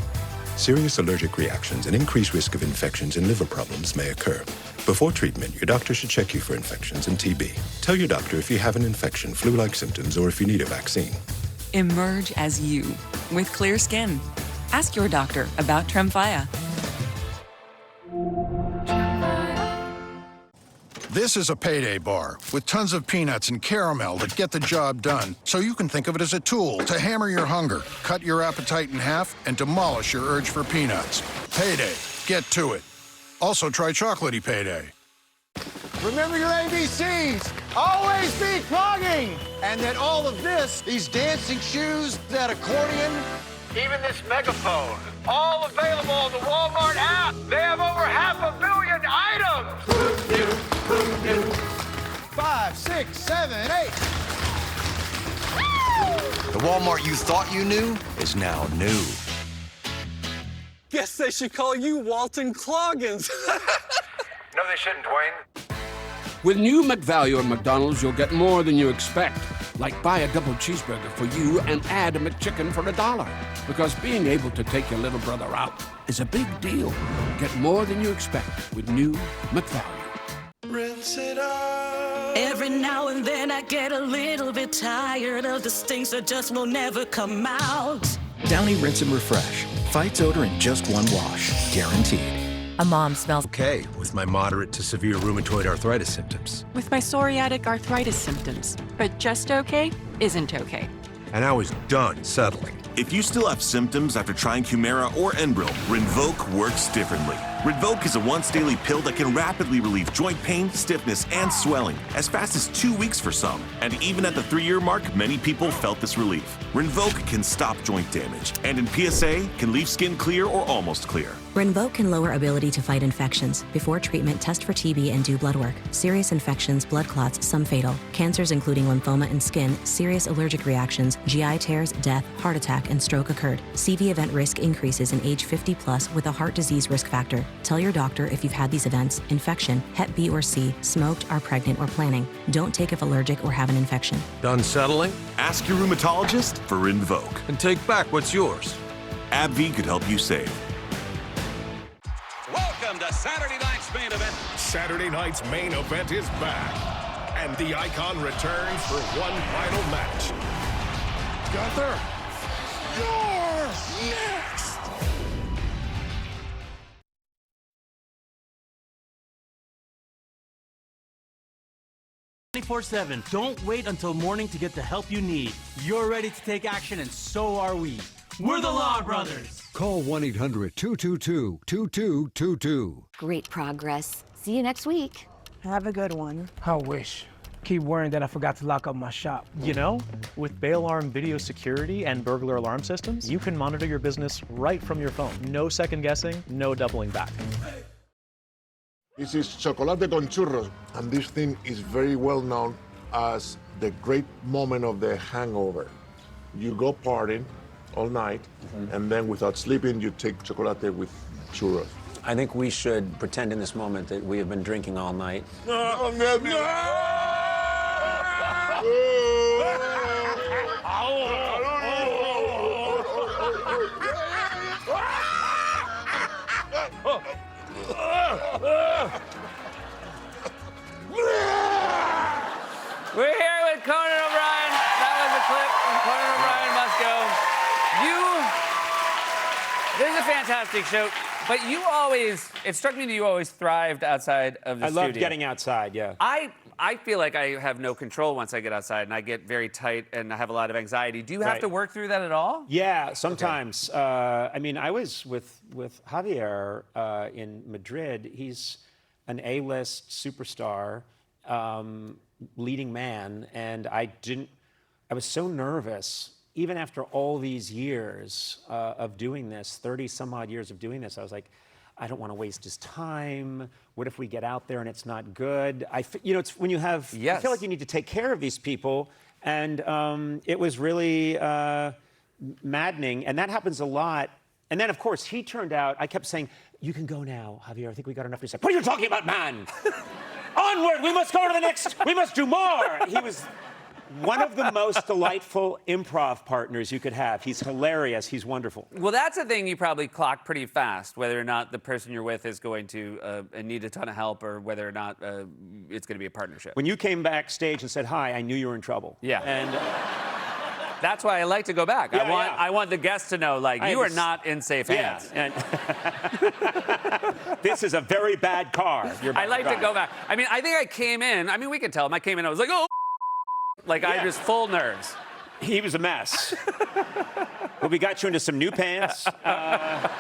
Serious allergic reactions and increased risk of infections and liver problems may occur. Before treatment, your doctor should check you for infections and TB. Tell your doctor if you have an infection, flu-like symptoms, or if you need a vaccine. Emerge as you with clear skin. Ask your doctor about Tremfya. This is a payday bar with tons of peanuts and caramel that get the job done, so you can think of it as a tool to hammer your hunger, cut your appetite in half, and demolish your urge for peanuts. Payday. Get to it. Also try chocolatey payday. Remember your ABCs. Always be clogging. And then all of this, these dancing shoes, that accordion, Even this megaphone. All available on the Walmart app. They have over 500 million items. 5, 6, 7, 8. The Walmart you thought you knew is now new. Guess they should call you Walton Cloggins. No, they shouldn't, Dwayne. With new McValue at McDonald's, you'll get more than you expect. Like buy a double cheeseburger for you and add a McChicken for $1. Because being able to take your little brother out is a big deal. Get more than you expect with new McValue. Rinse it out. Every now and then I get a little bit tired of the stinks that just will never come out. Downy Rinse and Refresh. Fights odor in just one wash. Guaranteed. A mom smells okay with my moderate to severe rheumatoid arthritis symptoms. with my psoriatic arthritis symptoms, but just okay isn't okay. And I was done settling. If you still have symptoms after trying Humira or Enbrel, Rinvoq works differently. Rinvoq is a once-daily pill that can rapidly relieve joint pain, stiffness, and swelling, as fast as 2 weeks for some. And even at the 3-year mark, many people felt this relief. Rinvoq can stop joint damage, and in PSA, can leave skin clear or almost clear. Rinvoq can lower ability to fight infections. Before treatment, test for TB and do blood work. Serious infections, blood clots, some fatal. Cancers including lymphoma and skin, serious allergic reactions, GI tears, death, heart attack, and stroke occurred. CV event risk increases in age 50 plus with a heart disease risk factor. Tell your doctor if you've had these events: infection, Hep B or C, smoked, are pregnant, or planning. Don't take if allergic or have an infection. Done settling? Ask your rheumatologist for Rinvoq. And take back what's yours. AbbVie could help you save. Welcome to Saturday night's main event. Saturday night's main event is back, and the Icon returns for one final match. Gunther, you're next! 24/7. Don't wait until morning to get the help you need. You're ready to take action, and so are we. We're the Law Brothers. Call 1-800-222-2222. Great progress. See you next week. Have a good one. I wish. Keep worrying that I forgot to lock up my shop. You know, with Bail Arm video security and burglar alarm systems, you can monitor your business right from your phone. No second guessing, no doubling back. This is chocolate con churros, and this thing is very well known as the great moment of the hangover. You go partying all night, and then without sleeping, you take chocolate with churros. I think we should pretend in this moment that we have been drinking all night. We're here with Conan O'Brien. That was a clip from Conan O'Brien Must Go. This is a fantastic show, but you always, it struck me that you always thrived outside of the studio. I love getting outside, yeah. I feel like I have no control once I get outside, and I get very tight, and I have a lot of anxiety. Do you have to work through that at all? Yeah, sometimes. Okay. I mean, I was with Javier in Madrid. He's an A-list superstar, leading man, and I was so nervous. Even after all these years of doing this, 30 some odd years of doing this, I was like, I don't want to waste his time. What if we get out there and it's not good? It's when you have, I feel like you need to take care of these people. And it was really maddening. And that happens a lot. And then, of course, he turned out, I kept saying, you can go now, Javier. I think we got enough. He's like, what are you talking about, man? Onward, we must go to the next, we must do more. He was one of the most delightful improv partners you could have. He's hilarious. He's wonderful. Well, that's a thing you probably clock pretty fast, whether or not the person you're with is going to need a ton of help or whether or not it's going to be a partnership. When you came backstage and said hi, I knew you were in trouble. Yeah. And that's why I like to go back. Yeah, I want the guests to know, like, you are not in safe hands. And this is a very bad car. I like to go back. I mean, I think I came in. I mean, we could tell him. I came in. I was like, oh. Like, I just full nerves. He was a mess. But we got you into some new pants. Yeah,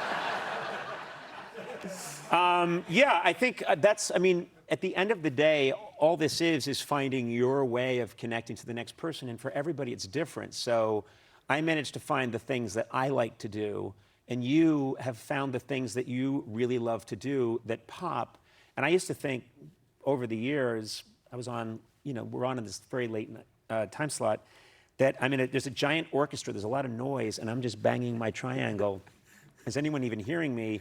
I think I mean, at the end of the day, all this is finding your way of connecting to the next person. And for everybody, it's different. So I managed to find the things that I like to do. And you have found the things that you really love to do that pop. And I used to think over the years, I was on, we're on in this very late time slot, that there's a giant orchestra, there's a lot of noise, and I'm just banging my triangle. Is anyone even hearing me?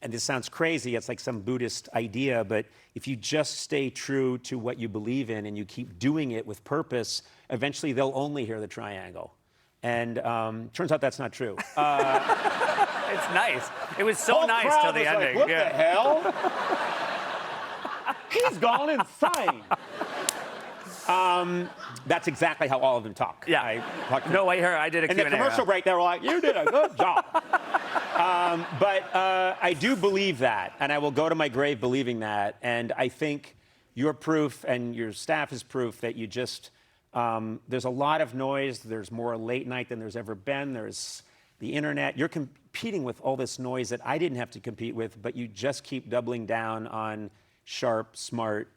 And this sounds crazy, it's like some Buddhist idea, but if you just stay true to what you believe in and you keep doing it with purpose, eventually they'll only hear the triangle. And turns out that's not true. It's nice. It was so nice till the ending. Like, what the hell? He's gone insane. That's exactly how all of them talk. Yeah. I did a Q&A. In the commercial break, they were like, you did a good job. But I do believe that, and I will go to my grave believing that. And I think you're proof, and your staff is proof, that you just, there's a lot of noise. There's more late night than there's ever been. There's the internet. You're competing with all this noise that I didn't have to compete with, but you just keep doubling down on sharp, smart,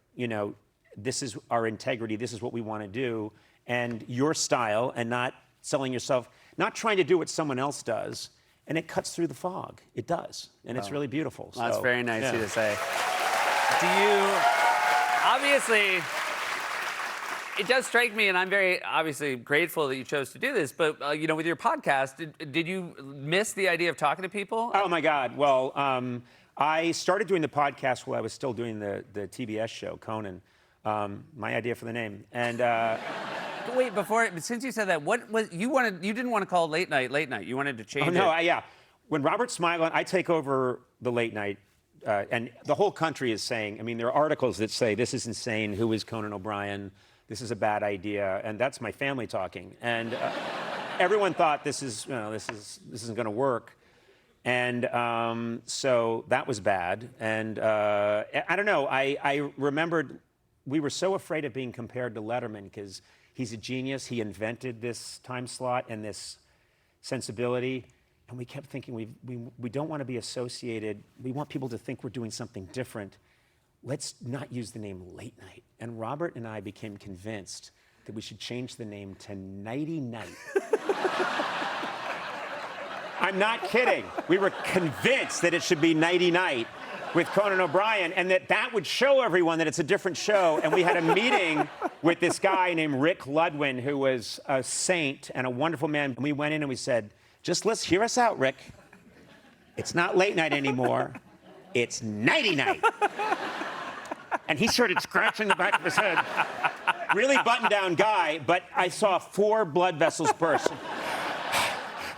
this is our integrity, this is what we want to do, and your style, and not selling yourself, not trying to do what someone else does, and it cuts through the fog. It does, and it's really beautiful. Well, that's So, very nice of yeah. you to say. Do you, obviously, it does strike me, and I'm very obviously grateful that you chose to do this, but you know, with your podcast, did you miss the idea of talking to people? Oh my God, well, I started doing the podcast while I was still doing the TBS show, Conan. My idea for the name, and wait, since you said that, what was you didn't want to call late night. You wanted to change it. Oh no, yeah. When Robert Smigel, I take over the late night, and the whole country is saying. I mean, there are articles that say this is insane. Who is Conan O'Brien? This is a bad idea, and that's my family talking. And everyone thought this isn't going to work, and so that was bad. And I don't know. I remembered we were so afraid of being compared to Letterman because he's a genius. He invented this time slot and this sensibility. And we kept thinking we don't want to be associated. We want people to think we're doing something different. Let's not use the name Late Night. And Robert and I became convinced that we should change the name to Nighty Night. I'm not kidding. We were convinced that it should be Nighty Night with Conan O'Brien, and that would show everyone that it's a different show. And we had a meeting with this guy named Rick Ludwin, who was a saint and a wonderful man. And we went in and we said, just let's hear us out, Rick. It's not Late Night anymore. It's Nighty Night. And he started scratching the back of his head. Really buttoned-down guy, but I saw 4 blood vessels burst.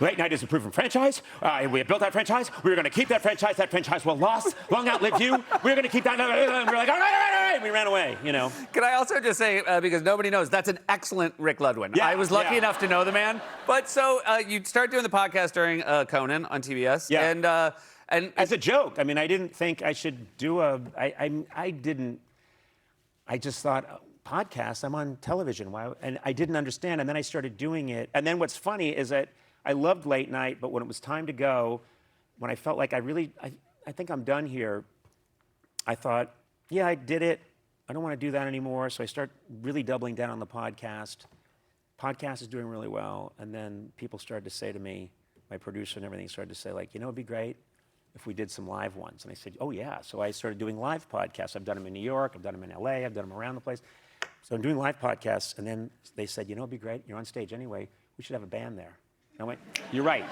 Late Night is a proven franchise. We have built that franchise. We were going to keep that franchise. That franchise will last. Long outlive you. We were going to keep that. And we were like, all right. We ran away, you know. Can I also just say, because nobody knows, that's an excellent Rick Ludwin. Yeah, I was lucky enough to know the man. But so you start doing the podcast during Conan on TBS. Yeah. And as a joke. I mean, I didn't think I should do I didn't. I just thought, podcast, I'm on television. Why? And I didn't understand. And then I started doing it. And then what's funny is that I loved Late Night, but when it was time to go, when I felt like I think I'm done here, I thought, yeah, I did it. I don't want to do that anymore. So I start really doubling down on the podcast. Podcast is doing really well. And then people started to say to me, my producer and everything started to say, like, you know, it'd be great if we did some live ones. And I said, oh, yeah. So I started doing live podcasts. I've done them in New York. I've done them in LA. I've done them around the place. So I'm doing live podcasts. And then they said, you know, it'd be great. You're on stage anyway. We should have a band there. And I went, you're right.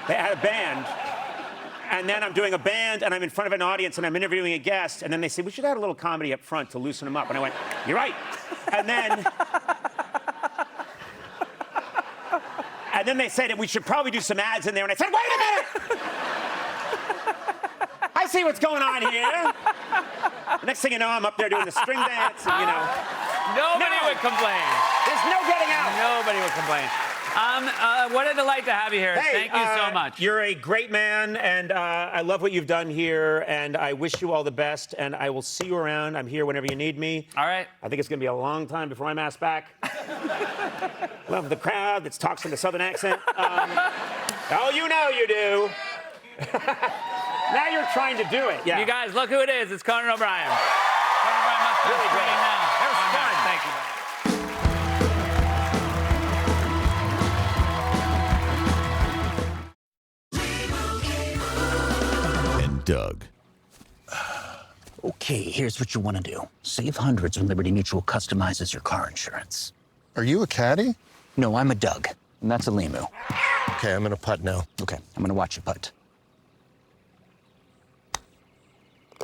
They had a band. And then I'm doing a band, and I'm in front of an audience, and I'm interviewing a guest. And then they said, we should add a little comedy up front to loosen them up. And I went, you're right. And then they said that we should probably do some ads in there. And I said, wait a minute! I see what's going on here. The next thing you know, I'm up there doing the string dance, and, you know. Nobody would complain. There's no getting out. Nobody would complain. What a delight to have you here. Hey, Thank you so much. You're a great man, and I love what you've done here, and I wish you all the best, and I will see you around. I'm here whenever you need me. All right. I think it's going to be a long time before I'm asked back. Love the crowd that talks in a Southern accent. Oh, you know you do. Now you're trying to do it. Yeah. You guys, look who it is. It's Conan O'Brien. Conan O'Brien must be screening now. That was fun. Thank you. Doug. Okay, here's what you want to do. Save hundreds when Liberty Mutual customizes your car insurance. Are you a caddy? No, I'm a Doug, and that's a Limu. Okay, I'm gonna putt now. Okay, I'm gonna watch you putt.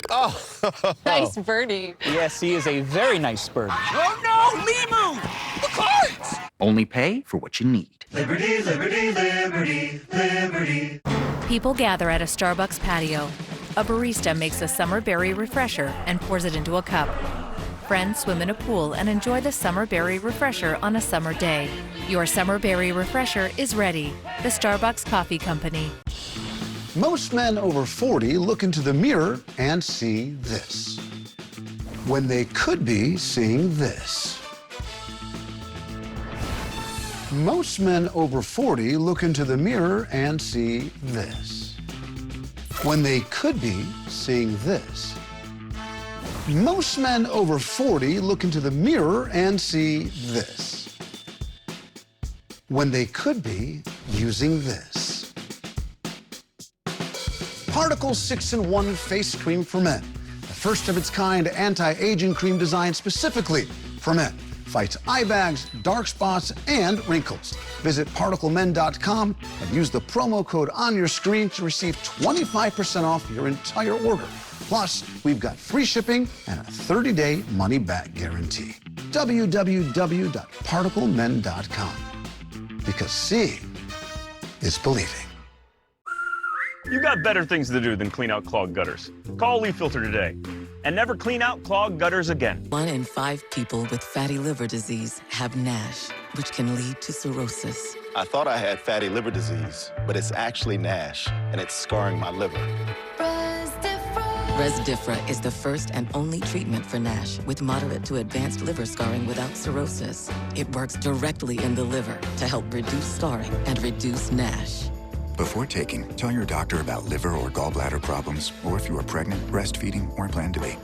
Oh! Nice birdie. Yes, he is a very nice birdie. Oh no, Limu! The cards! Only pay for what you need. Liberty, liberty, liberty, liberty. People gather at a Starbucks patio. A barista makes a summer berry refresher and pours it into a cup. Friends swim in a pool and enjoy the summer berry refresher on a summer day. Your summer berry refresher is ready. The Starbucks Coffee Company. Most men over 40 look into the mirror and see this, when they could be seeing this. Most men over 40 look into the mirror and see this, when they could be seeing this. Most men over 40 look into the mirror and see this, when they could be using this. Particle 6-in-1 Face Cream for Men. The first of its kind anti-aging cream designed specifically for men. Fights eye bags, dark spots, and wrinkles. Visit ParticleMen.com and use the promo code on your screen to receive 25% off your entire order. Plus, we've got free shipping and a 30-day money-back guarantee. www.ParticleMen.com. Because seeing is believing. You got better things to do than clean out clogged gutters. Call Leaf Filter today and never clean out clogged gutters again. 1 in 5 people with fatty liver disease have NASH, which can lead to cirrhosis. I thought I had fatty liver disease, but it's actually NASH, and it's scarring my liver. Rezdiffra is the first and only treatment for NASH with moderate to advanced liver scarring without cirrhosis. It works directly in the liver to help reduce scarring and reduce NASH. Before taking, tell your doctor about liver or gallbladder problems, or if you are pregnant, breastfeeding, or plan to be.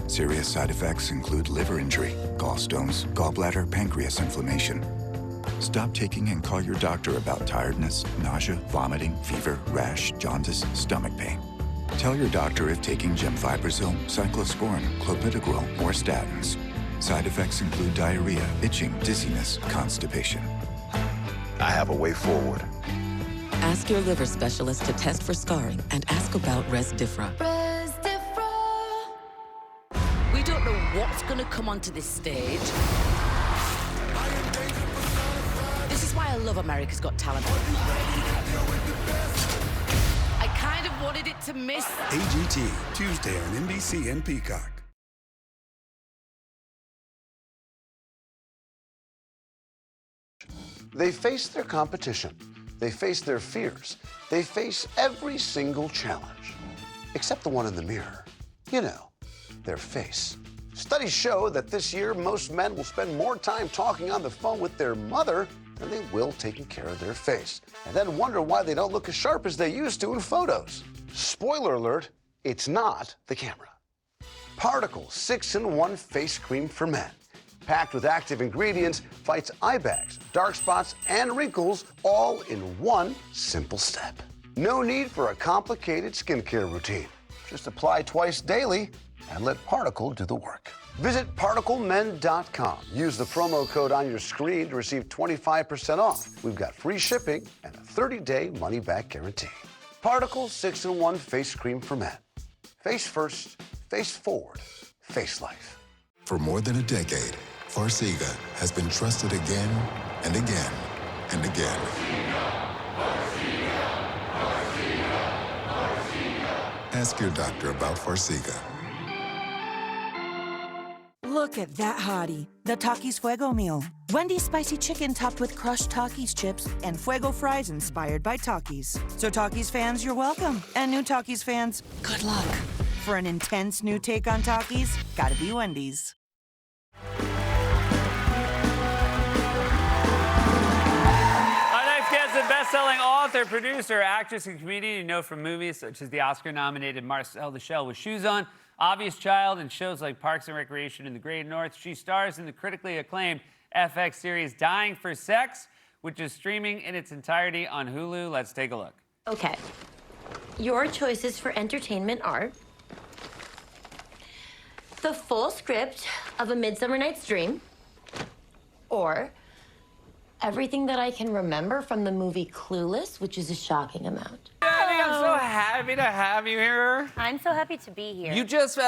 Serious side effects include liver injury, gallstones, gallbladder, pancreas inflammation. Stop taking and call your doctor about tiredness, nausea, vomiting, fever, rash, jaundice, stomach pain. Tell your doctor if taking gemfibrozil, cyclosporin, clopidogrel, or statins. Side effects include diarrhea, itching, dizziness, constipation. I have a way forward. Ask your liver specialist to test for scarring and ask about Rezdiffra. We don't know what's going to come onto this stage. This is why I love America's Got Talent. I kind of wanted it to miss. AGT, Tuesday on NBC and Peacock. They face their competition. They face their fears. They face every single challenge, except the one in the mirror. You know, their face. Studies show that this year, most men will spend more time talking on the phone with their mother than they will taking care of their face, and then wonder why they don't look as sharp as they used to in photos. Spoiler alert, it's not the camera. Particle 6-in-1 Face Cream for Men. Packed with active ingredients, fights eye bags, dark spots, and wrinkles, all in one simple step. No need for a complicated skincare routine. Just apply twice daily and let Particle do the work. Visit ParticleMen.com. Use the promo code on your screen to receive 25% off. We've got free shipping and a 30-day money-back guarantee. Particle 6-in-1 Face Cream for Men. Face first, face forward, face life. For more than a decade, Farxiga has been trusted again and again and again. Ask your doctor about Farxiga. Look at that hottie, the Takis Fuego meal. Wendy's spicy chicken topped with crushed Takis chips and Fuego fries inspired by Takis. So Takis fans, you're welcome. And new Takis fans, good luck. For an intense new take on Takis, gotta be Wendy's. Our next guest is a best-selling author, producer, actress, and comedian you know from movies such as the Oscar-nominated Marcel the Shell with Shoes On, Obvious Child, and shows like Parks and Recreation in the Great North. She stars in the critically acclaimed FX series Dying for Sex, which is streaming in its entirety on Hulu. Let's take a look. Okay. Your choices for entertainment are the full script of A Midsummer Night's Dream, or everything that I can remember from the movie Clueless, which is a shocking amount. Daddy, I'm so happy to have you here. I'm so happy to be here. You just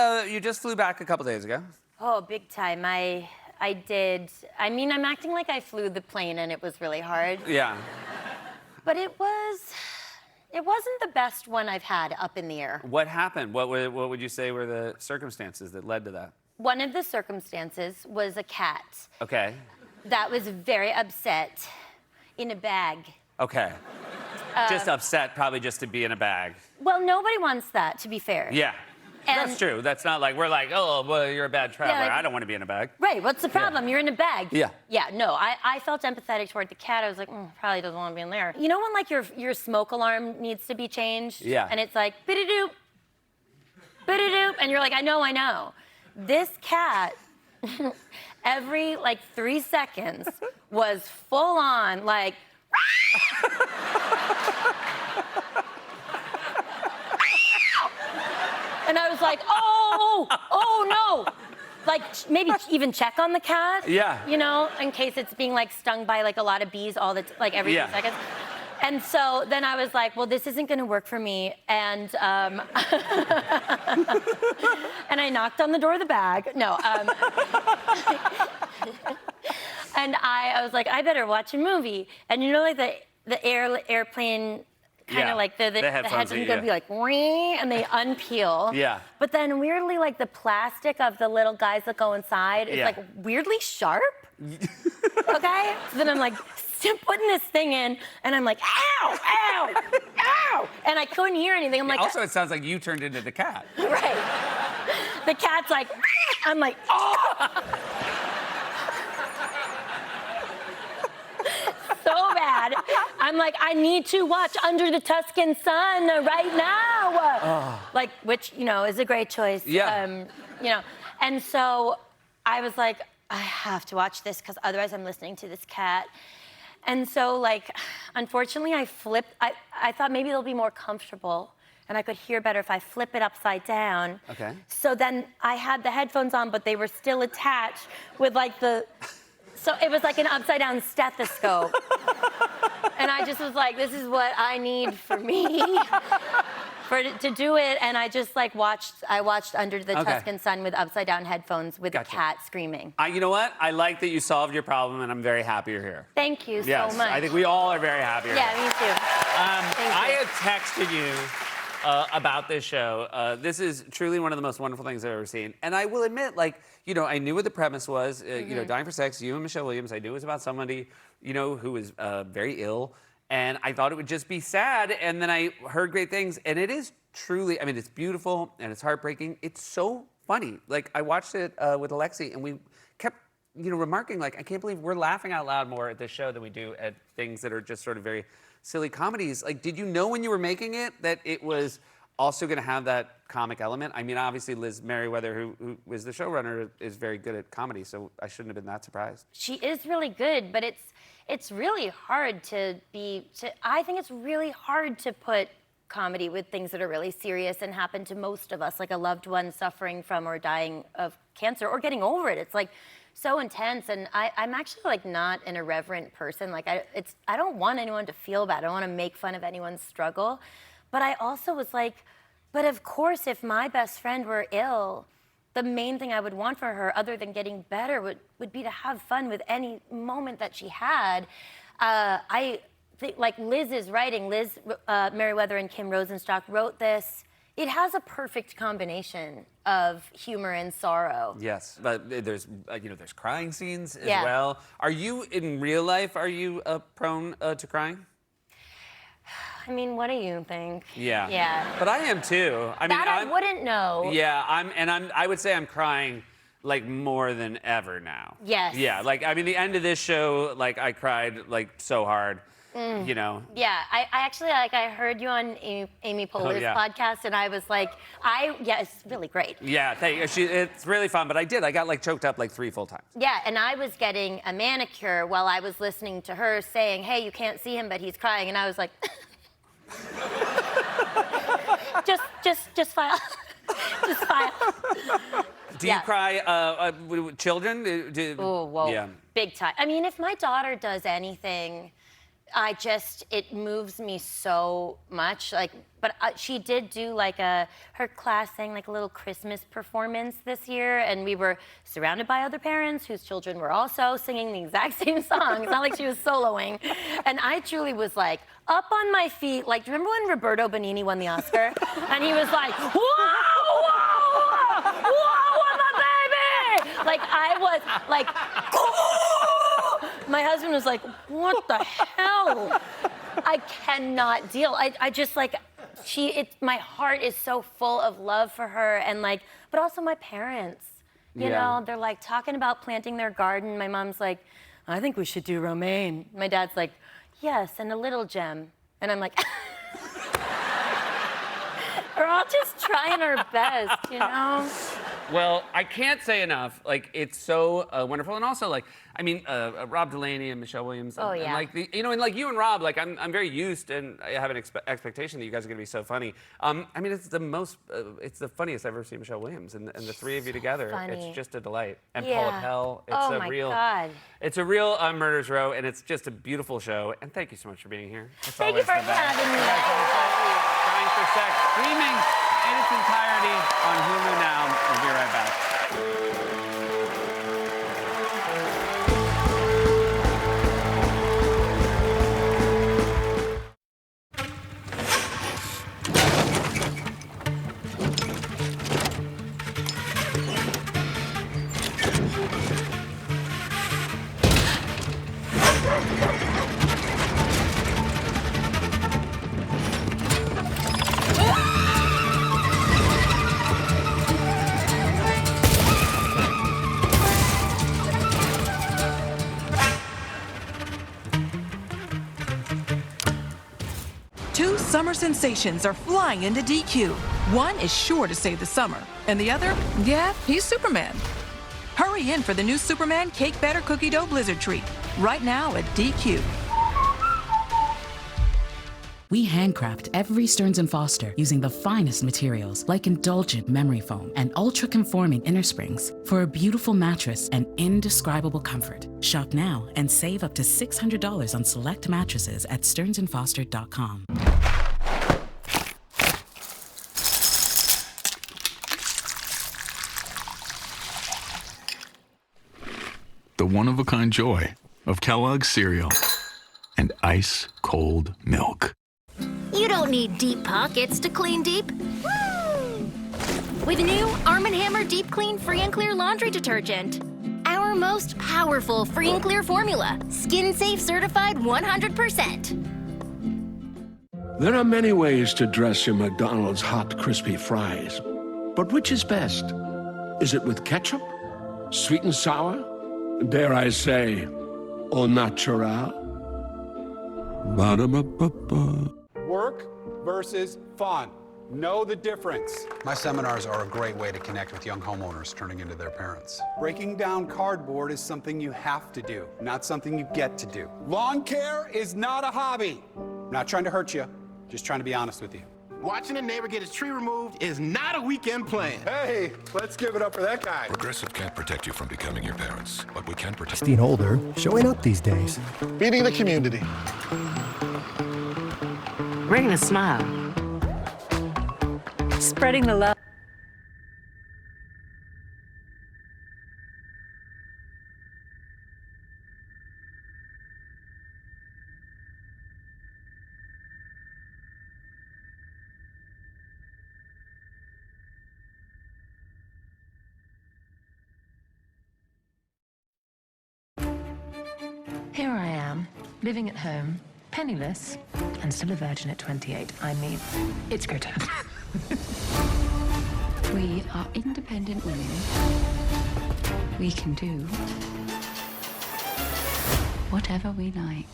flew back a couple days ago. Oh, big time. I did. I mean, I'm acting like I flew the plane and it was really hard. Yeah. But it wasn't the best one I've had up in the air. What happened? What would you say were the circumstances that led to that? One of the circumstances was a cat Okay. that was very upset in a bag. Okay. Just upset probably just to be in a bag. Well, nobody wants that, to be fair. Yeah. And- That's true. That's not like, we're like, oh, well, you're a bad traveler. like- I don't want to be in a bag. Right, what's the problem? You're in a bag. Yeah. Yeah, no, I felt empathetic toward the cat. I was like, probably doesn't want to be in there. You know when, like, your smoke alarm needs to be changed? Yeah. And it's like, biddy-doop, biddy-doop, and you're like, I know. This cat, every, 3 seconds, was full on, like, And I was like, oh no. Like, maybe even check on the cat. Yeah. You know, in case it's being like stung by like a lot of bees like every 2 seconds. And so then I was like, well, this isn't going to work for me. And and I knocked on the door of the bag. No. And I was like, I better watch a movie. And you know, like the airplane kind of like the headphones gonna be like, wing, and they unpeel. Yeah. But then weirdly, like the plastic of the little guys that go inside is like weirdly sharp. Okay? So then I'm like, putting this thing in, and I'm like, ow, ow, ow, and I couldn't hear anything. I'm like, also, it sounds like you turned into the cat. Right. The cat's like, I'm like, oh. So bad. I'm like, I need to watch Under the Tuscan Sun right now. Like, which, you know, is a great choice. Yeah. You know, and so I was like, I have to watch this because otherwise I'm listening to this cat. And so, like, unfortunately, I flipped. I thought maybe they'll be more comfortable and I could hear better if I flip it upside down. Okay. So then I had the headphones on, but they were still attached with, like, so it was like an upside down stethoscope. And I just was like, this is what I need for me to do it. And I just like watched Under the Tuscan Sun with upside down headphones with a cat screaming. You know what? I like that you solved your problem, and I'm very happy you're here. Thank you so much. I think we all are very happy you're here. Yeah, me too. I had texted you about this show. This is truly one of the most wonderful things I've ever seen. And I will admit, like, you know, I knew what the premise was. You know, Dying for Sex, you and Michelle Williams. I knew it was about somebody, you know, who was very ill. And I thought it would just be sad. And then I heard great things. And it is truly, I mean, it's beautiful and it's heartbreaking. It's so funny. Like, I watched it with Alexi, and we kept, you know, remarking, like, I can't believe we're laughing out loud more at this show than we do at things that are just sort of very silly comedies. Like, did you know when you were making it that it was also going to have that comic element? I mean, obviously Liz Merriweather, who was the showrunner, is very good at comedy, so I shouldn't have been that surprised. She is really good, but it's really hard I think it's really hard to put comedy with things that are really serious and happen to most of us, like a loved one suffering from or dying of cancer or getting over it. It's like so intense, and I'm actually like not an irreverent person. Like I don't want anyone to feel bad. I don't want to make fun of anyone's struggle. But I also was like, but of course, if my best friend were ill, the main thing I would want for her, other than getting better, would be to have fun with any moment that she had. I think, like Liz is writing, Liz Merriweather and Kim Rosenstock wrote this. It has a perfect combination of humor and sorrow. Yes, but there's there's crying scenes as well. Are you in real life? Are you prone to crying? I mean, what do you think? Yeah. Yeah. But I am too. I wouldn't know. Yeah, I would say I'm crying like more than ever now. Yes. Yeah, like I mean the end of this show, like I cried like so hard. You know. Yeah, I actually I heard you on Amy Poehler's podcast, and I was like, it's really great. Yeah, thank you. It's really fun, but I got like choked up like 3 full times. Yeah, and I was getting a manicure while I was listening to her saying, hey, you can't see him, but he's crying, and I was like, just file. Just file. Do you cry with children? Oh, whoa. Yeah. Big time. I mean, if my daughter does anything, it moves me so much. Like, but she did do like her class sang like a little Christmas performance this year, and we were surrounded by other parents whose children were also singing the exact same song. It's not like she was soloing. And I truly was like up on my feet. Like, do you remember when Roberto Benigni won the Oscar? And he was like, whoa, whoa, whoa, whoa, my baby! Like, I was like, my husband was like, what the hell? I cannot deal. I just like, my heart is so full of love for her, and like, but also my parents. You know, they're like talking about planting their garden. My mom's like, I think we should do romaine. My dad's like, yes, and a little gem. And I'm like, we're all just trying our best, you know? Well, I can't say enough. Like, it's so wonderful, and also, like, I mean, Rob Delaney and Michelle Williams. Oh, and yeah. like and like you and Rob, like I'm very used, and I have an expectation that you guys are gonna be so funny. I mean, it's the funniest I've ever seen Michelle Williams, and the three of you together, funny. it's just a delight. And Yeah. Paula Pell, it's Oh, a my real, God. it's a real Murders Row, and it's just a beautiful show. And thank you so much for being here. It's Thank you always for the best. having me. Dying for Sex, streaming in its entirety on Hulu now. We'll be right back. Two summer sensations are flying into DQ. One is sure to save the summer, and the other, yeah, he's Superman. Hurry in for the new Superman Cake Batter Cookie Dough Blizzard Treat, right now at DQ. We handcraft every Stearns & Foster using the finest materials like indulgent memory foam and ultra-conforming inner springs for a beautiful mattress and indescribable comfort. Shop now and save up to $600 on select mattresses at stearnsandfoster.com. The one-of-a-kind joy of Kellogg's cereal and ice-cold milk. You don't need deep pockets to clean deep. Woo! With new Arm & Hammer Deep Clean Free and Clear Laundry Detergent. Our most powerful free and clear formula. Skin safe certified 100%. There are many ways to dress your McDonald's hot, crispy fries. But which is best? Is it with ketchup? Sweet and sour? Dare I say, au natural? Ba-da-ba-ba-ba. Work versus fun. Know the difference. My seminars are a great way to connect with young homeowners turning into their parents. Breaking down cardboard is something you have to do, not something you get to do. Lawn care is not a hobby. I'm not trying to hurt you, just trying to be honest with you. Watching a neighbor get his tree removed is not a weekend plan. Hey, let's give it up for that guy. Progressive can't protect you from becoming your parents, but we can protect 16 older, showing up these days. Feeding the community. Bringing a smile. Spreading the love. Here I am, living at home, penniless, and still a virgin at 28. I mean, it's grotesque. We are independent women. We can do whatever we like.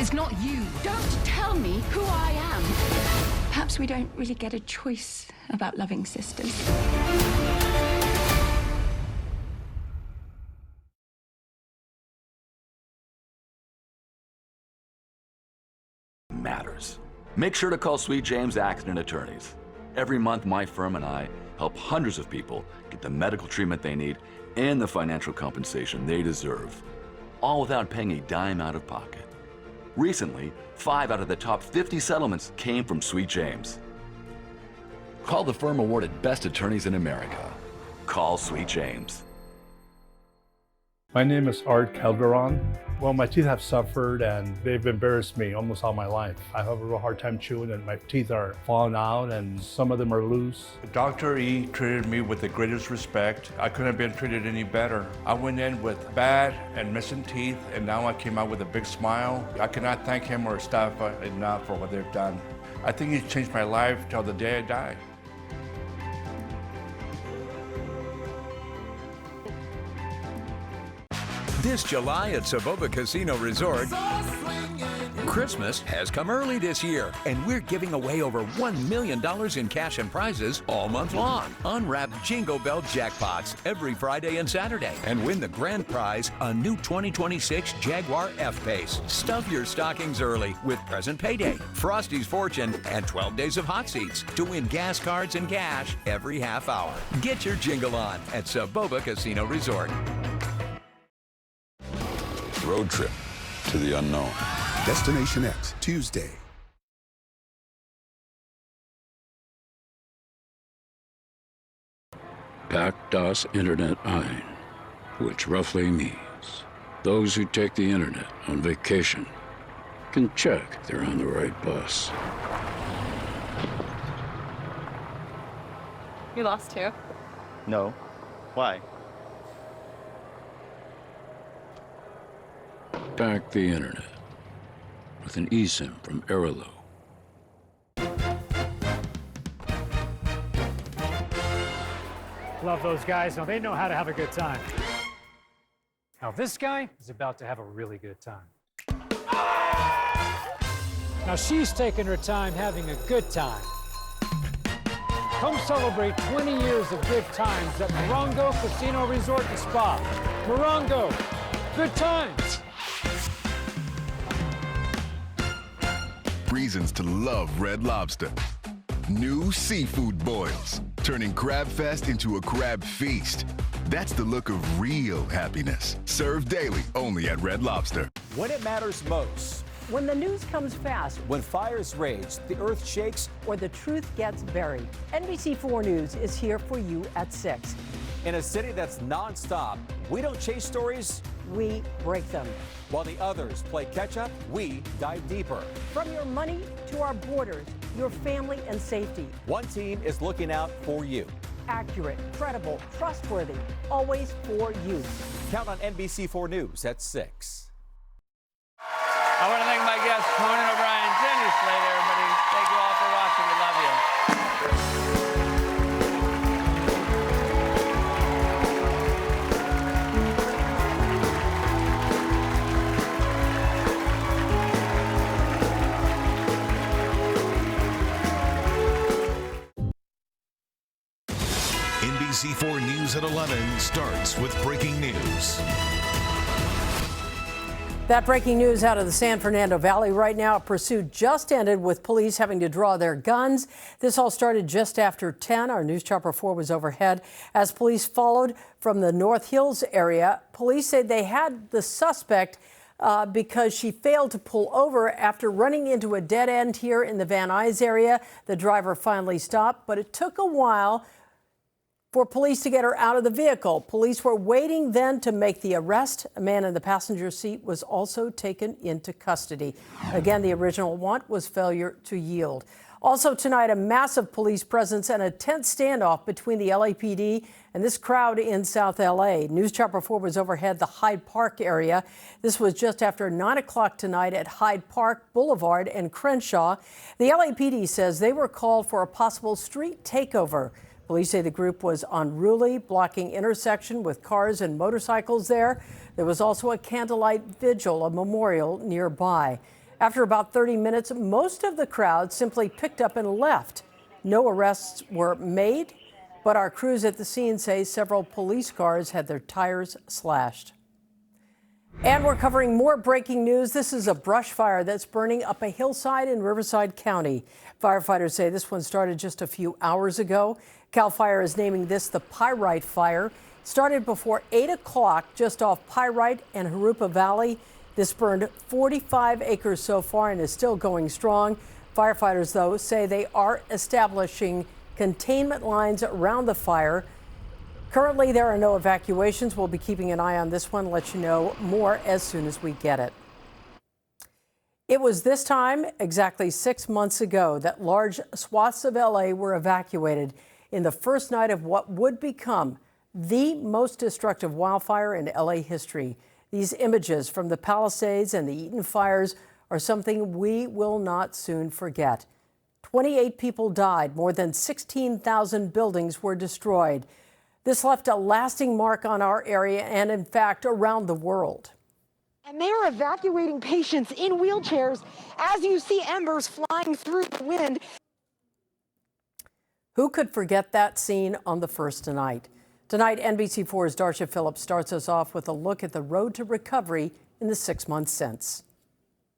It's not you. Don't tell me who I am. Perhaps we don't really get a choice about loving sisters. Matters. Make sure to call Sweet James Accident Attorneys. Every month, my firm and I help hundreds of people get the medical treatment they need and the financial compensation they deserve, all without paying a dime out of pocket. Recently, 5 out of the top 50 settlements came from Sweet James. Call the firm awarded Best Attorneys in America. Call Sweet James. My name is Art Calderon. Well, my teeth have suffered and they've embarrassed me almost all my life. I have a real hard time chewing and my teeth are falling out and some of them are loose. Dr. E treated me with the greatest respect. I couldn't have been treated any better. I went in with bad and missing teeth and now I came out with a big smile. I cannot thank him or his staff enough for what they've done. I think he's changed my life till the day I die. This July at Savoba Casino Resort, Christmas has come early this year, and we're giving away over $1 million in cash and prizes all month long. Unwrap Jingle Bell jackpots every Friday and Saturday and win the grand prize, a new 2026 Jaguar F-Pace. Stuff your stockings early with present payday, Frosty's Fortune, and 12 days of hot seats to win gas cards and cash every half hour. Get your jingle on at Saboba Casino Resort. Road trip to the unknown. Destination X, Tuesday. Pack das Internet ein, which roughly means those who take the internet on vacation can check they're on the right bus. You lost too? No. Why? Pack the internet with an eSIM from Airalo. Love those guys. Now, they know how to have a good time. Now, this guy is about to have a really good time. Now, she's taking her time having a good time. Come celebrate 20 years of good times at Morongo Casino Resort and Spa. Morongo, good times. Reasons to love Red Lobster. New seafood boils, turning Crab Fest into a crab feast. That's the look of real happiness. Served daily only at Red Lobster. When it matters most. When the news comes fast. When fires rage, the earth shakes, or the truth gets buried. NBC4 News is here for you at 6. In a city that's nonstop, we don't chase stories, we break them. While the others play catch up, we dive deeper. From your money to our borders, your family and safety. One team is looking out for you. Accurate, credible, trustworthy, always for you. Count on NBC4 News at 6. I want to thank my guests, Conan O'Brien, Jenny Slater, everybody. Thank you all for watching. We love you. NBC4 News at 11 starts with breaking news. That breaking news out of the San Fernando Valley right now. A pursuit just ended with police having to draw their guns. This all started just after 10. Our News Chopper 4 was overhead as police followed from the North Hills area. Police said they had the suspect because she failed to pull over after running into a dead end here in the Van Nuys area. The driver finally stopped, but it took a while for police to get her out of the vehicle. Police were waiting then to make the arrest. A man in the passenger seat was also taken into custody. Again, the original want was failure to yield. Also tonight, a massive police presence and a tense standoff between the LAPD and this crowd in South LA. News Chopper 4 was overhead the Hyde Park area. This was just after 9 o'clock tonight at Hyde Park Boulevard and Crenshaw. The LAPD says they were called for a possible street takeover. Police say the group was unruly, blocking intersection with cars and motorcycles there. There was also a candlelight vigil, a memorial nearby. After about 30 minutes, most of the crowd simply picked up and left. No arrests were made, but our crews at the scene say several police cars had their tires slashed. And we're covering more breaking news. This is a brush fire that's burning up a hillside in Riverside County. Firefighters say this one started just a few hours ago. CAL FIRE is naming this the Pyrite Fire. It started before 8 o'clock just off Pyrite and Jurupa Valley. This burned 45 acres so far and is still going strong. Firefighters, though, say they are establishing containment lines around the fire. Currently, there are no evacuations. We'll be keeping an eye on this one, let you know more as soon as we get it. It was this time, exactly 6 months ago, that large swaths of LA were evacuated in the first night of what would become the most destructive wildfire in LA history. These images from the Palisades and the Eaton fires are something we will not soon forget. 28 people died, more than 16,000 buildings were destroyed. This left a lasting mark on our area and, in fact, around the world. And they are evacuating patients in wheelchairs as you see embers flying through the wind. Who could forget that scene on the first night? Tonight, NBC4's Darcia Phillips starts us off with a look at the road to recovery in the 6 months since.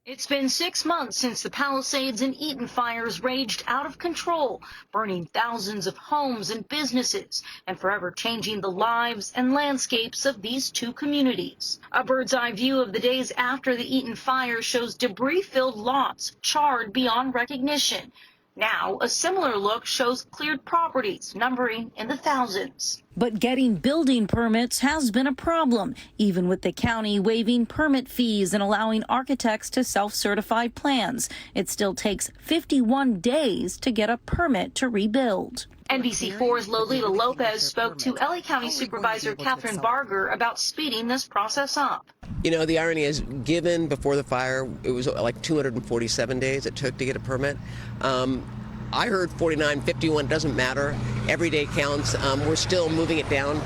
It's been 6 months since the Palisades and Eaton fires raged out of control, burning thousands of homes and businesses and forever changing the lives and landscapes of these two communities. A bird's eye view of the days after the Eaton fire shows debris-filled lots charred beyond recognition. Now, a similar look shows cleared properties numbering in the thousands. But getting building permits has been a problem, even with the county waiving permit fees and allowing architects to self-certify plans. It still takes 51 days to get a permit to rebuild. NBC4's Lolita Lopez spoke to LA County Supervisor Catherine Barger about speeding this process up. You know, the irony is, given before the fire, it was like 247 days it took to get a permit. I heard 49, 51, doesn't matter. Every day counts. We're still moving it down,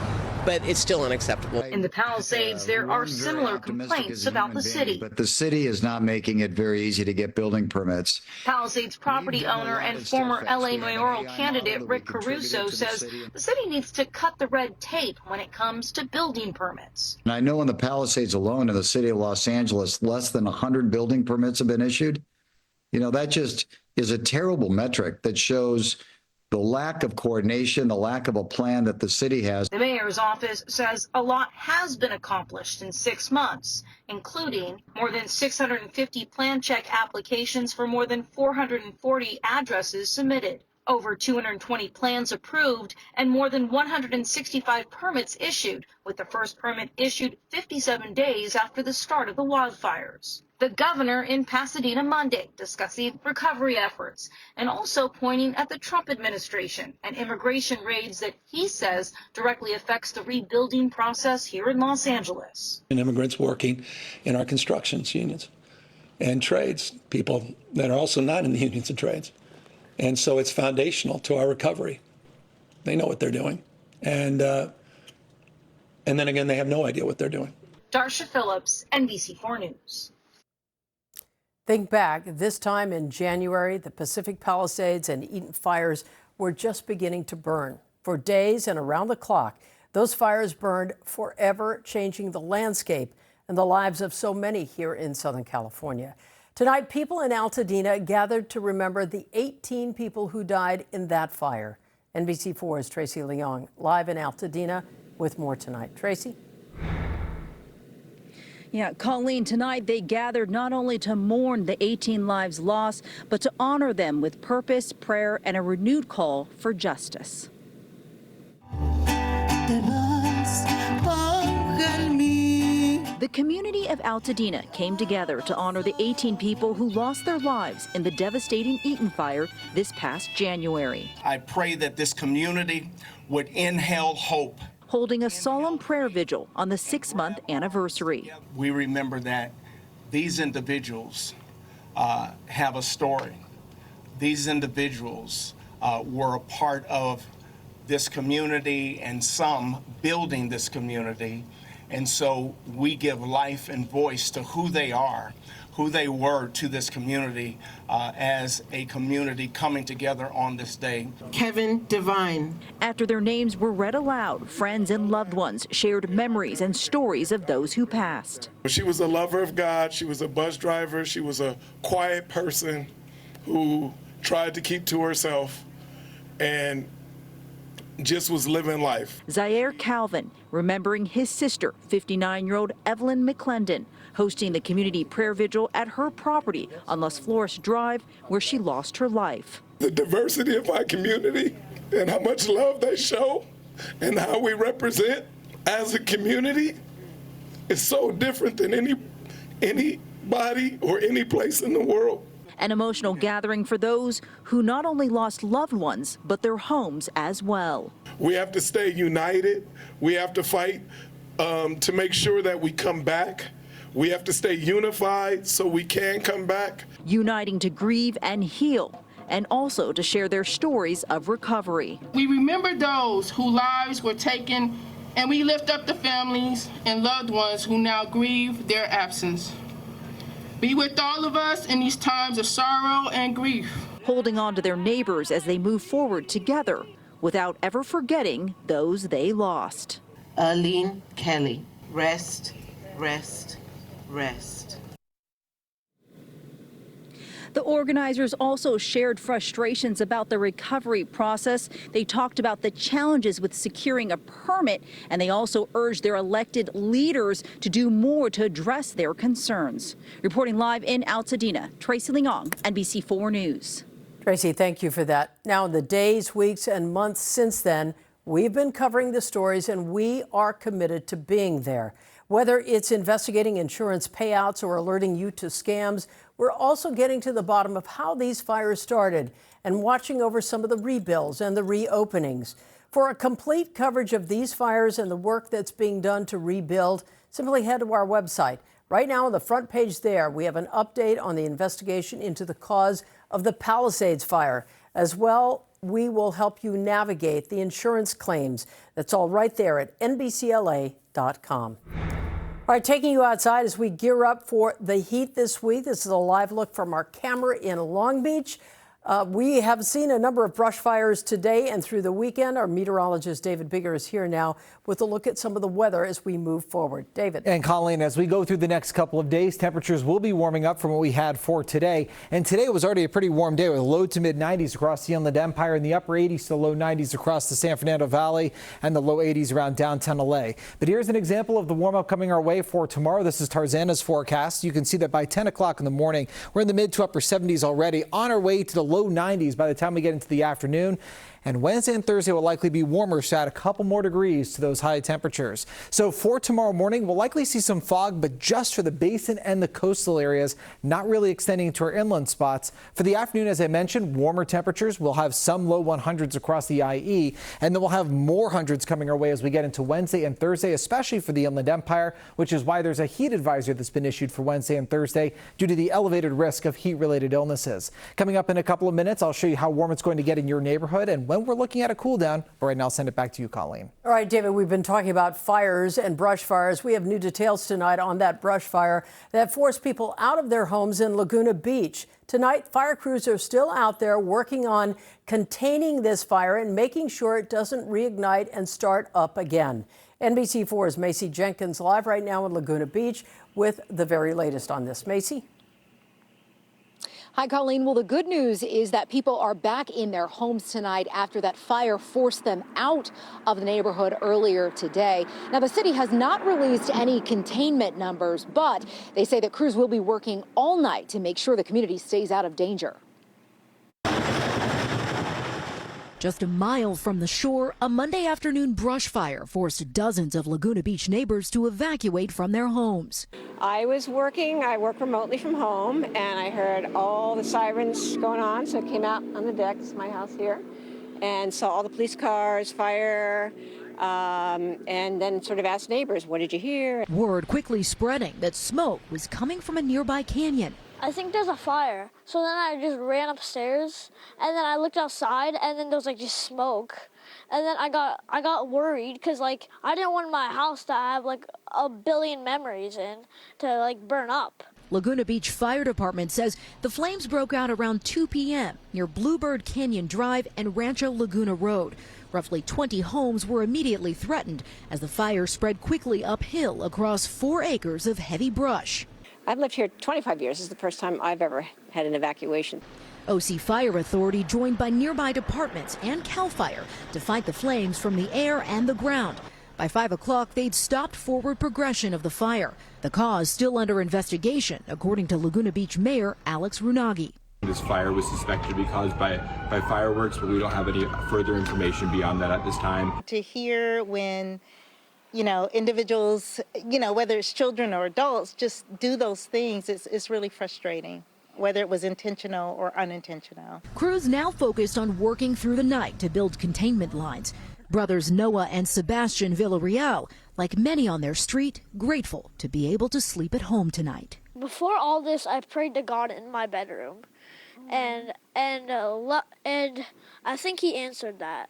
but it's still unacceptable. In the Palisades, there are similar complaints about the city. But the city is not making it very easy to get building permits. Palisades property owner and former LA mayoral candidate Rick Caruso says the city needs to cut the red tape when it comes to building permits. And I know in the Palisades alone in the city of Los Angeles, less than 100 building permits have been issued. You know, that just is a terrible metric that shows the lack of coordination, the lack of a plan that the city has. The mayor's office says a lot has been accomplished in 6 months, including more than 650 plan check applications for more than 440 addresses submitted, over 220 plans approved, and more than 165 permits issued, with the first permit issued 57 days after the start of the wildfires. The governor in Pasadena Monday discussing recovery efforts and also pointing at the Trump administration and immigration raids that he says directly affects the rebuilding process here in Los Angeles. And immigrants working in our construction unions and trades, people that are also not in the unions and trades. And so it's foundational to our recovery. They know what they're doing. And then again, they have no idea what they're doing. Darcia Phillips, NBC4 News. Think back, this time in January, the Pacific Palisades and Eaton fires were just beginning to burn. For days and around the clock, those fires burned forever, changing the landscape and the lives of so many here in Southern California. Tonight, people in Altadena gathered to remember the 18 people who died in that fire. NBC4's Tracy Leong, live in Altadena with more tonight. Tracy? Yeah, Colleen, tonight they gathered not only to mourn the 18 lives lost, but to honor them with purpose, prayer, and a renewed call for justice. The community of Altadena came together to honor the 18 people who lost their lives in the devastating Eaton fire this past January. I pray that this community would inhale hope. Holding a solemn prayer vigil on the 6-month anniversary. We remember that these individuals have a story. These individuals were a part of this community and some building this community. And so we give life and voice to who they are, who they were to this community as a community coming together on this day. Kevin Devine. After their names were read aloud, friends and loved ones shared memories and stories of those who passed. She was a lover of God. She was a bus driver. She was a quiet person who tried to keep to herself and just was living life. Zaire Calvin, remembering his sister, 59-year-old Evelyn McClendon, hosting the community prayer vigil at her property on Las Flores Drive, where she lost her life. The diversity of our community and how much love they show and how we represent as a community is so different than anybody or any place in the world. An emotional gathering for those who not only lost loved ones, but their homes as well. We have to stay united. We have to fight to make sure that we come back. We have to stay unified so we can come back. Uniting to grieve and heal, and also to share their stories of recovery. We remember those whose lives were taken And we lift up the families and loved ones who now grieve their absence. Be with all of us in these times of sorrow and grief. Holding on to their neighbors as they move forward together without ever forgetting those they lost. Arlene Kelly, rest, rest, rest. The organizers also shared frustrations about the recovery process. They talked about the challenges with securing a permit, and they also urged their elected leaders to do more to address their concerns. Reporting live in Altadena, Tracy Leong, NBC4 News. Tracy, thank you for that. Now, in the days, weeks, and months since then, we've been covering the stories, and we are committed to being there. Whether it's investigating insurance payouts or alerting you to scams, we're also getting to the bottom of how these fires started and watching over some of the rebuilds and the reopenings. For a complete coverage of these fires and the work that's being done to rebuild, simply head to our website. Right now on the front page there, we have an update on the investigation into the cause of the Palisades fire. As well, we will help you navigate the insurance claims. That's all right there at NBCLA.com. All right, taking you outside as we gear up for the heat this week. This is a live look from our camera in Long Beach. We have seen a number of brush fires today and through the weekend. Our meteorologist David Bigger is here now with a look at some of the weather as we move forward. David. And Colleen, as we go through the next couple of days, temperatures will be warming up from what we had for today. And today was already a pretty warm day with low to mid 90s across the Inland Empire and the upper 80s to low 90s across the San Fernando Valley and the low 80s around downtown LA. But here's an example of the warm up coming our way for tomorrow. This is Tarzana's forecast. You can see that by 10 o'clock in the morning, we're in the mid to upper 70s already, on our way to the low 90s by the time we get into the afternoon. And Wednesday and Thursday will likely be warmer, so add a couple more degrees to those high temperatures. So for tomorrow morning, we'll likely see some fog, but just for the basin and the coastal areas, not really extending to our inland spots. For the afternoon, as I mentioned, warmer temperatures. We'll have some low 100s across the IE, and then we'll have more hundreds coming our way as we get into Wednesday and Thursday, especially for the Inland Empire, which is why there's a heat advisory that's been issued for Wednesday and Thursday due to the elevated risk of heat-related illnesses. Coming up in a couple of minutes, I'll show you how warm it's going to get in your neighborhood and when we're looking at a cool down. But right now, I'll send it back to you, Colleen. All right, David, we've been talking about fires and brush fires. We have new details tonight on that brush fire that forced people out of their homes in Laguna Beach. Tonight, fire crews are still out there working on containing this fire and making sure it doesn't reignite and start up again. NBC4's Macy Jenkins live right now in Laguna Beach with the very latest on this. Macy? Hi, Colleen. Well, the good news is that people are back in their homes tonight after that fire forced them out of the neighborhood earlier today. Now, the city has not released any containment numbers, but they say that crews will be working all night to make sure the community stays out of danger. Just a mile from the shore, a Monday afternoon brush fire forced dozens of Laguna Beach neighbors to evacuate from their homes. I was working, I work remotely from home, and I heard all the sirens going on, so I came out on the deck, this is my house here, and saw all the police cars, fire, and then sort of asked neighbors, what did you hear? Word quickly spreading that smoke was coming from a nearby canyon. I think there's a fire. So then I just ran upstairs, and then I looked outside, and then there was like just smoke. And then I got worried because like I didn't want my house to have like a billion memories in to like burn up. Laguna Beach Fire Department says the flames broke out around 2 p.m. near Bluebird Canyon Drive and Rancho Laguna Road. Roughly 20 homes were immediately threatened as the fire spread quickly uphill across 4 acres of heavy brush. I've lived here 25 years. This is the first time I've ever had an evacuation. OC Fire Authority joined by nearby departments and CAL FIRE to fight the flames from the air and the ground. By 5 o'clock, they'd stopped forward progression of the fire. The cause still under investigation, according to Laguna Beach Mayor Alex Runagi. This fire was suspected to be caused by fireworks, but we don't have any further information beyond that at this time. To hear when individuals, whether it's children or adults, just do those things, it's really frustrating, whether it was intentional or unintentional. Crews now focused on working through the night to build containment lines. Brothers Noah and Sebastian Villarreal, like many on their street, grateful to be able to sleep at home tonight. Before all this, I prayed to God in my bedroom, and I think He answered that.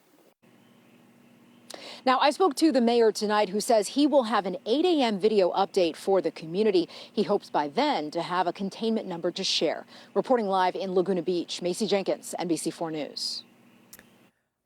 Now, I spoke to the mayor tonight who says he will have an 8 a.m. video update for the community. He hopes by then to have a containment number to share. Reporting live in Laguna Beach, Macy Jenkins, NBC4 News.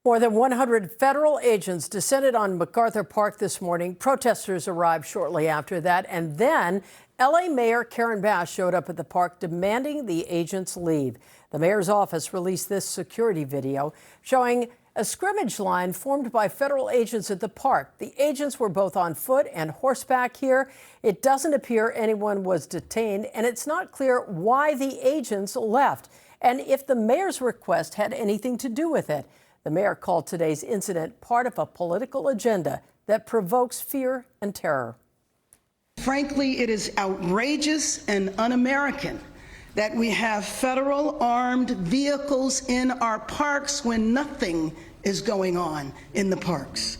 More than 100 federal agents descended on MacArthur Park this morning. Protesters arrived shortly after that, and then L.A. Mayor Karen Bass showed up at the park demanding the agents leave. The mayor's office released this security video showing a scrimmage line formed by federal agents at the park. The agents were both on foot and horseback here. It doesn't appear anyone was detained, and it's not clear why the agents left and if the mayor's request had anything to do with it. The mayor called today's incident part of a political agenda that provokes fear and terror. Frankly, it is outrageous and un-American that we have federal armed vehicles in our parks when nothing is going on in the parks.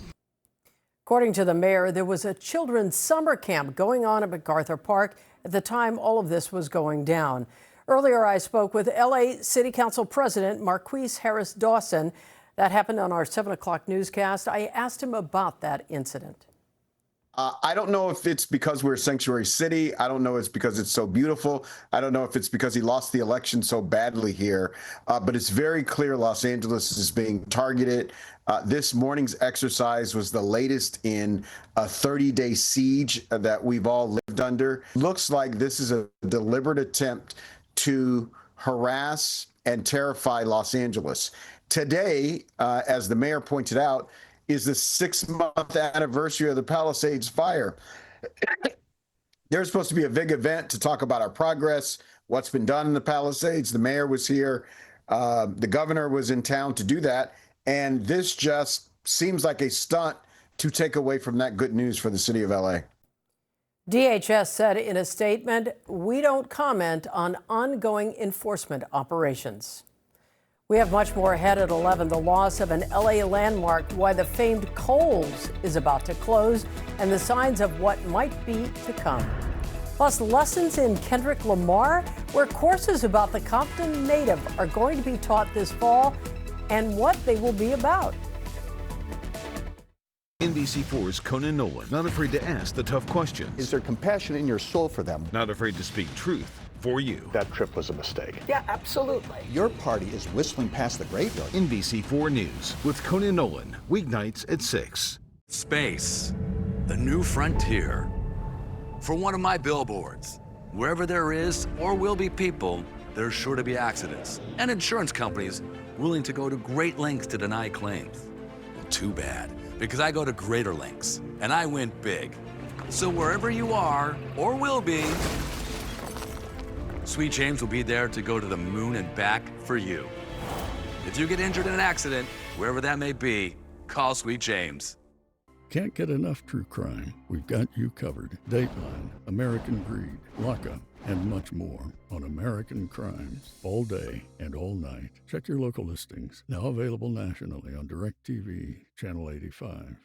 According to the mayor, there was a children's summer camp going on at MacArthur Park at the time all of this was going down. Earlier, I spoke with LA City Council President Marqueece Harris Dawson. That happened on our 7 o'clock newscast. I asked him about that incident. I don't know if it's because we're a sanctuary city. I don't know if it's because it's so beautiful. I don't know if it's because he lost the election so badly here. But it's very clear Los Angeles is being targeted. This morning's exercise was the latest in a 30-day siege that we've all lived under. Looks like this is a deliberate attempt to harass and terrify Los Angeles. Today, as the mayor pointed out, is the 6-month anniversary of the Palisades fire. There's supposed to be a big event to talk about our progress, what's been done in the Palisades. The mayor was here. The governor was in town to do that. And this just seems like a stunt to take away from that good news for the city of LA. DHS said in a statement, "We don't comment on ongoing enforcement operations." We have much more ahead at 11. The loss of an LA landmark, why the famed Kohl's is about to close, and the signs of what might be to come. Plus, lessons in Kendrick Lamar, where courses about the Compton native are going to be taught this fall, and what they will be about. NBC4's Conan Nolan, not afraid to ask the tough questions. Is there compassion in your soul for them? Not afraid to speak truth for you. That trip was a mistake. Yeah, absolutely. Your party is whistling past the graveyard. NBC4 News with Conan Nolan, weeknights at 6. Space, the new frontier. For one of my billboards, wherever there is or will be people, there's sure to be accidents, and insurance companies willing to go to great lengths to deny claims. Well, too bad, because I go to greater lengths, and I win big. So wherever you are, or will be, Sweet James will be there to go to the moon and back for you. If you get injured in an accident, wherever that may be, call Sweet James. Can't get enough true crime? We've got you covered. Dateline, American Greed, Lockup, and much more on American Crimes, all day and all night. Check your local listings. Now available nationally on DirecTV, Channel 85.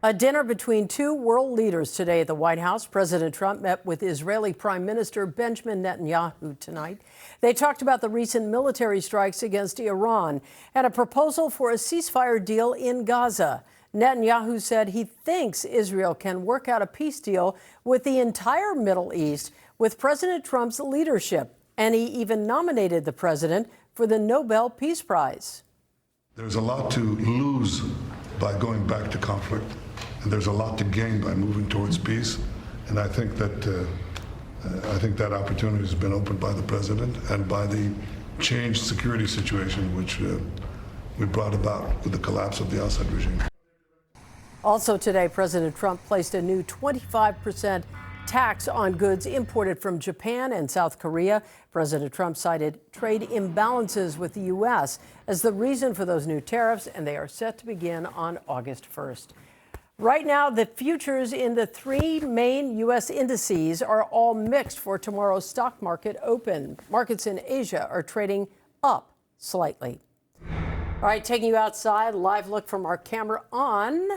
A dinner between two world leaders today at the White House. President Trump met with Israeli Prime Minister Benjamin Netanyahu tonight. They talked about the recent military strikes against Iran and a proposal for a ceasefire deal in Gaza. Netanyahu said he thinks Israel can work out a peace deal with the entire Middle East with President Trump's leadership, and he even nominated the president for the Nobel Peace Prize. There's a lot to lose by going back to conflict, and there's a lot to gain by moving towards peace. And I think that opportunity has been opened by the president and by the changed security situation which we brought about with the collapse of the Assad regime. Also today, President Trump placed a new 25% tax on goods imported from Japan and South Korea. President Trump cited trade imbalances with the U.S. as the reason for those new tariffs, and they are set to begin on August 1st. Right now, the futures in the three main U.S. indices are all mixed for tomorrow's stock market open. Markets in Asia are trading up slightly. All right, taking you outside, live look from our camera on.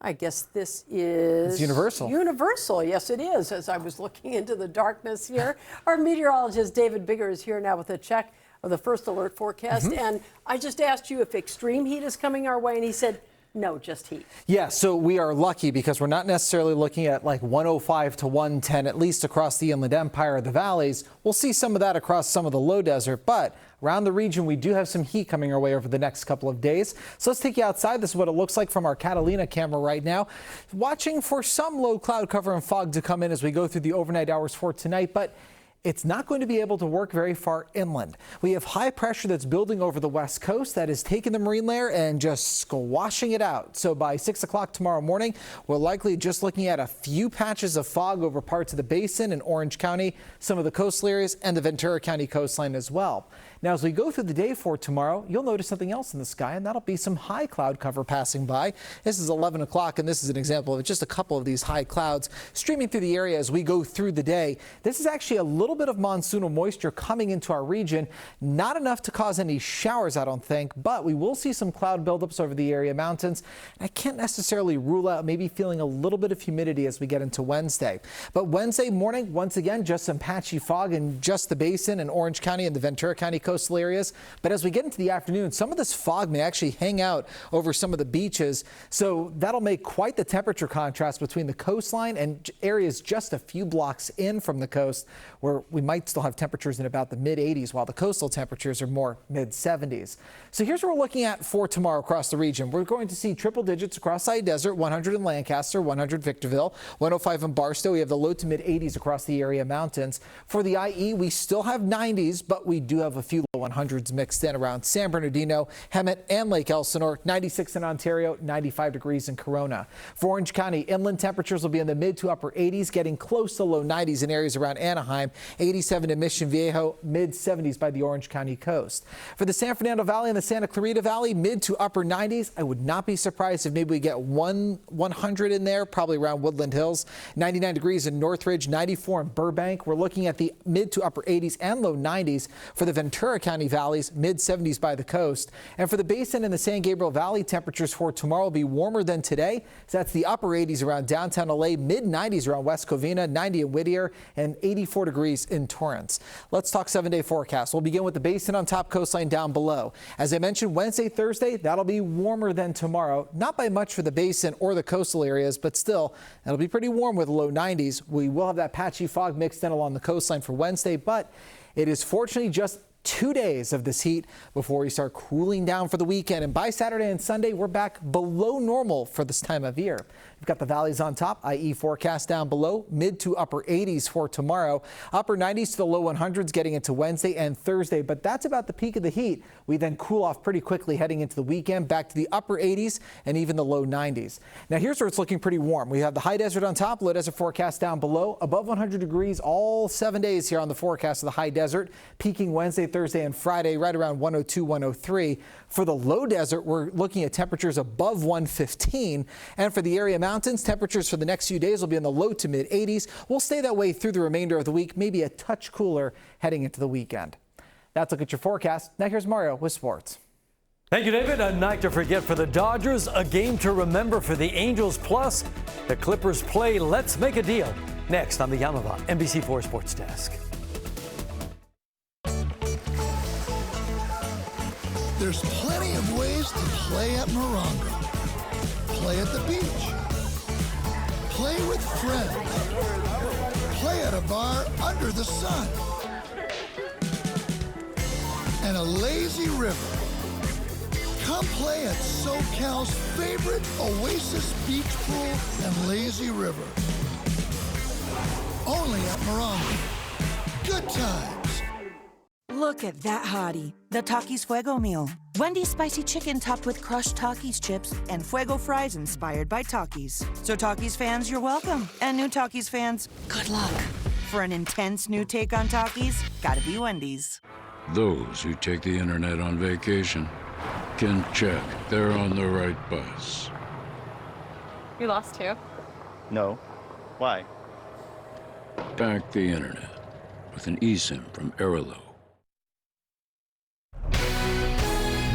I guess this is... It's Universal. Universal, yes it is, as I was looking into the darkness here. Our meteorologist David Bigger is here now with a check of the First Alert forecast. And I just asked you if extreme heat is coming our way, and he said, no, just heat. Yeah, so we are lucky because we're not necessarily looking at like 105 to 110, at least across the Inland Empire or the valleys. We'll see some of that across some of the low desert, but around the region, we do have some heat coming our way over the next couple of days. So let's take you outside. This is what it looks like from our Catalina camera right now. Watching for some low cloud cover and fog to come in as we go through the overnight hours for tonight, but it's not going to be able to work very far inland. We have high pressure that's building over the west coast that is taking the marine layer and just squashing it out. So by 6 o'clock tomorrow morning, we're likely just looking at a few patches of fog over parts of the basin in Orange County, some of the coastal areas, and the Ventura County coastline as well. Now, as we go through the day for tomorrow, you'll notice something else in the sky, and that'll be some high cloud cover passing by. This is 11 o'clock, and this is an example of just a couple of these high clouds streaming through the area as we go through the day. This is actually a little bit of monsoonal moisture coming into our region. Not enough to cause any showers, I don't think, but we will see some cloud buildups over the area mountains. I can't necessarily rule out maybe feeling a little bit of humidity as we get into Wednesday. But Wednesday morning, once again, just some patchy fog in just the basin in Orange County and the Ventura County coastal areas. But as we get into the afternoon, some of this fog may actually hang out over some of the beaches. So that'll make quite the temperature contrast between the coastline and areas just a few blocks in from the coast, where we might still have temperatures in about the mid 80s, while the coastal temperatures are more mid 70s. So here's what we're looking at for tomorrow across the region. We're going to see triple digits across High Desert, 100 in Lancaster, 100 Victorville, 105 in Barstow. We have the low to mid 80s across the area mountains. For the IE, we still have 90s, but we do have a few low 100s mixed in around San Bernardino, Hemet, and Lake Elsinore. 96 in Ontario, 95 degrees in Corona. For Orange County, inland temperatures will be in the mid to upper 80s, getting close to low 90s in areas around Anaheim, 87 in Mission Viejo, mid 70s by the Orange County coast. For the San Fernando Valley and the Santa Clarita Valley, mid to upper 90s. I would not be surprised if maybe we get 100 in there, probably around Woodland Hills. 99 degrees in Northridge, 94 in Burbank. We're looking at the mid to upper 80s and low 90s for the Ventura County valleys, mid 70s by the coast. And for the basin and the San Gabriel Valley, temperatures for tomorrow will be warmer than today. So that's the upper 80s around downtown LA, mid 90s around West Covina, 90 in Whittier, and 84 degrees in Torrance. Let's talk 7-day forecast. We'll begin with the basin on top, coastline down below. As I mentioned, Wednesday, Thursday, that'll be warmer than tomorrow. Not by much for the basin or the coastal areas, but still, it'll be pretty warm with low 90s. We will have that patchy fog mixed in along the coastline for Wednesday, but it is fortunately just 2 days of this heat before we start cooling down for the weekend. And by Saturday and Sunday, we're back below normal for this time of year. We've got the valleys on top, IE forecast down below, mid to upper 80s for tomorrow, upper 90s to the low 100s getting into Wednesday and Thursday. But that's about the peak of the heat. We then cool off pretty quickly heading into the weekend, back to the upper 80s and even the low 90s. Now here's where it's looking pretty warm. We have the high desert on top, low desert forecast down below, above 100 degrees all 7 days here on the forecast of the high desert, peaking Wednesday, Thursday, and Friday right around 102, 103. For the low desert, we're looking at temperatures above 115. And for the area mountains, temperatures for the next few days will be in the low to mid 80s. We'll stay that way through the remainder of the week, maybe a touch cooler heading into the weekend. That's a look at your forecast. Now here's Mario with sports. Thank you, David. A night to forget for the Dodgers, a game to remember for the Angels, plus the Clippers play Let's Make a Deal. Next on the Yamava NBC4 Sports Desk. There's plenty of ways to play at Morongo. Play at the beach. Play with friends. Play at a bar under the sun. And a lazy river. Come play at SoCal's favorite Oasis Beach Pool and Lazy River. Only at Morongo. Good times. Look at that hottie, the Takis Fuego meal. Wendy's spicy chicken topped with crushed Takis chips and Fuego fries inspired by Takis. So Takis fans, you're welcome. And new Takis fans, good luck. For an intense new take on Takis, gotta be Wendy's. Those who take the internet on vacation can check they're on the right bus. You lost too? No. Why? Back the internet with an eSIM from Airalo.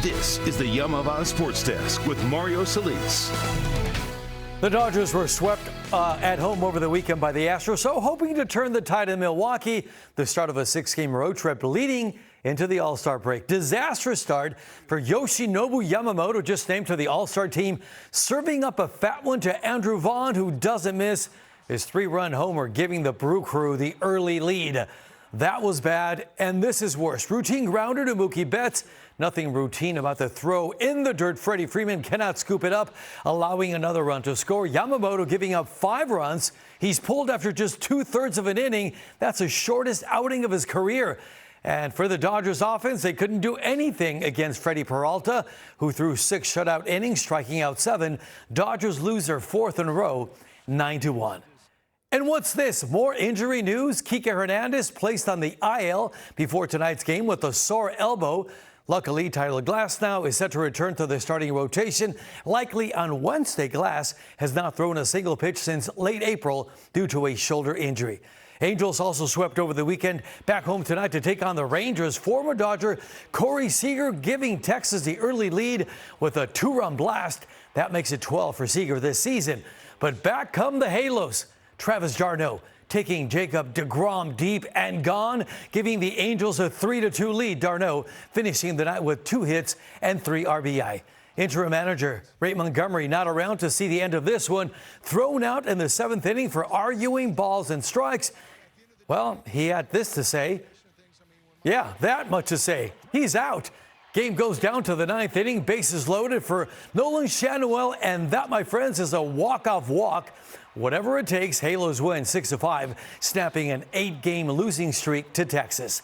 This is the Yamava Sports Desk with Mario Solis. The Dodgers were swept at home over the weekend by the Astros, so hoping to turn the tide in Milwaukee. The start of a 6-game road trip leading Into the All-Star break. Disastrous start for Yoshinobu Yamamoto, just named to the All-Star team, serving up a fat one to Andrew Vaughn, who doesn't miss his 3-run homer, giving the Brew Crew the early lead. That was bad, and this is worse. Routine grounder to Mookie Betts. Nothing routine about the throw in the dirt. Freddie Freeman cannot scoop it up, allowing another run to score. Yamamoto giving up 5 runs. He's pulled after just 2/3 of an inning. That's the shortest outing of his career. And for the Dodgers offense, they couldn't do anything against Freddie Peralta, who threw 6 shutout innings, striking out 7. Dodgers lose their 4th in a row, 9-1. And what's this? More injury news. Kike Hernandez placed on the IL before tonight's game with a sore elbow. Luckily, Tyler Glass now is set to return to the starting rotation, likely on Wednesday. Glass has not thrown a single pitch since late April due to a shoulder injury. Angels also swept over the weekend, back home tonight to take on the Rangers. Former Dodger Corey Seager giving Texas the early lead with a 2-run blast. That makes it 12 for Seager this season. But back come the Halos. Travis d'Arnaud taking Jacob deGrom deep and gone, giving the Angels a 3-2 lead. d'Arnaud finishing the night with 2 hits and 3 RBI. Interim manager Ray Montgomery not around to see the end of this one. Thrown out in the 7th inning for arguing balls and strikes. Well, he had this to say. Yeah, that much to say. He's out. Game goes down to the 9th inning. Bases loaded for Nolan Schanuel, and that, my friends, is a walk-off walk. Whatever it takes, Halos win 6-5, snapping an 8-game losing streak to Texas.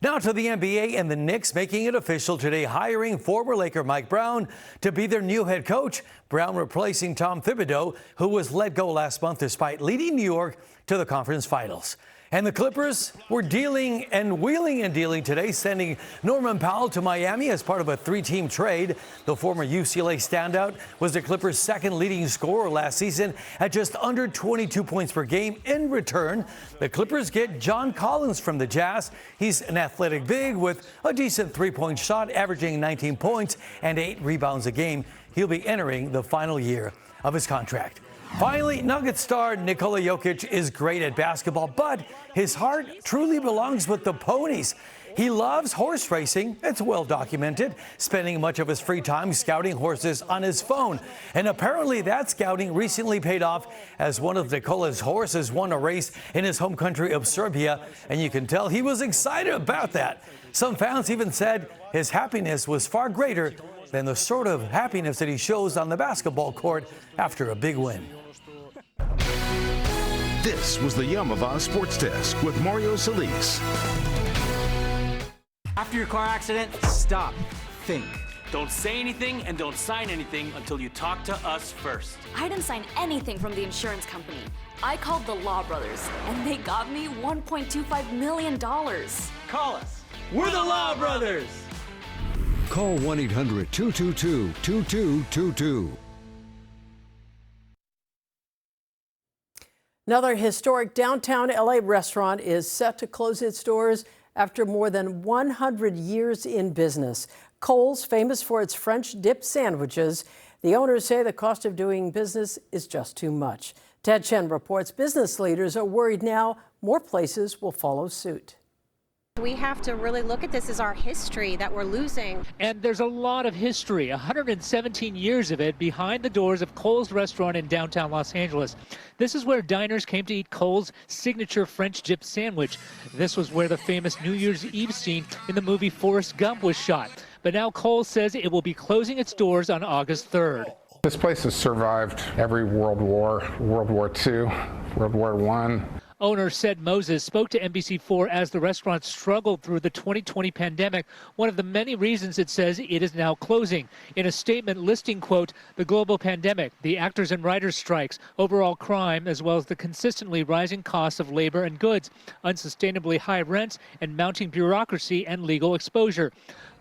Now to the NBA, and the Knicks making it official today, hiring former Laker Mike Brown to be their new head coach. Brown replacing Tom Thibodeau, who was let go last month despite leading New York to the conference finals. And the Clippers were dealing and wheeling and dealing today, sending Norman Powell to Miami as part of a 3-team trade. The former UCLA standout was the Clippers' 2nd leading scorer last season at just under 22 points per game. In return, the Clippers get John Collins from the Jazz. He's an athletic big with a decent 3-point shot, averaging 19 points and 8 rebounds a game. He'll be entering the final year of his contract. Finally, Nuggets star Nikola Jokic is great at basketball, but his heart truly belongs with the ponies. He loves horse racing. It's well documented, spending much of his free time scouting horses on his phone. And apparently that scouting recently paid off, as one of Nikola's horses won a race in his home country of Serbia, and you can tell he was excited about that. Some fans even said his happiness was far greater than the sort of happiness that he shows on the basketball court after a big win. This was the Yum of Oz Sports Desk with Mario Solis. After your car accident, stop. Think. Don't say anything and don't sign anything until you talk to us first. I didn't sign anything from the insurance company. I called the Law Brothers, and they got me $1.25 million. Call us. We're the Law Brothers. Call 1-800-222-2222. Another historic downtown LA restaurant is set to close its doors after more than 100 years in business. Kohl's, famous for its French dip sandwiches, the owners say the cost of doing business is just too much. Ted Chen reports business leaders are worried now more places will follow suit. We have to really look at this as our history that we're losing. And there's a lot of history, 117 years of it, behind the doors of Kohl's restaurant in downtown Los Angeles. This is where diners came to eat Kohl's signature French dip sandwich. This was where the famous New Year's Eve scene in the movie Forrest Gump was shot. But now Kohl's says it will be closing its doors on August 3rd. This place has survived every World War, World War II, World War I. Owner Sed Moses spoke to NBC4 as the restaurant struggled through the 2020 pandemic, one of the many reasons it says it is now closing. In a statement listing, quote, the global pandemic, the actors and writers strikes, overall crime, as well as the consistently rising costs of labor and goods, unsustainably high rents, and mounting bureaucracy and legal exposure.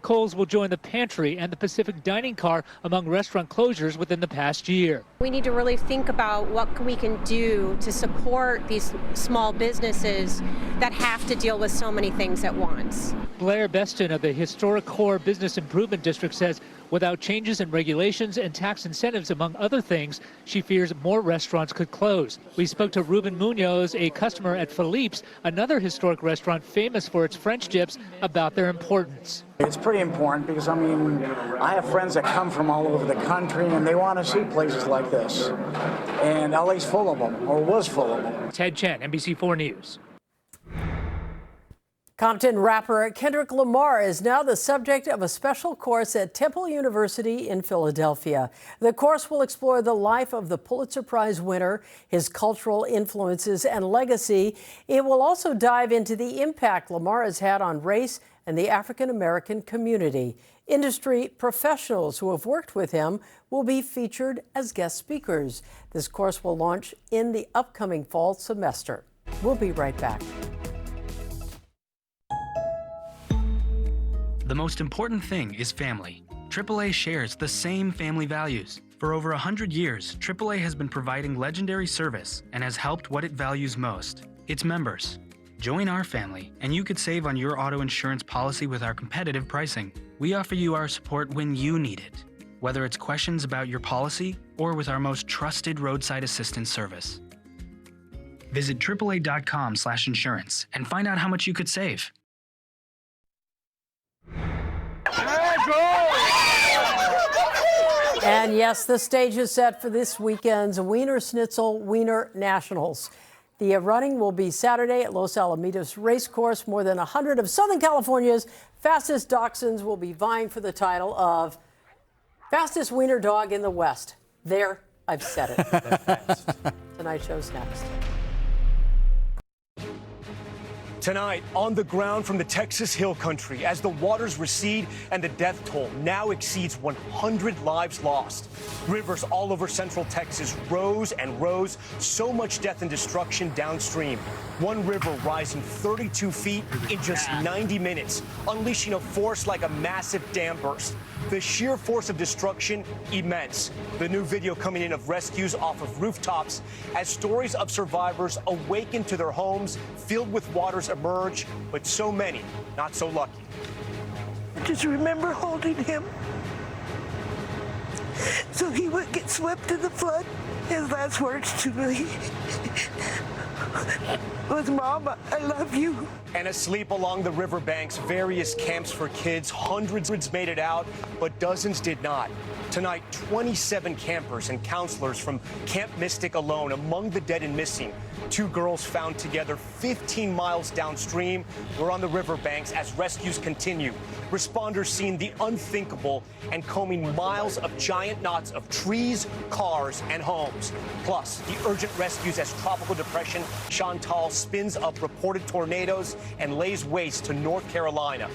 Kohl's will join the Pantry and the Pacific Dining Car among restaurant closures within the past year. We need to really think about what we can do to support these small businesses that have to deal with so many things at once. Blair Beston of the historic Core Business Improvement District says Without changes in regulations and tax incentives, among other things, she fears more restaurants could close. We spoke to Ruben Munoz, a customer at Philippe's, another historic restaurant famous for its French dips, about their importance. It's pretty important because, I mean, I have friends that come from all over the country and they want to see places like this. And LA's full of them, or was full of them. Ted Chen, NBC4 News. Compton rapper Kendrick Lamar is now the subject of a special course at Temple University in Philadelphia. The course will explore the life of the Pulitzer Prize winner, his cultural influences and legacy. It will also dive into the impact Lamar has had on race and the African American community. Industry professionals who have worked with him will be featured as guest speakers. This course will launch in the upcoming fall semester. We'll be right back. The most important thing is family. AAA shares the same family values. For over 100 years, AAA has been providing legendary service and has helped what it values most, its members. Join our family, and you could save on your auto insurance policy with our competitive pricing. We offer you our support when you need it, whether it's questions about your policy or with our most trusted roadside assistance service. Visit AAA.com/insurance and find out how much you could save. And yes, the stage is set for this weekend's Wiener Schnitzel Wiener Nationals. The running will be Saturday at Los Alamitos Racecourse. More than 100 of Southern California's fastest dachshunds will be vying for the title of fastest wiener dog in the West. There, I've said it. Tonight's show's next. Tonight, on the ground from the Texas Hill Country, as the waters recede and the death toll now exceeds 100 lives lost. Rivers all over central Texas rose and rose, so much death and destruction downstream. One river rising 32 feet in just 90 minutes, unleashing a force like a massive dam burst. The sheer force of destruction, immense. The new video coming in of rescues off of rooftops as stories of survivors awaken to their homes filled with waters emerge, but so many not so lucky. I just remember holding him so he wouldn't get swept in the flood. His last words to me was, "Mama, I love you." And asleep along the riverbanks, various camps for kids. Hundreds made it out, but dozens did not. Tonight, 27 campers and counselors from Camp Mystic alone among the dead and missing. 2 girls found together 15 miles downstream. We're on the riverbanks as rescues continue. Responders seeing the unthinkable and combing miles of giant knots of trees, cars, and homes. Plus, the urgent rescues as tropical depression Chantal spins up reported tornadoes and lays waste to North Carolina.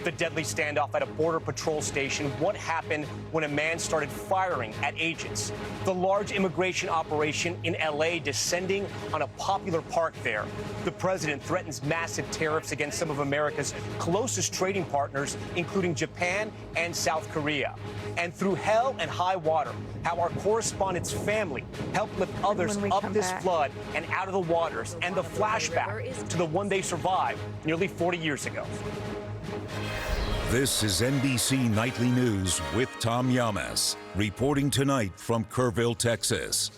The deadly standoff at a border patrol station. What happened when a man started firing at agents? The large immigration operation in LA descending on a popular park there. The president threatens massive tariffs against some of America's closest trading partners, including Japan and South Korea. And through hell and high water, how our correspondent's family helped lift others up this flood and out of the waters, and the flashback to the one they survived nearly 40 years ago. This is NBC Nightly News with Tom Llamas, reporting tonight from Kerrville, Texas.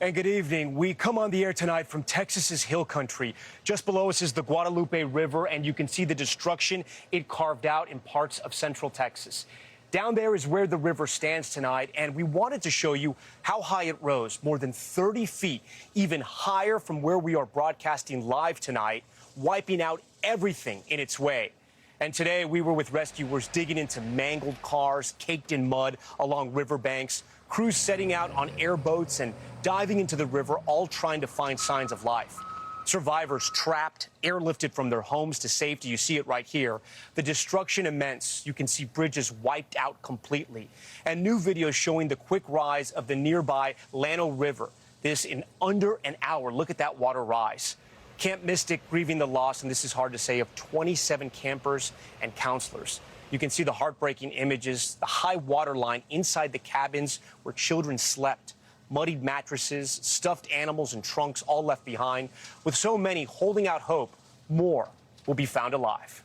And good evening. We come on the air tonight from Texas's Hill Country. Just below us is the Guadalupe River, and you can see the destruction it carved out in parts of central Texas. Down there is where the river stands tonight, and we wanted to show you how high it rose, more than 30 feet, even higher from where we are broadcasting live tonight, wiping out everything in its way. And today we were with rescuers digging into mangled cars, caked in mud along riverbanks, crews setting out on airboats and diving into the river, all trying to find signs of life. Survivors trapped, airlifted from their homes to safety. You see it right here. The destruction immense. You can see bridges wiped out completely. And new videos showing the quick rise of the nearby Llano River. This in under an hour. Look at that water rise. Camp Mystic grieving the loss, and this is hard to say, of 27 campers and counselors. You can see the heartbreaking images, the high water line inside the cabins where children slept. Muddied mattresses, stuffed animals and trunks all left behind. With so many holding out hope, more will be found alive.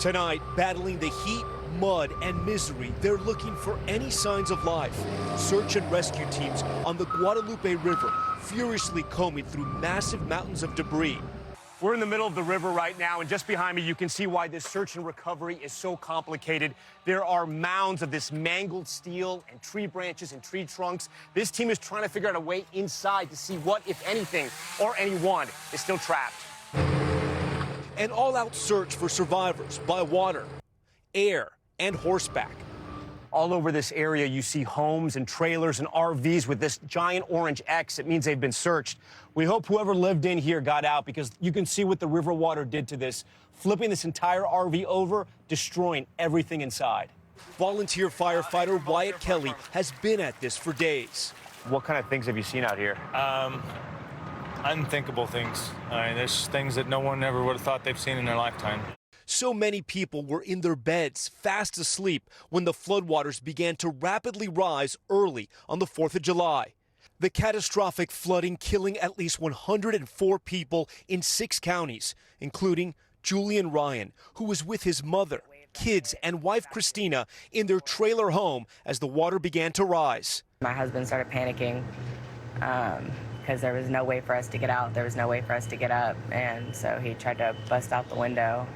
Tonight, battling the heat, mud, and misery, they're looking for any signs of life. Search and rescue teams on the Guadalupe River furiously combing through massive mountains of debris. We're in the middle of the river right now, and just behind me, you can see why this search and recovery is so complicated. There are mounds of this mangled steel and tree branches and tree trunks. This team is trying to figure out a way inside to see what, if anything, or anyone is still trapped. An all-out search for survivors by water, air, and horseback. All over this area, you see homes and trailers and RVs with this giant orange X. It means they've been searched. We hope whoever lived in here got out, because you can see what the river water did to this, flipping this entire RV over, destroying everything inside. Volunteer firefighter Wyatt Kelly has been at this for days. What kind of things have you seen out here? Unthinkable things. I mean, there's things that no one ever would have thought they've seen in their lifetime. So many people were in their beds, fast asleep, when the floodwaters began to rapidly rise early on the 4th of July. The catastrophic flooding killing at least 104 people in 6 counties, including Julian Ryan, who was with his mother, kids, and wife Christina in their trailer home as the water began to rise. My husband started panicking because there was no way for us to get out. There was no way for us to get up. And so he tried to bust out the window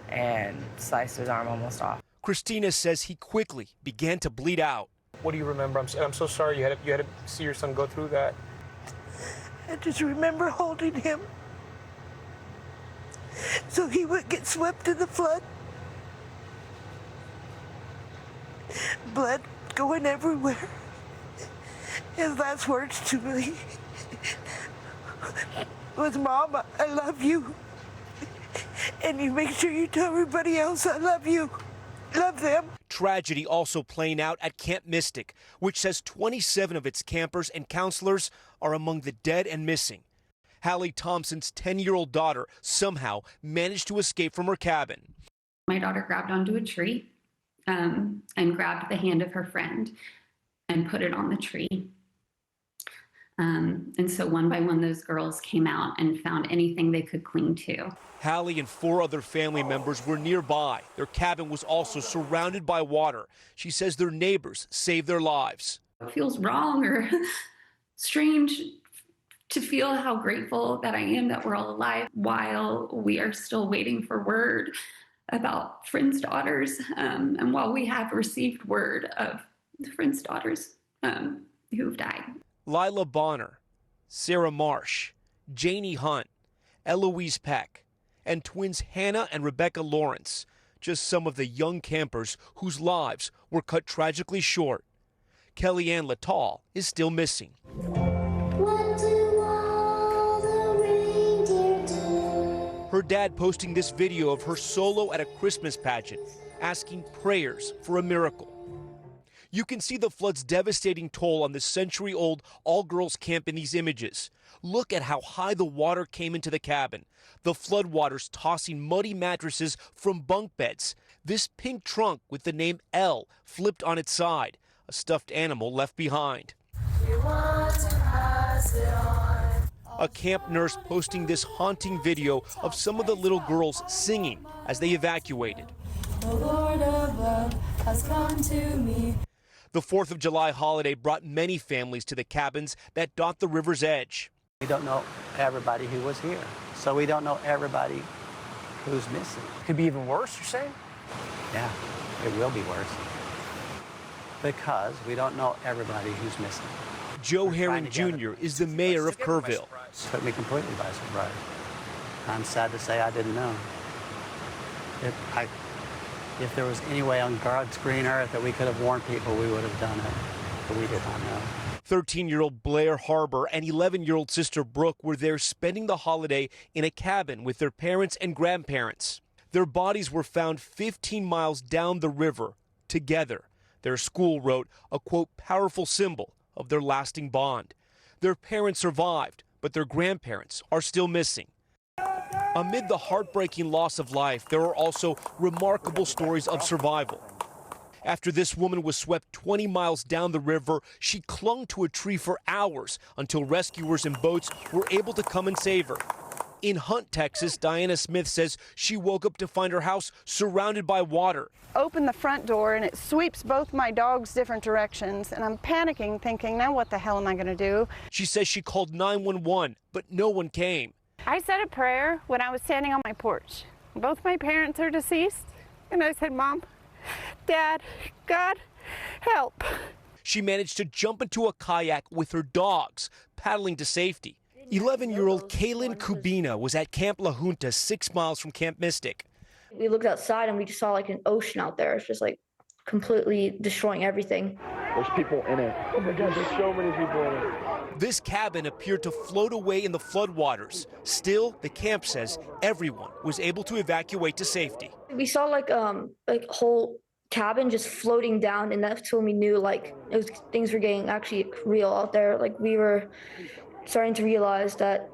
and sliced his arm almost off. Christina says he quickly began to bleed out. What do you remember? I'm so sorry you had to see your son go through that. I just remember holding him so he wouldn't get swept in the flood. Blood going everywhere. His last words to me was, "Mama, I love you. And you make sure you tell everybody else I love you. Love them." Tragedy also playing out at Camp Mystic, which says 27 of its campers and counselors are among the dead and missing. Hallie Thompson's 10-year-old daughter somehow managed to escape from her cabin. My daughter grabbed onto a tree and grabbed the hand of her friend and put it on the tree. And so one by one, those girls came out and found anything they could cling to. Hallie and 4 other family members were nearby. Their cabin was also surrounded by water. She says their neighbors saved their lives. It feels wrong or strange to feel how grateful that I am that we're all alive while we are still waiting for word about friends' daughters, and while we have received word of the friends' daughters who've died. Lila Bonner, Sarah Marsh, Janie Hunt, Eloise Peck, and twins Hannah and Rebecca Lawrence, just some of the young campers whose lives were cut tragically short. Kellyanne Littall is still missing. Her dad posting this video of her solo at a Christmas pageant, asking prayers for a miracle. You can see the flood's devastating toll on the century-old all-girls camp in these images. Look at how high the water came into the cabin. The floodwaters tossing muddy mattresses from bunk beds. This pink trunk with the name L flipped on its side. A stuffed animal left behind. A camp nurse posting this haunting video of some of the little girls singing as they evacuated. The Lord above has come to me. The 4th of July holiday brought many families to the cabins that dot the river's edge. We don't know everybody who was here, so we don't know everybody who's missing. Could be even worse, you're saying? Yeah, it will be worse, because we don't know everybody who's missing. Joe Herring Jr. is the mayor of Kerrville. Took me completely by surprise. I'm sad to say I didn't know. If there was any way on God's green earth that we could have warned people, we would have done it, but we did not know. 13-year-old Blair Harbor and 11-year-old sister Brooke were there spending the holiday in a cabin with their parents and grandparents. Their bodies were found 15 miles down the river, together. Their school wrote a, quote, powerful symbol of their lasting bond. Their parents survived, but their grandparents are still missing. Amid the heartbreaking loss of life, there are also remarkable stories of survival. After this woman was swept 20 miles down the river, she clung to a tree for hours until rescuers and boats were able to come and save her. In Hunt, Texas, Diana Smith says she woke up to find her house surrounded by water. Open the front door and it sweeps both my dogs different directions, and I'm panicking, thinking, now what the hell am I going to do? She says she called 911, but no one came. I said a prayer when I was standing on my porch. Both my parents are deceased, and I said, Mom, Dad, God, help. She managed to jump into a kayak with her dogs, paddling to safety. 11-year-old Kaylin Kubina was at Camp La Junta, 6 miles from Camp Mystic. We looked outside and we just saw like an ocean out there. It's just like completely destroying everything. There's people in it. Oh my God, there's so many people in it. This cabin appeared to float away in the floodwaters. Still, the camp says everyone was able to evacuate to safety. We saw like a whole cabin just floating down, and that's when we knew like things were getting actually real out there. Like we were starting to realize that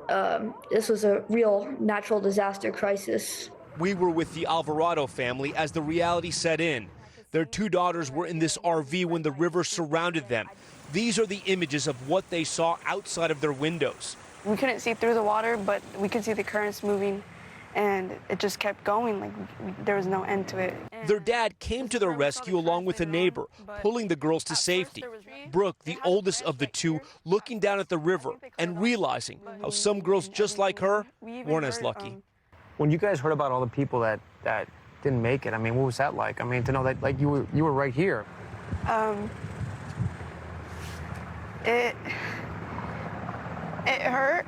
this was a real natural disaster crisis. We were with the Alvarado family as the reality set in. Their 2 daughters were in this RV when the river surrounded them. These are the images of what they saw outside of their windows. We couldn't see through the water, but we could see the currents moving, and it just kept going, like there was no end to it. Their dad came to their rescue along with a neighbor, pulling the girls to safety. Brooke, the oldest of the 2, looking down at the river and realizing how some girls just like her weren't as lucky. When you guys heard about all the people that didn't make it, I mean, what was that like? I mean, to know that like you were right here. It hurt.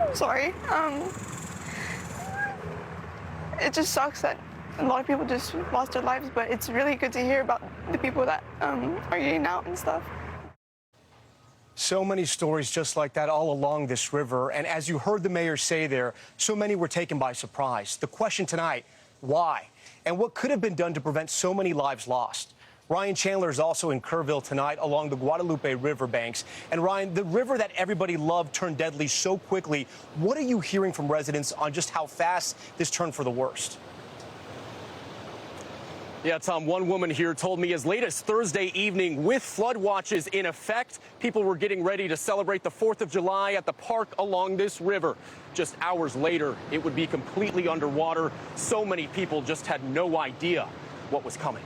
I'm sorry. It just sucks that a lot of people just lost their lives, but it's really good to hear about the people that are getting out and stuff. So many stories just like that all along this river, and as you heard the mayor say there, so many were taken by surprise. The question tonight, why? And what could have been done to prevent so many lives lost? Ryan Chandler is also in Kerrville tonight along the Guadalupe River banks. And Ryan, the river that everybody loved turned deadly so quickly. What are you hearing from residents on just how fast this turned for the worst? Yeah, Tom, one woman here told me as late as Thursday evening, with flood watches in effect, people were getting ready to celebrate the 4th of July at the park along this river. Just hours later, it would be completely underwater. So many people just had no idea what was coming.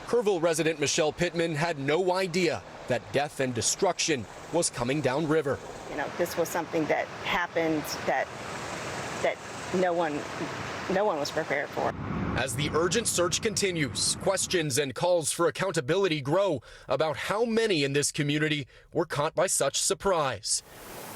Kerrville resident Michelle Pittman had no idea that death and destruction was coming downriver. You know, this was something that happened that no one was prepared for. As the urgent search continues, questions and calls for accountability grow about how many in this community were caught by such surprise.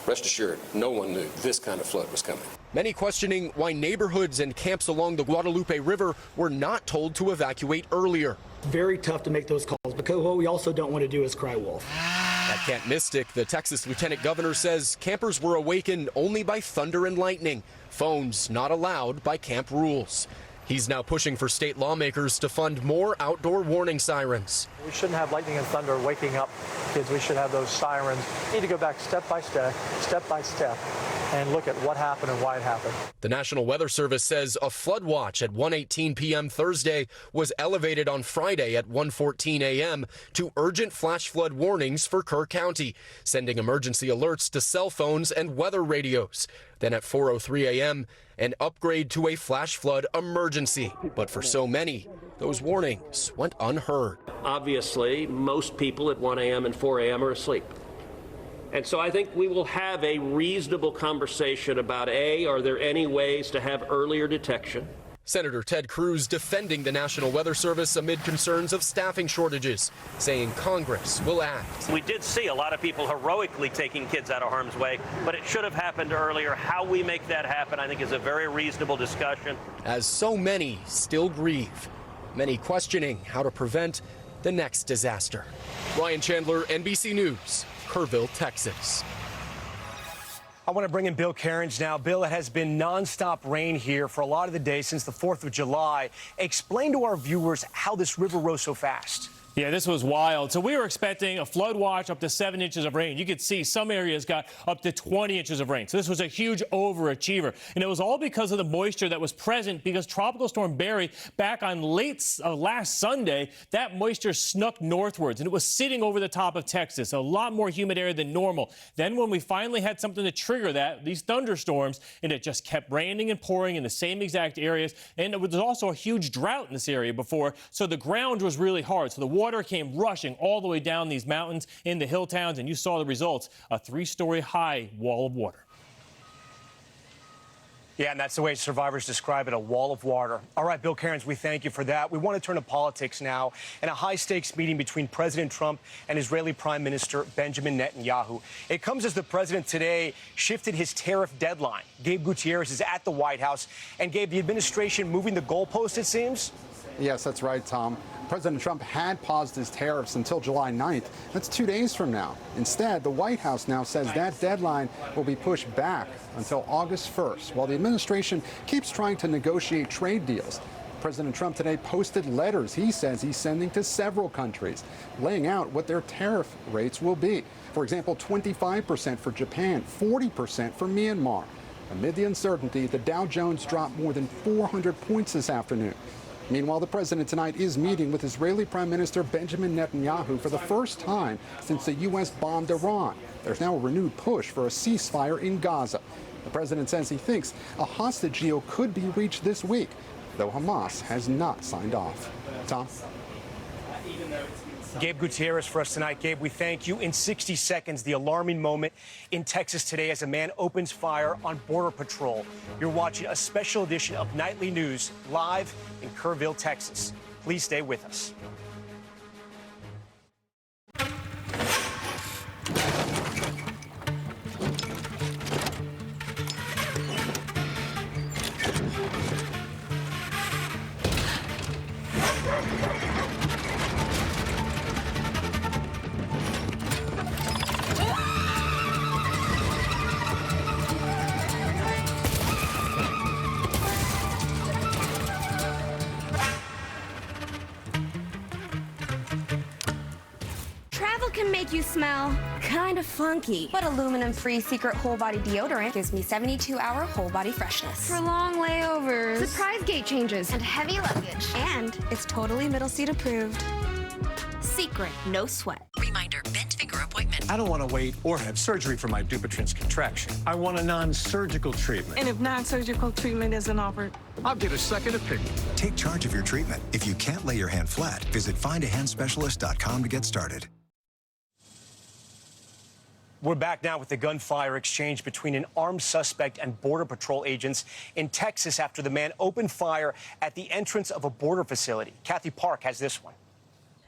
Rest assured, no one knew this kind of flood was coming. Many questioning why neighborhoods and camps along the Guadalupe River were not told to evacuate earlier. Very tough to make those calls, because what we also don't want to do is cry wolf. At Camp Mystic, the Texas lieutenant governor says campers were awakened only by thunder and lightning, phones not allowed by camp rules. He's now pushing for state lawmakers to fund more outdoor warning sirens. We shouldn't have lightning and thunder waking up kids. We should have those sirens. We need to go back step by step, and look at what happened and why it happened. The National Weather Service says a flood watch at 1:18 p.m. Thursday was elevated on Friday at 1:14 a.m. to urgent flash flood warnings for Kerr County, sending emergency alerts to cell phones and weather radios. Then at 4:03 a.m., an upgrade to a flash flood emergency. But for so many, those warnings went unheard. Obviously, most people at 1 a.m. and 4 a.m. are asleep. And so I think we will have a reasonable conversation about, are there any ways to have earlier detection? Senator Ted Cruz defending the National Weather Service amid concerns of staffing shortages, saying Congress will act. We did see a lot of people heroically taking kids out of harm's way, but it should have happened earlier. How we make that happen, I think, is a very reasonable discussion. As so many still grieve, many questioning how to prevent the next disaster. Ryan Chandler, NBC News, Kerrville, Texas. I want to bring in Bill Cairns now. Bill, it has been nonstop rain here for a lot of the day since the 4th of July. Explain to our viewers how this river rose so fast. Yeah, this was wild. So we were expecting a flood watch up to 7 inches of rain. You could see some areas got up to 20 inches of rain. So this was a huge overachiever. And it was all because of the moisture that was present because Tropical Storm Barry, back on last Sunday, that moisture snuck northwards and it was sitting over the top of Texas. A lot more humid air than normal. Then when we finally had something to trigger that, these thunderstorms, and it just kept raining and pouring in the same exact areas. And there was also a huge drought in this area before. So the ground was really hard. So the water came rushing all the way down these mountains in the hill towns, and you saw the results, a 3-story high wall of water. Yeah, and that's the way survivors describe it, a wall of water. All right, Bill Cairns, we thank you for that. We want to turn to politics now and a high-stakes meeting between President Trump and Israeli Prime Minister Benjamin Netanyahu. It comes as the president today shifted his tariff deadline. Gabe Gutierrez is at the White House. And, Gabe, the administration moving the goalpost, it seems? Yes, that's right, Tom. President Trump had paused his tariffs until July 9th. That's 2 days from now. Instead, the White House now says that deadline will be pushed back until August 1st, while the administration keeps trying to negotiate trade deals. President Trump today posted letters he says he's sending to several countries, laying out what their tariff rates will be. For example, 25% for Japan, 40% for Myanmar. Amid the uncertainty, the Dow Jones dropped more than 400 points this afternoon. Meanwhile, the president tonight is meeting with Israeli Prime Minister Benjamin Netanyahu for the first time since the U.S. bombed Iran. There's now a renewed push for a ceasefire in Gaza. The president says he thinks a hostage deal could be reached this week, though Hamas has not signed off. Tom? Gabe Gutierrez for us tonight. Gabe, we thank you. In 60 seconds, the alarming moment in Texas today as a man opens fire on Border Patrol. You're watching a special edition of Nightly News live in Kerrville, Texas. Please stay with us. Can make you smell kind of funky, but aluminum-free Secret Whole Body Deodorant gives me 72-hour whole body freshness. For long layovers, surprise gate changes, and heavy luggage. And it's totally middle seat approved. Secret, no sweat. Reminder, bent finger appointment. I don't want to wait or have surgery for my Dupuytren's contraction. I want a non-surgical treatment. And if non-surgical treatment isn't offered, I'll get a second opinion. Take charge of your treatment. If you can't lay your hand flat, visit findahandspecialist.com to get started. We're back now with the gunfire exchange between an armed suspect and Border Patrol agents in Texas after the man opened fire at the entrance of a border facility. Kathy Park has this one.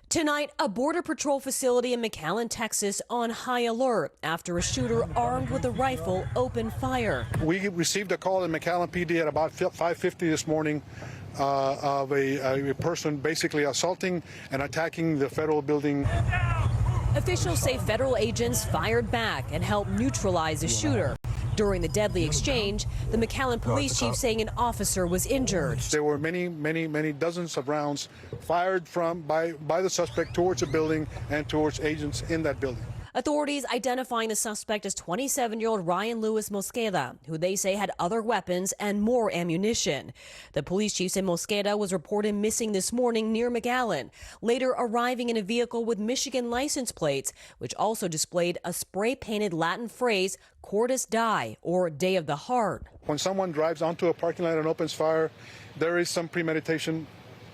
Tonight, a Border Patrol facility in McAllen, Texas on high alert after a shooter armed with a rifle opened fire. We received a call in McAllen PD at about 5:50 this morning of a person basically assaulting and attacking the federal building. Officials say federal agents fired back and helped neutralize the shooter. During the deadly exchange, the McAllen police chief saying an officer was injured. There were many dozens of rounds fired by the suspect towards the building and towards agents in that building. Authorities identifying the suspect as 27-year-old Ryan Lewis Mosqueda, who they say had other weapons and more ammunition. The police chief said Mosqueda was reported missing this morning near McAllen, later arriving in a vehicle with Michigan license plates, which also displayed a spray-painted Latin phrase, Cordis Die, or Day of the Heart. When someone drives onto a parking lot and opens fire, there is some premeditation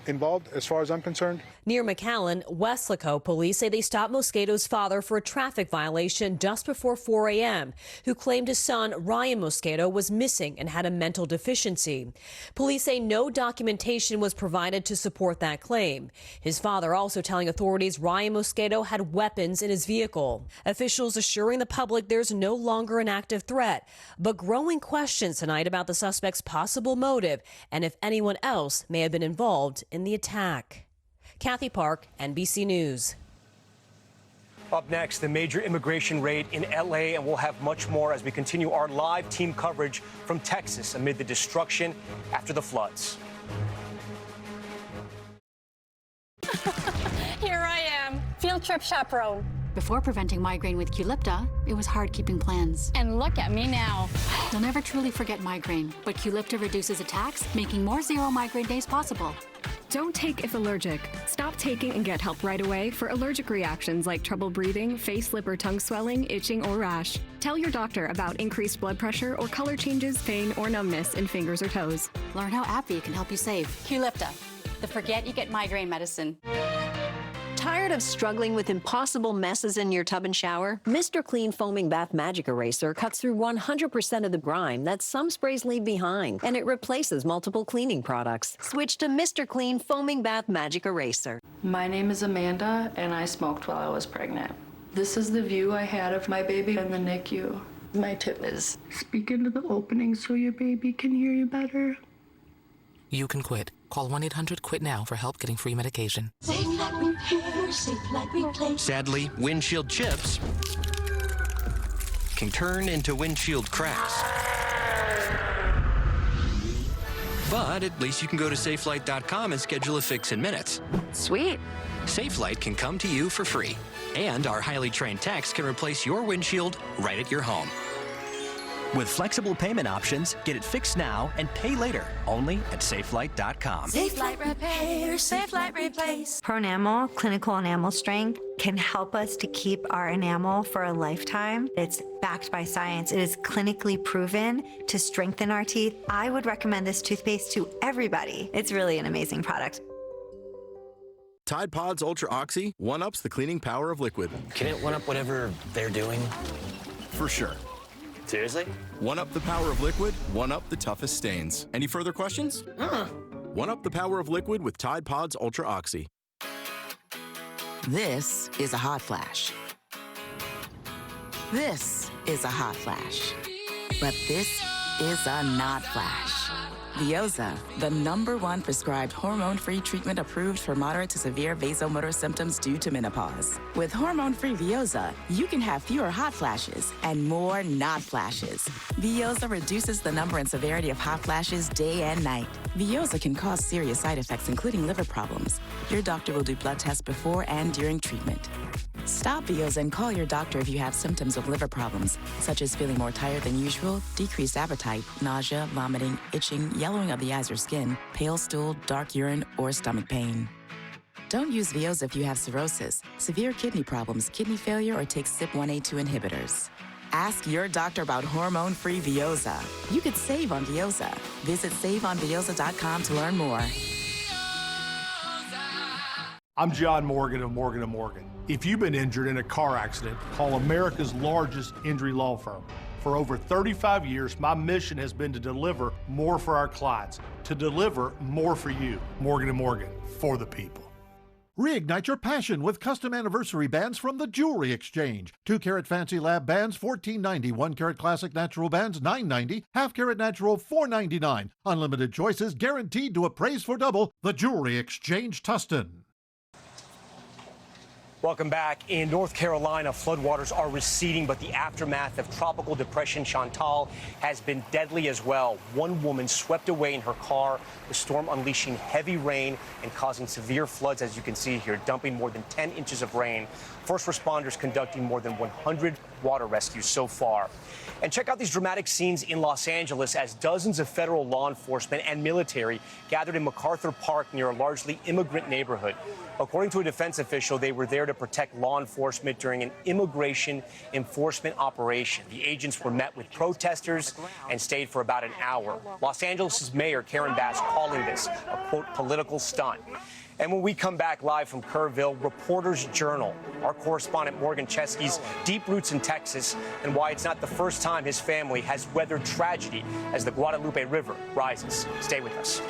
involved, as far as I'm concerned. Near McAllen, Weslaco police say they stopped Mosqueda's father for a traffic violation just before 4 a.m., who claimed his son, Ryan Mosqueda, was missing and had a mental deficiency. Police say no documentation was provided to support that claim. His father also telling authorities Ryan Mosqueda had weapons in his vehicle. Officials assuring the public there's no longer an active threat, but growing questions tonight about the suspect's possible motive and if anyone else may have been involved in the attack. Kathy Park, NBC News. Up next, the major immigration raid in L.A., and we'll have much more as we continue our live team coverage from Texas amid the destruction after the floods. Here I field trip chaperone. Before preventing migraine with Qulipta, it was hard keeping plans. And look at me now. You'll never truly forget migraine, but Qulipta reduces attacks, making more zero migraine days possible. Don't take if allergic. Stop taking and get help right away for allergic reactions like trouble breathing, face, lip, or tongue swelling, itching, or rash. Tell your doctor about increased blood pressure or color changes, pain, or numbness in fingers or toes. Learn how AbbVie can help you save. Qulipta, the forget you get migraine medicine. Tired of struggling with impossible messes in your tub and shower? Mr. Clean Foaming Bath Magic Eraser cuts through 100% of the grime that some sprays leave behind, and it replaces multiple cleaning products. Switch to Mr. Clean Foaming Bath Magic Eraser. My name is Amanda, and I smoked while I was pregnant. This is the view I had of my baby in the NICU. My tip is speak into the opening so your baby can hear you better. You can quit. Call 1-800-QUIT now for help getting free medication. Safe Light Repair, Safe Light Replace. Sadly, windshield chips can turn into windshield cracks. But at least you can go to SafeLight.com and schedule a fix in minutes. Sweet. SafeLight can come to you for free. And our highly trained techs can replace your windshield right at your home. With flexible payment options, get it fixed now and pay later, only at SafeLight.com. Safe Light Repair, Safe Light Replace. Pronamel, clinical enamel strength, can help us to keep our enamel for a lifetime. It's backed by science. It is clinically proven to strengthen our teeth. I would recommend this toothpaste to everybody. It's really an amazing product. Tide Pods Ultra Oxy one-ups the cleaning power of liquid. Can it one-up whatever they're doing? For sure. Seriously? One-up the power of liquid, one-up the toughest stains. Any further questions? One-up the power of liquid with Tide Pods Ultra Oxy. This is a hot flash. This is a hot flash. But this is a not flash. Veoza, the #1 prescribed hormone-free treatment approved for moderate to severe vasomotor symptoms due to menopause. With hormone-free Veoza, you can have fewer hot flashes and more not flashes. Veoza reduces the number and severity of hot flashes day and night. Veoza can cause serious side effects, including liver problems. Your doctor will do blood tests before and during treatment. Stop Veoza and call your doctor if you have symptoms of liver problems, such as feeling more tired than usual, decreased appetite, nausea, vomiting, itching, yellowing of the eyes or skin, pale stool, dark urine, or stomach pain. Don't use Veoza if you have cirrhosis, severe kidney problems, kidney failure, or take CYP1A2 inhibitors. Ask your doctor about hormone-free Veoza. You could save on Veoza. Visit saveonveoza.com to learn more. I'm John Morgan of Morgan & Morgan. If you've been injured in a car accident, call America's largest injury law firm. For over 35 years, my mission has been to deliver more for our clients, to deliver more for you. Morgan & Morgan, for the people. Reignite your passion with custom anniversary bands from the Jewelry Exchange. 2-carat Fancy Lab bands, $14.90. 1-carat Classic Natural bands, $9.90. Half-carat Natural, $4.99. Unlimited choices guaranteed to appraise for double. The Jewelry Exchange, Tustin. Welcome back. In North Carolina, floodwaters are receding, but the aftermath of Tropical Depression Chantal has been deadly as well. One woman swept away in her car, the storm unleashing heavy rain and causing severe floods, as you can see here, dumping more than 10 inches of rain. First responders conducting more than 100 water rescues so far. And check out these dramatic scenes in Los Angeles as dozens of federal law enforcement and military gathered in MacArthur Park near a largely immigrant neighborhood. According to a defense official, they were there to protect law enforcement during an immigration enforcement operation. The agents were met with protesters and stayed for about an hour. Los Angeles' Mayor Karen Bass calling this a, quote, political stunt. And when we come back live from Kerrville, Reporter's Journal, our correspondent Morgan Chesky's deep roots in Texas and why it's not the first time his family has weathered tragedy as the Guadalupe River rises. Stay with us.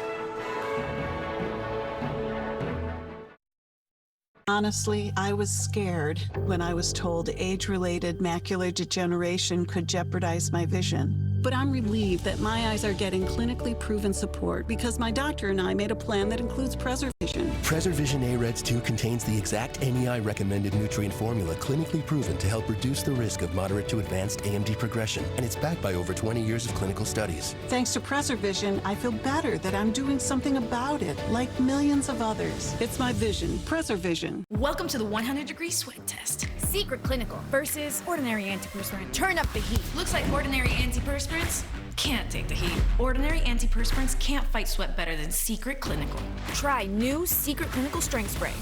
Honestly, I was scared when I was told age-related macular degeneration could jeopardize my vision. But I'm relieved that my eyes are getting clinically proven support because my doctor and I made a plan that includes PreserVision. PreserVision AREDS 2 contains the exact NEI recommended nutrient formula clinically proven to help reduce the risk of moderate to advanced AMD progression, and it's backed by over 20 years of clinical studies. Thanks to PreserVision, I feel better that I'm doing something about it, like millions of others. It's my vision, PreserVision. Welcome to the 100-degree sweat test. Secret Clinical versus ordinary antiperspirant. Turn up the heat. Looks like ordinary antiperspirants can't take the heat. Ordinary antiperspirants can't fight sweat better than Secret Clinical. Try new Secret Clinical Strength Spray.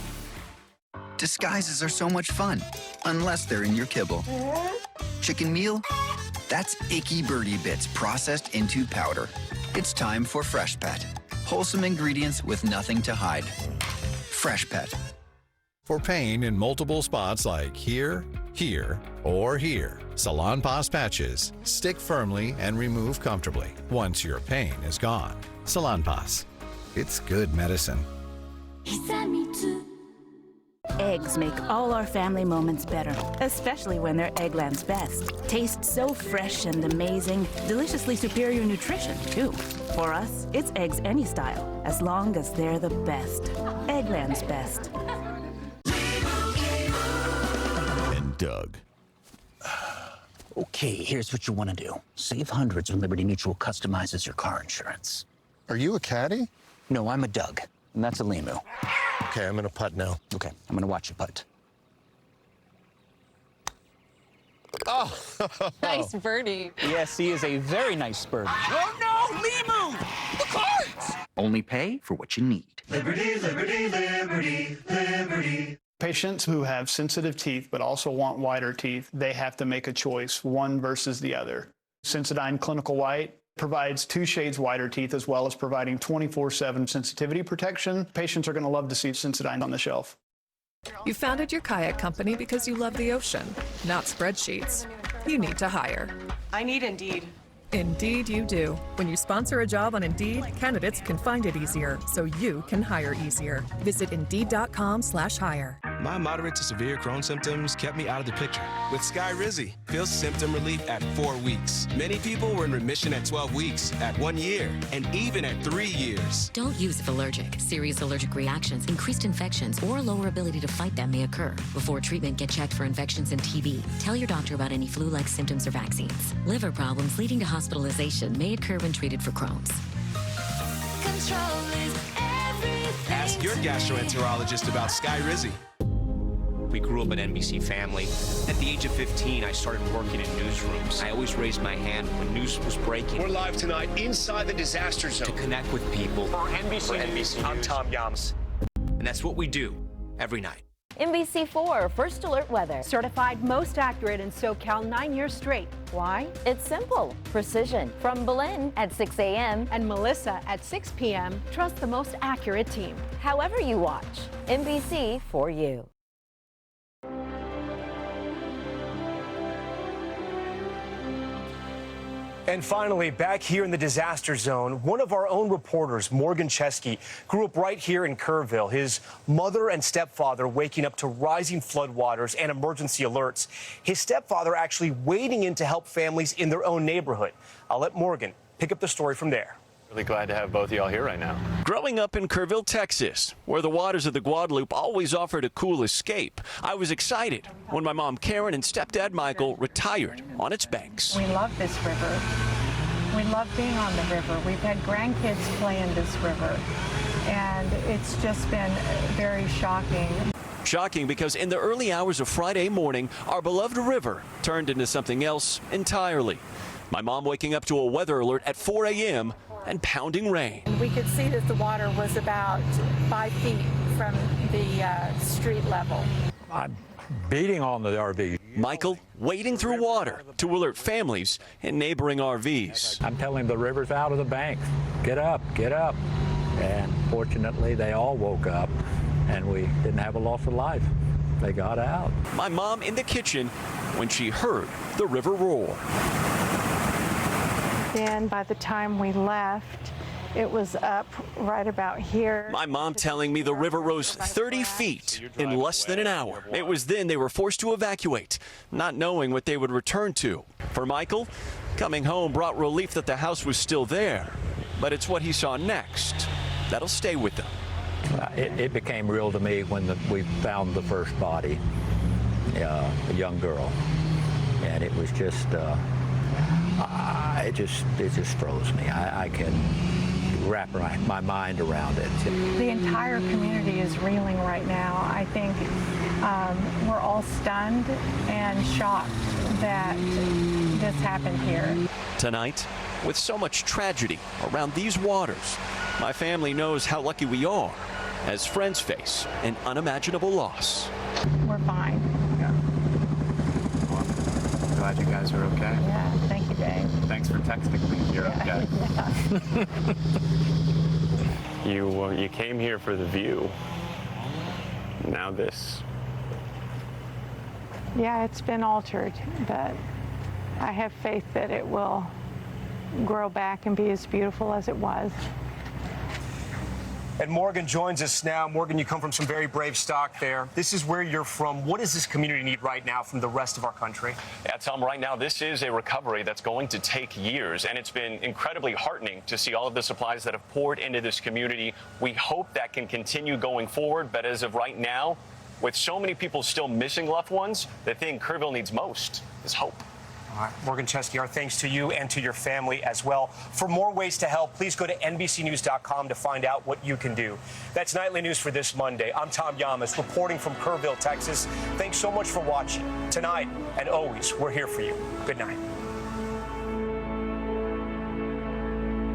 Disguises are so much fun, unless they're in your kibble. Chicken meal? That's icky birdie bits processed into powder. It's time for Fresh Pet. Wholesome ingredients with nothing to hide. Fresh Pet. For pain in multiple spots like here, here, or here, Salonpas patches stick firmly and remove comfortably once your pain is gone. Salonpas. It's good medicine. Eggs make all our family moments better, especially when they're Eggland's Best. Taste so fresh and amazing, deliciously superior nutrition, too. For us, it's eggs any style, as long as they're the best. Eggland's Best. And Doug. Okay, here's what you want to do. Save hundreds when Liberty Mutual customizes your car insurance. Are you a caddy? No, I'm a Doug, and that's a Limu. Okay, I'm gonna putt now. Okay, I'm gonna watch you putt. Oh! Nice birdie. Yes, he is a very nice bird. Oh no, Limu! The cards! Only pay for what you need. Liberty, liberty, liberty, liberty. Patients who have sensitive teeth but also want whiter teeth, they have to make a choice, one versus the other. Sensodyne Clinical White provides 2 shades whiter teeth as well as providing 24/7 sensitivity protection. Patients are going to love to see Sensodyne on the shelf. You founded your kayak company because you love the ocean, not spreadsheets. You need to hire. I need Indeed. Indeed you do. When you sponsor a job on Indeed, candidates can find it easier, so you can hire easier. Visit Indeed.com/hire. My moderate to severe Crohn's symptoms kept me out of the picture. With Skyrizi, feel symptom relief at 4 weeks. Many people were in remission at 12 weeks, at 1 year, and even at 3 years. Don't use if allergic. Serious allergic reactions, increased infections, or lower ability to fight them may occur. Before treatment, get checked for infections and TB. Tell your doctor about any flu-like symptoms or vaccines. Liver problems leading to hospitalization may occur when treated for Crohn's. Control is everything. Ask your gastroenterologist about Skyrizi. We grew up an NBC family. At the age of 15, I started working in newsrooms. I always raised my hand when news was breaking. We're live tonight inside the disaster zone. To connect with people. For NBC News, I'm Tom Yams. And that's what we do every night. NBC4 First Alert Weather. Certified most accurate in SoCal 9 years straight. Why? It's simple. Precision. From Belen at 6 a.m. and Melissa at 6 p.m. Trust the most accurate team. However you watch. NBC for you. And finally, back here in the disaster zone, one of our own reporters, Morgan Chesky, grew up right here in Kerrville. His mother and stepfather waking up to rising floodwaters and emergency alerts. His stepfather actually wading in to help families in their own neighborhood. I'll let Morgan pick up the story from there. Really glad to have both of y'all here right now. Growing up in Kerrville, Texas, where the waters of the Guadalupe always offered a cool escape, I was excited when my mom Karen and stepdad Michael retired on its banks. We love this river. We love being on the river. We've had grandkids play in this river, and it's just been very shocking. Shocking because in the early hours of Friday morning, our beloved river turned into something else entirely. My mom waking up to a weather alert at 4 a.m. and pounding rain. We could see that the water was about 5 feet from the street level. I'm beating on the RV. Michael wading through water to alert families in neighboring RVs. I'm telling the river's out of the bank. Get up, get up. And fortunately, they all woke up and we didn't have a loss of life. They got out. My mom in the kitchen when she heard the river roar. Then by the time we left, It was up right about here. My mom telling me the river rose 30 feet in less than an hour. It was then they were forced to evacuate, not knowing what they would return to. For Michael, coming home brought relief that the house was still there, but it's what he saw next that'll stay with him. It became real to me when we found the first body, a young girl, and it was just, it just froze me. I can wrap my mind around it. The entire community is reeling right now. I think we're all stunned and shocked that this happened here. Tonight, with so much tragedy around these waters, my family knows how lucky we are as friends face an unimaginable loss. We're fine. Yeah. Well, I'm glad you guys are okay. Yeah, thank you, Dave. Thanks for texting me. You're okay. Yeah. You came here for the view. Now this. Yeah, it's been altered, but I have faith that it will grow back and be as beautiful as it was. And Morgan joins us now. Morgan, you come from some very brave stock there. This is where you're from. What does this community need right now from the rest of our country? Yeah, Tom, right now, this is a recovery that's going to take years, and it's been incredibly heartening to see all of the supplies that have poured into this community. We hope that can continue going forward, but as of right now, with so many people still missing loved ones, the thing Kerrville needs most is hope. All right, Morgan Chesky, our thanks to you and to your family as well. For more ways to help, please go to NBCnews.com to find out what you can do. That's Nightly News for this Monday. I'm Tom Llamas, reporting from Kerrville, Texas. Thanks so much for watching. Tonight and always, we're here for you. Good night.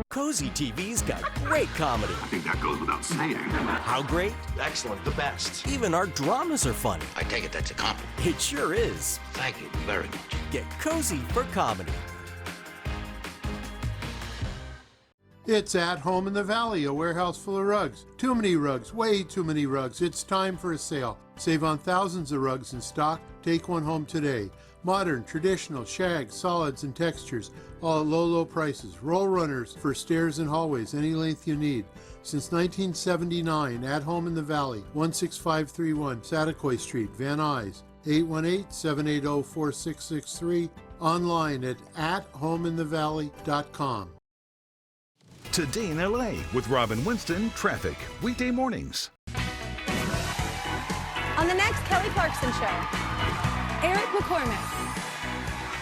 Cozy TV's got great comedy. I think that goes without saying. How great? Excellent, the best. Even our dramas are funny. I take it that's a compliment. It sure is. Thank you very much. Get cozy for comedy. It's At Home in the Valley, a warehouse full of rugs. Too many rugs, way too many rugs. It's time for a sale. Save on thousands of rugs in stock. Take one home today. Modern, traditional, shag, solids, and textures, all at low, low prices. Roll runners for stairs and hallways, any length you need. Since 1979, At Home in the Valley, 16531 Satakoy Street, Van Nuys, 818-780-4663, online at athomeinthevalley.com. Today in LA with Robin Winston, traffic, weekday mornings. On the next Kelly Clarkson Show, Eric McCormick.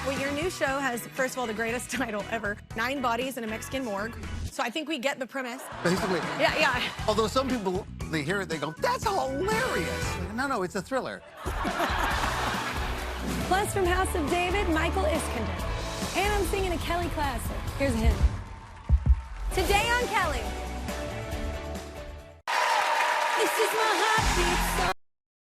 Well, your new show has, first of all, the greatest title ever, 9 Bodies in a Mexican Morgue. So I think we get the premise. Basically. Yeah. Although some people, they hear it, they go, that's hilarious. No, it's a thriller. Plus, from House of David, Michael Iskander. And I'm singing a Kelly classic. Here's a hint. Today on Kelly. This is my heartbeat song.